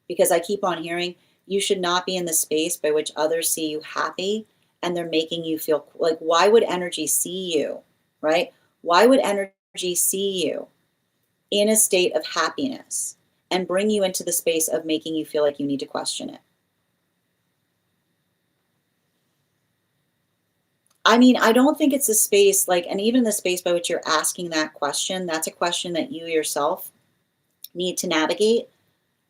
Because I keep on hearing you should not be in the space by which others see you happy and they're making you feel like, why would energy see you, right? Why would energy see you in a state of happiness and bring you into the space of making you feel like you need to question it? I mean, I don't think it's a space like, and even the space by which you're asking that question, that's a question that you yourself need to navigate.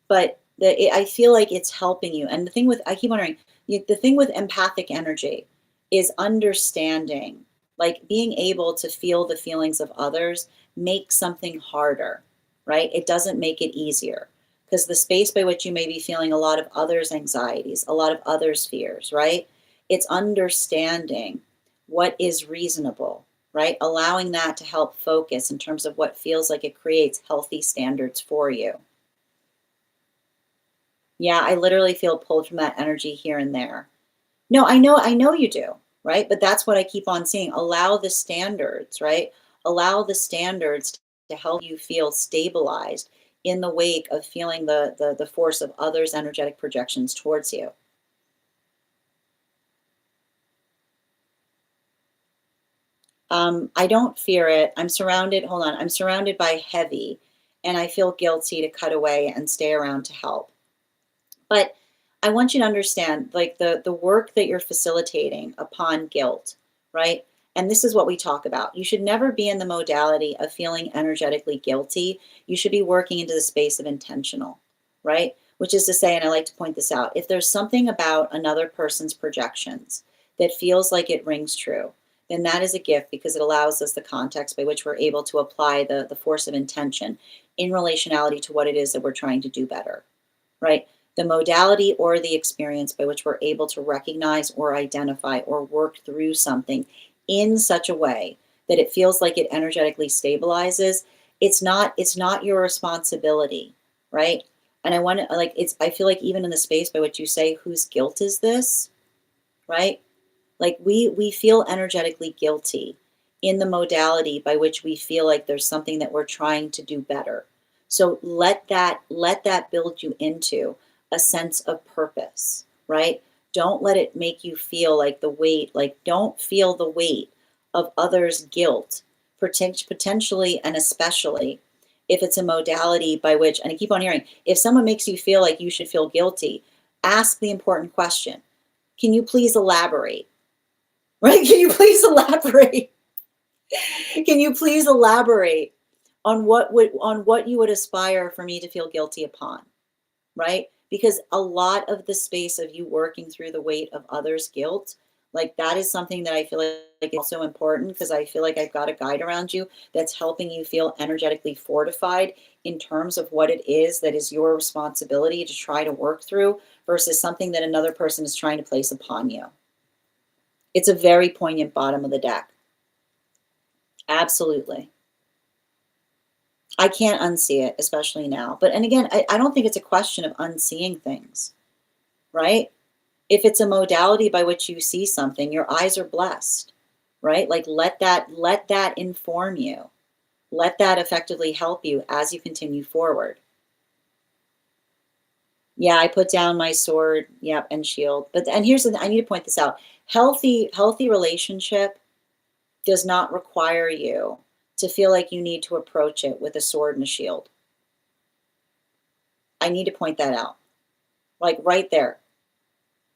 But I feel like it's helping you. And the thing with, I keep wondering, the thing with empathic energy is understanding, like being able to feel the feelings of others makes something harder, right? It doesn't make it easier because the space by which you may be feeling a lot of others' anxieties, a lot of others' fears, right? It's understanding what is reasonable, right? Allowing that to help focus in terms of what feels like it creates healthy standards for you. Yeah, I literally feel pulled from that energy here and there. No, I know you do, right? But that's what I keep on seeing. Allow the standards, right? Allow the standards to help you feel stabilized in the wake of feeling the force of others' energetic projections towards you. I don't fear it. I'm surrounded, hold on, I'm surrounded by heavy, and I feel guilty to cut away and stay around to help. But I want you to understand, like the work that you're facilitating upon guilt, right? And this is what we talk about. You should never be in the modality of feeling energetically guilty. You should be working into the space of intentional, right? Which is to say, and I like to point this out, if there's something about another person's projections that feels like it rings true, then that is a gift because it allows us the context by which we're able to apply the force of intention in relationality to what it is that we're trying to do better, right? The modality or the experience by which we're able to recognize or identify or work through something in such a way that it feels like it energetically stabilizes, it's not your responsibility, right? And I want to like it's I feel like even in the space by which you say whose guilt is this, right? Like we feel energetically guilty in the modality by which we feel like there's something that we're trying to do better. So let that build you into a sense of purpose, right? Don't let it make you feel like the weight, like don't feel the weight of others' guilt, potentially and especially if it's a modality by which, and I keep on hearing, if someone makes you feel like you should feel guilty, ask the important question. Can you please elaborate? Right? Can you please elaborate? Can you please elaborate on what you would aspire for me to feel guilty upon, right? Because a lot of the space of you working through the weight of others' guilt, like that is something that I feel like is also important because I feel like I've got a guide around you that's helping you feel energetically fortified in terms of what it is that is your responsibility to try to work through versus something that another person is trying to place upon you. It's a very poignant bottom of the deck. Absolutely. I can't unsee it, especially now. But and again, I don't think it's a question of unseeing things, right? If it's a modality by which you see something, your eyes are blessed, right? Like let that inform you. Let that effectively help you as you continue forward. Yeah, I put down my sword, yep, and shield. But and here's the I need to point this out. Healthy relationship does not require you to feel like you need to approach it with a sword and a shield. I need to point that out. Like right there.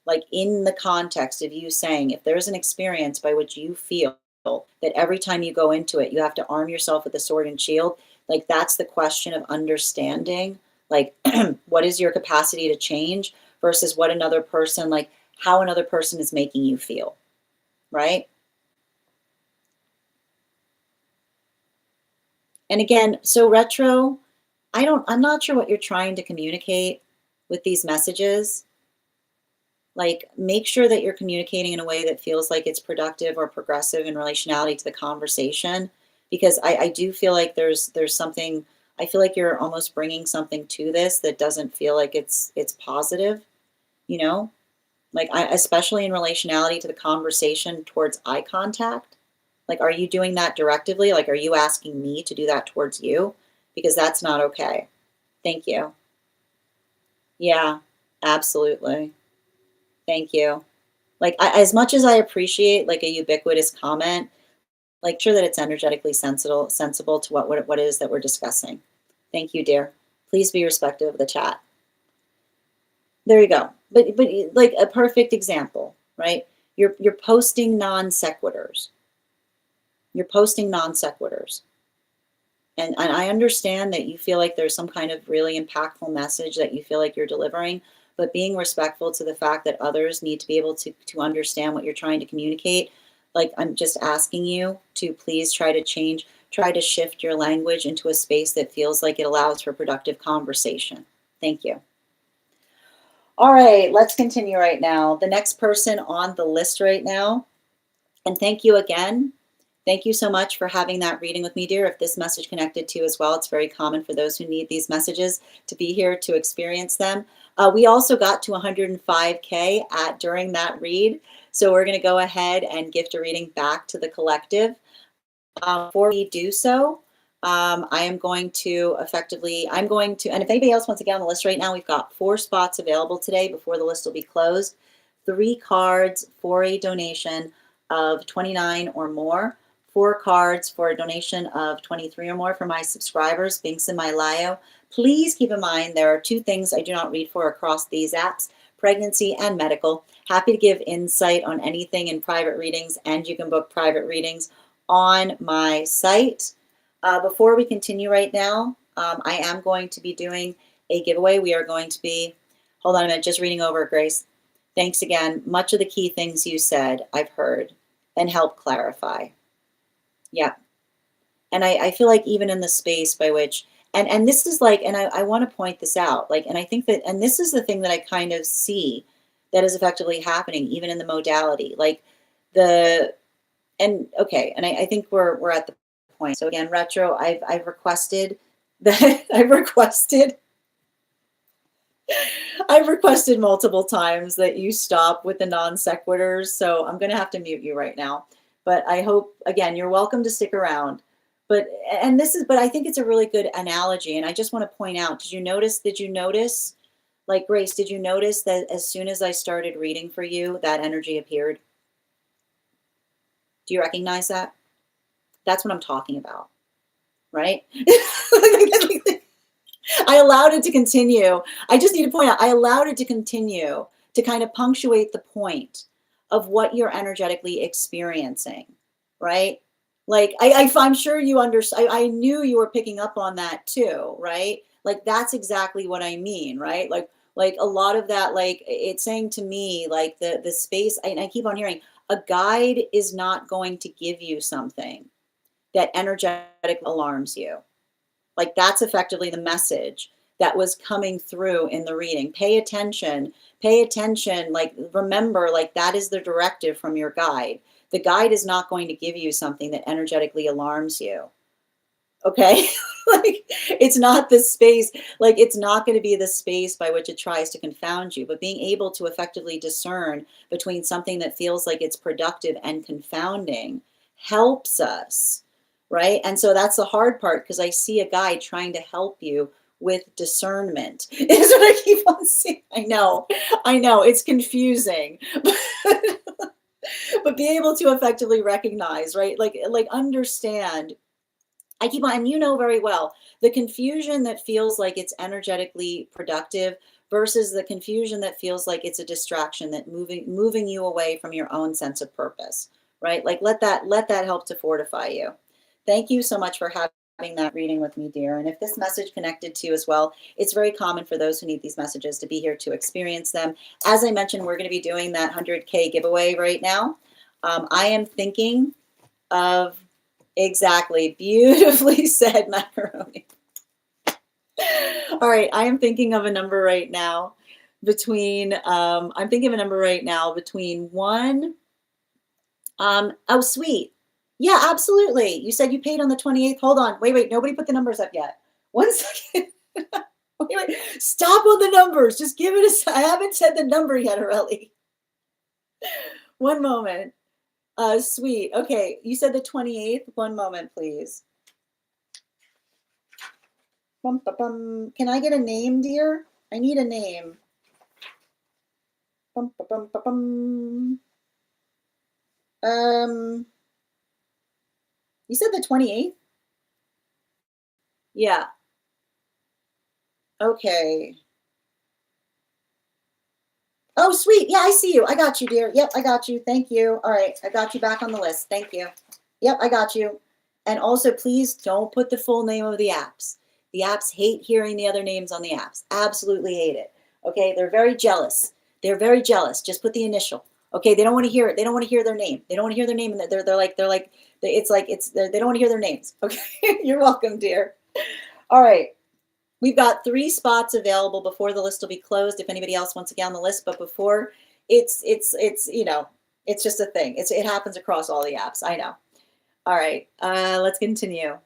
Like in the context of you saying, if there's an experience by which you feel that every time you go into it, you have to arm yourself with a sword and shield, like that's the question of understanding, like what is your capacity to change versus what another person, like how another person is making you feel, right? And again, so retro, I'm not sure what you're trying to communicate with these messages. Like, make sure that you're communicating in a way that feels like it's productive or progressive in relationality to the conversation, because I do feel like there's something. I feel like you're almost bringing something to this that doesn't feel like it's positive, you know, like especially in relationality to the conversation towards eye contact. Like, are you doing that directively? Like, are you asking me to do that towards you? Because that's not okay. Thank you. Yeah, absolutely. Thank you. Like, as much as I appreciate like a ubiquitous comment, like sure that it's energetically sensible to what it is that we're discussing. Thank you, dear. Please be respectful of the chat. There you go. But like a perfect example, right? You're posting non sequiturs. You're posting non sequiturs. And I understand that you feel like there's some kind of really impactful message that you feel like you're delivering, but being respectful to the fact that others need to be able to understand what you're trying to communicate. Like, I'm just asking you to please try to shift your language into a space that feels like it allows for productive conversation. Thank you. All right, let's continue right now. The next person on the list right now, and thank you again. Thank you so much for having that reading with me, dear. If this message connected to you as well, it's very common for those who need these messages to be here to experience them. We also got to 105K during that read. So we're going to go ahead and gift a reading back to the collective. Before we do so, I am going to and if anybody else wants to get on the list right now, we've got 4 spots available today before the list will be closed. 3 cards for a donation of 29 or more. 4 cards for a donation of 23 or more for my subscribers. Links in my bio. Please keep in mind there are 2 things I do not read for across these apps: pregnancy and medical. Happy to give insight on anything in private readings, and you can book private readings on my site. Before we continue right now, I am going to be doing a giveaway. We are going to be, hold on a minute, just reading over, Grace. Thanks again. Much of the key things you said, I've heard and helped clarify. Yeah. And I feel like even in the space by which, and this is like, and I want to point this out, like, and I think that, and this is the thing that I kind of see that is effectively happening, even in the modality, like okay, and I think we're at the point. So again, retro, I've requested that I've requested multiple times that you stop with the non sequiturs. So I'm going to have to mute you right now. But I hope, again, you're welcome to stick around. But I think it's a really good analogy. And I just want to point out, did you notice, like, Grace, did you notice that as soon as I started reading for you, that energy appeared? Do you recognize that? That's what I'm talking about, right? I allowed it to continue. I just need to point out, I allowed it to continue to kind of punctuate the point of what you're energetically experiencing, right? Like, I'm sure you understand. I knew you were picking up on that too, right? Like, that's exactly what I mean, right? Like a lot of that, like, it's saying to me, like, the space, and I keep on hearing, a guide is not going to give you something that energetic alarms you. Like, that's effectively the message that was coming through in the reading. Pay attention, like, remember, like, that is the directive from your guide. The guide is not going to give you something that energetically alarms you. Okay? Like, it's not the space, like, it's not going to be the space by which it tries to confound you, but being able to effectively discern between something that feels like it's productive and confounding helps us, right? And so that's the hard part, because I see a guide trying to help you with discernment is what I keep on saying. I know, it's confusing. But be able to effectively recognize, right? Like understand. I keep on, and you know very well, the confusion that feels like it's energetically productive versus the confusion that feels like it's a distraction that moving you away from your own sense of purpose, right? Like, let that help to fortify you. Thank you so much for having that reading with me, dear. And if this message connected to you as well, it's very common for those who need these messages to be here to experience them. As I mentioned, we're going to be doing that 100K giveaway right now. I am thinking of, exactly, beautifully said, macaroni. All right, I am thinking of a number right now between one. Oh, sweet. Yeah, absolutely. You said you paid on the 28th. Hold on. Wait. Nobody put the numbers up yet. 1 second. Wait. Stop on the numbers. Just give it I haven't said the number yet, Aurelie. One moment. Sweet. Okay, you said the 28th. One moment, please. Bum, ba, bum. Can I get a name, dear? I need a name. Bum, ba, bum, ba, bum. You said the 28th? Yeah. Okay. Oh, sweet. Yeah, I see you. I got you, dear. Yep, I got you. Thank you. All right, I got you back on the list. Thank you. Yep, I got you. And also, please don't put the full name of the apps. The apps hate hearing the other names on the apps. Absolutely hate it. Okay, they're very jealous. They're very jealous. Just put the initial. Okay, they don't want to hear it. They don't want to hear their name. They don't want to hear their name, and it's like they don't want to hear their names. Okay, you're welcome, dear. All right. We've got 3 spots available before the list will be closed if anybody else wants to get on the list, but before it's you know, it's just a thing. It happens across all the apps. I know. All right, let's continue.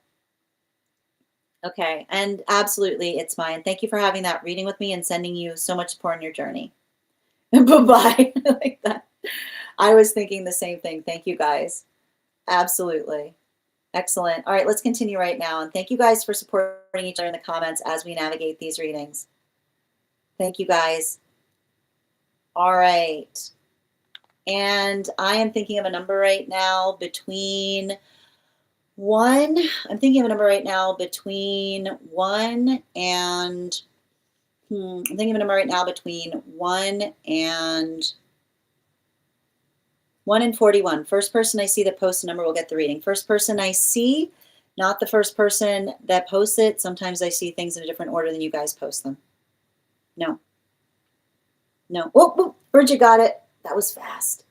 Okay, and absolutely, it's mine. Thank you for having that reading with me and sending you so much support in your journey. Bye-bye. Like that. I was thinking the same thing. Thank you, guys. Absolutely. Excellent. All right, let's continue right now. And thank you guys for supporting each other in the comments as we navigate these readings. Thank you, guys. All right. And I am thinking of a number right now between 1. I'm thinking of a number right now between 1 and, I'm thinking of a number right now between 1 and 41. First person I see that posts a number will get the reading. First person I see, not the first person that posts it. Sometimes I see things in a different order than you guys post them. No. No. Oh, Bridget got it. That was fast.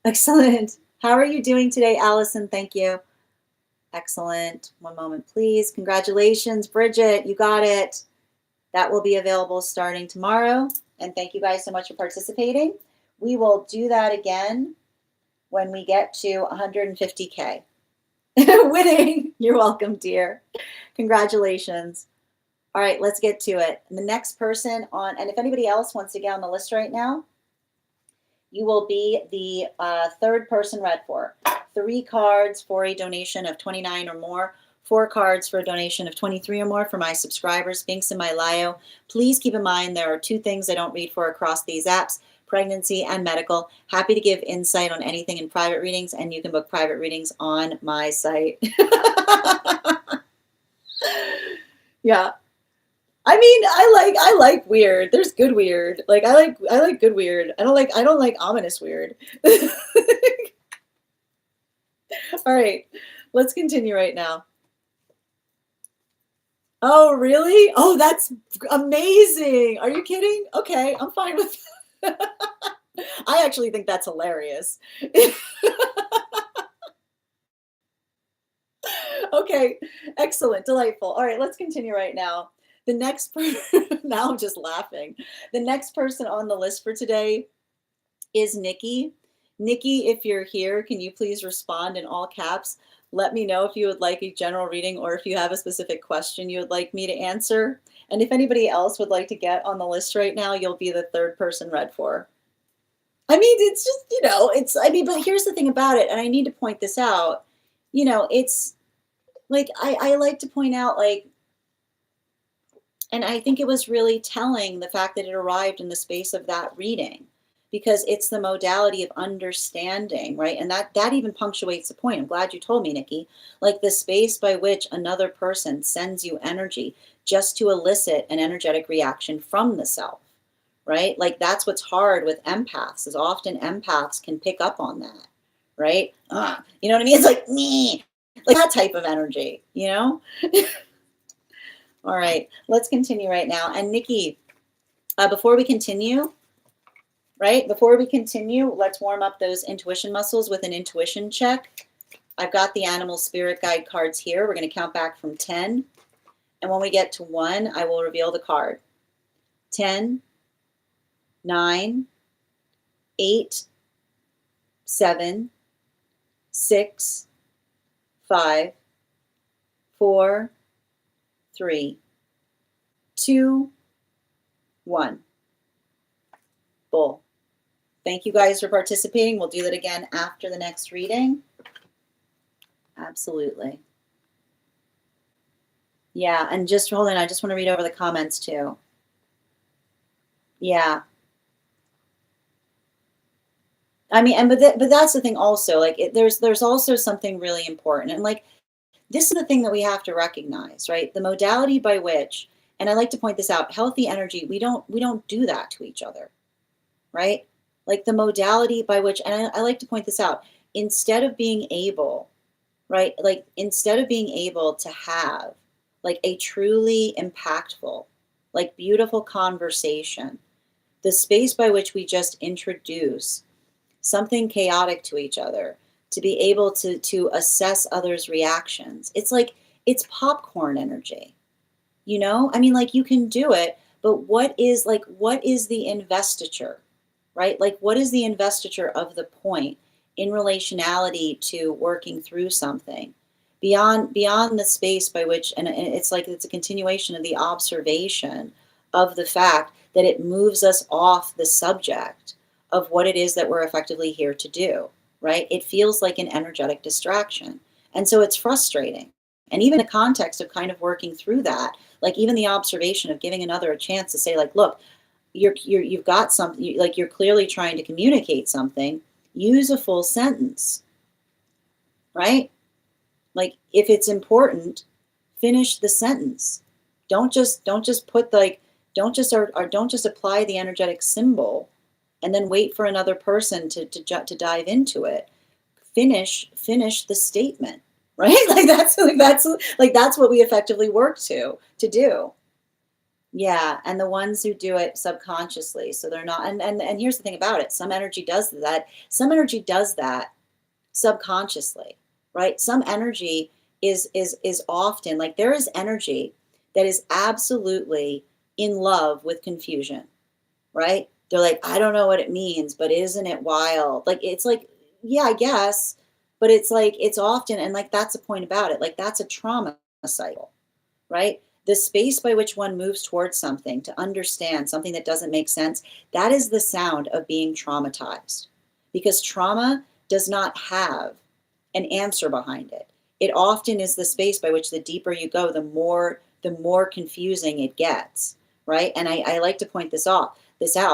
Excellent. How are you doing today, Allison? Thank you. Excellent. One moment, please. Congratulations, Bridget. You got it. That will be available starting tomorrow. And thank you guys so much for participating. We will do that again when we get to 150K. Winning. You're welcome, dear. Congratulations. All right, let's get to it. And the next person on, and if anybody else wants to get on the list right now, you will be the 3rd person read for. 3 cards for a donation of $29 or more. 4 cards for a donation of $23 or more for my subscribers. Binks in my Lio. Please keep in mind there are 2 things I don't read for across these apps: pregnancy and medical. Happy to give insight on anything in private readings, and you can book private readings on my site. Yeah. I mean, I like weird. There's good weird. Like I like good weird. I don't like ominous weird. All right. Let's continue right now. Oh, really? Oh, that's amazing. Are you kidding? Okay, I'm fine with I actually think that's hilarious. Okay, excellent, delightful. All right, let's continue right now. The next person, now I'm just laughing. The next person on the list for today is Nikki. Nikki, if you're here, can you please respond in all caps? Let me know if you would like a general reading or if you have a specific question you would like me to answer. And if anybody else would like to get on the list right now, you'll be the 3rd person read for. I mean, it's just, but here's the thing about it, and I need to point this out. It's like, I like to point out, like, and I think it was really telling the fact that it arrived in the space of that reading, because it's the modality of understanding, right? And that even punctuates the point. I'm glad you told me, Nikki. Like the space by which another person sends you energy just to elicit an energetic reaction from the self, right? Like that's what's hard with empaths, is often empaths can pick up on that, right? You know what I mean? It's like me, like that type of energy, All right, let's continue right now. And Nikki, before we continue, let's warm up those intuition muscles with an intuition check. I've got the animal spirit guide cards here. We're going to count back from 10. And when we get to 1, I will reveal the card. 10, 9, 8, 7, 6, 5, 4, 3, 2, 1. Bull. Thank you guys for participating. We'll do that again after the next reading. Absolutely. Yeah, and just hold on. I just want to read over the comments too. Yeah. I mean, and but that's the thing also. Like, there's also something really important, and like this is the thing that we have to recognize, right? The modality by which, and I like to point this out, healthy energy. We don't do that to each other, right? Like the modality by which, and I like to point this out. Instead of being able, right? Like instead of being able to have like a truly impactful, like beautiful conversation, the space by which we just introduce something chaotic to each other, to be able to assess others' reactions. It's like it's popcorn energy. I mean, like you can do it, but what is the investiture, right? Like what is the investiture of the point in relationality to working through something beyond the space by which, and it's like it's a continuation of the observation of the fact that it moves us off the subject of what it is that we're effectively here to do, right? It feels like an energetic distraction. And so it's frustrating. And even in the context of kind of working through that, like even the observation of giving another a chance to say, like, look, you've got something, like you're clearly trying to communicate something. Use a full sentence, right? Like if it's important, finish the sentence. Don't just put like don't just apply the energetic symbol and then wait for another person to dive into it. Finish the statement, right? Like that's what we effectively work to do. Yeah, and the ones who do it subconsciously, so they're not. And here's the thing about it: some energy does that. Some energy does that subconsciously, right? Some energy is often like there is energy that is absolutely in love with confusion, right? They're like, I don't know what it means, but isn't it wild? Like it's like, yeah, I guess, but it's like it's often, and like that's the point about it. Like that's a trauma cycle, right? The space by which one moves towards something to understand something that doesn't make sense, that is the sound of being traumatized. Because trauma does not have an answer behind it. It often is the space by which the deeper you go, the more confusing it gets, right? And I like to point this out.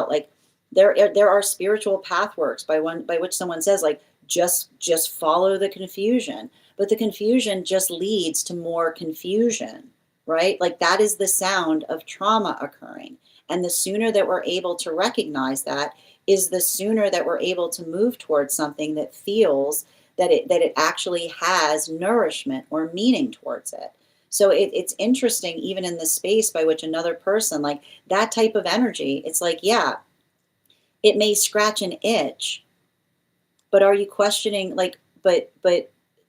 Like there are spiritual pathworks by which someone says like just follow the confusion, but the confusion just leads to more confusion, right? Like that is the sound of trauma occurring. And the sooner that we're able to recognize that is the sooner that we're able to move towards something that feels that it actually has nourishment or meaning towards it. So it's interesting, even in the space by which another person, like that type of energy, it's like, yeah, it may scratch an itch, but are you questioning, like, but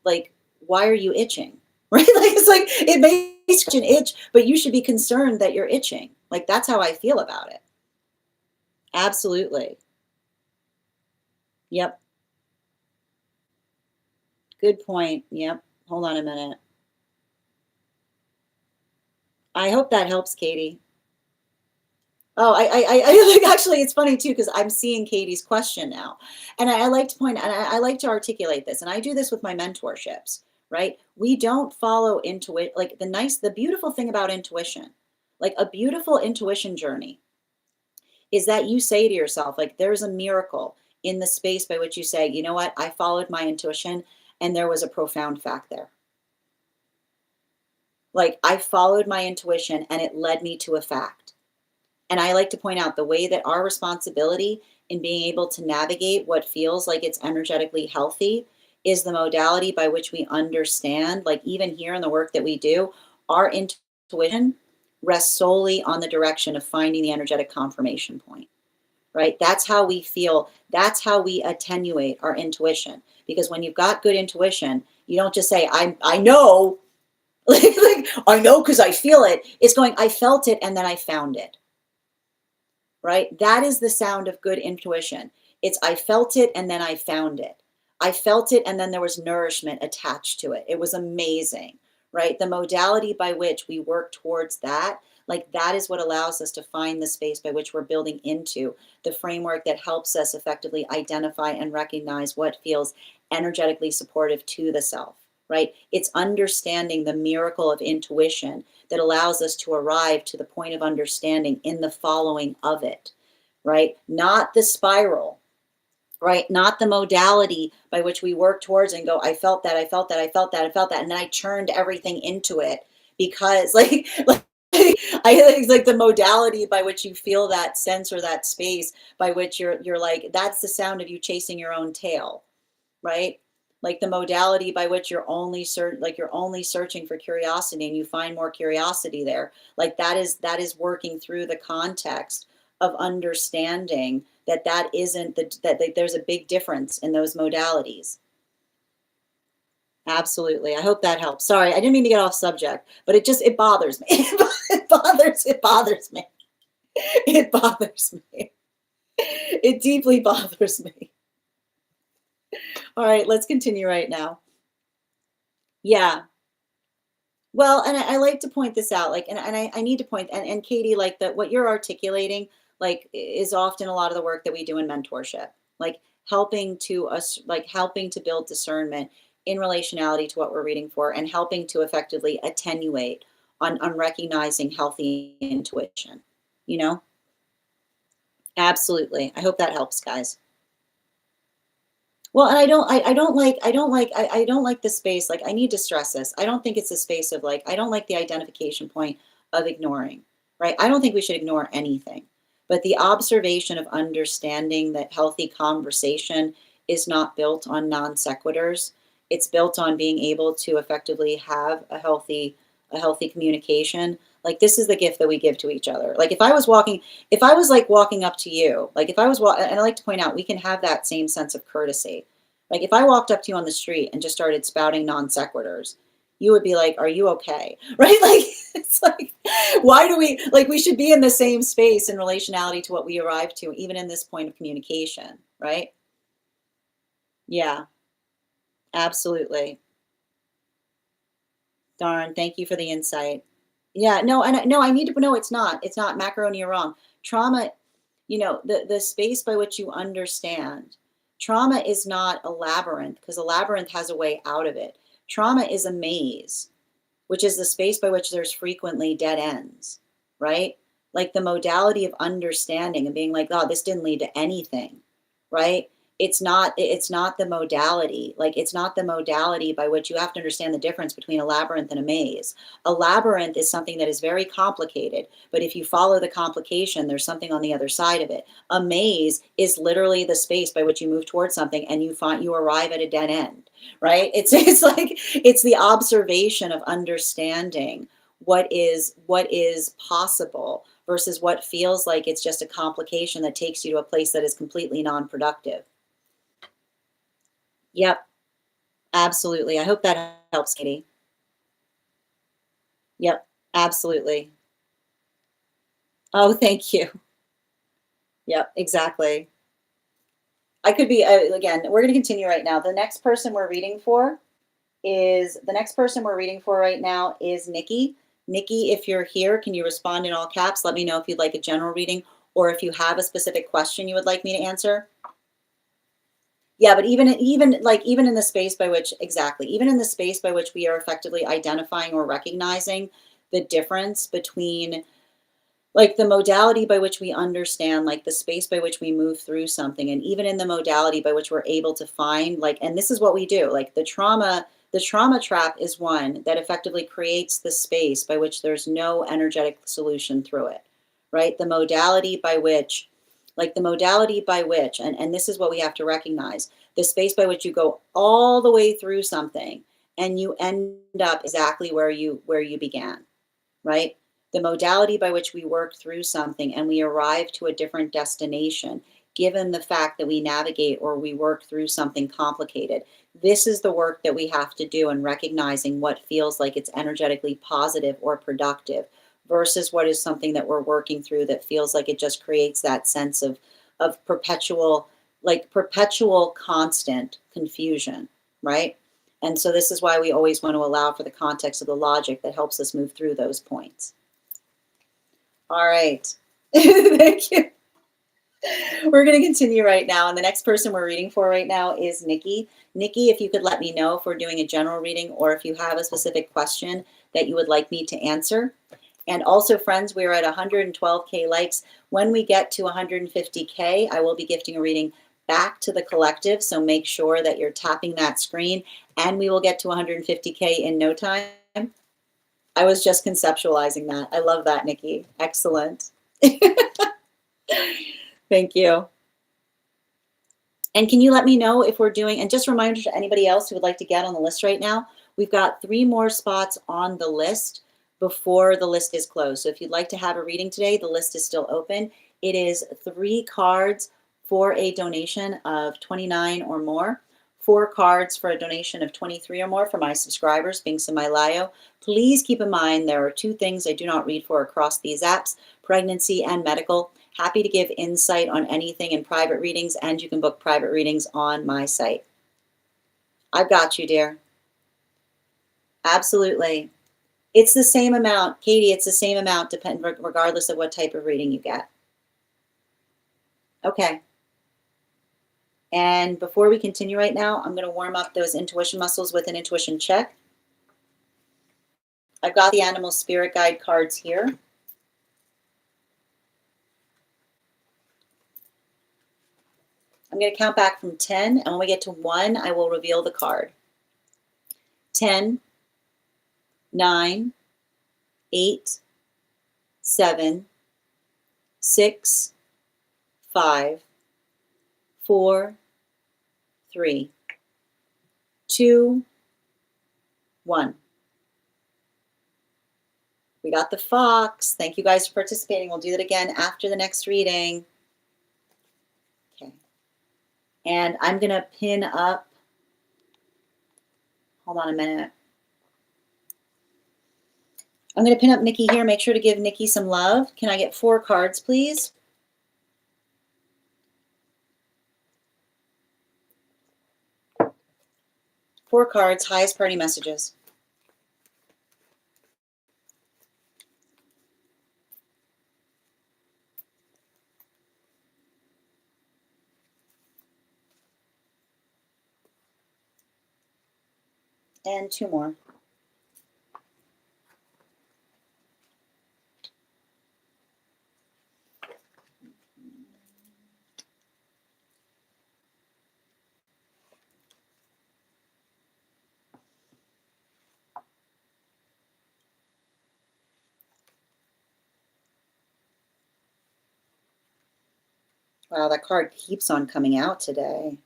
like, why are you itching? Right? Like, it's like, it may scratch an itch, but you should be concerned that you're itching. Like, that's how I feel about it. Absolutely. Yep. Good point. Yep. Hold on a minute. I hope that helps, Katie. Oh, I think actually it's funny too because I'm seeing Katie's question now, and I like to point and I like to articulate this, and I do this with my mentorships, right? We don't follow intuition. Like the beautiful thing about intuition, like a beautiful intuition journey, is that you say to yourself, like, there's a miracle in the space by which you say, you know what, I followed my intuition, and there was a profound fact there. Like I followed my intuition, and it led me to a fact. And I like to point out the way that our responsibility in being able to navigate what feels like it's energetically healthy is the modality by which we understand, like even here in the work that we do, our intuition rests solely on the direction of finding the energetic confirmation point, right? That's how we feel. That's how we attenuate our intuition. Because when you've got good intuition, you don't just say, I know, like I know because I feel it. It's going, I felt it and then I found it, right? That is the sound of good intuition. It's I felt it and then I found it. I felt it and then there was nourishment attached to it. It was amazing, right? The modality by which we work towards that, Like that is what allows us to find the space by which we're building into the framework that helps us effectively identify and recognize what feels energetically supportive to the self, right? It's understanding the miracle of intuition that allows us to arrive to the point of understanding in the following of it, right? Not the spiral, right? Not the modality by which we work towards and go, I felt that, I felt that, I felt that, I felt that. And then I turned everything into it because like I think it's like the modality by which you feel that sense or that space by which you're like, that's the sound of you chasing your own tail, right? Like the modality by which you're only searching for curiosity and you find more curiosity there. Like that is working through the context of understanding that that isn't that there's a big difference in those modalities. Absolutely. I hope that helps. Sorry, I didn't mean to get off subject, but it bothers me. It bothers me. It bothers me. It deeply bothers me. All right, let's continue right now. Yeah. Well, and I like to point this out, like, and I need to point, and Katie, like that, what you're articulating, like, is often a lot of the work that we do in mentorship, like helping to build discernment in relationality to what we're reading for, and helping to effectively attenuate on recognizing healthy intuition. You know, absolutely. I hope that helps, guys. Well, and I don't like the space. Like, I need to stress this. I don't think it's a space of like, I don't like the identification point of ignoring, right? I don't think we should ignore anything. But the observation of understanding that healthy conversation is not built on non sequiturs. It's built on being able to effectively have a healthy communication. Like this is the gift that we give to each other. Like if I was like walking up to you, like if I was, and I like to point out, we can have that same sense of courtesy. Like if I walked up to you on the street and just started spouting non sequiturs, you would be like, are you okay? Right? Like, it's like, why do we should be in the same space in relationality to what we arrive to, even in this point of communication, right? Yeah, absolutely. Darn, thank you for the insight. Yeah, no, no, I need to no, it's not. It's not macaroni, you're wrong. Trauma, the space by which you understand. Trauma is not a labyrinth because a labyrinth has a way out of it. Trauma is a maze, which is the space by which there's frequently dead ends, right? Like the modality of understanding and being like, oh, this didn't lead to anything, right? It's not the modality. Like it's not the modality by which you have to understand the difference between a labyrinth and a maze. A labyrinth is something that is very complicated, but if you follow the complication, there's something on the other side of it. A maze is literally the space by which you move towards something and you arrive at a dead end, right? It's like it's the observation of understanding what is possible versus what feels like it's just a complication that takes you to a place that is completely non-productive. Yep, absolutely. I hope that helps, Katie. Yep, absolutely. Oh, thank you. Yep, exactly. I could be, again, we're going to continue right now. The next person we're reading for right now is Nikki. Nikki, if you're here, can you respond in all caps? Let me know if you'd like a general reading or if you have a specific question you would like me to answer. Yeah, but even in the space by which exactly, even in the space by which we are effectively identifying or recognizing the difference between like the modality by which we understand like the space by which we move through something, and even in the modality by which we're able to find like, and this is what we do, like the trauma trap is one that effectively creates the space by which there's no energetic solution through it, right? The modality by which, and this is what we have to recognize, the space by which you go all the way through something and you end up exactly where you began, right? The modality by which we work through something and we arrive to a different destination, given the fact that we navigate or we work through something complicated. This is the work that we have to do in recognizing what feels like it's energetically positive or productive versus what is something that we're working through that feels like it just creates that sense of perpetual constant confusion, right? And so this is why we always want to allow for the context of the logic that helps us move through those points. All right. Thank you. We're going to continue right now. And the next person we're reading for right now is Nikki. Nikki, if you could let me know if we're doing a general reading or if you have a specific question that you would like me to answer. And also, friends, we're at 112K likes. When we get to 150K, I will be gifting a reading back to the collective. So make sure that you're tapping that screen, and we will get to 150K in no time. I was just conceptualizing that. I love that, Nikki. Excellent. Thank you. And can you let me know if we're doing, and just a reminder to anybody else who would like to get on the list right now, we've got 3 more spots on the list before the list is closed. So if you'd like to have a reading today, the list is still open. It is 3 cards for a donation of $29 or more, 4 cards for a donation of $23 or more for my subscribers, Binks and Mylayo. Please keep in mind there are 2 things I do not read for across these apps, pregnancy and medical. Happy to give insight on anything in private readings, and you can book private readings on my site. I've got you, dear. Absolutely. It's the same amount, Katie, it's the same amount regardless of what type of reading you get. Okay. And before we continue right now, I'm going to warm up those intuition muscles with an intuition check. I've got the animal spirit guide cards here. I'm going to count back from 10, and when we get to 1, I will reveal the card. 10, 9, 8, 7, 6, 5, 4, 3, 2, 1. We got the fox. Thank you guys for participating. We'll do that again after the next reading. Okay. And I'm going to pin up, hold on a minute. I'm going to pin up Nikki here. Make sure to give Nikki some love. Can I get 4 cards, please? Four cards, highest party messages. And 2 more. Wow, that card keeps on coming out today.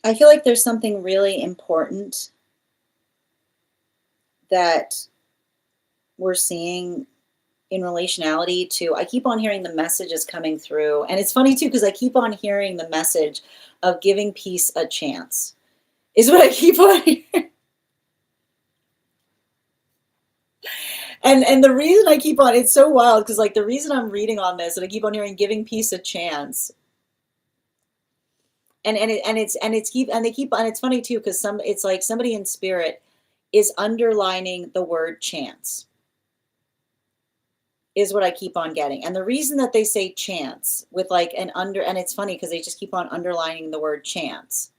I feel like there's something really important that we're seeing in relationality to, I keep on hearing the messages coming through. And it's funny too, because I keep on hearing the message of giving peace a chance, is what I keep on hearing. And the reason I keep on, it's so wild, because like the reason I'm reading on this and I keep on hearing giving peace a chance. And it's funny too, because it's like somebody in spirit is underlining the word chance, is what I keep on getting. And the reason that they say chance with like and it's funny because they just keep on underlining the word chance,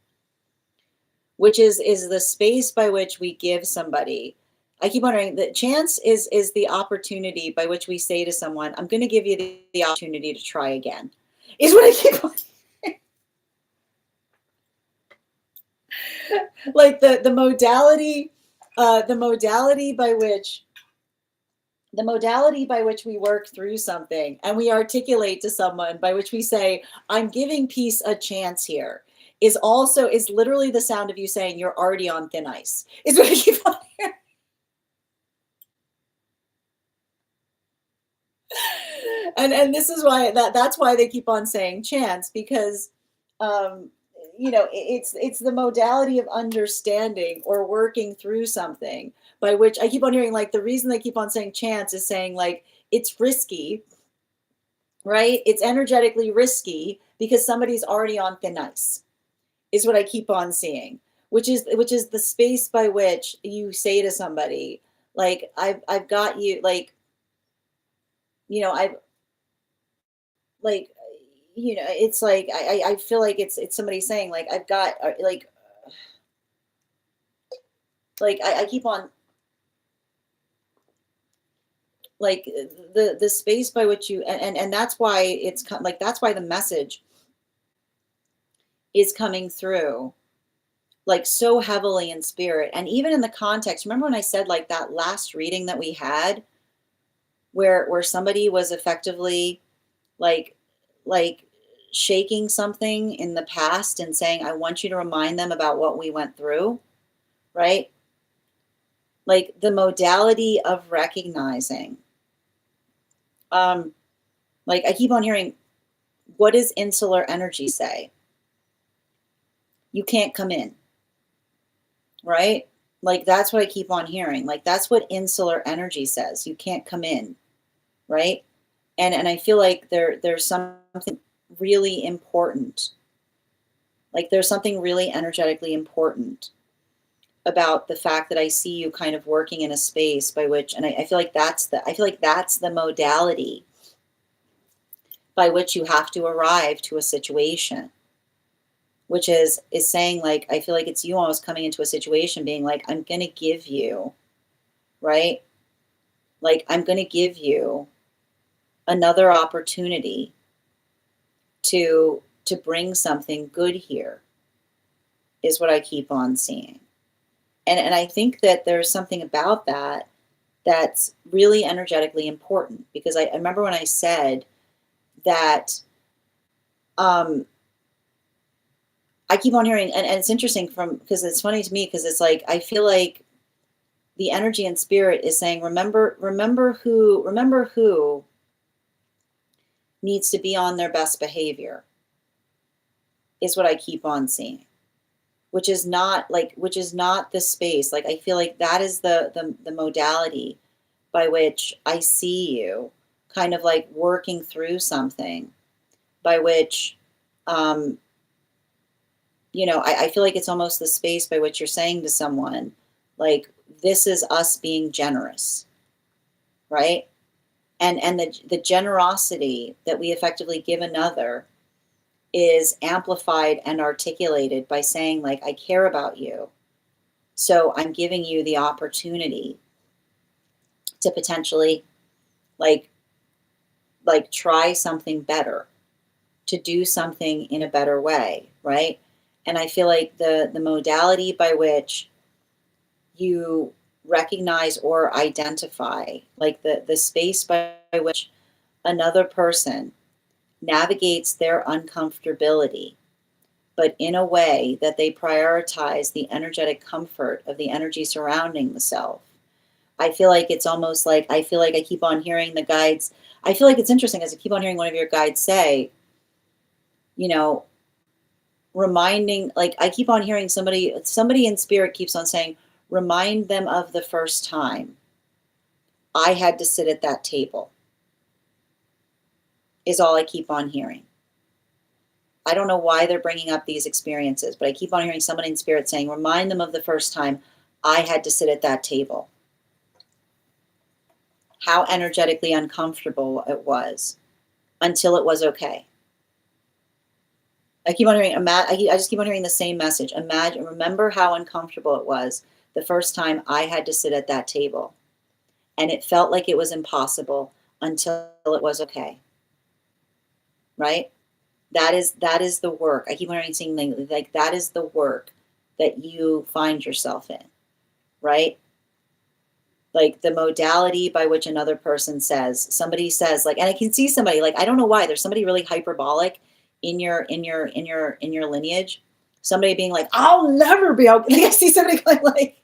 which is the space by which we give somebody. I keep wondering that chance is the opportunity by which we say to someone, I'm going to give you the opportunity to try again, is what I keep on. Like the modality by which we work through something and we articulate to someone, by which we say, I'm giving peace a chance here, is literally the sound of you saying you're already on thin ice, is what I keep on hearing. And this is why that's why they keep on saying chance, because um it's the modality of understanding or working through something, by which I keep on hearing, like, the reason they keep on saying chance is saying, like, it's risky, right? It's energetically risky because somebody's already on thin ice, is what I keep on seeing, which is the space by which you say to somebody, like, I've got you, like, I've, like, it's like I feel like it's somebody saying, like, I've got, like I keep on, like, the space by which you, and that's why like, that's why the message is coming through, like, so heavily in spirit. And even in the context, remember when I said, like, that last reading that we had, where somebody was effectively, like like shaking something in the past and saying, I want you to remind them about what we went through, right? Like, the modality of recognizing, um like, I keep on hearing, what does insular energy say? You can't come in, right? Like, that's what I keep on hearing. Like, that's what insular energy says. You can't come in, right? And I feel like there's something really important. Like, there's something really energetically important about the fact that I see you kind of working in a space by which, and I feel like that's the modality by which you have to arrive to a situation, which is saying, like, I feel like it's you almost coming into a situation being like, I'm gonna give you, right? Like, I'm gonna give you another opportunity to bring something good here, is what I keep on seeing. And I think that there's something about that that's really energetically important, because I remember when I said that, um I keep on hearing, and it's interesting, from because it's funny to me, because it's like I feel like the energy and spirit is saying, remember who needs to be on their best behavior, is what I keep on seeing. Which is not the space. Like, I feel like that is the modality by which I see you kind of like working through something, by which, um I feel like it's almost the space by which you're saying to someone, like, this is us being generous, right? And the generosity that we effectively give another is amplified and articulated by saying, like, I care about you, so I'm giving you the opportunity to potentially, like try something better, to do something in a better way, right? And I feel like the modality by which you recognize or identify, like, the space by which another person navigates their uncomfortability, but in a way that they prioritize the energetic comfort of the energy surrounding the self. I feel like it's almost like, I feel like I keep on hearing the guides. I feel like it's interesting, as I keep on hearing one of your guides say, you know, reminding, like, I keep on hearing somebody in spirit keeps on saying, remind them of the first time I had to sit at that table, is all I keep on hearing. I don't know why they're bringing up these experiences, but I keep on hearing somebody in spirit saying, remind them of the first time I had to sit at that table. How energetically uncomfortable it was, until it was okay. I keep on hearing, I just keep on hearing the same message. Imagine, remember how uncomfortable it was the first time I had to sit at that table. And it felt like it was impossible until it was okay. Right? That is the work. I keep on hearing saying, like, that is the work that you find yourself in. Right? Like, the modality by which another person says, somebody says, like, and I can see somebody, like, I don't know why, there's somebody really hyperbolic in your lineage. Somebody being like, I'll never be okay. Like, I see somebody going, like,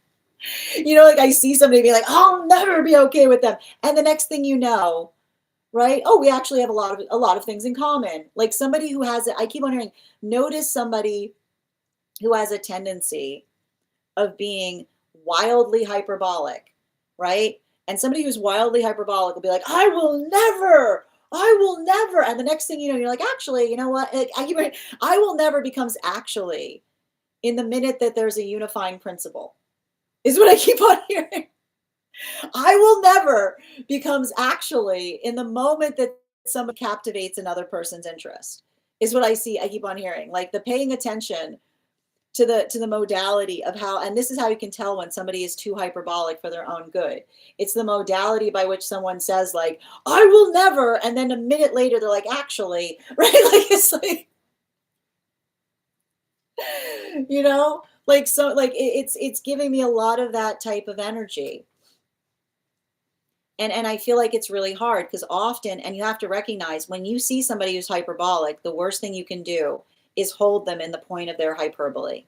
like, I see somebody being like, I'll never be okay with them. And the next thing you know, right? Oh, we actually have a lot of things in common. Like somebody who has it, I keep on hearing, notice somebody who has a tendency of being wildly hyperbolic, right? And somebody who's wildly hyperbolic will be like, I will never. And the next thing you know, you're like, actually, you know what? Like, I will never becomes actually in the minute that there's a unifying principle, is what I keep on hearing. I will never becomes actually in the moment that someone captivates another person's interest, is what I see. I keep on hearing, like the paying attention to the modality of how, and this is how you can tell when somebody is too hyperbolic for their own good. It's the modality by which someone says like, I will never, and then a minute later they're like, actually, right? Like it's like, you know, like so like it's giving me a lot of that type of energy. And I feel like it's really hard because often, and you have to recognize when you see somebody who's hyperbolic, the worst thing you can do is hold them in the point of their hyperbole,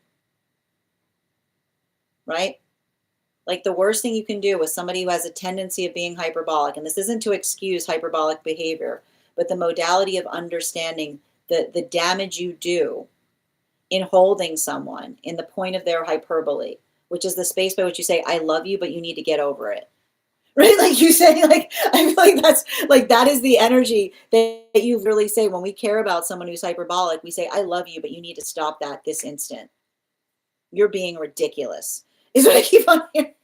right? Like the worst thing you can do with somebody who has a tendency of being hyperbolic, and this isn't to excuse hyperbolic behavior, but the modality of understanding the damage you do in holding someone in the point of their hyperbole, which is the space by which you say, I love you, but you need to get over it. Right? Like you say, like, I feel like that's like, that is the energy that you really say when we care about someone who's hyperbolic. We say, I love you, but you need to stop that this instant. You're being ridiculous, is what I keep on hearing.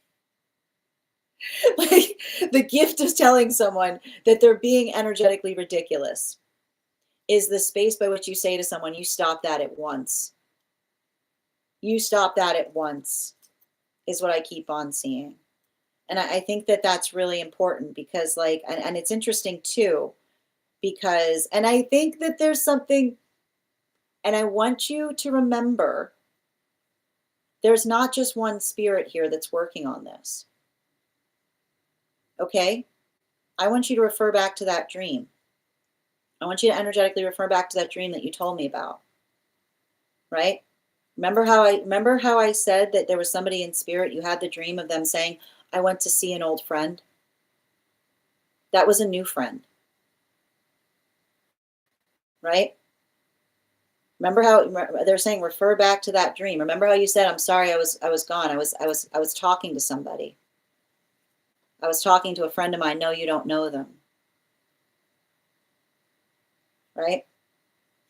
Like the gift of telling someone that they're being energetically ridiculous is the space by which you say to someone, you stop that at once. You stop that at once, is what I keep on seeing. And I think that that's really important because like, and it's interesting too, because, and I think that there's something, and I want you to remember, there's not just one spirit here that's working on this. Okay? I want you to refer back to that dream. I want you to energetically refer back to that dream that you told me about. Right? Remember how I said that there was somebody in spirit, you had the dream of them saying, I went to see an old friend. That was a new friend. Right? Remember how they're saying refer back to that dream. Remember how you said, I'm sorry, I was gone. I was talking to somebody. I was talking to a friend of mine. No, you don't know them. Right?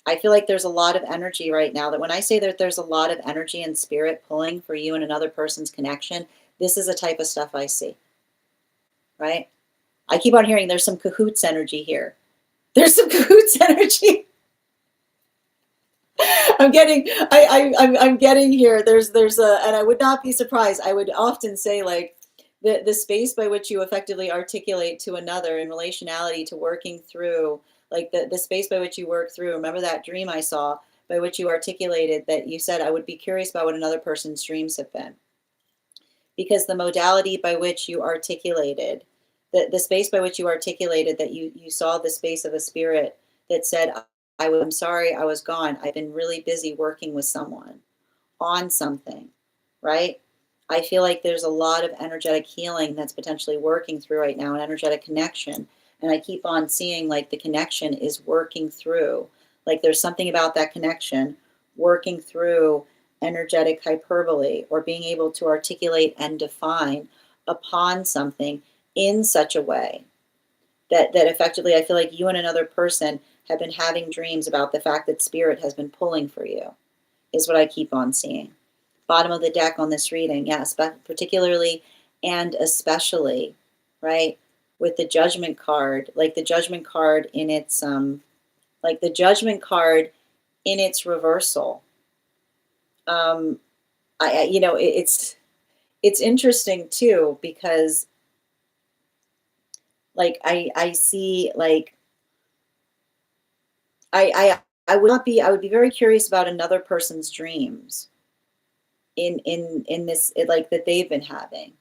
I feel like there's a lot of energy right now that when I say that there's a lot of energy and spirit pulling for you and another person's connection, this is the type of stuff I see. Right? I keep on hearing there's some cahoots energy here. There's some cahoots energy. I'm getting here. There's a, and I would not be surprised. I would often say like the space by which you effectively articulate to another in relationality to working through, like the space by which you work through. Remember that dream I saw by which you articulated that you said, I would be curious about what another person's dreams have been. Because the modality by which you articulated, the space by which you articulated that you saw the space of a spirit that said, I'm sorry, I was gone. I've been really busy working with someone on something, right? I feel like there's a lot of energetic healing that's potentially working through right now, an energetic connection. And I keep on seeing like the connection is working through, like there's something about that connection working through energetic hyperbole or being able to articulate and define upon something in such a way that effectively I feel like you and another person have been having dreams about the fact that spirit has been pulling for you, is what I keep on seeing. Bottom of the deck on this reading, yes, but particularly and especially, right, with the judgment card, like the judgment card in its like the judgment card in its reversal. You know, it's interesting too because like I see like I would not be, I would be very curious about another person's dreams in this, like that they've been having,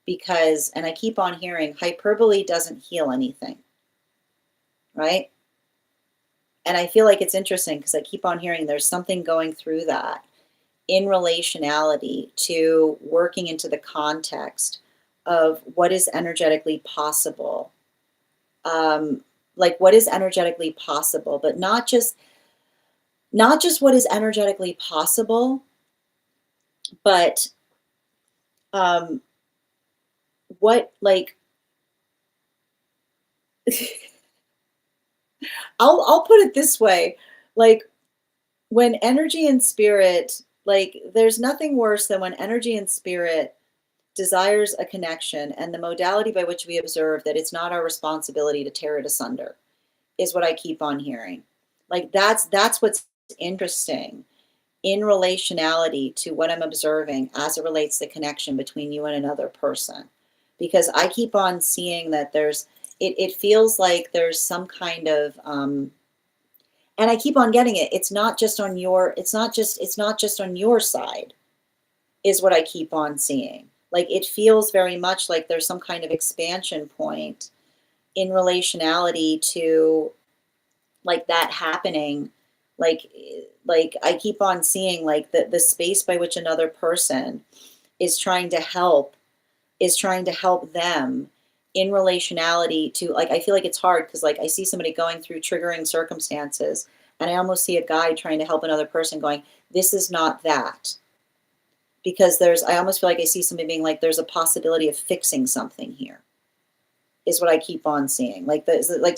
because, and I keep on hearing hyperbole doesn't heal anything, right? And I feel like it's interesting because I keep on hearing there's something going through that in relationality to working into the context of what is energetically possible like what is energetically possible, but not just what is energetically possible, but um, what like I'll put it this way, like when energy and spirit, like there's nothing worse than when energy and spirit desires a connection and the modality by which we observe that it's not our responsibility to tear it asunder is what I keep on hearing. Like that's what's interesting in relationality to what I'm observing as it relates to the connection between you and another person. Because I keep on seeing that it feels like there's some kind of and I keep on getting it. It's not just on your side, is what I keep on seeing. Like it feels very much like there's some kind of expansion point in relationality to like that happening. Like like I keep on seeing like the space by which another person is trying to help them in relationality to, like, I feel like it's hard because like I see somebody going through triggering circumstances and I almost see a guide trying to help another person going, this is not that. Because I almost feel like I see somebody being like, there's a possibility of fixing something here, is what I keep on seeing. Like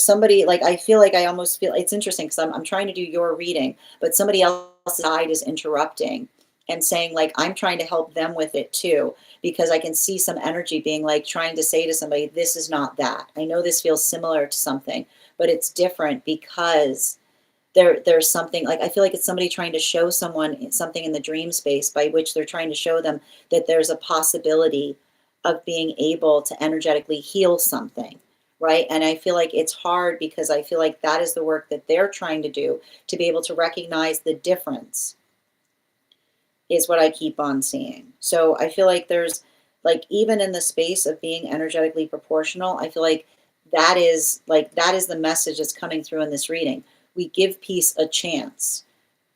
somebody, like I feel like I almost feel it's interesting because I'm trying to do your reading, but somebody else's side is interrupting and saying like I'm trying to help them with it too, because I can see some energy being like trying to say to somebody, this is not that. I know this feels similar to something, but it's different because there's something, like I feel like it's somebody trying to show someone something in the dream space by which they're trying to show them that there's a possibility of being able to energetically heal something, right? And I feel like it's hard because I feel like that is the work that they're trying to do, to be able to recognize the difference, is what I keep on seeing. So I feel like there's, like, even in the space of being energetically proportional, I feel like that is the message that's coming through in this reading. We give peace a chance,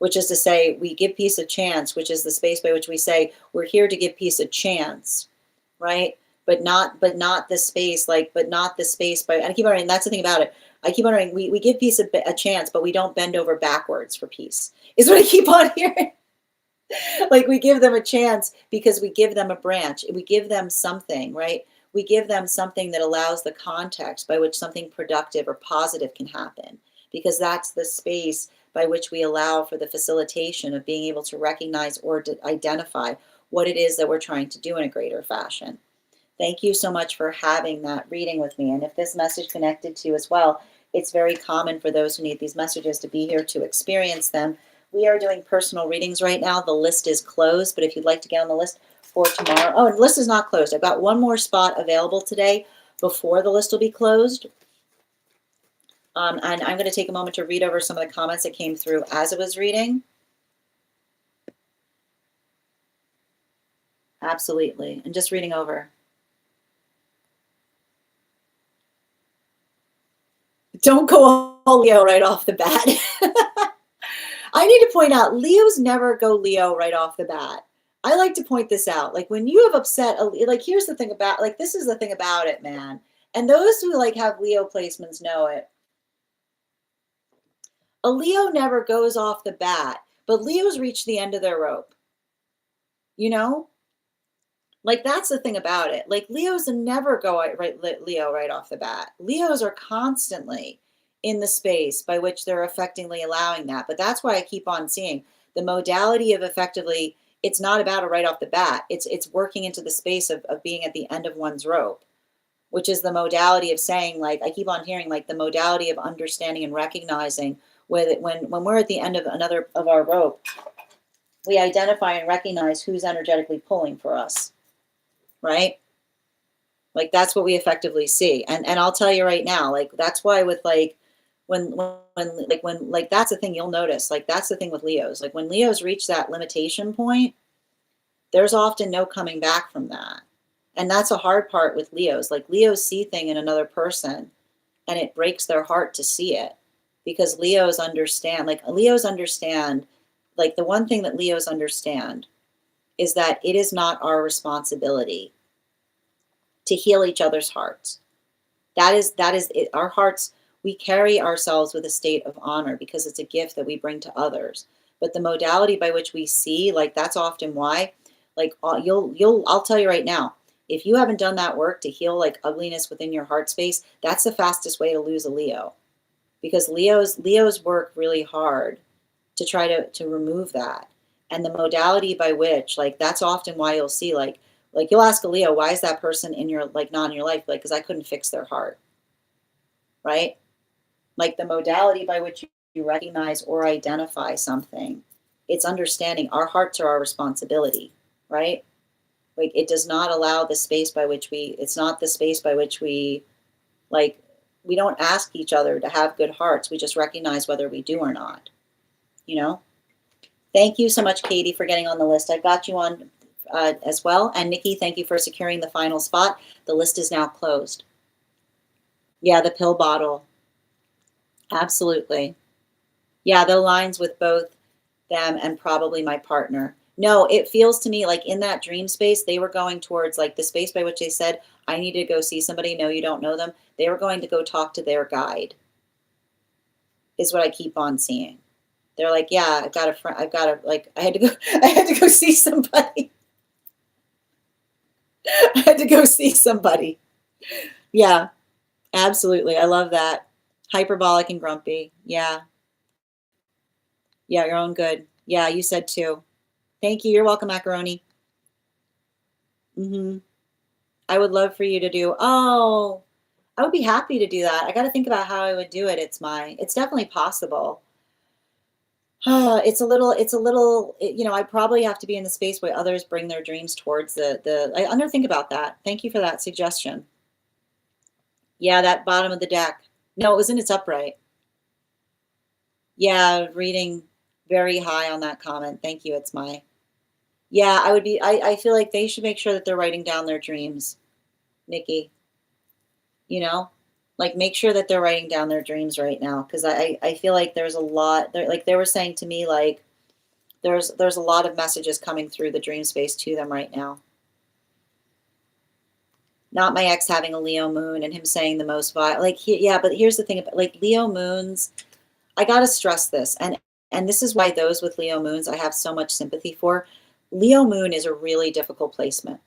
which is to say, we give peace a chance, which is the space by which we say we're here to give peace a chance, right? But not the space, by, and I keep on writing, that's the thing about it. I keep on writing, we give peace a chance, but we don't bend over backwards for peace, is what I keep on hearing. Like we give them a chance because we give them a branch. We give them something, right? We give them something that allows the context by which something productive or positive can happen, because that's the space by which we allow for the facilitation of being able to recognize or to identify what it is that we're trying to do in a greater fashion. Thank you so much for having that reading with me. And if this message connected to you as well, it's very common for those who need these messages to be here to experience them. We are doing personal readings right now. The list is closed, but if you'd like to get on the list for tomorrow, oh, the list is not closed. I've got one more spot available today before the list will be closed. And I'm going to take a moment to read over some of the comments that came through as I was reading. Absolutely. And just reading over. Don't go all Leo right off the bat. I need to point out, Leos never go Leo right off the bat. I like to point this out. Like when you have upset, like here's the thing about, like this is the thing about it, man. And those who like have Leo placements know it. A Leo never goes off the bat, but Leos reach the end of their rope. You know? Like that's the thing about it. Like Leos never go Leo right off the bat. Leos are constantly in the space by which they're effectively allowing that. But that's why I keep on seeing the modality of effectively, it's not about it right off the bat. It's working into the space of being at the end of one's rope, which is the modality of saying, like, I keep on hearing like the modality of understanding and recognizing when we're at the end of another of our rope, we identify and recognize who's energetically pulling for us. Right? Like that's what we effectively see. And I'll tell you right now, like that's why with like when that's the thing you'll notice, like that's the thing with Leos. Like when Leos reach that limitation point, there's often no coming back from that. And that's a hard part with Leos. Like Leos see thing in another person and it breaks their heart to see it, because Leos understand, like the one thing that Leos understand is that it is not our responsibility to heal each other's hearts. That is it. Our hearts, We carry ourselves with a state of honor because it's a gift that we bring to others. But the modality by which we see, like that's often why, like I'll tell you right now, if you haven't done that work to heal like ugliness within your heart space, that's the fastest way to lose a Leo, because Leos work really hard to try to remove that. And the modality by which, like that's often why you'll see like you'll ask a Leo, why is that person in your like not in your life? Like, because I couldn't fix their heart, right? Like the modality by which you recognize or identify something, it's understanding our hearts are our responsibility, right? Like it does not allow the space by which it's not the space by which like, we don't ask each other to have good hearts. We just recognize whether we do or not, you know? Thank you so much, Katie, for getting on the list. I've got you on as well. And Nikki, thank you for securing the final spot. The list is now closed. Yeah, the pill bottle. Absolutely. Yeah, the lines with both them and probably my partner. No, it feels to me like in that dream space, they were going towards like the space by which they said, I need to go see somebody. No, you don't know them. They were going to go talk to their guide, is what I keep on seeing. They're like, yeah, I've got a friend. I've got a, like, I had to go, I had to go see somebody. I had to go see somebody. Yeah, absolutely. I love that. Hyperbolic and grumpy. Yeah. Yeah, your own good. Yeah, you said too. Thank you. You're welcome, macaroni. I would love for you to do. Oh, I would be happy to do that. I got to think about how I would do it. It's definitely possible. You know, I probably have to be in the space where others bring their dreams towards I'm going to think about that. Thank you for that suggestion. Yeah, that bottom of the deck. No, it was in its upright. Yeah, reading very high on that comment. Thank you. Yeah, I feel like they should make sure that they're writing down their dreams, Nikki, you know, like make sure that they're writing down their dreams right now. Cause I feel like there's a lot there. Like they were saying to me, like there's a lot of messages coming through the dream space to them right now. Not my ex having a Leo moon and him saying the most vile, yeah, but here's the thing about like Leo moons, I got to stress this. And this is why those with Leo moons, I have so much sympathy for. Leo moon is a really difficult placement.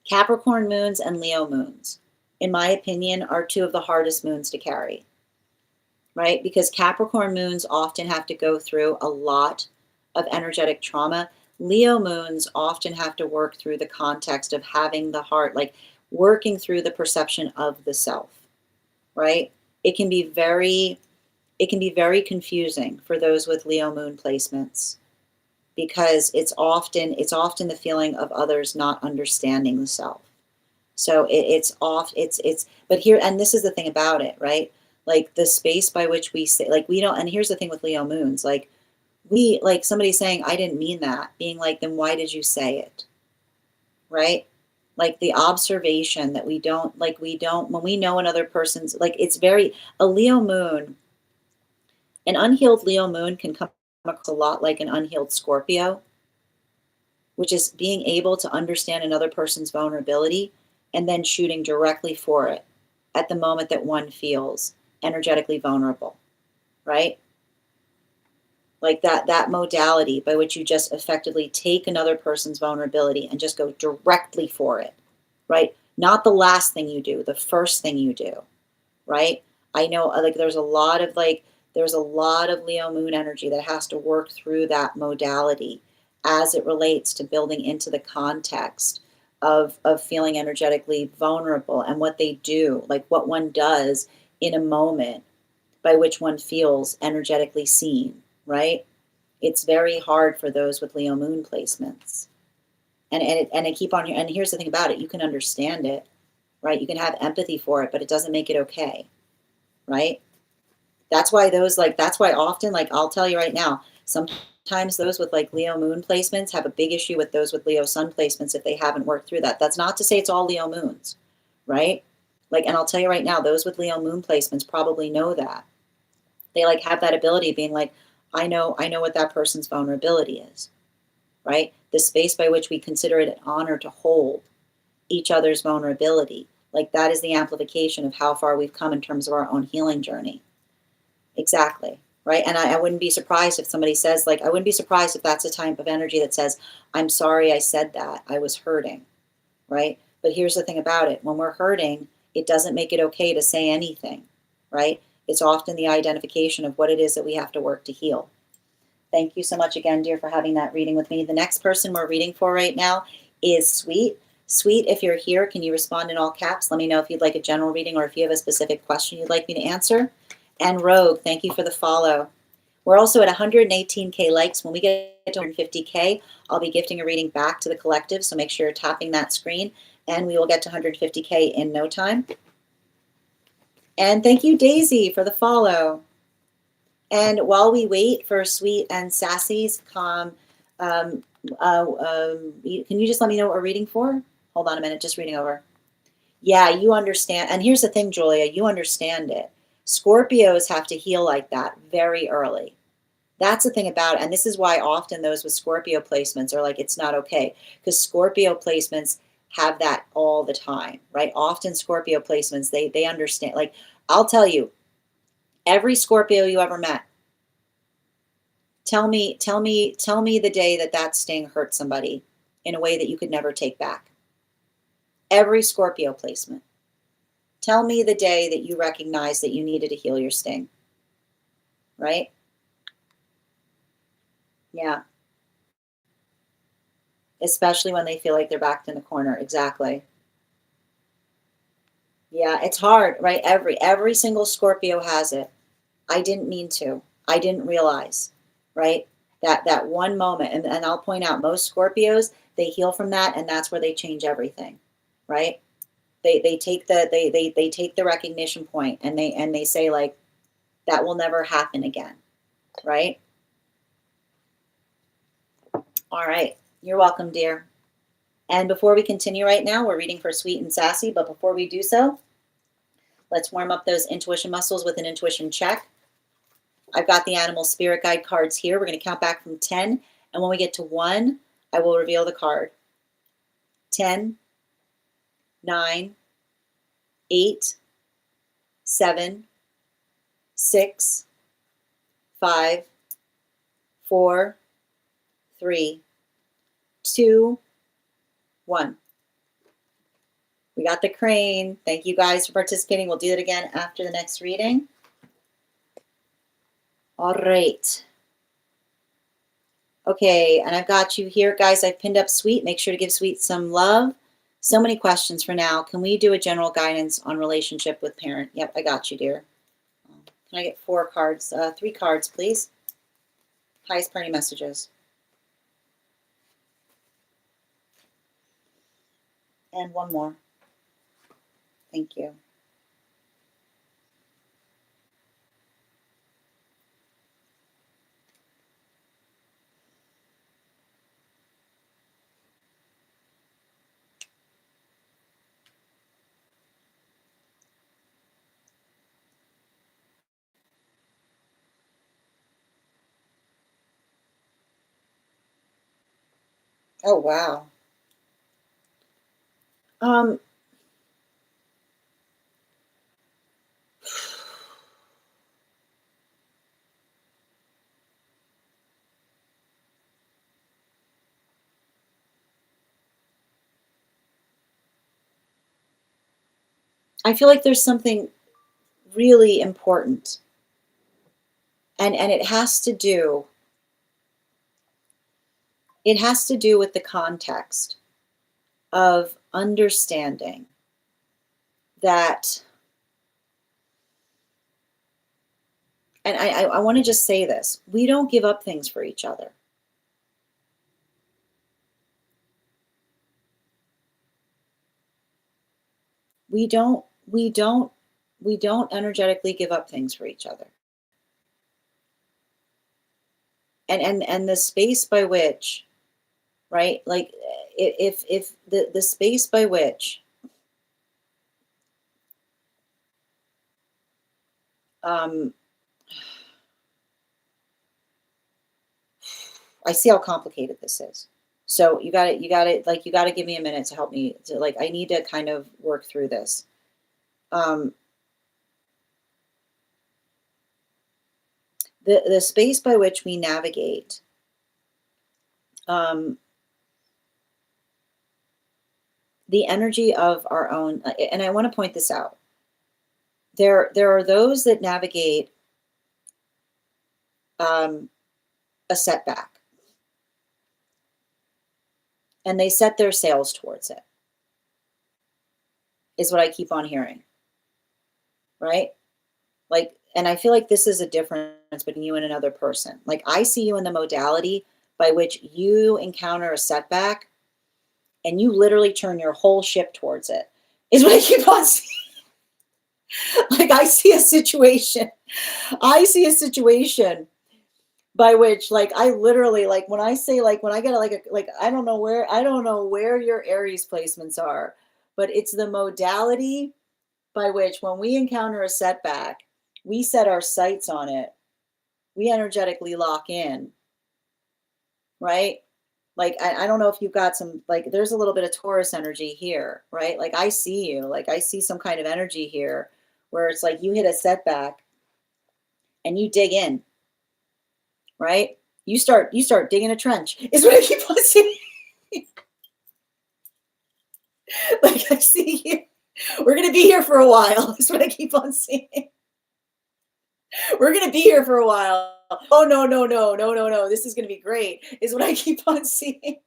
Capricorn moons and Leo moons, in my opinion, are two of the hardest moons to carry, right? Because Capricorn moons often have to go through a lot of energetic trauma. Leo moons often have to work through the context of having the heart, like working through the perception of the self, right? It can be very confusing for those with Leo moon placements, because it's often the feeling of others not understanding the self. So but here, and this is the thing about it, right? Like the space by which we say, like, we don't, and here's the thing with Leo moons, like like somebody saying, I didn't mean that, being like, then why did you say it? Right? Like the observation that we don't, when we know another person's, like, a Leo moon, an unhealed Leo moon can come across a lot like an unhealed Scorpio, which is being able to understand another person's vulnerability and then shooting directly for it at the moment that one feels energetically vulnerable, right? Like that modality by which you just effectively take another person's vulnerability and just go directly for it, right? Not the last thing you do, the first thing you do, right? I know like there's a lot of Leo moon energy that has to work through that modality as it relates to building into the context of feeling energetically vulnerable and what they do, like what one does in a moment by which one feels energetically seen, right? It's very hard for those with Leo moon placements. And here's the thing about it, you can understand it, right? You can have empathy for it, but it doesn't make it okay, right? That's why often, like, I'll tell you right now, sometimes those with like Leo moon placements have a big issue with those with Leo sun placements if they haven't worked through that. That's not to say it's all Leo moons, right? Like, and I'll tell you right now, those with Leo moon placements probably know that. They like have that ability of being like, I know what that person's vulnerability is, right? The space by which we consider it an honor to hold each other's vulnerability Like that is the amplification of how far we've come in terms of our own healing journey. Exactly. Right. And I wouldn't be surprised if somebody says, like, I wouldn't be surprised if that's a type of energy that says, I'm sorry I said that. I was hurting. Right. But here's the thing about it. When we're hurting, it doesn't make it okay to say anything. Right. It's often the identification of what it is that we have to work to heal. Thank you so much again, dear, for having that reading with me. The next person we're reading for right now is Sweet. Sweet, if you're here, can you respond in all caps? Let me know if you'd like a general reading or if you have a specific question you'd like me to answer. And Rogue, thank you for the follow. We're also at 118K likes. When we get to 150K, I'll be gifting a reading back to the collective, so make sure you're tapping that screen, and we will get to 150K in no time. And thank you, Daisy, for the follow. And while we wait for Sweet and Sassy's can you just let me know what we're reading for? Hold on a minute, just reading over. Yeah, you understand. And here's the thing, Julia, you understand it. Scorpios have to heal like that very early. That's the thing about it. And this is why often those with Scorpio placements are like, it's not okay. Because Scorpio placements have that all the time, right? Often Scorpio placements, they understand. Like, I'll tell you, every Scorpio you ever met, tell me the day that that sting hurt somebody in a way that you could never take back. Every Scorpio placement. Tell me the day that you recognized that you needed to heal your sting. Right? Yeah. Especially when they feel like they're backed in the corner. Exactly. Yeah, it's hard, right? Every single Scorpio has it. I didn't mean to. I didn't realize, right? That one moment, and I'll point out most Scorpios, they heal from that, and that's where they change everything, right? They take they take the recognition point and they say, like, that will never happen again, right? All right. You're welcome, dear. And before we continue right now, we're reading for Sweet and Sassy, but before we do so, let's warm up those intuition muscles with an intuition check. I've got the animal spirit guide cards here. We're going to count back from 10, and when we get to 1, I will reveal the card. 10, 9, 8, 7, 6, 5, 4, 3, 2, 1. We got the crane. Thank you guys for participating. We'll do it again after the next reading. All right. Okay, and I've got you here, guys. I've pinned up Sweet. Make sure to give Sweet some love. So many questions for now. Can we do a general guidance on relationship with parent? Yep, I got you, dear. Can I get 4 cards? 3 cards, please. Highest party messages. And 1 more. Thank you. Oh, wow. I feel like there's something really important, and it has to do with the context of understanding that, and I want to just say this, we don't give up things for each other. We don't energetically give up things for each other. And the space by which, right? Like, if the space by which I see how complicated this is. So you got to give me a minute to help me to, like, I need to kind of work through this. Um, the space by which we navigate, um, the energy of our own, and I want to point this out. There are those that navigate um, a setback, and they set their sails towards it, is what I keep on hearing, right? Like, and I feel like this is a difference between you and another person. Like, I see you in the modality by which you encounter a setback and you literally turn your whole ship towards it, is what I keep on seeing. Like, I see a situation by which, like, I literally, like, when I say, like, when I get like, I don't know where your Aries placements are, but it's the modality by which when we encounter a setback, we set our sights on it, we energetically lock in, right? Like, I don't know if you've got some, like, there's a little bit of Taurus energy here, right? Like, I see you, like, I see some kind of energy here where it's like you hit a setback and you dig in, right? You start digging a trench, is what I keep on saying. Like, I see you. We're gonna be here for a while, is what I keep on saying. We're gonna be here for a while. Oh no, no, no, no, no, no. This is gonna be great, is what I keep on seeing.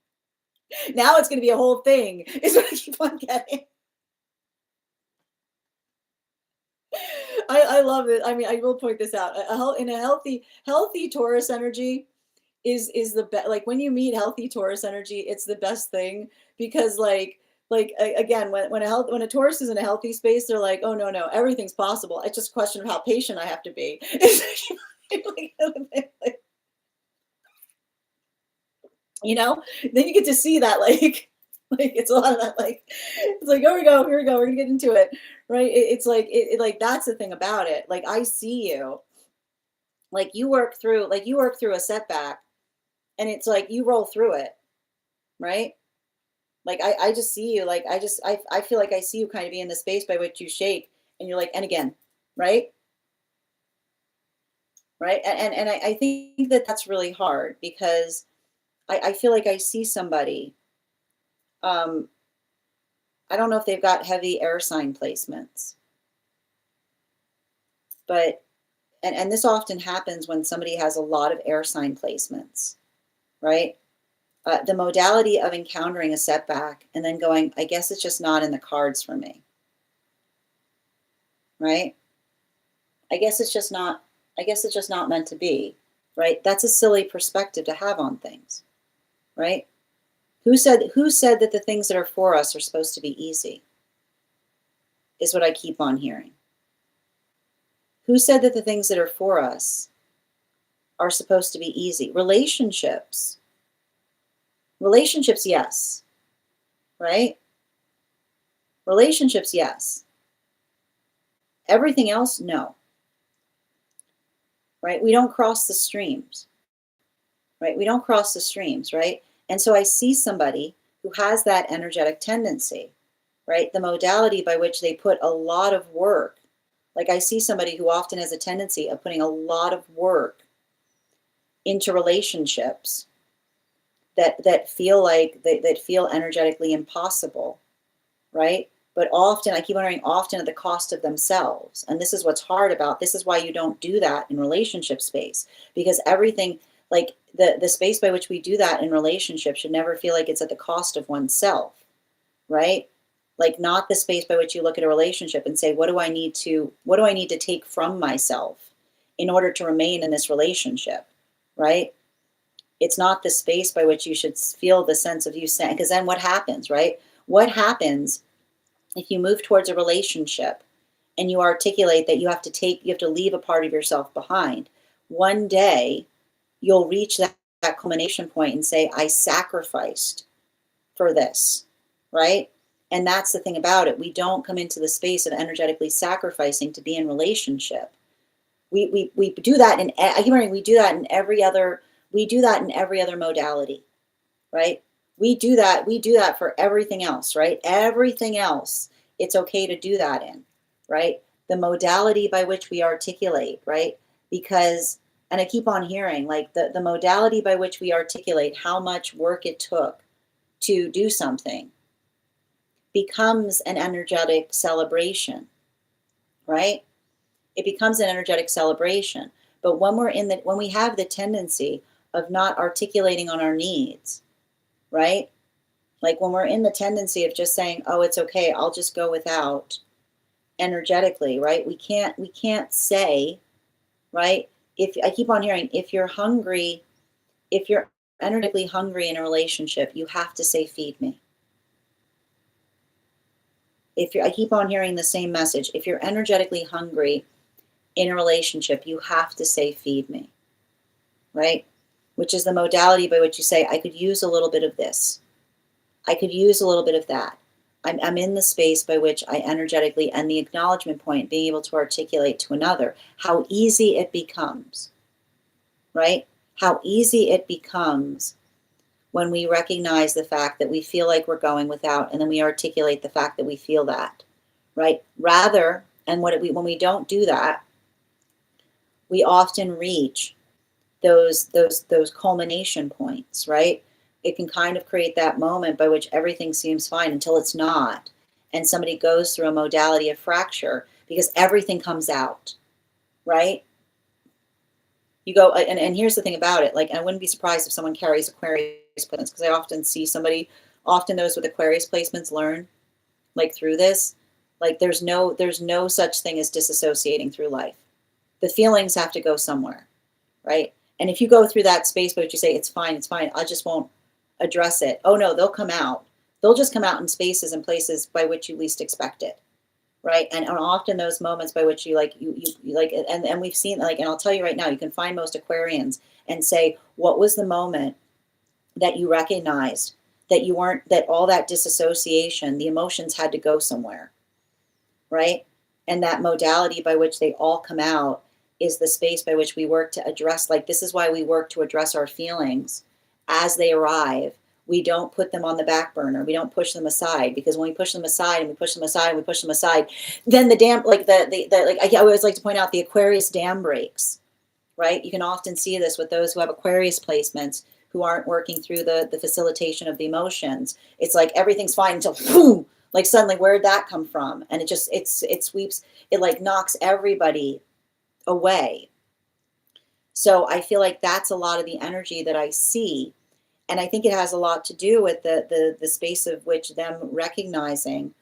Now it's gonna be a whole thing, is what I keep on getting. I love it. I mean, I will point this out. In a healthy Taurus energy is the best. Like, when you meet healthy Taurus energy, it's the best thing, because again, when a Taurus is in a healthy space, they're like, oh no, no, everything's possible. It's just a question of how patient I have to be. Like, you know, then you get to see that, like it's a lot of that, like, it's like, here we go, we're gonna get into it, right? It's like like, that's the thing about it. Like, I see you, like, you work through a setback, and it's like you roll through it, right? Like, I just see you, like, I feel like I see you kind of be in the space by which you shake, and you're like, and again, right? Right? I think that that's really hard, because I feel like I see somebody, um, I don't know if they've got heavy air sign placements, but and this often happens when somebody has a lot of air sign placements, right? The modality of encountering a setback and then going, I guess it's just not in the cards for me, right? I guess it's just not, I guess it's just not meant to be, right? That's a silly perspective to have on things, right? Who said that the things that are for us are supposed to be easy? Is what I keep on hearing. Who said that the things that are for us are supposed to be easy? Relationships, yes, right? Relationships, yes. Everything else, no, right? We don't cross the streams, right? We don't cross the streams, right? And so I see somebody who has that energetic tendency, right? The modality by which they put a lot of work. Like, I see somebody who often has a tendency of putting a lot of work into relationships that feel like that feel energetically impossible, right? But often, I keep wondering, often at the cost of themselves. And this is what's hard about this is why you don't do that in relationship space, because everything, like, the space by which we do that in relationship should never feel like it's at the cost of oneself, right? Like, not the space by which you look at a relationship and say, what do I need to take from myself in order to remain in this relationship, right? It's not the space by which you should feel the sense of you saying, because then what happens, right? What happens if you move towards a relationship and you articulate that you have to leave a part of yourself behind? One day you'll reach that culmination point and say, I sacrificed for this, right? And that's the thing about it. We don't come into the space of energetically sacrificing to be in relationship. We do that in, I keep remembering, we do that in every other modality, right? We do that for everything else, right? Everything else, it's okay to do that in, right? The modality by which we articulate, right? Because, and I keep on hearing, like the modality by which we articulate how much work it took to do something becomes an energetic celebration, right? It becomes an energetic celebration. But when we have the tendency of not articulating on our needs, right? Like when we're in the tendency of just saying, "Oh, it's okay, I'll just go without," energetically, right? We can't say, right? If I keep on hearing, if you're hungry, if you're energetically hungry in a relationship, you have to say, "Feed me." I keep on hearing the same message. If you're energetically hungry in a relationship, you have to say, "Feed me," right? Which is the modality by which you say, "I could use a little bit of this. I could use a little bit of that." I'm in the space by which I energetically, and the acknowledgement point, being able to articulate to another how easy it becomes, right? How easy it becomes when we recognize the fact that we feel like we're going without, and then we articulate the fact that we feel that, right? Rather, and when we don't do that, we often reach those culmination points, right? It can kind of create that moment by which everything seems fine until it's not, and somebody goes through a modality of fracture because everything comes out, right? You go, and here's the thing about it, like, I wouldn't be surprised if someone carries Aquarius placements, because I often see often those with Aquarius placements learn, like, through this, like, there's no such thing as disassociating through life. The feelings have to go somewhere, right? And if you go through that space, but you say, it's fine, I just won't address it. Oh no, they'll come out. They'll just come out in spaces and places by which you least expect it, right? And often those moments by which you like, and we've seen, like, and I'll tell you right now, you can find most Aquarians and say, what was the moment that you recognized that you weren't, that all that disassociation, the emotions had to go somewhere, right? And that modality by which they all come out is the space by which we work to address, like, this is why we work to address our feelings as they arrive. We don't put them on the back burner. We don't push them aside, because when we push them aside and we push them aside and we push them aside, then the dam, like like I always like to point out, the Aquarius dam breaks, right? You can often see this with those who have Aquarius placements who aren't working through the facilitation of the emotions. It's like everything's fine until boom, like suddenly, where'd that come from? And it sweeps, it like knocks everybody away. So I feel like that's a lot of the energy that I see. And I think it has a lot to do with the space of which them recognizing,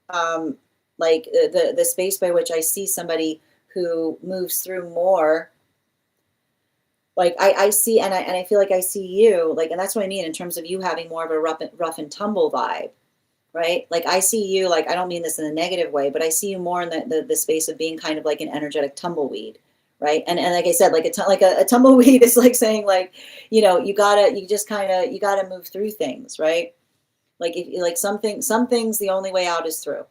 like the space by which I see somebody who moves through more. Like I see, and I feel like I see you, like, and that's what I mean in terms of you having more of a rough and tumble vibe, right? Like I see you, like, I don't mean this in a negative way, but I see you more in the space of being kind of like an energetic tumbleweed, right? And like I said, like a tumbleweed is like saying, like, you gotta move through things, right? Like, if like some things, the only way out is through,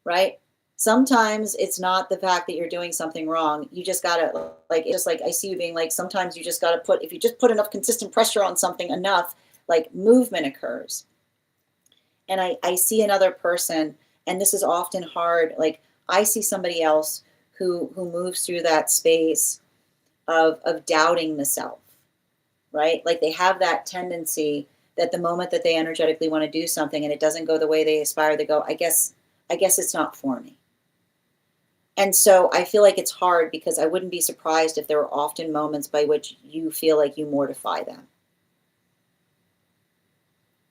right? Sometimes it's not the fact that you're doing something wrong. You just gotta, like, it's just like I see you being like, sometimes you just gotta if you just put enough consistent pressure on something enough, like, movement occurs. And I see another person, and this is often hard. Like, I see somebody else who moves through that space of doubting the self, right? Like, they have that tendency that the moment that they energetically want to do something and it doesn't go the way they aspire, they go, I guess it's not for me. And so I feel like it's hard, because I wouldn't be surprised if there were often moments by which you feel like you mortify them,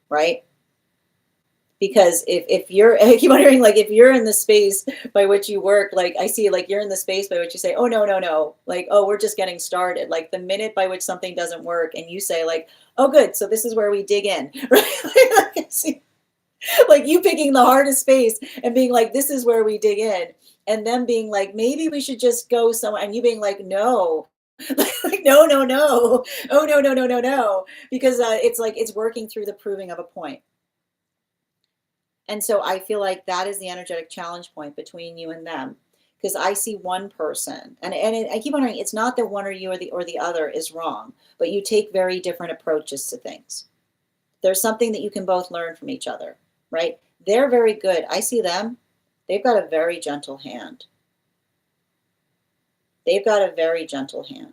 right? Because if you're, I keep wondering, like, if you're in the space by which you work, like, I see, like, you're in the space by which you say, oh no, no, no, like, oh, we're just getting started. Like, the minute by which something doesn't work and you say, like, oh good, so this is where we dig in, right? Like, I see, like, you picking the hardest space and being like, this is where we dig in, and them being like, maybe we should just go somewhere, and you being like, no. Like, no, no, no, oh no, no, no, no, no, because it's like, it's working through the proving of a point. And so I feel like that is the energetic challenge point between you and them. Because I see one person, I keep wondering, it's not that one or you or the other is wrong, but you take very different approaches to things. there's something that you can both learn from each other, right? They're very good. I see them. They've got a very gentle hand. They've got a very gentle hand.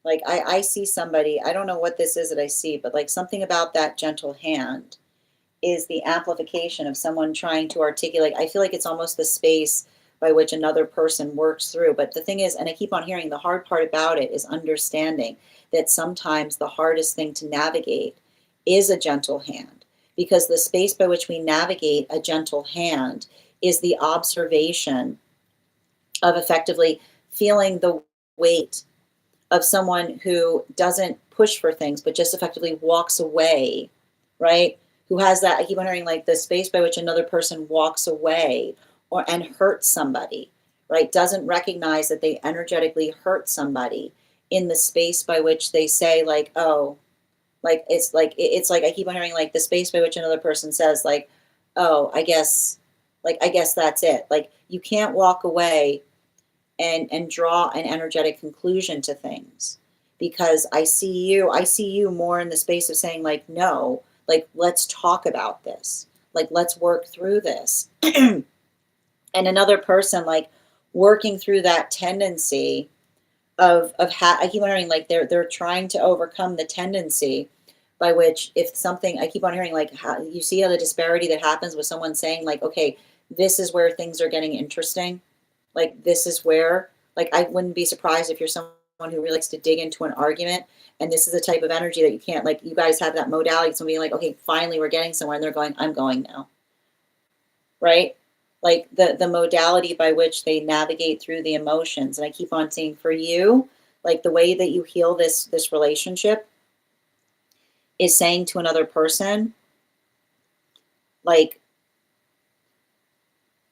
Like I see somebody, I don't know what this is that I see, but like something about that gentle hand is the amplification of someone trying to articulate. I feel like it's almost the space by which another person works through. But the thing is, and I keep on hearing, the hard part about it is understanding that sometimes the hardest thing to navigate is a gentle hand, because the space by which we navigate a gentle hand is the observation of effectively feeling the weight of someone who doesn't push for things, but just effectively walks away, right? Who has that, I keep wondering, like the space by which another person walks away or and hurts somebody, right? Doesn't recognize that they energetically hurt somebody in the space by which they say, like, oh, it's like I keep wondering, like the space by which another person says, like, oh, I guess that's it. Like you can't walk away and draw an energetic conclusion to things, because I see you more in the space of saying, like, no, like let's talk about this, like let's work through this. And another person like working through that tendency I keep wondering, like they're trying to overcome the tendency by which, if something, I keep on hearing, like how you see how the disparity that happens with someone saying, like, okay, this is where things are getting interesting, like this is where, like I wouldn't be surprised if you're someone who really likes to dig into an argument, and this is the type of energy that you can't, like you guys have that modality, so being like, okay, finally we're getting somewhere, and they're going, I'm going now, right? Like the modality by which they navigate through the emotions. And I keep on saying, for you, like the way that you heal this relationship is saying to another person, like,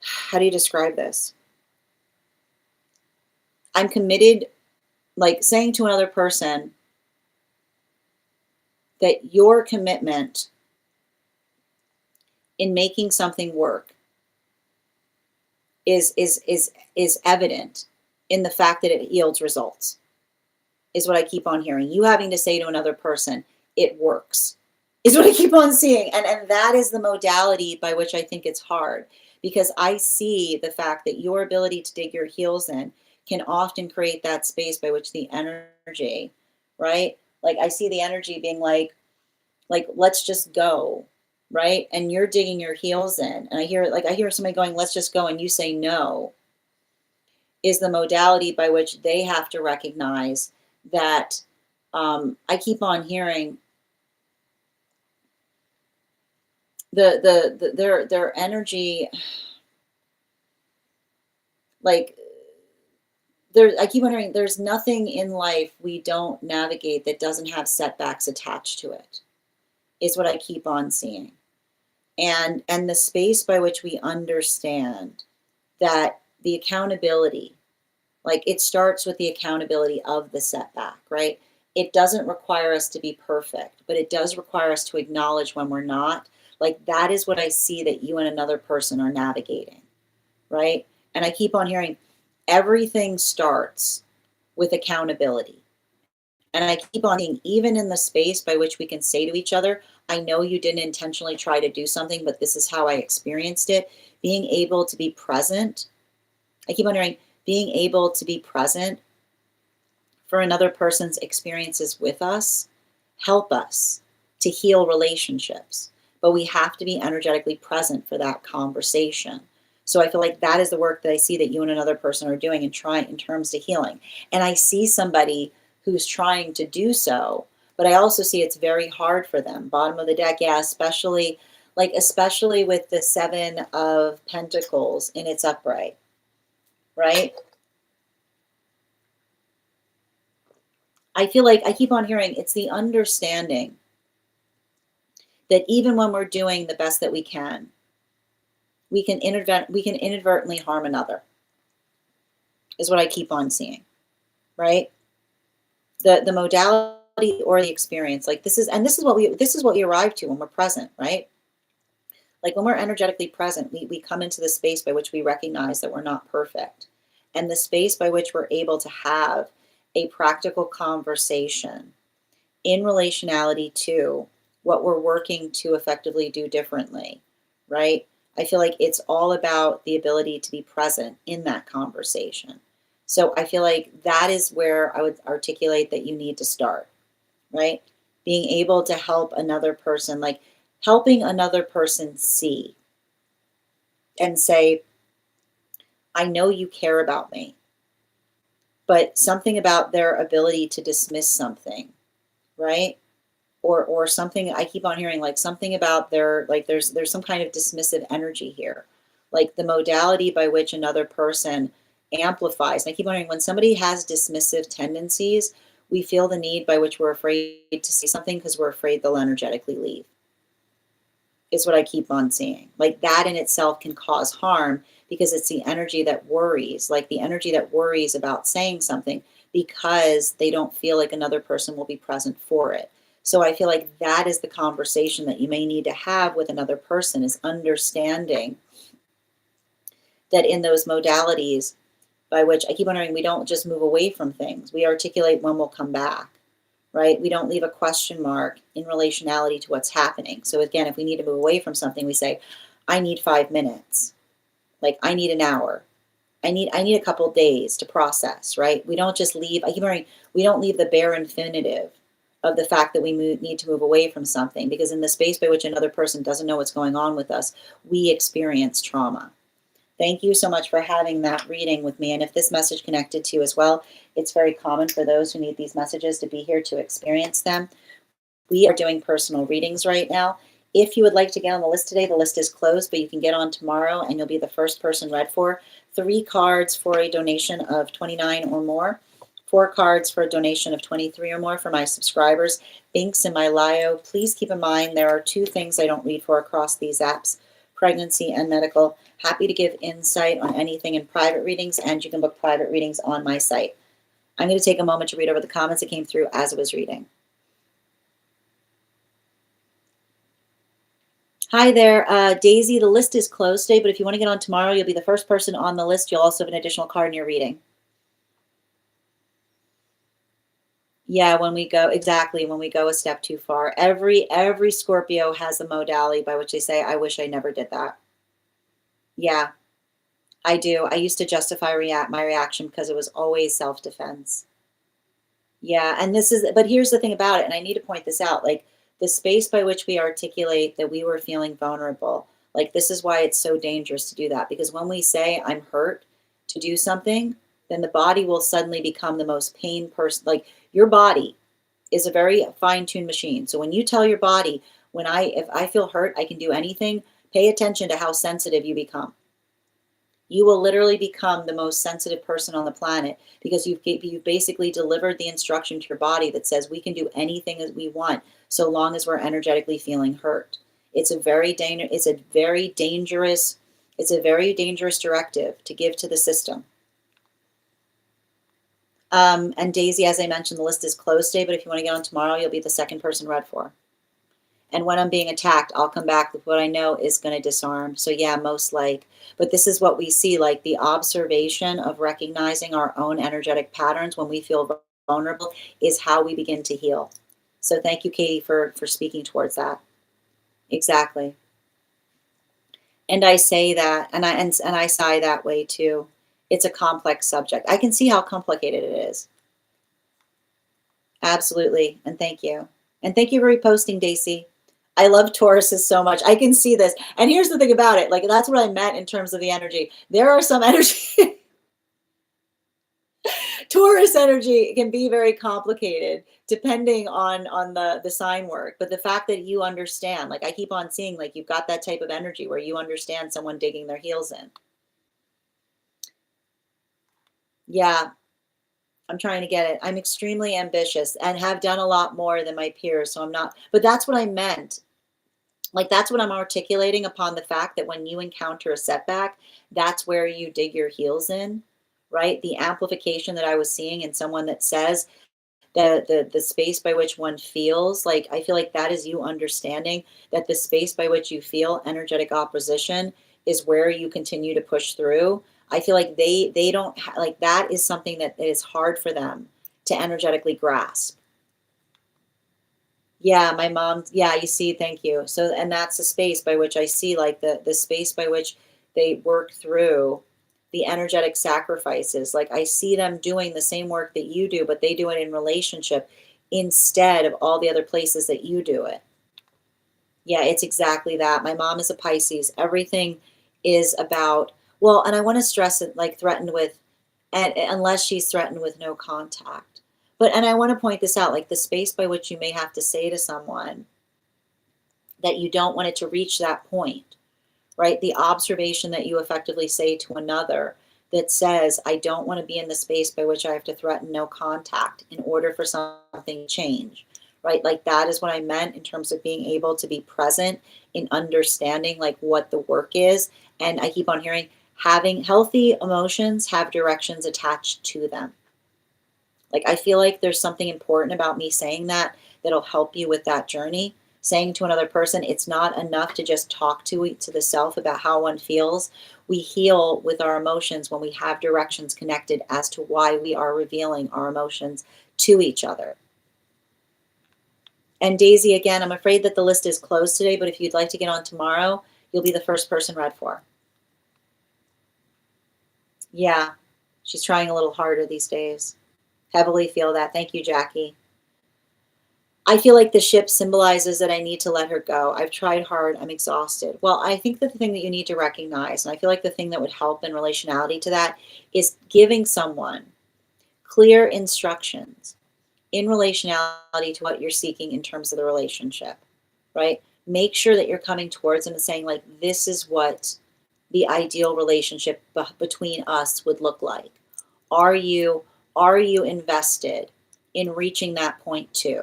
how do you describe this? I'm committed, like saying to another person that your commitment in making something work is evident in the fact that it yields results, is what I keep on hearing. You having to say to another person, it works, is what I keep on seeing. And that is the modality by which I think it's hard, because I see the fact that your ability to dig your heels in can often create that space by which the energy, right? Like I see the energy being like let's just go, right? And you're digging your heels in, and I hear somebody going, let's just go, and you say no, is the modality by which they have to recognize that. I keep on hearing their energy, like I keep wondering, there's nothing in life we don't navigate that doesn't have setbacks attached to it, is what I keep on seeing. And the space by which we understand that the accountability, like it starts with the accountability of the setback, right? It doesn't require us to be perfect, but it does require us to acknowledge when we're not. Like that is what I see that you and another person are navigating, right? And I keep on hearing everything starts with accountability. And I keep on seeing, even in the space by which we can say to each other, I know you didn't intentionally try to do something, but this is how I experienced it. Being able to be present. I keep wondering, being able to be present for another person's experiences with us help us to heal relationships. But we have to be energetically present for that conversation. So I feel like that is the work that I see that you and another person are doing and trying in terms to healing. And I see somebody who's trying to do so, but I also see it's very hard for them. Bottom of the deck, yeah, especially with the 7 of Pentacles in its upright, right? I feel like I keep on hearing it's the understanding that even when we're doing the best that we can inadvertently harm another, is what I keep on seeing, right? The modality or the experience, like this is what we arrive to when we're present, right? Like when we're energetically present, we come into the space by which we recognize that we're not perfect, and the space by which we're able to have a practical conversation in relationality to what we're working to effectively do differently, right? I feel like it's all about the ability to be present in that conversation. So I feel like that is where I would articulate that you need to start, right? Being able to help another person, like helping another person see and say, I know you care about me, but something about their ability to dismiss something, right? Or something I keep on hearing, like something about their, like there's some kind of dismissive energy here. Like the modality by which another person amplifies. And I keep wondering, when somebody has dismissive tendencies, we feel the need by which we're afraid to say something because we're afraid they'll energetically leave. Is what I keep on seeing. Like that in itself can cause harm because it's the energy that worries, like the energy that worries about saying something because they don't feel like another person will be present for it. So I feel like that is the conversation that you may need to have with another person, is understanding that in those modalities by which I keep wondering, we don't just move away from things. We articulate when we'll come back, right? We don't leave a question mark in relationality to what's happening. So again, if we need to move away from something, we say, I need 5 minutes. Like I need an hour. I need a couple days to process, right? We don't just leave, I keep wondering, we don't leave the bare infinitive of the fact that we need to move away from something, because in the space by which another person doesn't know what's going on with us, we experience trauma. Thank you so much for having that reading with me. And if this message connected to you as well, it's very common for those who need these messages to be here to experience them. We are doing personal readings right now. If you would like to get on the list today, the list is closed, but you can get on tomorrow and you'll be the first person read for. 3 cards for a donation of $29 or more. 4 cards for a donation of $23 or more for my subscribers. Links in my bio. Please keep in mind there are 2 things I don't read for across these apps: pregnancy and medical. Happy to give insight on anything in private readings, and you can book private readings on my site. I'm going to take a moment to read over the comments that came through as I was reading. Hi there, Daisy. The list is closed today, but if you want to get on tomorrow, you'll be the first person on the list. You'll also have an additional card in your reading. Yeah, when we go, exactly, when we go a step too far. Every Scorpio has a modality by which they say, I wish I never did that. Yeah, I do. I used to justify my reaction because it was always self-defense. Yeah, and but here's the thing about it, and I need to point this out, like the space by which we articulate that we were feeling vulnerable, like this is why it's so dangerous to do that, because when we say I'm hurt to do something, then the body will suddenly become the most pain person. Like your body is a very fine-tuned machine. So when you tell your body, if I feel hurt, I can do anything, pay attention to how sensitive you become. You will literally become the most sensitive person on the planet, because you've basically delivered the instruction to your body that says we can do anything as we want so long as we're energetically feeling hurt. It's a very dangerous directive to give to the system. And Daisy, as I mentioned, the list is closed today, but if you want to get on tomorrow, you'll be the second person read for. And when I'm being attacked, I'll come back with what I know is going to disarm. So yeah, most like, but this is what we see, like the observation of recognizing our own energetic patterns when we feel vulnerable is how we begin to heal. So thank you, Katie, for speaking towards that. Exactly. And I say that, and I sigh that way too. It's a complex subject. I can see how complicated it is. Absolutely. And thank you. And thank you for reposting, Daisy. I love Tauruses so much. I can see this. And here's the thing about it. Like, that's what I meant in terms of the energy. There are some energy. Taurus energy can be very complicated depending on the sign work. But the fact that you understand, like I keep on seeing, like you've got that type of energy where you understand someone digging their heels in. Yeah, I'm trying to get it. I'm extremely ambitious and have done a lot more than my peers. So I'm not, but that's what I meant. Like that's what I'm articulating upon the fact that when you encounter a setback, that's where you dig your heels in, right? The amplification that I was seeing in someone that says the space by which one feels, like I feel like that is you understanding that the space by which you feel energetic opposition is where you continue to push through. I feel like they don't like that is something that is hard for them to energetically grasp. Yeah, my mom, yeah, you see, thank you. So, and that's the space by which I see like the space by which they work through the energetic sacrifices. Like I see them doing the same work that you do, but they do it in relationship instead of all the other places that you do it. Yeah, it's exactly that. My mom is a Pisces. Everything is about, well, and I want to stress it like threatened with, and unless she's threatened with no contact. But, and I want to point this out, like the space by which you may have to say to someone that you don't want it to reach that point, right? The observation that you effectively say to another that says, I don't want to be in the space by which I have to threaten no contact in order for something to change, right? Like that is what I meant in terms of being able to be present in understanding like what the work is. And I keep on hearing having healthy emotions have directions attached to them. Like I feel like there's something important about me saying that that'll help you with that journey. Saying to another person, it's not enough to just talk to the self about how one feels. We heal with our emotions when we have directions connected as to why we are revealing our emotions to each other. And Daisy, again, I'm afraid that the list is closed today, but if you'd like to get on tomorrow, you'll be the first person read for. Yeah, she's trying a little harder these days. Heavily feel that. Thank you, Jackie. I feel like the ship symbolizes that I need to let her go. I've tried hard. I'm exhausted. Well, I think that the thing that you need to recognize, and I feel like the thing that would help in relationality to that, is giving someone clear instructions in relationality to what you're seeking in terms of the relationship, right? Make sure that you're coming towards them and saying, like, this is what the ideal relationship between us would look like. Are you invested in reaching that point too?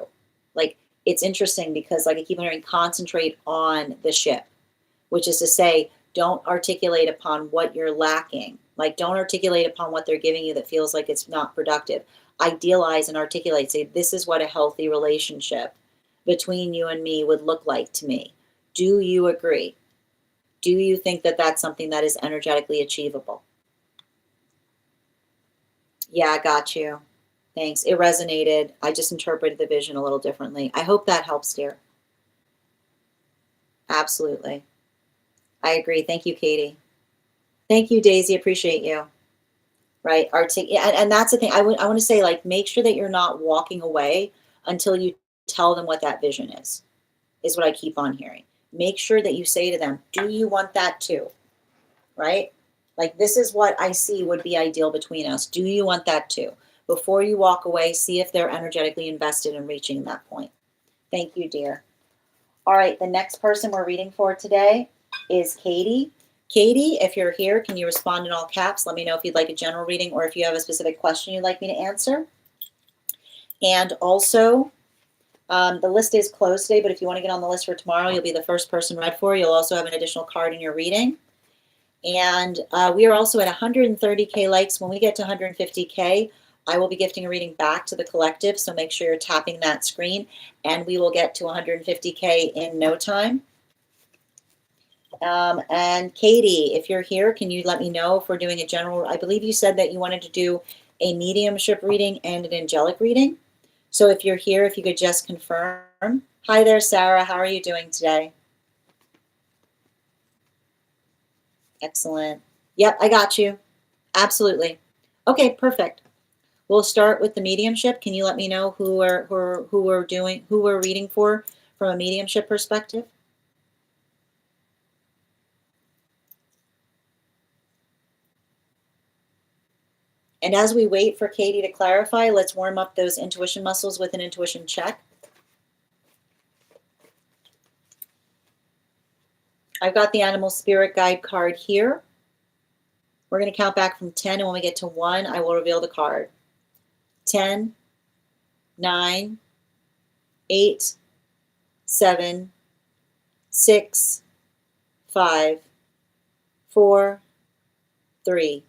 Like it's interesting because like I keep hearing concentrate on the ship, which is to say don't articulate upon what you're lacking. Like don't articulate upon what they're giving you that feels like it's not productive. Idealize and articulate, say this is what a healthy relationship between you and me would look like to me. Do you agree? Do you think that that's something that is energetically achievable? Yeah, I got you. Thanks. It resonated. I just interpreted the vision a little differently. I hope that helps, dear. Absolutely. I agree. Thank you, Katie. Thank you, Daisy. Appreciate you. Right. And that's the thing. I want to say, like, make sure that you're not walking away until you tell them what that vision is what I keep on hearing. Make sure that you say to them, do you want that too? Right? Like, this is what I see would be ideal between us. Do you want that too? Before you walk away, see if they're energetically invested in reaching that point. Thank you, dear. All right, the next person we're reading for today is Katie. Katie, if you're here, can you respond in all caps? Let me know if you'd like a general reading or if you have a specific question you'd like me to answer. And also, the list is closed today, but if you want to get on the list for tomorrow, you'll be the first person read for. You'll also have an additional card in your reading. And we are also at 130K likes. When we get to 150K, I will be gifting a reading back to the collective. So make sure you're tapping that screen and we will get to 150K in no time. And Katie, if you're here, can you let me know if we're doing a general, I believe you said that you wanted to do a mediumship reading and an angelic reading. So if you're here, if you could just confirm. Hi there, Sarah. How are you doing today? Excellent. Yep, I got you. Absolutely. Okay, perfect. We'll start with the mediumship. Can you let me know who we're reading for from a mediumship perspective? And as we wait for Katie to clarify, let's warm up those intuition muscles with an intuition check. I've got the animal spirit guide card here. We're going to count back from 10, and when we get to 1, I will reveal the card. 10, 9, 8, 7, 6, 5, 4, 3,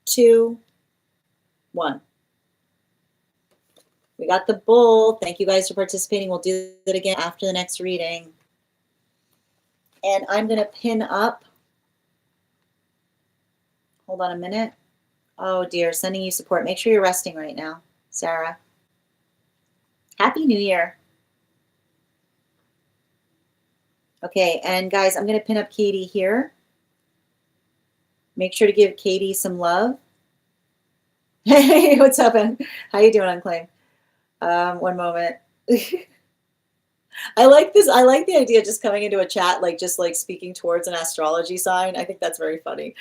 2, 1. We got the bull. Thank you guys for participating. We'll do that again after the next reading. And I'm going to pin up. Hold on a minute. Oh dear, sending you support. Make sure you're resting right now, Sarah. Happy New Year. Okay, and guys, I'm going to pin up Katie here. Make sure to give Katie some love. Hey, what's up, Ben? How you doing, Unclaim? One moment. I like this. I like the idea of just coming into a chat, like just like speaking towards an astrology sign. I think that's very funny.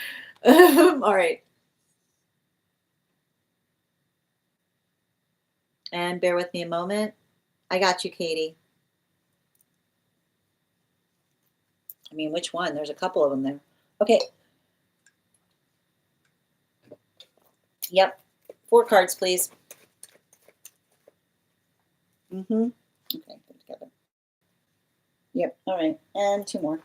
All right. And bear with me a moment. I got you, Katie. I mean, which one? There's a couple of them there. Okay. Yep. 4 cards, please. Mm-hmm. Okay, put it together. Yep. All right. And 2 more.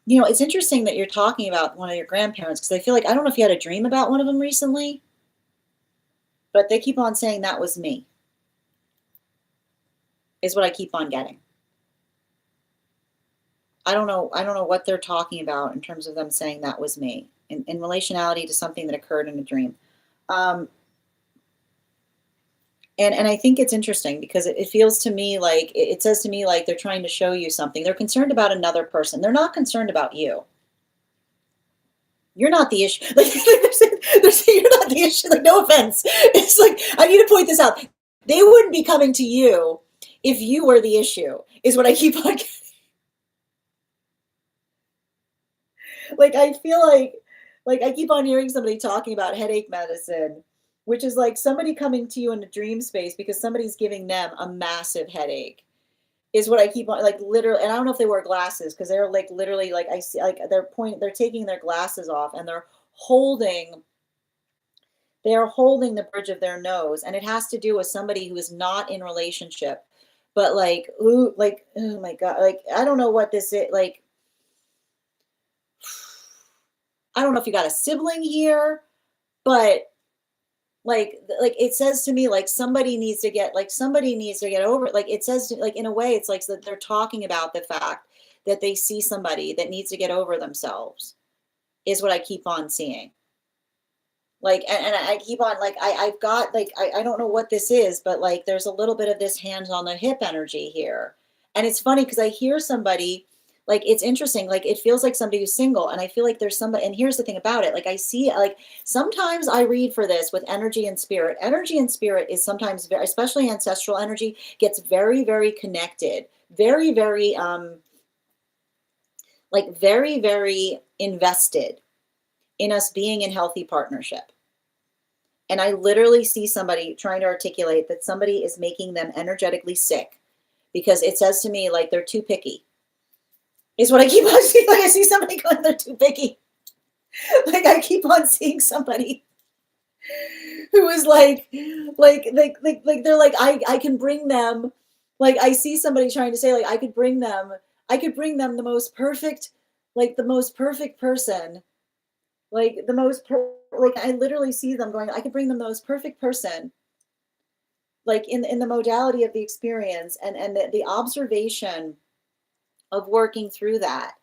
You know, it's interesting that you're talking about one of your grandparents, because I feel like, I don't know if you had a dream about one of them recently, but they keep on saying that was me, is what I keep on getting. I don't know what they're talking about in terms of them saying that was me in relationality to something that occurred in a dream. And I think it's interesting because it feels to me like, it says to me like they're trying to show you something. They're concerned about another person. They're not concerned about you. You're not the issue. Like, they're saying you're not the issue. Like, no offense. It's like, I need to point this out. They wouldn't be coming to you if you were the issue, is what I keep on. Like, I feel like I keep on hearing somebody talking about headache medicine, which is like somebody coming to you in a dream space because somebody's giving them a massive headache, is what I keep on, like, literally. And I don't know if they wear glasses, because they're like literally, like, I see, like, they're taking their glasses off and holding they're holding the bridge of their nose, and it has to do with somebody who is not in relationship, but like, ooh, like, oh my God, like, I don't know what this is, like, I don't know if you got a sibling here, but like it says to me like somebody needs to get over, like, it says to, like, in a way it's like that they're talking about the fact that they see somebody that needs to get over themselves, is what I keep on seeing. Like, and I keep on, like, I've got, like, I don't know what this is, but like there's a little bit of this hands on the hip energy here. And it's funny because I hear somebody, like, it's interesting, like it feels like somebody who's single, and I feel like there's somebody, and here's the thing about it, like I see, like, sometimes I read for this with energy and spirit. Energy and spirit is sometimes very, especially ancestral energy, gets very, very connected, very, very like very, very invested in us being in healthy partnership. And I literally see somebody trying to articulate that somebody is making them energetically sick, because it says to me like they're too picky, is what I keep on seeing. Like, I see somebody going, they're too picky. Like, I keep on seeing somebody who is like they're like, I can bring them, like, I see somebody trying to say like I could bring them the most perfect, like the most perfect person, like like I literally see them going, I could bring them the most perfect person, like in the modality of the experience, and the observation of working through that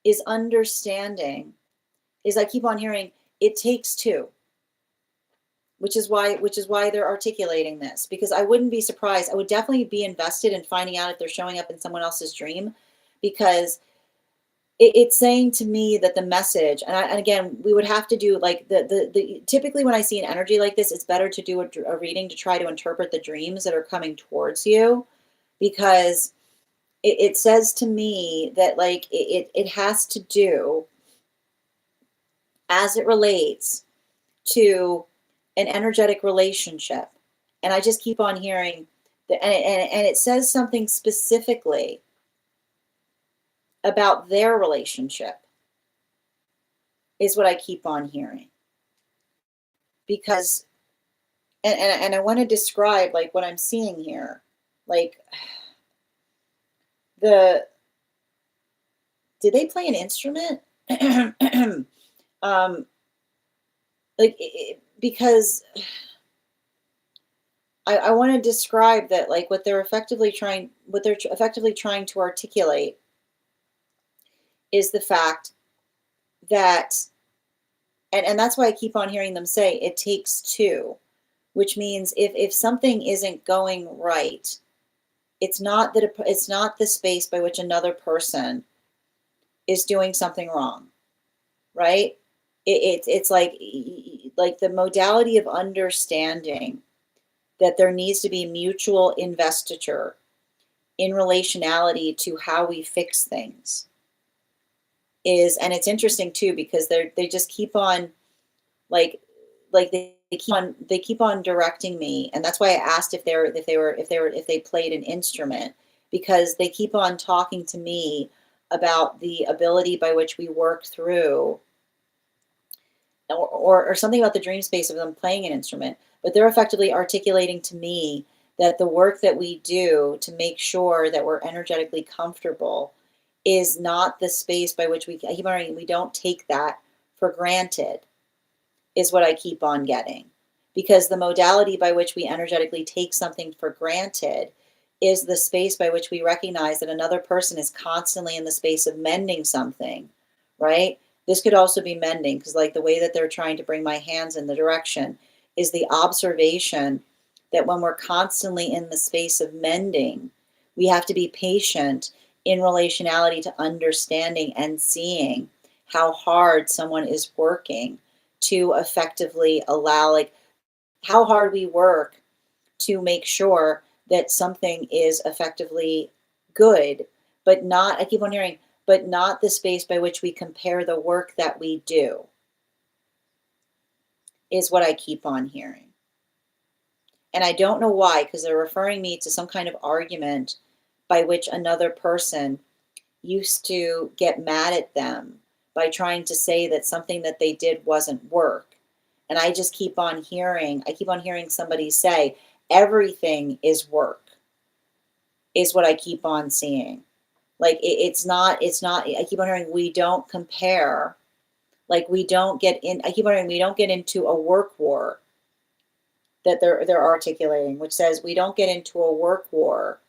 is understanding, is I keep on hearing it takes 2, which is why they're articulating this, because I wouldn't be surprised. I would definitely be invested in finding out if they're showing up in someone else's dream, because it's saying to me that the message, and again, we would have to do like the typically when I see an energy like this, it's better to do a reading to try to interpret the dreams that are coming towards you, because it says to me that like it has to do, as it relates to an energetic relationship. And I just keep on hearing that, and it says something specifically about their relationship, is what I keep on hearing. Because, and I want to describe like what I'm seeing here. Like, did they play an instrument? Like, because I want to describe that, like, what they're effectively trying to articulate is the fact that, and that's why I keep on hearing them say it takes two, which means if something isn't going right, it's not the space by which another person is doing something wrong, right? It's like the modality of understanding that there needs to be mutual investiture in relationality to how we fix things is, and it's interesting too because they just keep on like they keep on directing me, and that's why I asked if they played an instrument, because they keep on talking to me about the ability by which we work through, or something about the dream space of them playing an instrument, but they're effectively articulating to me that the work that we do to make sure that we're energetically comfortable is not the space by which I keep on, we don't take that for granted, is what I keep on getting. Because the modality by which we energetically take something for granted is the space by which we recognize that another person is constantly in the space of mending something, right? This could also be mending, because like the way that they're trying to bring my hands in the direction is the observation that when we're constantly in the space of mending, we have to be patient in relationality to understanding and seeing how hard someone is working to effectively allow, like, how hard we work to make sure that something is effectively good, but not, I keep on hearing, but not the space by which we compare the work that we do, is what I keep on hearing. And I don't know why, because they're referring me to some kind of argument by which another person used to get mad at them by trying to say that something that they did wasn't work. And I just keep on hearing, somebody say, everything is work, is what I keep on seeing. Like it's not, I keep on hearing, we don't compare, like we don't get in, I keep on hearing, we don't get into a work war that they're articulating, which says we don't get into a work war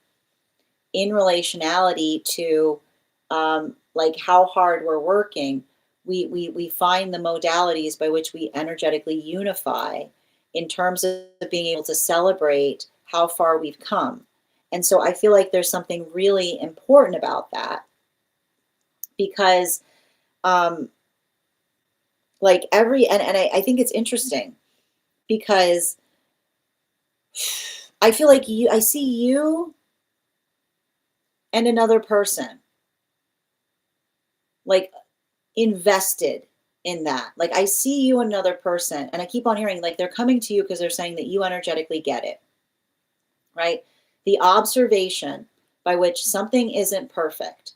in relationality to like how hard we're working. We find the modalities by which we energetically unify in terms of being able to celebrate how far we've come. And so I feel like there's something really important about that, because like I think it's interesting because I feel like I see you and another person like invested in that. Like I see you and another person, and I keep on hearing like they're coming to you because they're saying that you energetically get it, right? The observation by which something isn't perfect,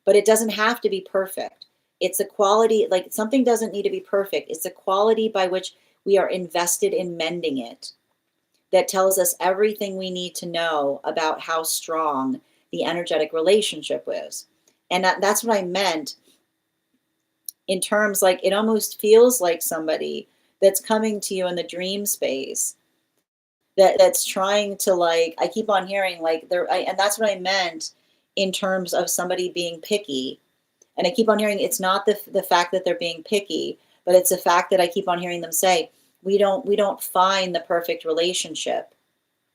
but it doesn't have to be perfect. It's a quality, like something doesn't need to be perfect. It's a quality by which we are invested in mending it that tells us everything we need to know about how strong the energetic relationship is. And that's what I meant in terms, like it almost feels like somebody that's coming to you in the dream space that's trying to, like, I keep on hearing like and that's what I meant in terms of somebody being picky. And I keep on hearing it's not the fact that they're being picky, but it's the fact that I keep on hearing them say we don't find the perfect relationship.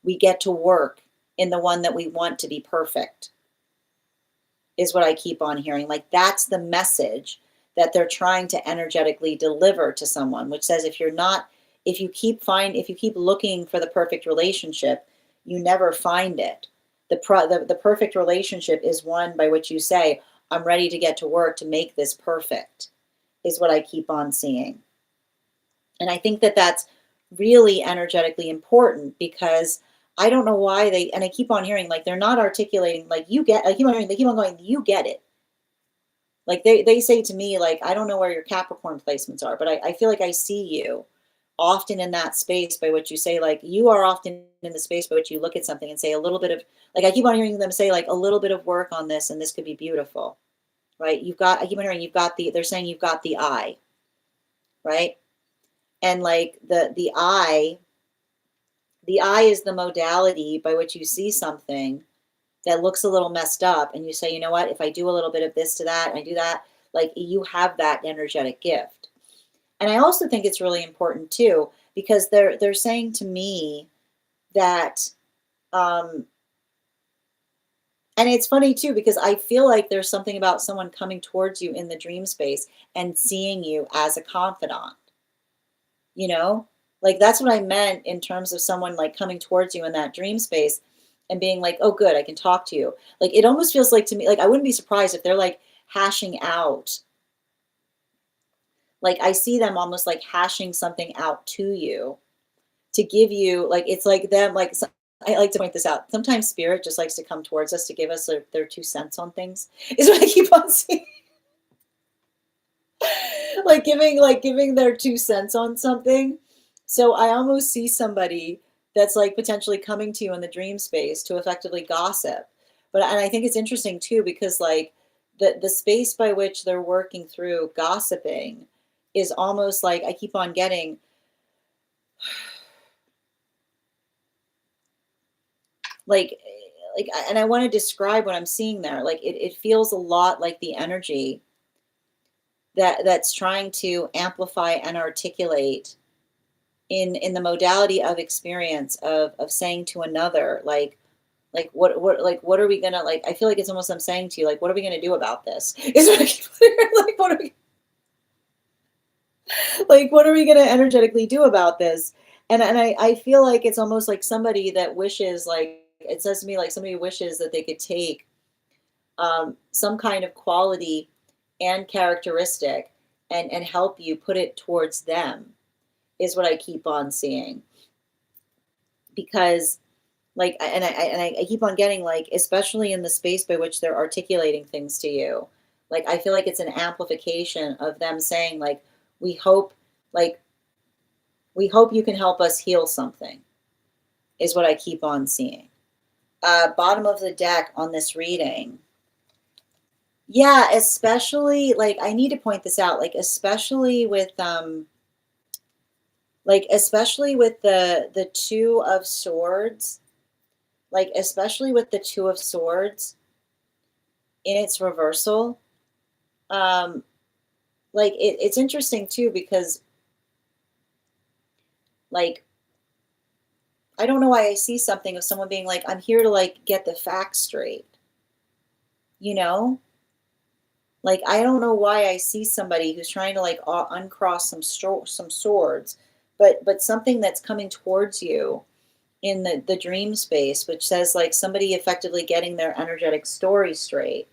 We get to work in the one that we want to be perfect, is what I keep on hearing. Like that's the message that they're trying to energetically deliver to someone, which says if you keep looking for the perfect relationship, you never find it. The perfect relationship is one by which you say, I'm ready to get to work to make this perfect, is what I keep on seeing. And I think that that's really energetically important, because I don't know why and I keep on hearing like they're not articulating like I keep on hearing, they keep on going, you get it. Like they say to me, like, I don't know where your Capricorn placements are, but I feel like I see you often in that space by which you say, like, you are often in the space by which you look at something and say a little bit of, like, I keep on hearing them say, like, a little bit of work on this and this could be beautiful, right? I keep on hearing they're saying you've got the eye, right? And like the eye The eye is the modality by which you see something that looks a little messed up, and you say, you know what, if I do a little bit of this to that, and I do that, like, you have that energetic gift. And I also think it's really important too, because they're saying to me that, um, and it's funny too, because I feel like there's something about someone coming towards you in the dream space and seeing you as a confidant, you know? Like, that's what I meant in terms of someone like coming towards you in that dream space and being like, oh, good, I can talk to you. Like, it almost feels like to me, like, I wouldn't be surprised if they're like hashing out. Like, I see them almost like hashing something out to you to give you, like, it's like them, like, I like to point this out. Sometimes spirit just likes to come towards us to give us their 2 cents on things, is what I keep on seeing. Like giving their 2 cents on something. So I almost see somebody that's like potentially coming to you in the dream space to effectively gossip. But and I think it's interesting too, because like the space by which they're working through gossiping is almost like I keep on getting like and I want to describe what I'm seeing there. Like it feels a lot like the energy that's trying to amplify and articulate in the modality of experience of saying to another, like what are we gonna, like, I feel like it's almost I'm saying to you, like, what are we gonna do about this? Is what I keep like, what are we, like, what are we gonna energetically do about this? And I feel like it's almost like somebody that wishes, like, it says to me like somebody wishes that they could take some kind of quality and characteristic and help you put it towards them, is what I keep on seeing. Because like I keep on getting, like, especially in the space by which they're articulating things to you, like, I feel like it's an amplification of them saying, like, we hope, like, we hope you can help us heal something, is what I keep on seeing. Bottom of the deck on this reading. Yeah, especially, like, I need to point this out, like especially with the 2 of Swords, like especially with the 2 of Swords in its reversal. Um like it's interesting too, because like I don't know why I see something of someone being like, I'm here to like get the facts straight, you know? Like, I don't know why I see somebody who's trying to like uncross some swords, but something that's coming towards you in the dream space, which says like somebody effectively getting their energetic story straight.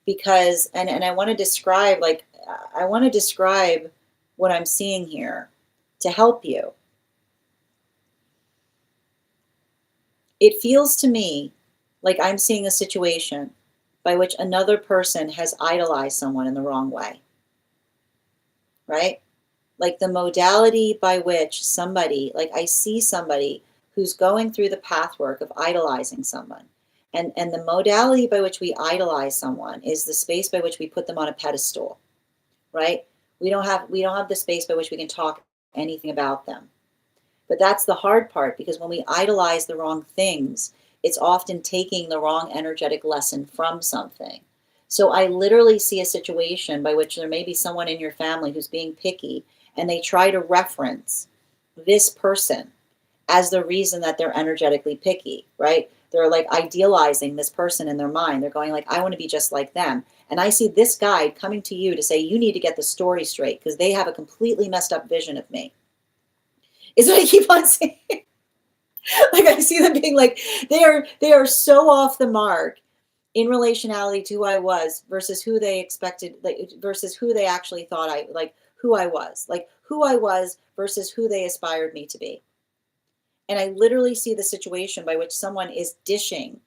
Because and I want to describe, like, I want to describe what I'm seeing here to help you. It feels to me like I'm seeing a situation by which another person has idolized someone in the wrong way, right? Like the modality by which somebody, like I see somebody who's going through the pathwork of idolizing someone. And the modality by which we idolize someone is the space by which we put them on a pedestal, right? We don't have the space by which we can talk anything about them. But that's the hard part, because when we idolize the wrong things, it's often taking the wrong energetic lesson from something. So I literally see a situation by which there may be someone in your family who's being picky, and they try to reference this person as the reason that they're energetically picky, right? They're like idealizing this person in their mind. They're going like, I want to be just like them. And I see this guide coming to you to say, you need to get the story straight because they have a completely messed up vision of me. Is what I keep on saying. Like I see them being like, they are so off the mark in relationality to who I was versus who they expected, like versus who they actually thought I, like who I was, like who I was versus who they aspired me to be. And I literally see the situation by which someone is dishing.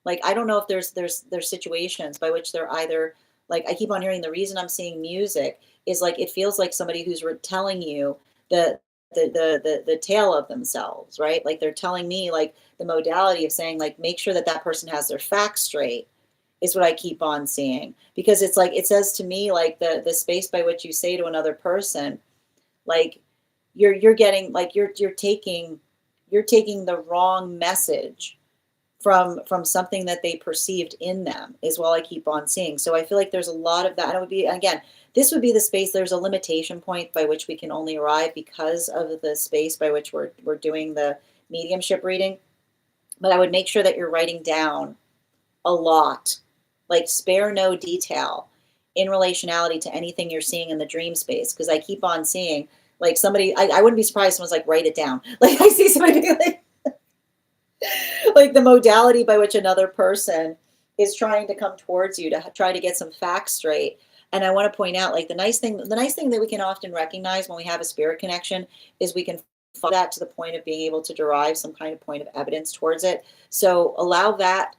Like I don't know if there's situations by which they're either, like, I keep on hearing the reason I'm seeing music is like it feels like somebody who's telling you the the tale of themselves, right? Like they're telling me like the modality of saying like make sure that that person has their facts straight, is what I keep on seeing. Because it's like it says to me like the space by which you say to another person, like you're getting like you're taking You're taking the wrong message from something that they perceived in them, is what I keep on seeing. So I feel like there's a lot of that. And it would be, again, this would be the space. There's a limitation point by which we can only arrive because of the space by which we're doing the mediumship reading. But I would make sure that you're writing down a lot, like spare no detail in relationality to anything you're seeing in the dream space. Because I keep on seeing like somebody, I wouldn't be surprised if someone's like, write it down. Like I see somebody being like the modality by which another person is trying to come towards you to try to get some facts straight. And I want to point out, like the nice thing that we can often recognize when we have a spirit connection is we can follow that to the point of being able to derive some kind of point of evidence towards it. So allow that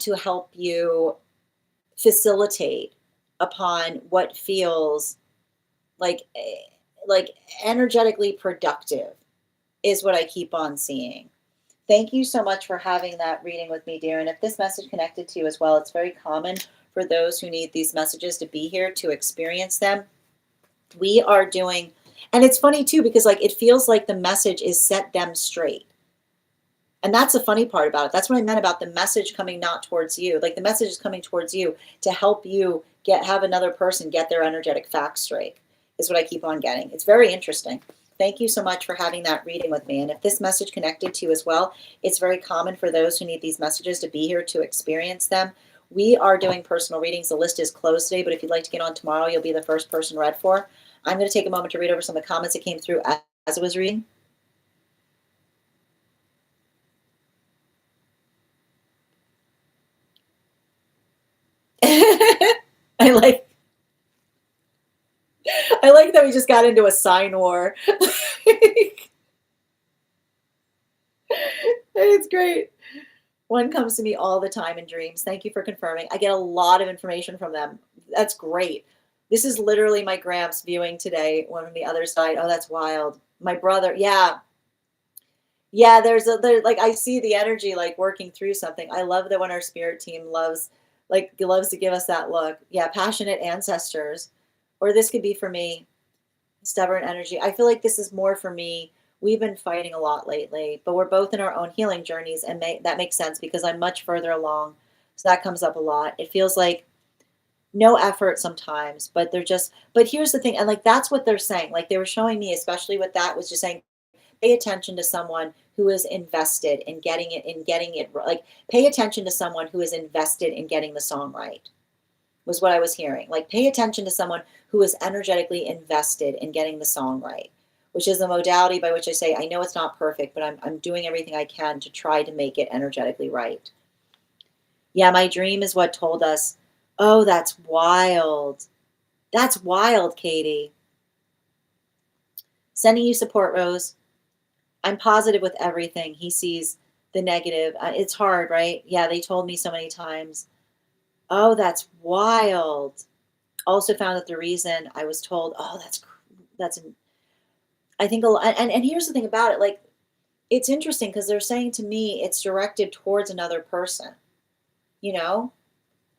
to help you facilitate upon what feels like energetically productive, is what I keep on seeing. Thank you so much for having that reading with me, dear. And if this message connected to you as well, it's very common for those who need these messages to be here to experience them. We are doing, and it's funny too, because like it feels like the message is set them straight. And that's the funny part about it. That's what I meant about the message coming not towards you. Like the message is coming towards you to help you have another person get their energetic facts straight, is what I keep on getting. It's very interesting. Thank you so much for having that reading with me. And if this message connected to you as well, it's very common for those who need these messages to be here to experience them. We are doing personal readings. The list is closed today, but if you'd like to get on tomorrow, you'll be the first person read for. I'm going to take a moment to read over some of the comments that came through as I was reading. I like that we just got into a sign war. It's great. One comes to me all the time in dreams. Thank you for confirming. I get a lot of information from them. That's great. This is literally my Gramps viewing today, one on the other side. Oh, that's wild. My brother. Yeah. Yeah, there's like I see the energy like working through something. I love that when our spirit team loves to give us that look. Yeah, passionate ancestors. Or this could be for me, stubborn energy. I feel like this is more for me. We've been fighting a lot lately, but we're both in our own healing journeys, and that makes sense because I'm much further along. So that comes up a lot. It feels like no effort sometimes, but but here's the thing. And like, that's what they're saying. Like they were showing me, especially with that, was just saying, pay attention to someone who is invested in getting it, like pay attention to someone who is invested in getting the song right, was what I was hearing. Like pay attention to someone who is energetically invested in getting the song right, which is the modality by which I say, I know it's not perfect, but I'm doing everything I can to try to make it energetically right. Yeah, my dream is what told us. Oh, that's wild. That's wild, Katie. Sending you support, Rose. I'm positive with everything. He sees the negative. It's hard, right? Yeah, they told me so many times. Oh, that's wild. Also found that the reason I was told, oh, that's, I think a lot. And here's the thing about it. Like, it's interesting because they're saying to me, it's directed towards another person, you know?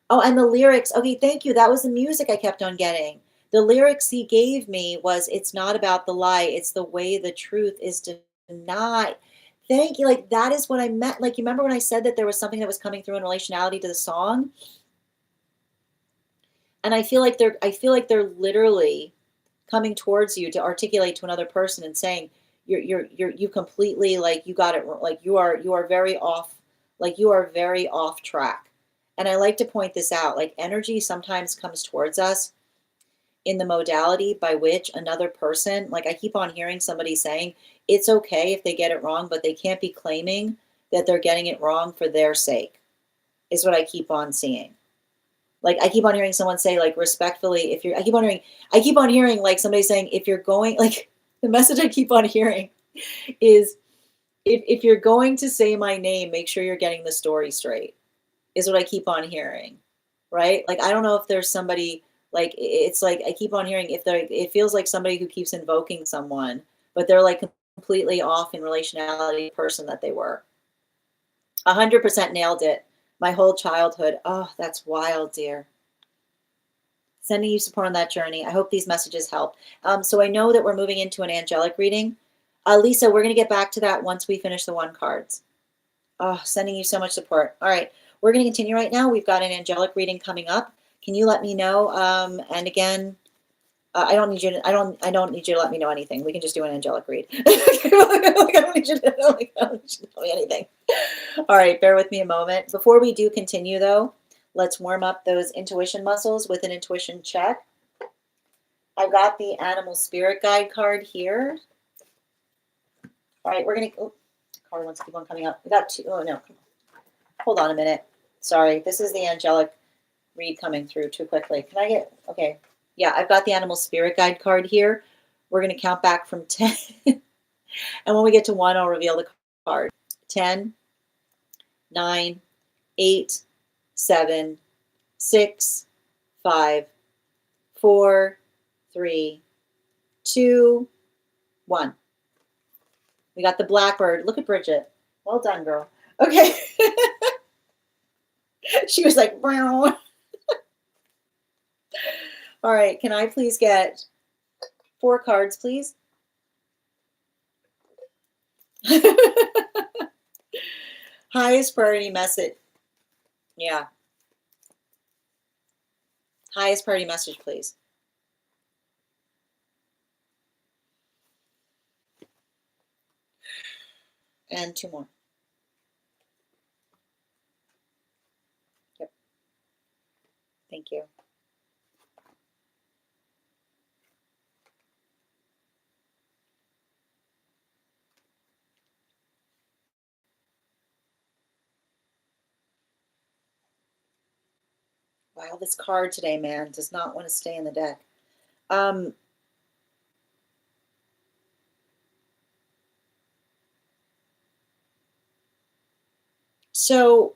Oh, and the lyrics. Okay, thank you. That was the music I kept on getting. The lyrics he gave me was, it's not about the lie. It's the way the truth is denied. Thank you. Like, that is what I meant. Like, you remember when I said that there was something that was coming through in relationality to the song? And I feel like they're literally coming towards you to articulate to another person and saying, you completely, like, you got it, like you are very off, like you are very off track. And I like to point this out, like energy sometimes comes towards us in the modality by which another person, like I keep on hearing somebody saying, it's okay if they get it wrong, but they can't be claiming that they're getting it wrong for their sake, is what I keep on seeing. Like I keep on hearing someone say, like, respectfully, I keep on hearing like somebody saying, if you're going, like the message I keep on hearing is, if you're going to say my name, make sure you're getting the story straight, is what I keep on hearing. Right? Like, I don't know if there's somebody, like, it's like, I keep on hearing it feels like somebody who keeps invoking someone, but they're like completely off in relationality person that they were. 100% nailed it. My whole childhood. Oh, that's wild, dear. Sending you support on that journey. I hope these messages help. So I know that we're moving into an angelic reading. Lisa, we're going to get back to that once we finish the 1 cards. Oh, sending you so much support. All right, we're going to continue right now. We've got an angelic reading coming up. Can you let me know? And again, I don't need you to. I don't need you to let me know anything. We can just do an angelic read. I don't need you to tell me anything. All right, bear with me a moment. Before we do continue, though, let's warm up those intuition muscles with an intuition check. I've got the animal spirit guide card here. All right, we're gonna. Oh, card wants to keep on coming up. We got 2. Oh no, hold on a minute. Sorry, this is the angelic read coming through too quickly. Can I get? Okay, yeah, I've got the animal spirit guide card here. We're gonna count back from 10, and when we get to 1, I'll reveal the card. 10, 9, 8, 7, 6, 5, 4, 3, 2, 1. We got the blackbird. Look at Bridget. Well done, girl. Okay. She was like, brown. All right. Can I please get 4 cards, please? Highest priority message. Yeah. Highest priority message, please. And 2 more. Yep. Thank you. Wow, this card today, man, does not want to stay in the deck. So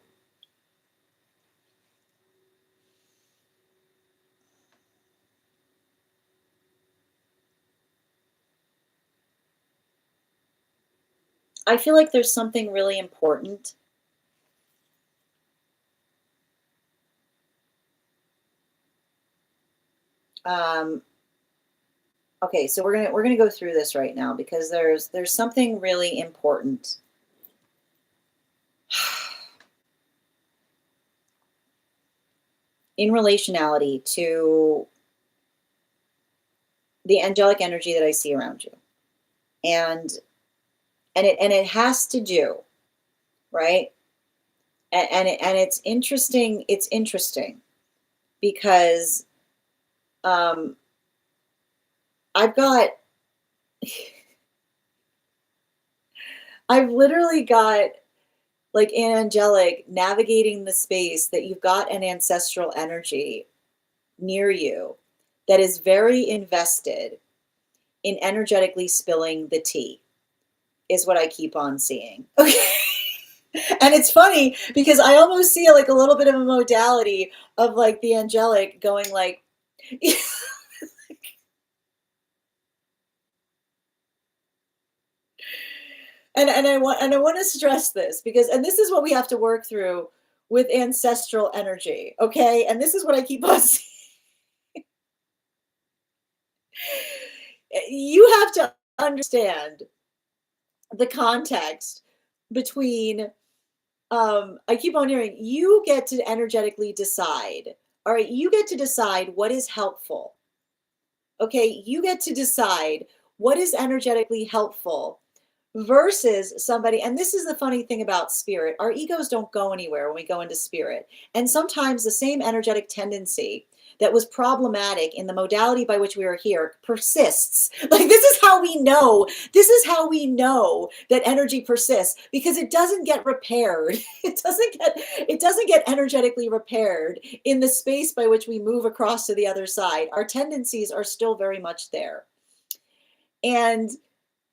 I feel like there's something really important. Okay, so we're gonna go through this right now because there's something really important. In relationality to the angelic energy that I see around you. And it has to do, right? And it's interesting, because I've got I've literally got like an angelic navigating the space that you've got an ancestral energy near you that is very invested in energetically spilling the tea, is what I keep on seeing. Okay. And it's funny because I almost see like a little bit of a modality of like the angelic going like, and I want to stress this because, and this is what we have to work through with ancestral energy. Okay. And this is what I keep on seeing. You have to understand the context between, I keep on hearing, you get to energetically decide. All right, you get to decide what is helpful. Okay, you get to decide what is energetically helpful versus somebody. And this is the funny thing about spirit. Our egos don't go anywhere when we go into spirit. And sometimes the same energetic tendency that was problematic in the modality by which we are here persists. Like this is how we know. This is how we know that energy persists because it doesn't get repaired. It doesn't get energetically repaired in the space by which we move across to the other side. Our tendencies are still very much there. And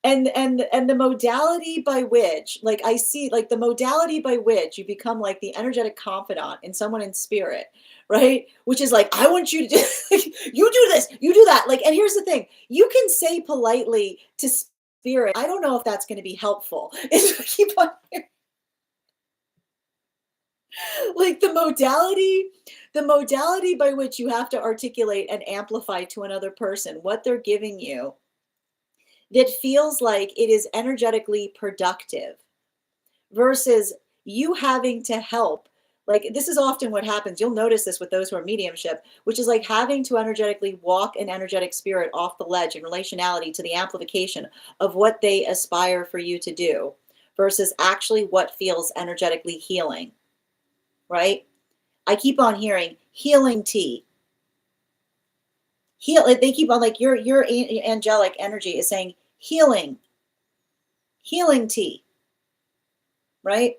the modality by which, like I see, like the modality by which you become like the energetic confidant in someone in spirit, right? Which is like, I want you to do, like, you do this, you do that. Like, and here's the thing, you can say politely to spirit, I don't know if that's going to be helpful. Keep on hearing. Like the modality by which you have to articulate and amplify to another person what they're giving you that feels like it is energetically productive versus you having to help. Like, this is often what happens. You'll notice this with those who are mediumship, which is like having to energetically walk an energetic spirit off the ledge in relationality to the amplification of what they aspire for you to do versus actually what feels energetically healing, right? I keep on hearing healing tea. They keep on, like, your angelic energy is saying healing tea, right?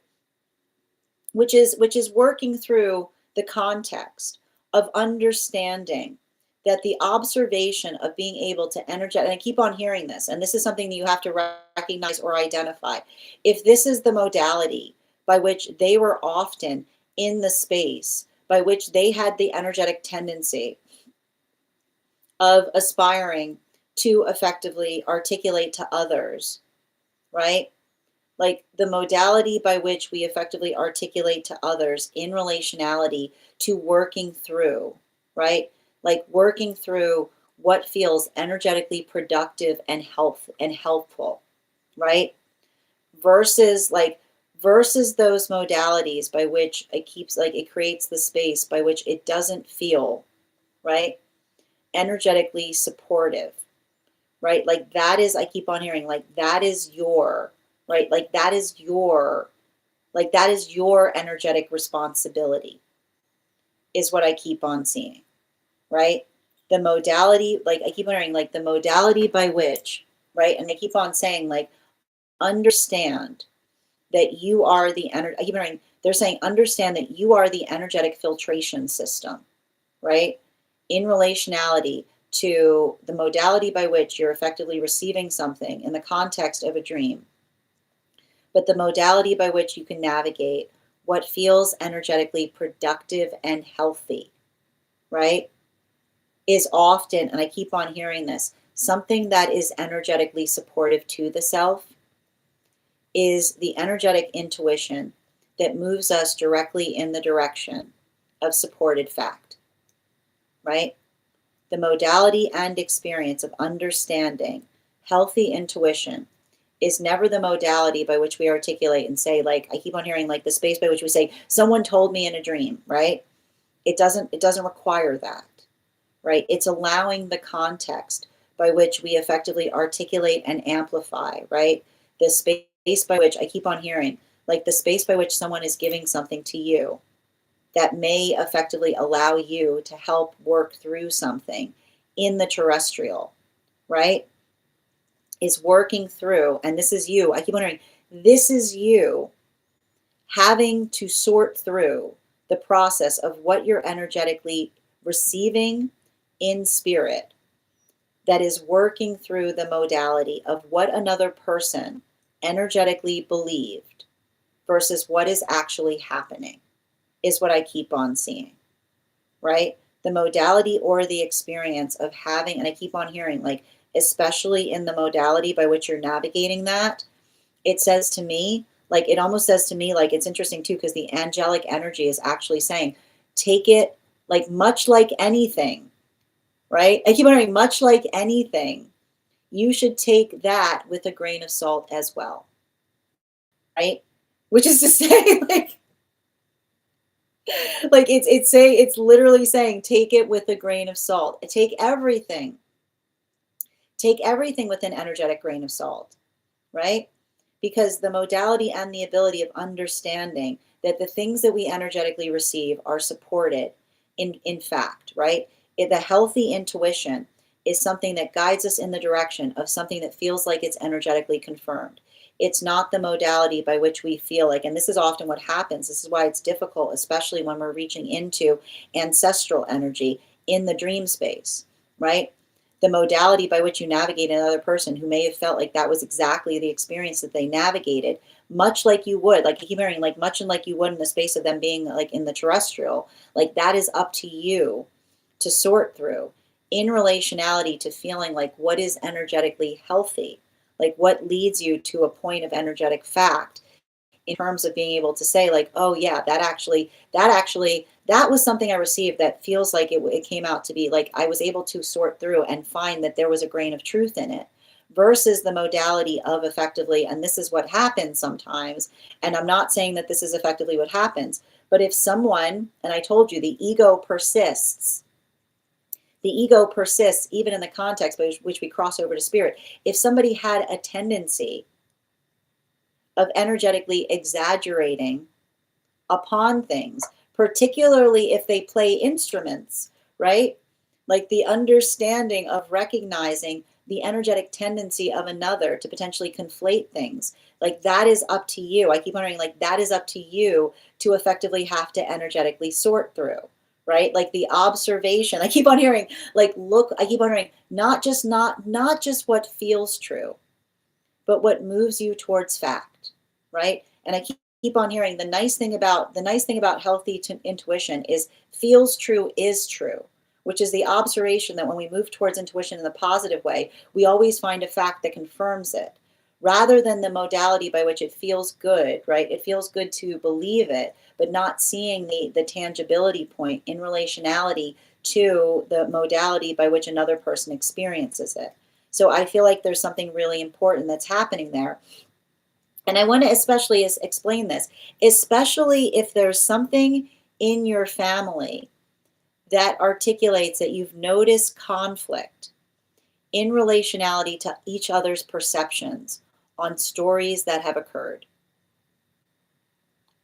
Which is working through the context of understanding that the observation of being able to energize, and I keep on hearing this, and this is something that you have to recognize or identify. If this is the modality by which they were often in the space, by which they had the energetic tendency of aspiring to effectively articulate to others, right? Like the modality by which we effectively articulate to others in relationality to working through, right? Like working through what feels energetically productive and helpful, right? Versus those modalities by which it creates the space by which it doesn't feel, right, energetically supportive, right? Like that is, I keep on hearing, like that is your, right? Like that is your energetic responsibility, is what I keep on seeing, right? The modality, like I keep on hearing, like the modality by which, right? And I keep on saying, like, understand that you are the energy. I keep on hearing, they're saying, understand that you are the energetic filtration system, right? In relationality to the modality by which you're effectively receiving something in the context of a dream, but the modality by which you can navigate what feels energetically productive and healthy, right, is often, and I keep on hearing this, something that is energetically supportive to the self is the energetic intuition that moves us directly in the direction of supported fact, right? The modality and experience of understanding healthy intuition is never the modality by which we articulate and say, like, I keep on hearing, like the space by which we say, someone told me in a dream, right? It doesn't require that, right? It's allowing the context by which we effectively articulate and amplify, right? The space by which I keep on hearing, like the space by which someone is giving something to you that may effectively allow you to help work through something in the terrestrial, right? Is working through, and this is you, I keep wondering, this is you having to sort through the process of what you're energetically receiving in spirit that is working through the modality of what another person energetically believed versus what is actually happening, is what I keep on seeing, right? The modality or the experience of having, and I keep on hearing, like, especially in the modality by which you're navigating that, it says to me, like, it almost says to me, like, it's interesting too, because the angelic energy is actually saying, take it, like, much like anything, right? I keep on hearing, much like anything, you should take that with a grain of salt as well, right? Which is to say, it's literally saying, take it with a grain of salt. Take everything with an energetic grain of salt, right? Because the modality and the ability of understanding that the things that we energetically receive are supported in fact, right? The healthy intuition is something that guides us in the direction of something that feels like it's energetically confirmed. It's not the modality by which we feel like, and this is often what happens. This is why it's difficult, especially when we're reaching into ancestral energy in the dream space, right? The modality by which you navigate another person who may have felt like that was exactly the experience that they navigated, much like you would, like I keep hearing, like much and like you would in the space of them being like in the terrestrial, like that is up to you to sort through in relationality to feeling like what is energetically healthy, like what leads you to a point of energetic fact in terms of being able to say, like, oh yeah, that was something I received that feels like it came out to be, like I was able to sort through and find that there was a grain of truth in it, versus the modality of effectively, and this is what happens sometimes, and I'm not saying that this is effectively what happens, but if someone, and I told you, the ego persists even in the context by which we cross over to spirit. If somebody had a tendency of energetically exaggerating upon things, particularly if they play instruments, right? Like the understanding of recognizing the energetic tendency of another to potentially conflate things. Like that is up to you. I keep wondering, like that is up to you to effectively have to energetically sort through, right? Like the observation. I keep on hearing, like, look, I keep on hearing, not just what feels true, but what moves you towards fact, right? And I keep on hearing the nice thing about healthy intuition is feels true is true, which is the observation that when we move towards intuition in the positive way, we always find a fact that confirms it, rather than the modality by which it feels good, right? It feels good to believe it, but not seeing the tangibility point in relationality to the modality by which another person experiences it. So I feel like there's something really important that's happening there. And I want to especially explain this, especially if there's something in your family that articulates that you've noticed conflict in relationality to each other's perceptions on stories that have occurred.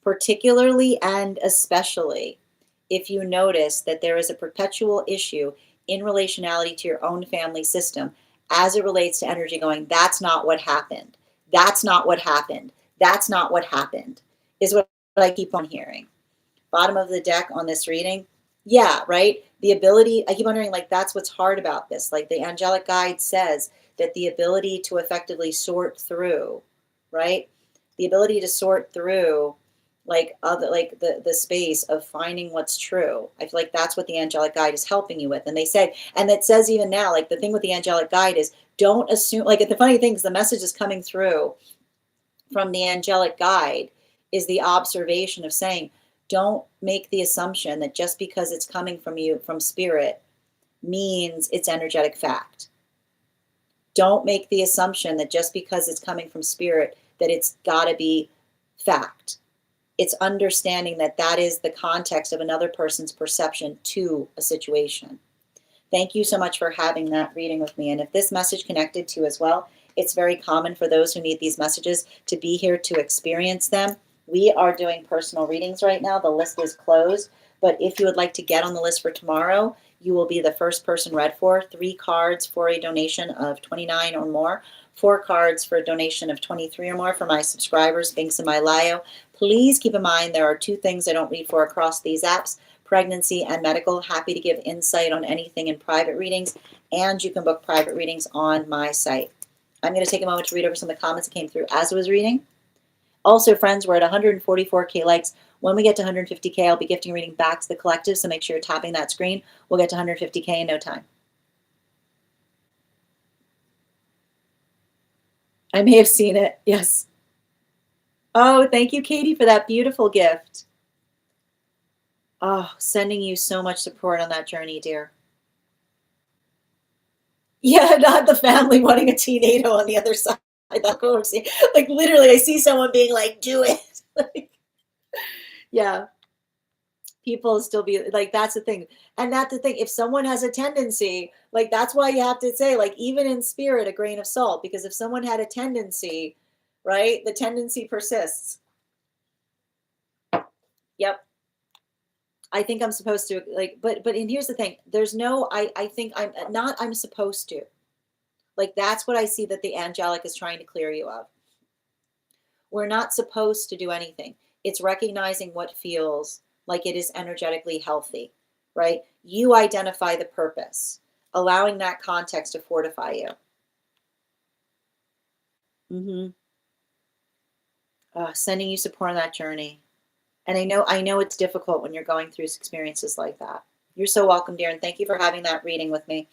Particularly and especially if you notice that there is a perpetual issue in relationality to your own family system as it relates to energy going, that's not what happened. That's not what happened. That's not what happened, is what I keep on hearing. Bottom of the deck on this reading. Yeah, right? The ability, I keep wondering, like, that's what's hard about this. Like the angelic guide says that the ability to effectively sort through, right? The ability to sort through like the space of finding what's true. I feel like that's what the angelic guide is helping you with. And they say, and it says even now, like the thing with the angelic guide is don't assume, like the funny thing is the message is coming through from the angelic guide is the observation of saying, don't make the assumption that just because it's coming from you, from spirit, means it's energetic fact. Don't make the assumption that just because it's coming from spirit, that it's got to be fact. It's understanding that that is the context of another person's perception to a situation. Thank you so much for having that reading with me. And if this message connected to you as well, it's very common for those who need these messages to be here to experience them. We are doing personal readings right now. The list is closed. But if you would like to get on the list for tomorrow, you will be the first person read for. 3 cards for a donation of $29 or more. 4 cards for a donation of $23 or more for my subscribers, Binks and my Lio. Please keep in mind there are 2 things I don't read for across these apps, pregnancy and medical. Happy to give insight on anything in private readings, and you can book private readings on my site. I'm going to take a moment to read over some of the comments that came through as I was reading. Also, friends, we're at 144K likes. When we get to 150K, I'll be gifting a reading back to the collective, so make sure you're tapping that screen. We'll get to 150K in no time. I may have seen it, yes. Oh, thank you, Katie, for that beautiful gift. Oh, sending you so much support on that journey, dear. Yeah, not the family wanting a tornado on the other side. That's what we're seeing. Like literally, I see someone being like, "Do it." Like, yeah, people still be like, that's the thing, and that's the thing. If someone has a tendency, like that's why you have to say, like, even in spirit, a grain of salt, because if someone had a tendency, right, the tendency persists. Yep. I think I'm supposed to like, but and here's the thing. There's no, I think I'm supposed to. Like that's what I see that the angelic is trying to clear you of. We're not supposed to do anything. It's recognizing what feels like it is energetically healthy, right? You identify the purpose, allowing that context to fortify you. Sending you support on that journey. And I know it's difficult when you're going through experiences like that. You're so welcome, dear, and thank you for having that reading with me.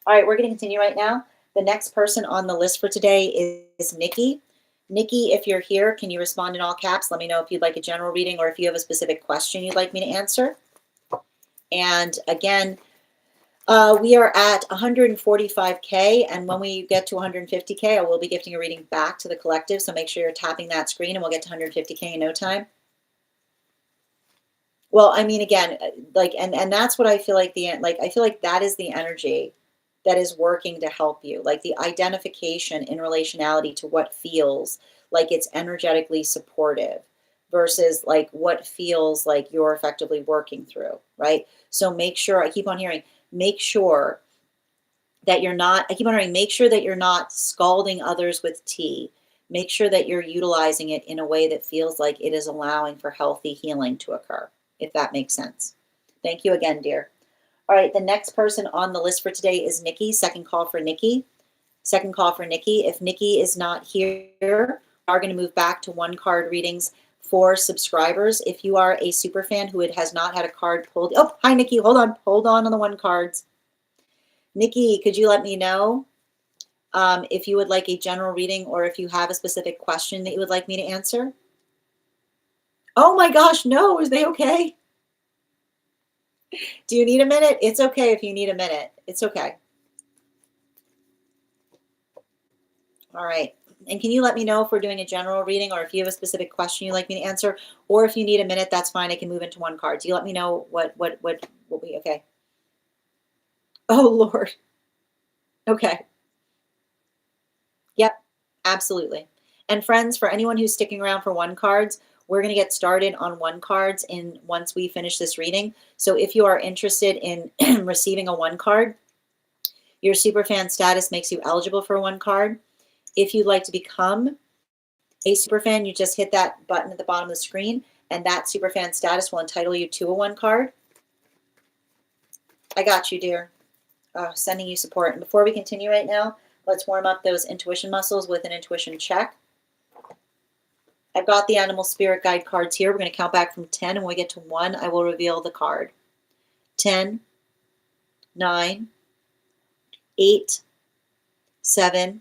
All right, we're going to continue right now. The next person on the list for today is Nikki. Nikki, if you're here, can you respond in all caps? Let me know if you'd like a general reading or if you have a specific question you'd like me to answer. And again, We are at 145K, and when we get to 150K, I will be gifting a reading back to the collective, so make sure you're tapping that screen, and we'll get to 150K in no time. Well, I mean, again, like, and that's what I feel like I feel like that is the energy that is working to help you, like the identification in relationality to what feels like it's energetically supportive versus like what feels like you're effectively working through, right? So make sure, I keep on hearing, make sure that you're not, I keep on hearing, make sure that you're not scalding others with tea. Make sure that you're utilizing it in a way that feels like it is allowing for healthy healing to occur, if that makes sense. Thank you again, dear. All right, the next person on the list for today is Nikki. Second call for Nikki. Second call for Nikki. If Nikki is not here, we are going to move back to one card readings for subscribers. If you are a super fan who has not had a card pulled, oh, hi Nikki, hold on the one cards. Nikki, could you let me know if you would like a general reading or if you have a specific question that you would like me to answer? Oh my gosh, no, is they okay? Do you need a minute? It's okay if you need a minute. It's okay. All right. And can you let me know if we're doing a general reading or if you have a specific question you'd like me to answer, or if you need a minute, that's fine. I can move into one card. Do you let me know what will be okay? Oh Lord. Okay. Yep, absolutely. And friends, for anyone who's sticking around for one cards, we're going to get started on one cards in once we finish this reading. So if you are interested in receiving a one card, your superfan status makes you eligible for a one card. If you'd like to become a superfan, you just hit that button at the bottom of the screen, and that superfan status will entitle you to a one card. I got you, dear. Sending you support. And before we continue right now, let's warm up those intuition muscles with an intuition check. I've got the animal spirit guide cards here. We're going to count back from 10, and when we get to 1, I will reveal the card. 10, 9, 8, 7,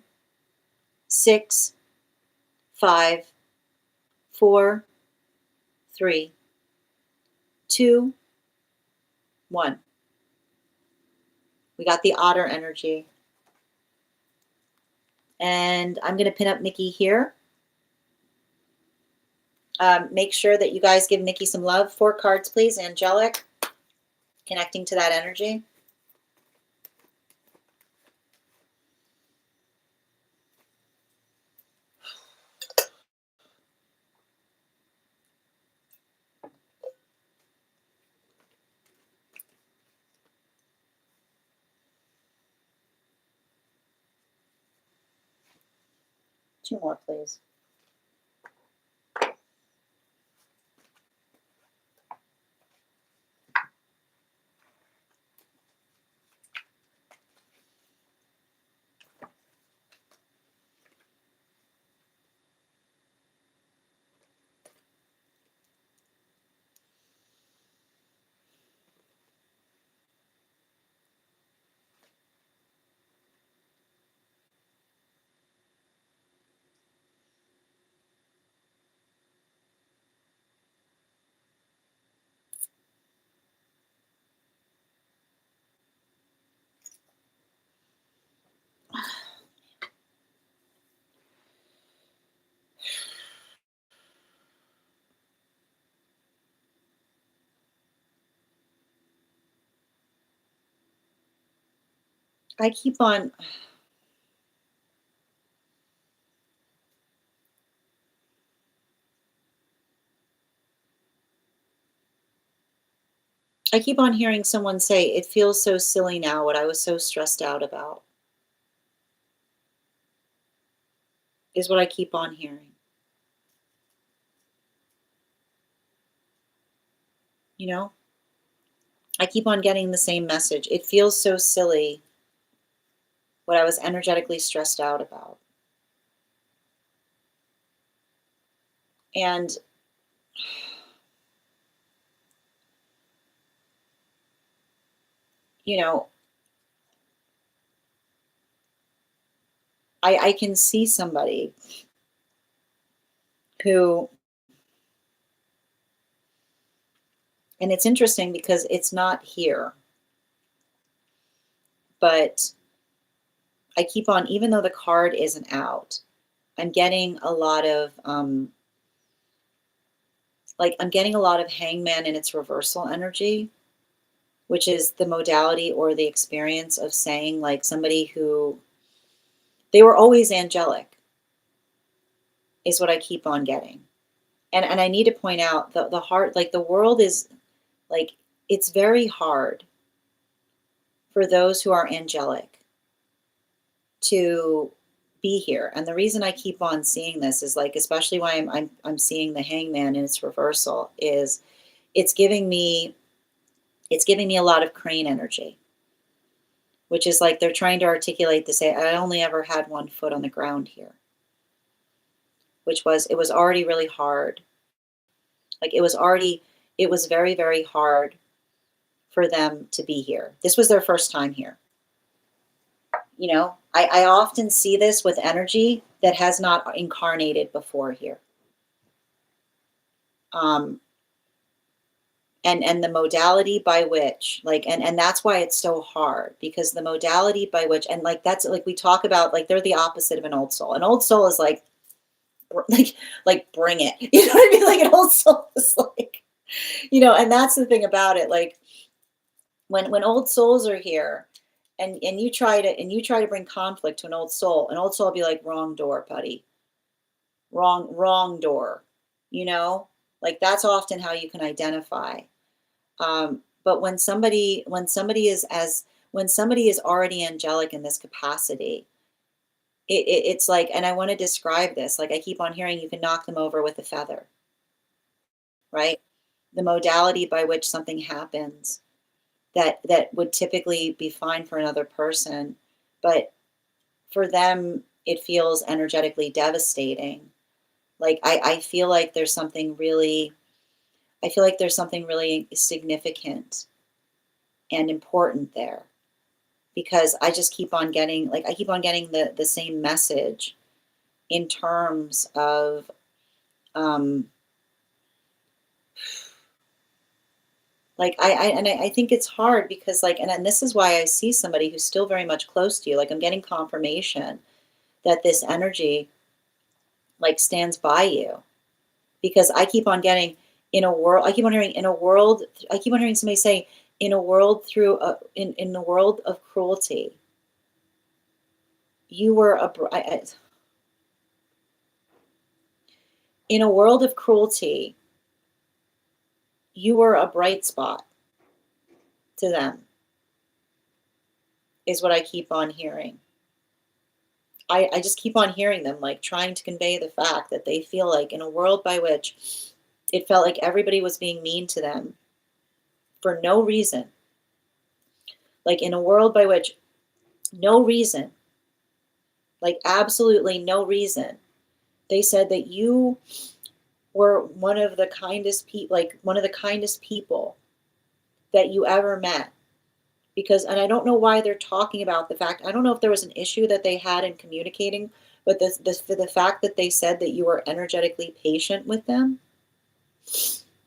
6, 5, 4, 3, 2, 1. We got the otter energy. And I'm going to pin up Nikki here. Make sure that you guys give Nikki some love. 4 cards, please. Angelic, connecting to that energy. Two more, please. I keep on hearing someone say, it feels so silly now what I was so stressed out about, is what I keep on hearing. You know, I keep on getting the same message. It feels so silly what I was energetically stressed out about. And you know, I can see somebody who, and it's interesting because it's not here. but I keep on, even though the card isn't out, I'm getting a lot of, I'm getting a lot of hangman in its reversal energy, which is the modality or the experience of saying like somebody who, they were always angelic, is what I keep on getting. And I need to point out the heart, like the world is like, it's very hard for those who are angelic to be here. And the reason I keep on seeing this is like, especially why I'm seeing the hangman in its reversal, is it's giving me a lot of crane energy, which is like they're trying to articulate to say, I only ever had one foot on the ground here, which was, it was already really hard. Like it was very, very hard for them to be here. This was their first time here. You know, I often see this with energy that has not incarnated before here. And the modality by which, like, and that's why it's so hard, because the modality by which, and like, that's like, we talk about, like, they're the opposite of an old soul. An old soul is like bring it. You know what I mean? Like an old soul is like, you know, and that's the thing about it. Like when old souls are here, and you try to bring conflict to an old soul will be like, wrong door, buddy. Wrong door. You know, like that's often how you can identify. But when somebody is already angelic in this capacity, it's like, and I want to describe this, like I keep on hearing, you can knock them over with a feather, right? The modality by which something happens that would typically be fine for another person, but for them it feels energetically devastating. Like I feel like there's something really, significant and important there, because I just keep on getting, like, I keep on getting the same message in terms of, like, I think it's hard because, like, and this is why I see somebody who's still very much close to you. Like, I'm getting confirmation that this energy, like, stands by you, because I keep on getting, in a world, I keep on hearing, in a world, I keep on hearing somebody say, in a world through in the world of cruelty, you were in a world of cruelty, you were a bright spot to them, is what I keep on hearing. I just keep on hearing them, like, trying to convey the fact that they feel like, in a world by which it felt like everybody was being mean to them for no reason, like in a world by which no reason, like absolutely no reason, they said that you were one of the kindest people, like one of the kindest people that you ever met. Because, and I don't know why they're talking about the fact, I don't know if there was an issue that they had in communicating, but the fact that they said that you were energetically patient with them,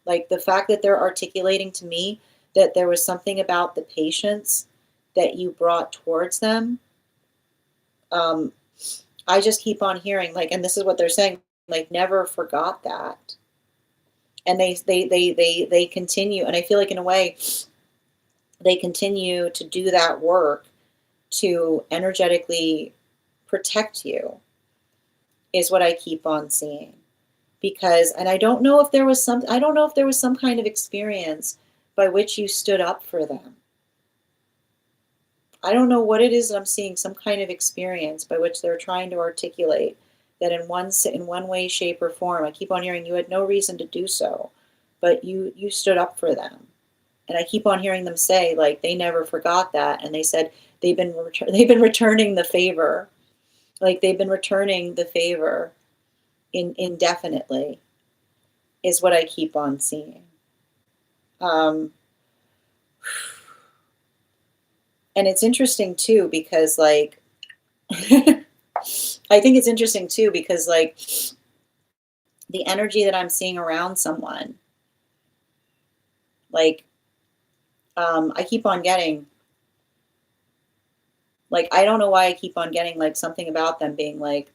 like the fact that they're articulating to me that there was something about the patience that you brought towards them. I just keep on hearing, like, and this is what they're saying, like, never forgot that. And they continue, and I feel like in a way they continue to do that work to energetically protect you, is what I keep on seeing. Because, and I don't know if there was some kind of experience by which you stood up for them. I don't know what it is that I'm seeing, some kind of experience by which they're trying to articulate that in one way, shape, or form. I keep on hearing you had no reason to do so, but you stood up for them. And I keep on hearing them say, like, they never forgot that, and they said they've been returning the favor, like they've been returning the favor indefinitely, is what I keep on seeing. And it's interesting too, because like, I think it's interesting too, because like the energy that I'm seeing around someone, like, I keep on getting, Like, I don't know why I keep on getting like something about them being like,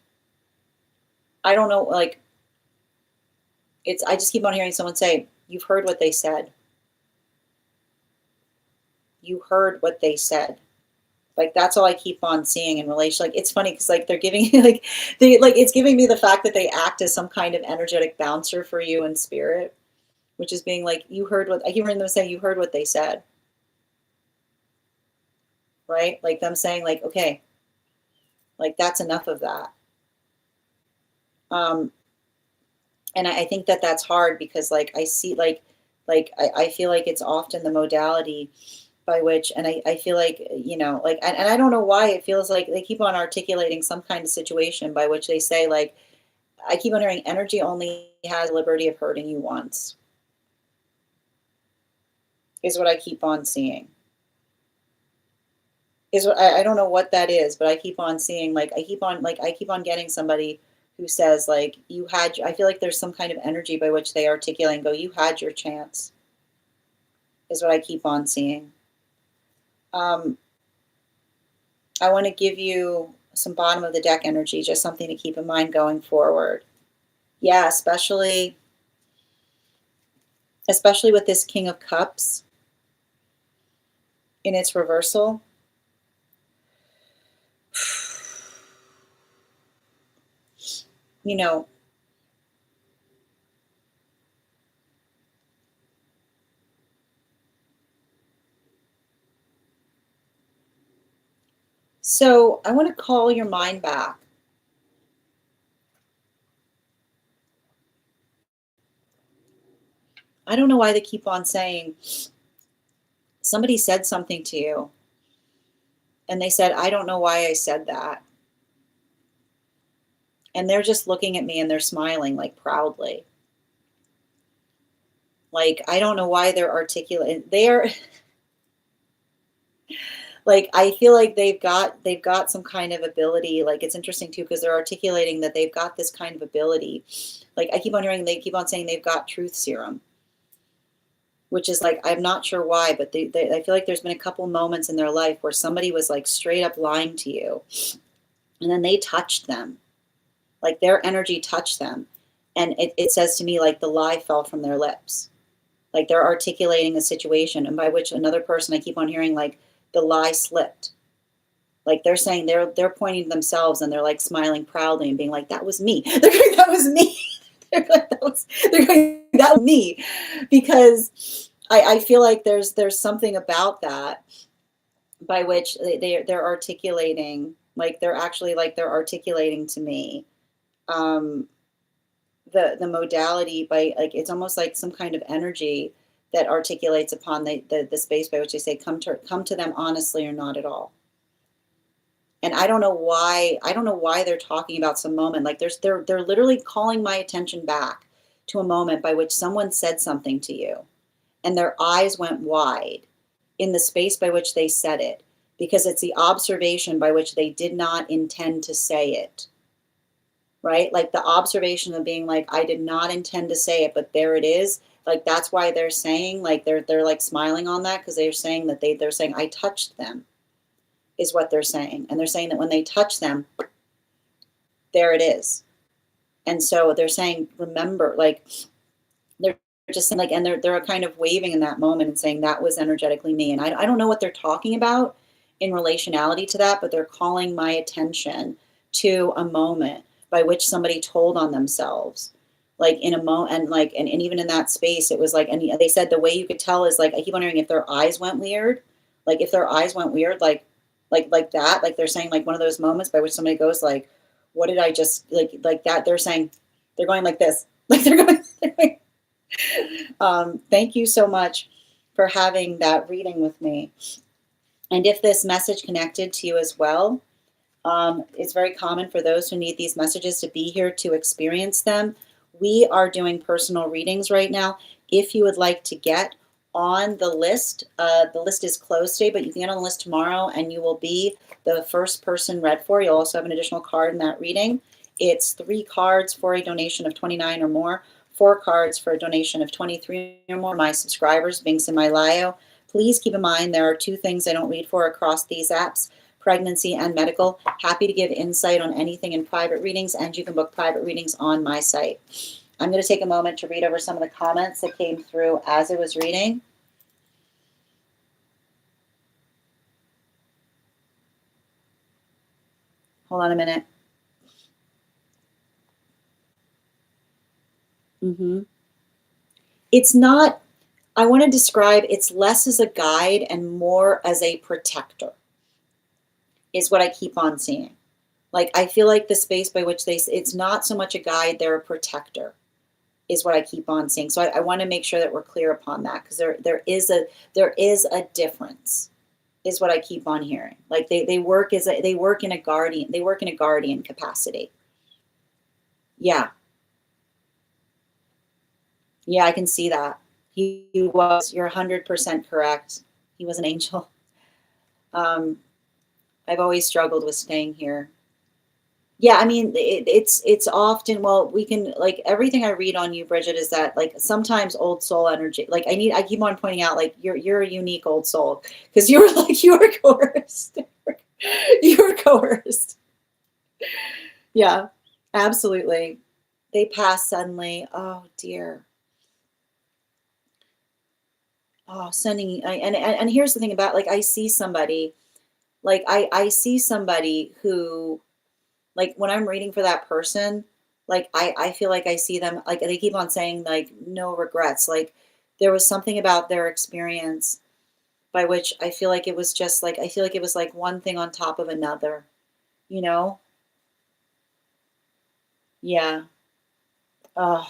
I don't know, like I just keep on hearing someone say, you've heard what they said. You heard what they said. Like, that's all I keep on seeing in relation. Like, it's funny because like they're giving like it's giving me the fact that they act as some kind of energetic bouncer for you in spirit, which is being like, you heard what I keep hearing them say, you heard what they said. Right? Like them saying, like, okay, like that's enough of that. And I think that that's hard because like I see I feel like it's often the modality by which, and I feel like, like, and I don't know why it feels like they keep on articulating some kind of situation by which they say, like, I keep on hearing energy only has liberty of hurting you once, is what I keep on seeing. Is what I don't know what that is, but I keep on seeing, like, I keep on getting somebody who says, like, I feel like there's some kind of energy by which they articulate and go, you had your chance, is what I keep on seeing. I want to give you some bottom of the deck energy, just something to keep in mind going forward. Yeah, especially with this King of Cups in its reversal. You know, so I want to call your mind back. I don't know why they keep on saying somebody said something to you and they said, I don't know why I said that. And they're just looking at me and they're smiling, like, proudly. Like, I don't know why they're articulate. They're like, I feel like they've got some kind of ability. Like, it's interesting too, because they're articulating that they've got this kind of ability. Like, I keep on hearing, they keep on saying they've got truth serum, which is like, I'm not sure why, but I feel like there's been a couple moments in their life where somebody was like straight up lying to you, and then they touched them, like their energy touched them, and it says to me like the lie fell from their lips, like they're articulating a situation, and by which another person, I keep on hearing, like, the lie slipped. Like, they're saying, they're pointing to themselves and they're like smiling proudly and being like, that was me. They're going, that was me. They're like, they're going, that was me. Because I feel like there's something about that by which they're articulating, like they're actually, like, they're articulating to me the modality by, like, it's almost like some kind of energy that articulates upon the space by which they say, come to them honestly or not at all. And I don't know why they're talking about some moment. Like, they're literally calling my attention back to a moment by which someone said something to you and their eyes went wide in the space by which they said it, because it's the observation by which they did not intend to say it. Right? Like, the observation of being like, I did not intend to say it, but there it is. Like, that's why they're saying, like, they're like smiling on that, because they're saying that they're saying, I touched them, is what they're saying. And they're saying that when they touch them, there it is. And so they're saying, remember, like, they're just saying, like, and they're kind of waving in that moment and saying, that was energetically me. And I don't know what they're talking about in relationality to that, but they're calling my attention to a moment by which somebody told on themselves, like, in a moment, and like, and even in that space, it was like, and they said the way you could tell is, like, I keep wondering if their eyes went weird, like, if their eyes went weird, like that, like, they're saying, like, one of those moments by which somebody goes, like, what did I just, like that, they're saying, they're going like this, like, they're going thank you so much for having that reading with me. And if this message connected to you as well, it's very common for those who need these messages to be here to experience them. We are doing personal readings right now. If you would like to get on the list is closed today, but you can get on the list tomorrow and you will be the first person read for. You'll also have an additional card in that reading. It's 3 cards for a donation of $29 or more, 4 cards for a donation of $23 or more. My subscribers, links in my bio. Please keep in mind there are 2 things I don't read for across these apps. pregnancy, and medical. Happy to give insight on anything in private readings, and you can book private readings on my site. I'm going to take a moment to read over some of the comments that came through as I was reading. Hold on a minute. It's not, I want to describe, it's less as a guide and more as a protector, is what I keep on seeing. Like, I feel like the space by which it's not so much a guide, they're a protector, is what I keep on seeing. So I want to make sure that we're clear upon that, because there is a difference, is what I keep on hearing. Like they work in a guardian capacity. Yeah. Yeah, I can see that. You're 100% correct. He was an angel. I've always struggled with staying here. Yeah, I mean, it's often, well, we can, like, everything I read on you, Bridget, is that, like, sometimes old soul energy, like, I keep on pointing out, like, you're a unique old soul, because you were coerced. You were coerced. Yeah, absolutely. They pass suddenly. Oh dear. Oh, and here's the thing about, like, I see somebody, like, I see somebody who, like, when I'm reading for that person, like, I feel like I see them, like, they keep on saying, like, no regrets. Like, there was something about their experience by which I feel like it was just like, I feel like it was like one thing on top of another, you know? Yeah. Oh,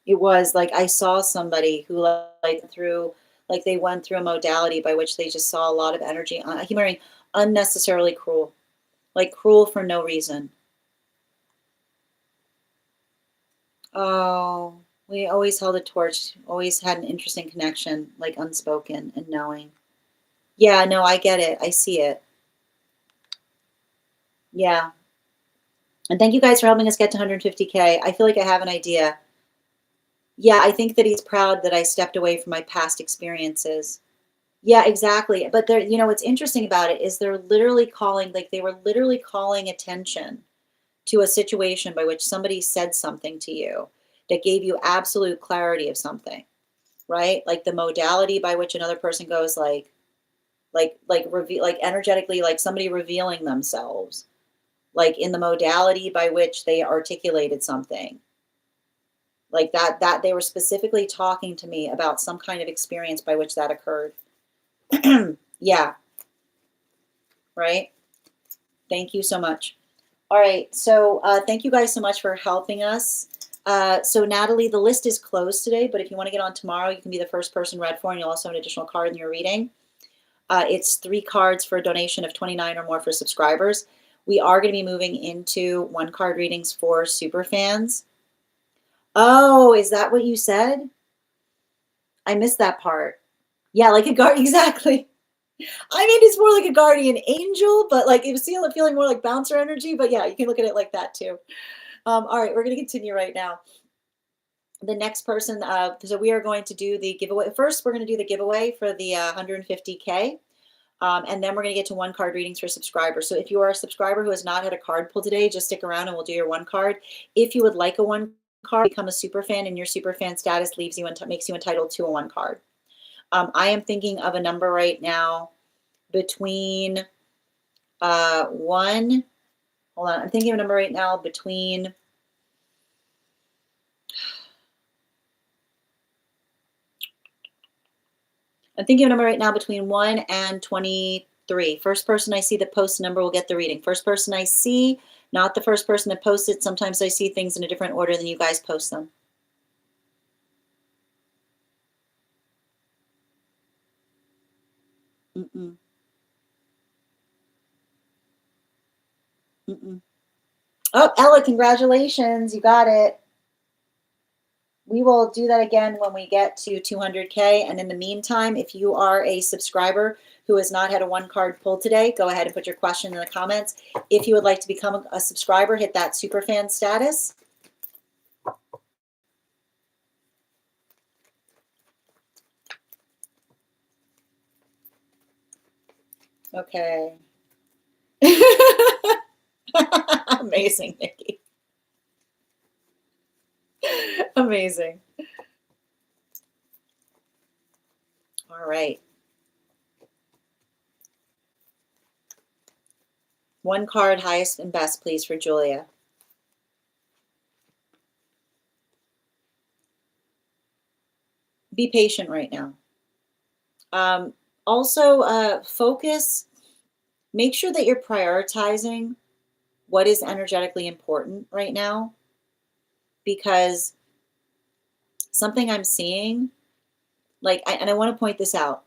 it was like I saw somebody who, like, like, they went through a modality by which they just saw a lot of energy. I keep hearing unnecessarily cruel, like cruel for no reason. Oh, we always held a torch, always had an interesting connection, like unspoken and knowing. Yeah, no, I get it. I see it. Yeah. And thank you guys for helping us get to 150K. I feel like I have an idea. Yeah, I think that he's proud that I stepped away from my past experiences. Yeah, exactly. But they're, what's interesting about it is they're literally calling, like, they were literally calling attention to a situation by which somebody said something to you that gave you absolute clarity of something. Right? Like the modality by which another person goes, like energetically, like somebody revealing themselves, like in the modality by which they articulated something, like that they were specifically talking to me about some kind of experience by which that occurred. Yeah. Right. Thank you so much. All right. So thank you guys so much for helping us. So Natalie, the list is closed today, but if you want to get on tomorrow, you can be the first person read for, and you'll also have an additional card in your reading. It's 3 cards for a donation of $29 or more for subscribers. We are going to be moving into 1 card readings for super fans. Oh, is that what you said? I missed that part. Yeah, like a guard, exactly. I mean, it's more like a guardian angel, but like it was feeling more like bouncer energy. But yeah, you can look at it like that too. All right, we're going to continue right now. The next person, so we are going to do the giveaway. First, we're going to do the giveaway for the 150K. And then we're going to get to 1 card readings for subscribers. So if you are a subscriber who has not had a card pulled today, just stick around and we'll do your 1 card. If you would like a 1 card, become a super fan, and your super fan status makes you entitled to a 1 card. I am thinking of a number right now between 1. Hold on, I'm thinking of a number right now between. I'm thinking of a number right now between 1 and 23. First person I see that posts a number will get the reading. First person I see, not the first person that posts it. Sometimes I see things in a different order than you guys post them. Mm-mm. Mm-mm. Oh, Ella, congratulations. You got it. We will do that again when we get to 200K. And in the meantime, if you are a subscriber who has not had a 1 card pulled today, go ahead and put your question in the comments. If you would like to become a subscriber, hit that super fan status. Okay. Amazing, Nikki. Amazing. All right. One card, highest and best, please, for Julia. Be patient right now. Also, focus. Make sure that you're prioritizing what is energetically important right now, because something I'm seeing, and I want to point this out.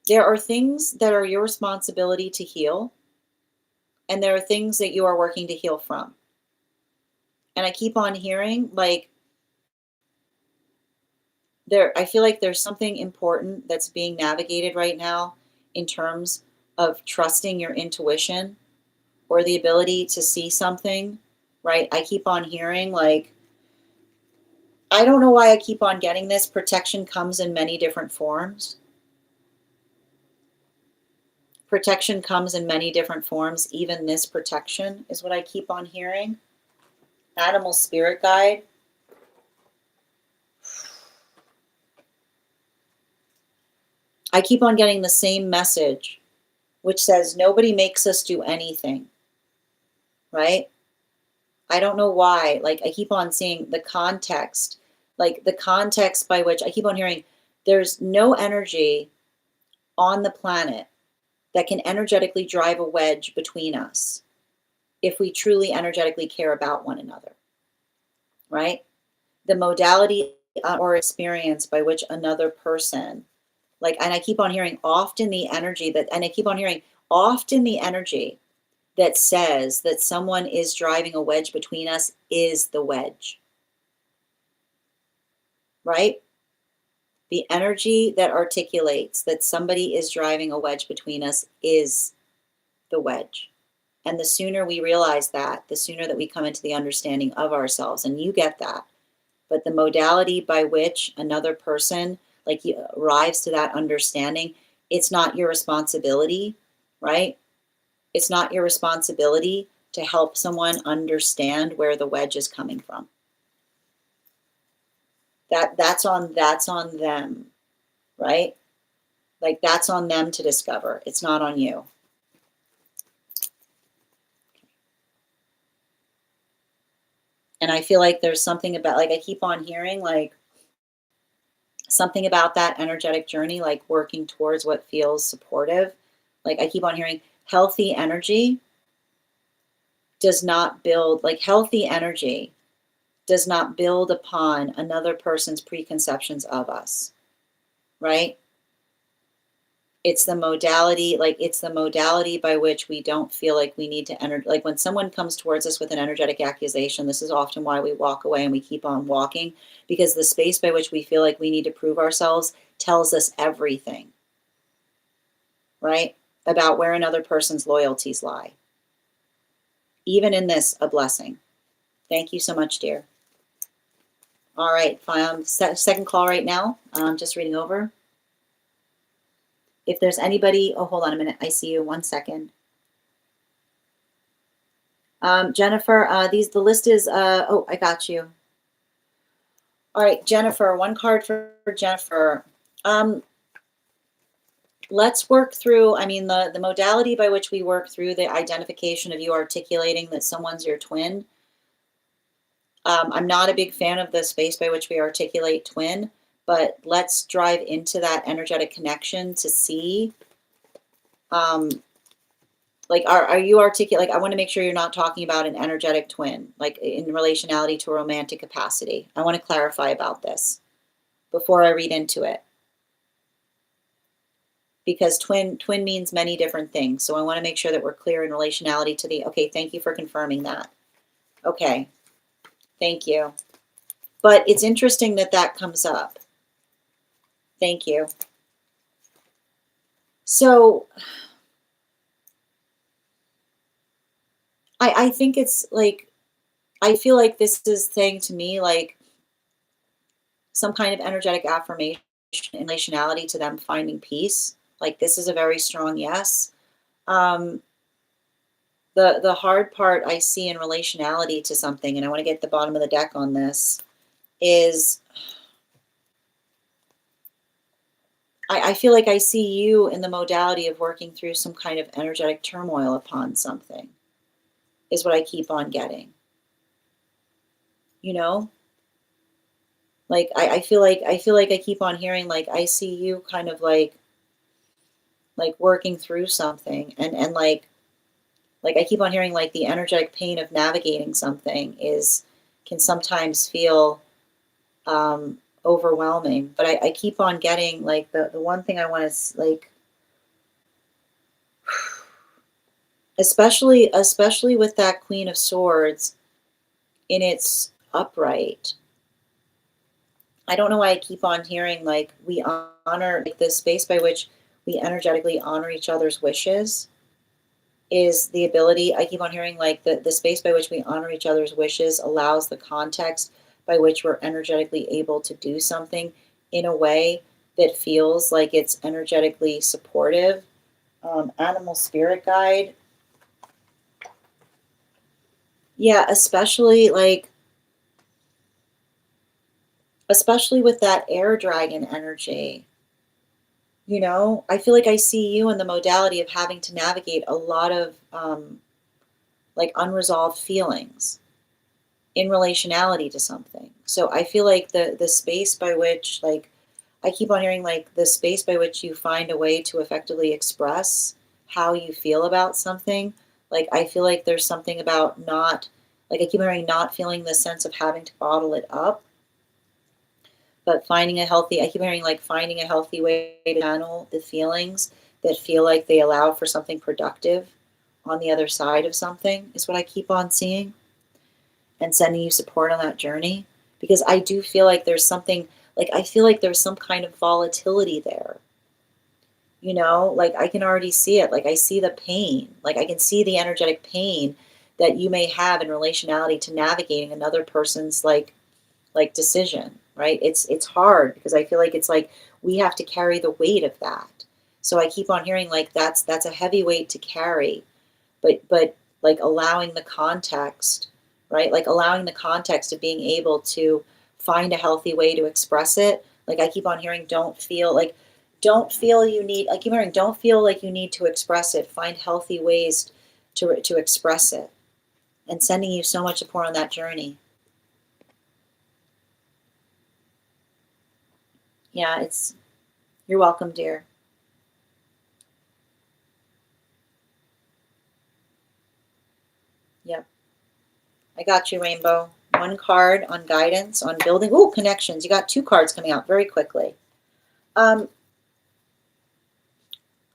There are things that are your responsibility to heal, and there are things that you are working to heal from. And I keep on hearing, I feel like there's something important that's being navigated right now in terms of trusting your intuition or the ability to see something, right? I keep on hearing, I don't know why I keep on getting this. Protection comes in many different forms. Protection comes in many different forms. Even this protection is what I keep on hearing. Animal spirit guide. I keep on getting the same message, which says nobody makes us do anything, right? I don't know why. I keep on seeing the context, the context by which I keep on hearing there's no energy on the planet that can energetically drive a wedge between us if we truly energetically care about one another, right? The modality or experience by which another person, and I keep on hearing often the energy that, and I keep on hearing often the energy that says that someone is driving a wedge between us is the wedge, right? The energy that articulates that somebody is driving a wedge between us is the wedge. And the sooner we realize that, the sooner that we come into the understanding of ourselves, and you get that. But the modality by which another person arrives to that understanding, it's not your responsibility, right? It's not your responsibility to help someone understand where the wedge is coming from. That's on them, right? That's on them to discover. It's not on you. And I feel like there's something about, I keep on hearing something about that energetic journey, working towards what feels supportive. I keep on hearing healthy energy does not build, healthy energy does not build upon another person's preconceptions of us, right? It's the modality, it's the modality by which we don't feel like we need to enter. When someone comes towards us with an energetic accusation, this is often why we walk away and we keep on walking, because the space by which we feel like we need to prove ourselves tells us everything, right? About where another person's loyalties lie. Even in this, a blessing. Thank you so much, dear. All right, second call right now. Just reading over. If there's anybody, oh, hold on a minute. I see you. 1 second. Jennifer, the list is, oh, I got you. All right, Jennifer, one card for Jennifer. Let's work through, the modality by which we work through the identification of you articulating that someone's your twin. I'm not a big fan of the space by which we articulate twin, but let's drive into that energetic connection to see, are you articulate? I want to make sure you're not talking about an energetic twin, in relationality to a romantic capacity. I want to clarify about this before I read into it, because twin means many different things. So I want to make sure that we're clear in relationality to the, okay, thank you for confirming that. Okay, thank you. But it's interesting that that comes up. Thank you. So I think it's I feel like this is saying to me some kind of energetic affirmation in relationality to them finding peace. This is a very strong yes. Um, the hard part I see in relationality to something, and I want to get the bottom of the deck on this, is I feel like I see you in the modality of working through some kind of energetic turmoil upon something, is what I keep on getting. You know? Like I feel like I keep on hearing like I see you kind of like working through something and like I keep on hearing like the energetic pain of navigating something is can sometimes feel overwhelming. But I keep on getting like the one thing I want to like, especially with that Queen of Swords in its upright. I don't know why I keep on hearing like we honor like the space by which we energetically honor each other's wishes is the ability. I keep on hearing like the space by which we honor each other's wishes allows the context by which we're energetically able to do something in a way that feels like it's energetically supportive. Animal spirit guide. Yeah, especially with that air dragon energy. You know, I feel like I see you in the modality of having to navigate a lot of like unresolved feelings in relationality to something. So I feel like the space by which like I keep on hearing like the space by which you find a way to effectively express how you feel about something. Like I feel like there's something about not like I keep hearing not feeling the sense of having to bottle it up, but finding a healthy I keep hearing like finding a healthy way to channel the feelings that feel like they allow for something productive on the other side of something is what I keep on seeing and sending you support on that journey because I do feel like there's something like I feel like there's some kind of volatility there. You know, like I can already see it. Like I see the pain. Like I can see the energetic pain that you may have in relationality to navigating another person's like decision, right? It's hard because I feel like it's like we have to carry the weight of that. So I keep on hearing like that's a heavy weight to carry, but like allowing the context, right? Like allowing the context of being able to find a healthy way to express it. Like I keep on hearing don't feel you need I keep hearing don't feel like you need to express it. Find healthy ways to express it and sending you so much support on that journey. Yeah, it's you're welcome, dear. Yep. I got you, Rainbow. One card on guidance, on building. Ooh, connections. You got two cards coming out very quickly. Um,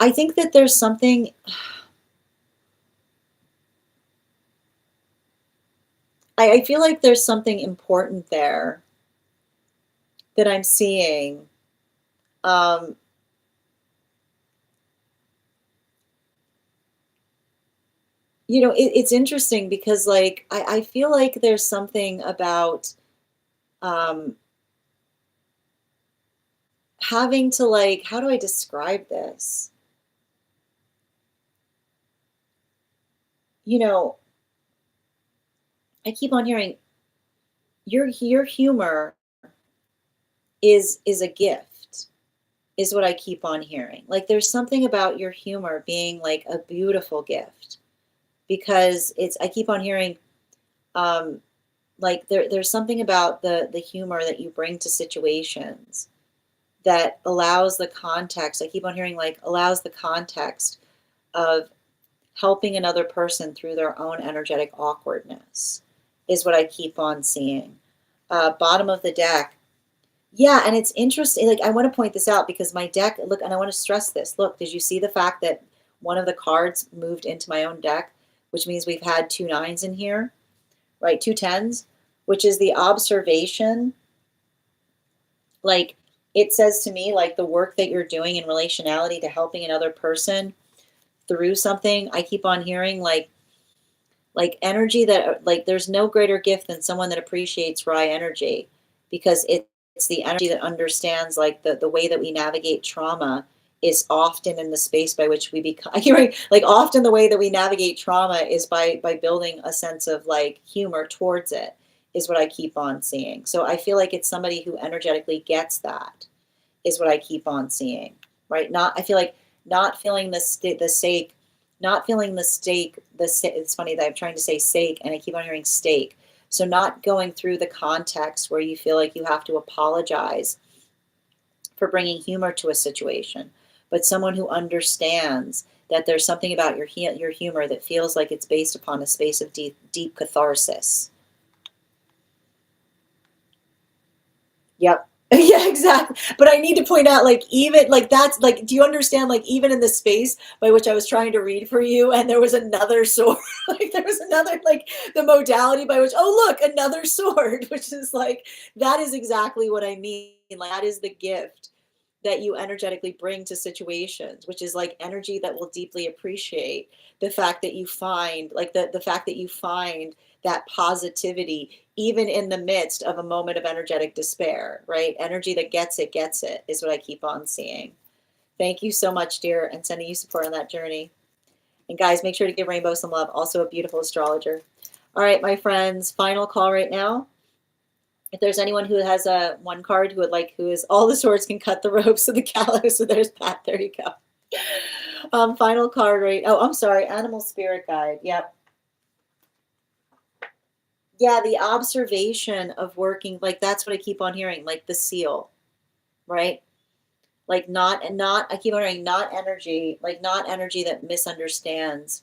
I think that there's something, I feel like there's something important there that I'm seeing. Um, you know, it's interesting because, like, I feel like there's something about um, having to, like, how do I describe this? You know, I keep on hearing your humor is a gift is what I keep on hearing. Like there's something about your humor being like a beautiful gift because it's I keep on hearing um like there's something about the humor that you bring to situations that allows the context. I keep on hearing like allows the context of helping another person through their own energetic awkwardness is what I keep on seeing. Bottom of the deck. Yeah, and it's interesting. Like, I want to point this out because my deck, look, and I want to stress this. Look, did you see the fact that one of the cards moved into my own deck, which means we've had two nines in here, right? Two tens, which is the observation. Like, it says to me, like, the work that you're doing in relationality to helping another person through something. I keep on hearing, like energy that like there's no greater gift than someone that appreciates raw energy because it's the energy that understands like the way that we navigate trauma is often in the space by which we become, like often the way that we navigate trauma is by building a sense of like humor towards it, is what I keep on seeing. So I feel like it's somebody who energetically gets that, is what I keep on seeing, right? Not, I feel like not feeling the sake, not feeling the stake, it's funny that I'm trying to say sake and I keep on hearing stake. So not going through the context where you feel like you have to apologize for bringing humor to a situation, but someone who understands that there's something about your humor that feels like it's based upon a space of deep catharsis. Yep. Yeah, exactly. But I need to point out, like, even like that's like, do you understand? Like, even in the space by which I was trying to read for you, and there was another sword, like there was another, like the modality by which, oh look, another sword, which is like, that is exactly what I mean. Like that is the gift that you energetically bring to situations, which is like energy that will deeply appreciate the fact that you find, like the fact that you find that positivity even in the midst of a moment of energetic despair, right? Energy that gets it is what I keep on seeing. Thank you so much, dear, and sending you support on that journey. And guys, make sure to give Rainbow some love. Also a beautiful astrologer. All right, my friends, final call right now. If there's anyone who has a one card who would like, who is all the swords can cut the ropes of the gallows. So there's Pat. There you go. Final card right. Oh, I'm sorry. Animal spirit guide. Yep. Yeah, the observation of working, like that's what I keep on hearing, like the seal, right? Like not I keep on hearing not energy, like not energy that misunderstands.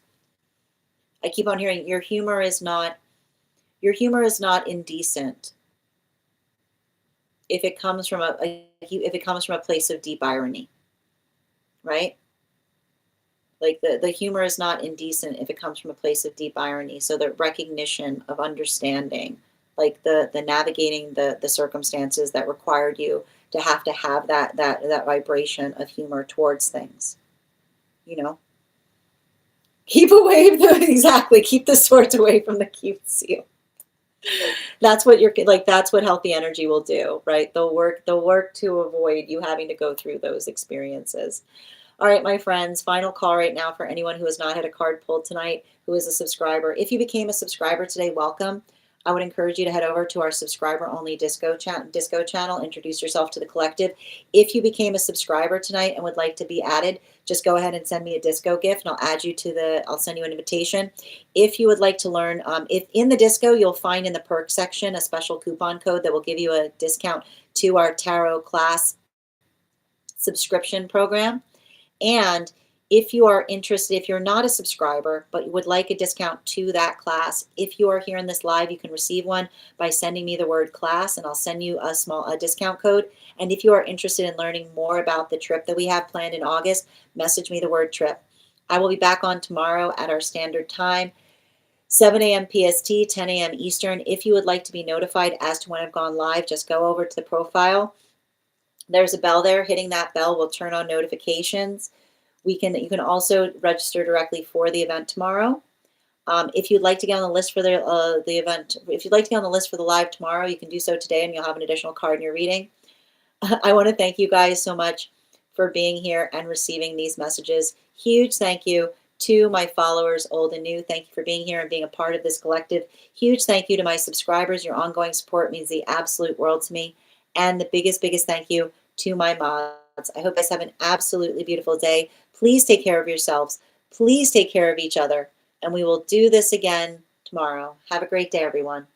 I keep on hearing your humor is not indecent if it comes from if it comes from a place of deep irony, right? Like the humor is not indecent if it comes from a place of deep irony. So the recognition of understanding, like the navigating the circumstances that required you to have that vibration of humor towards things, you know. Keep away exactly, keep the swords away from the cute seal. That's what you're like, that's what healthy energy will do, right? They'll work to avoid you having to go through those experiences. All right, my friends, final call right now for anyone who has not had a card pulled tonight, who is a subscriber. If you became a subscriber today, welcome. I would encourage you to head over to our subscriber-only disco channel, introduce yourself to the collective. If you became a subscriber tonight and would like to be added, just go ahead and send me a disco gift, and I'll add you to I'll send you an invitation. If you would like to learn, if in the disco, you'll find in the perk section a special coupon code that will give you a discount to our tarot class subscription program. And if you are interested, if you're not a subscriber, but you would like a discount to that class, if you are here in this live, you can receive one by sending me the word class, and I'll send you a discount code. And if you are interested in learning more about the trip that we have planned in August, message me the word trip. I will be back on tomorrow at our standard time, 7 a.m. PST, 10 a.m. Eastern. If you would like to be notified as to when I've gone live, just go over to the profile. There's a bell there. Hitting that bell will turn on notifications. You can also register directly for the event tomorrow. If you'd like to get on the list for the event, if you'd like to get on the list for the live tomorrow, you can do so today, and you'll have an additional card in your reading. I want to thank you guys so much for being here and receiving these messages. Huge thank you to my followers, old and new. Thank you for being here and being a part of this collective. Huge thank you to my subscribers. Your ongoing support means the absolute world to me. And the biggest thank you to my mods. I hope you guys have an absolutely beautiful day. Please take care of yourselves. Please take care of each other. And we will do this again tomorrow. Have a great day, everyone.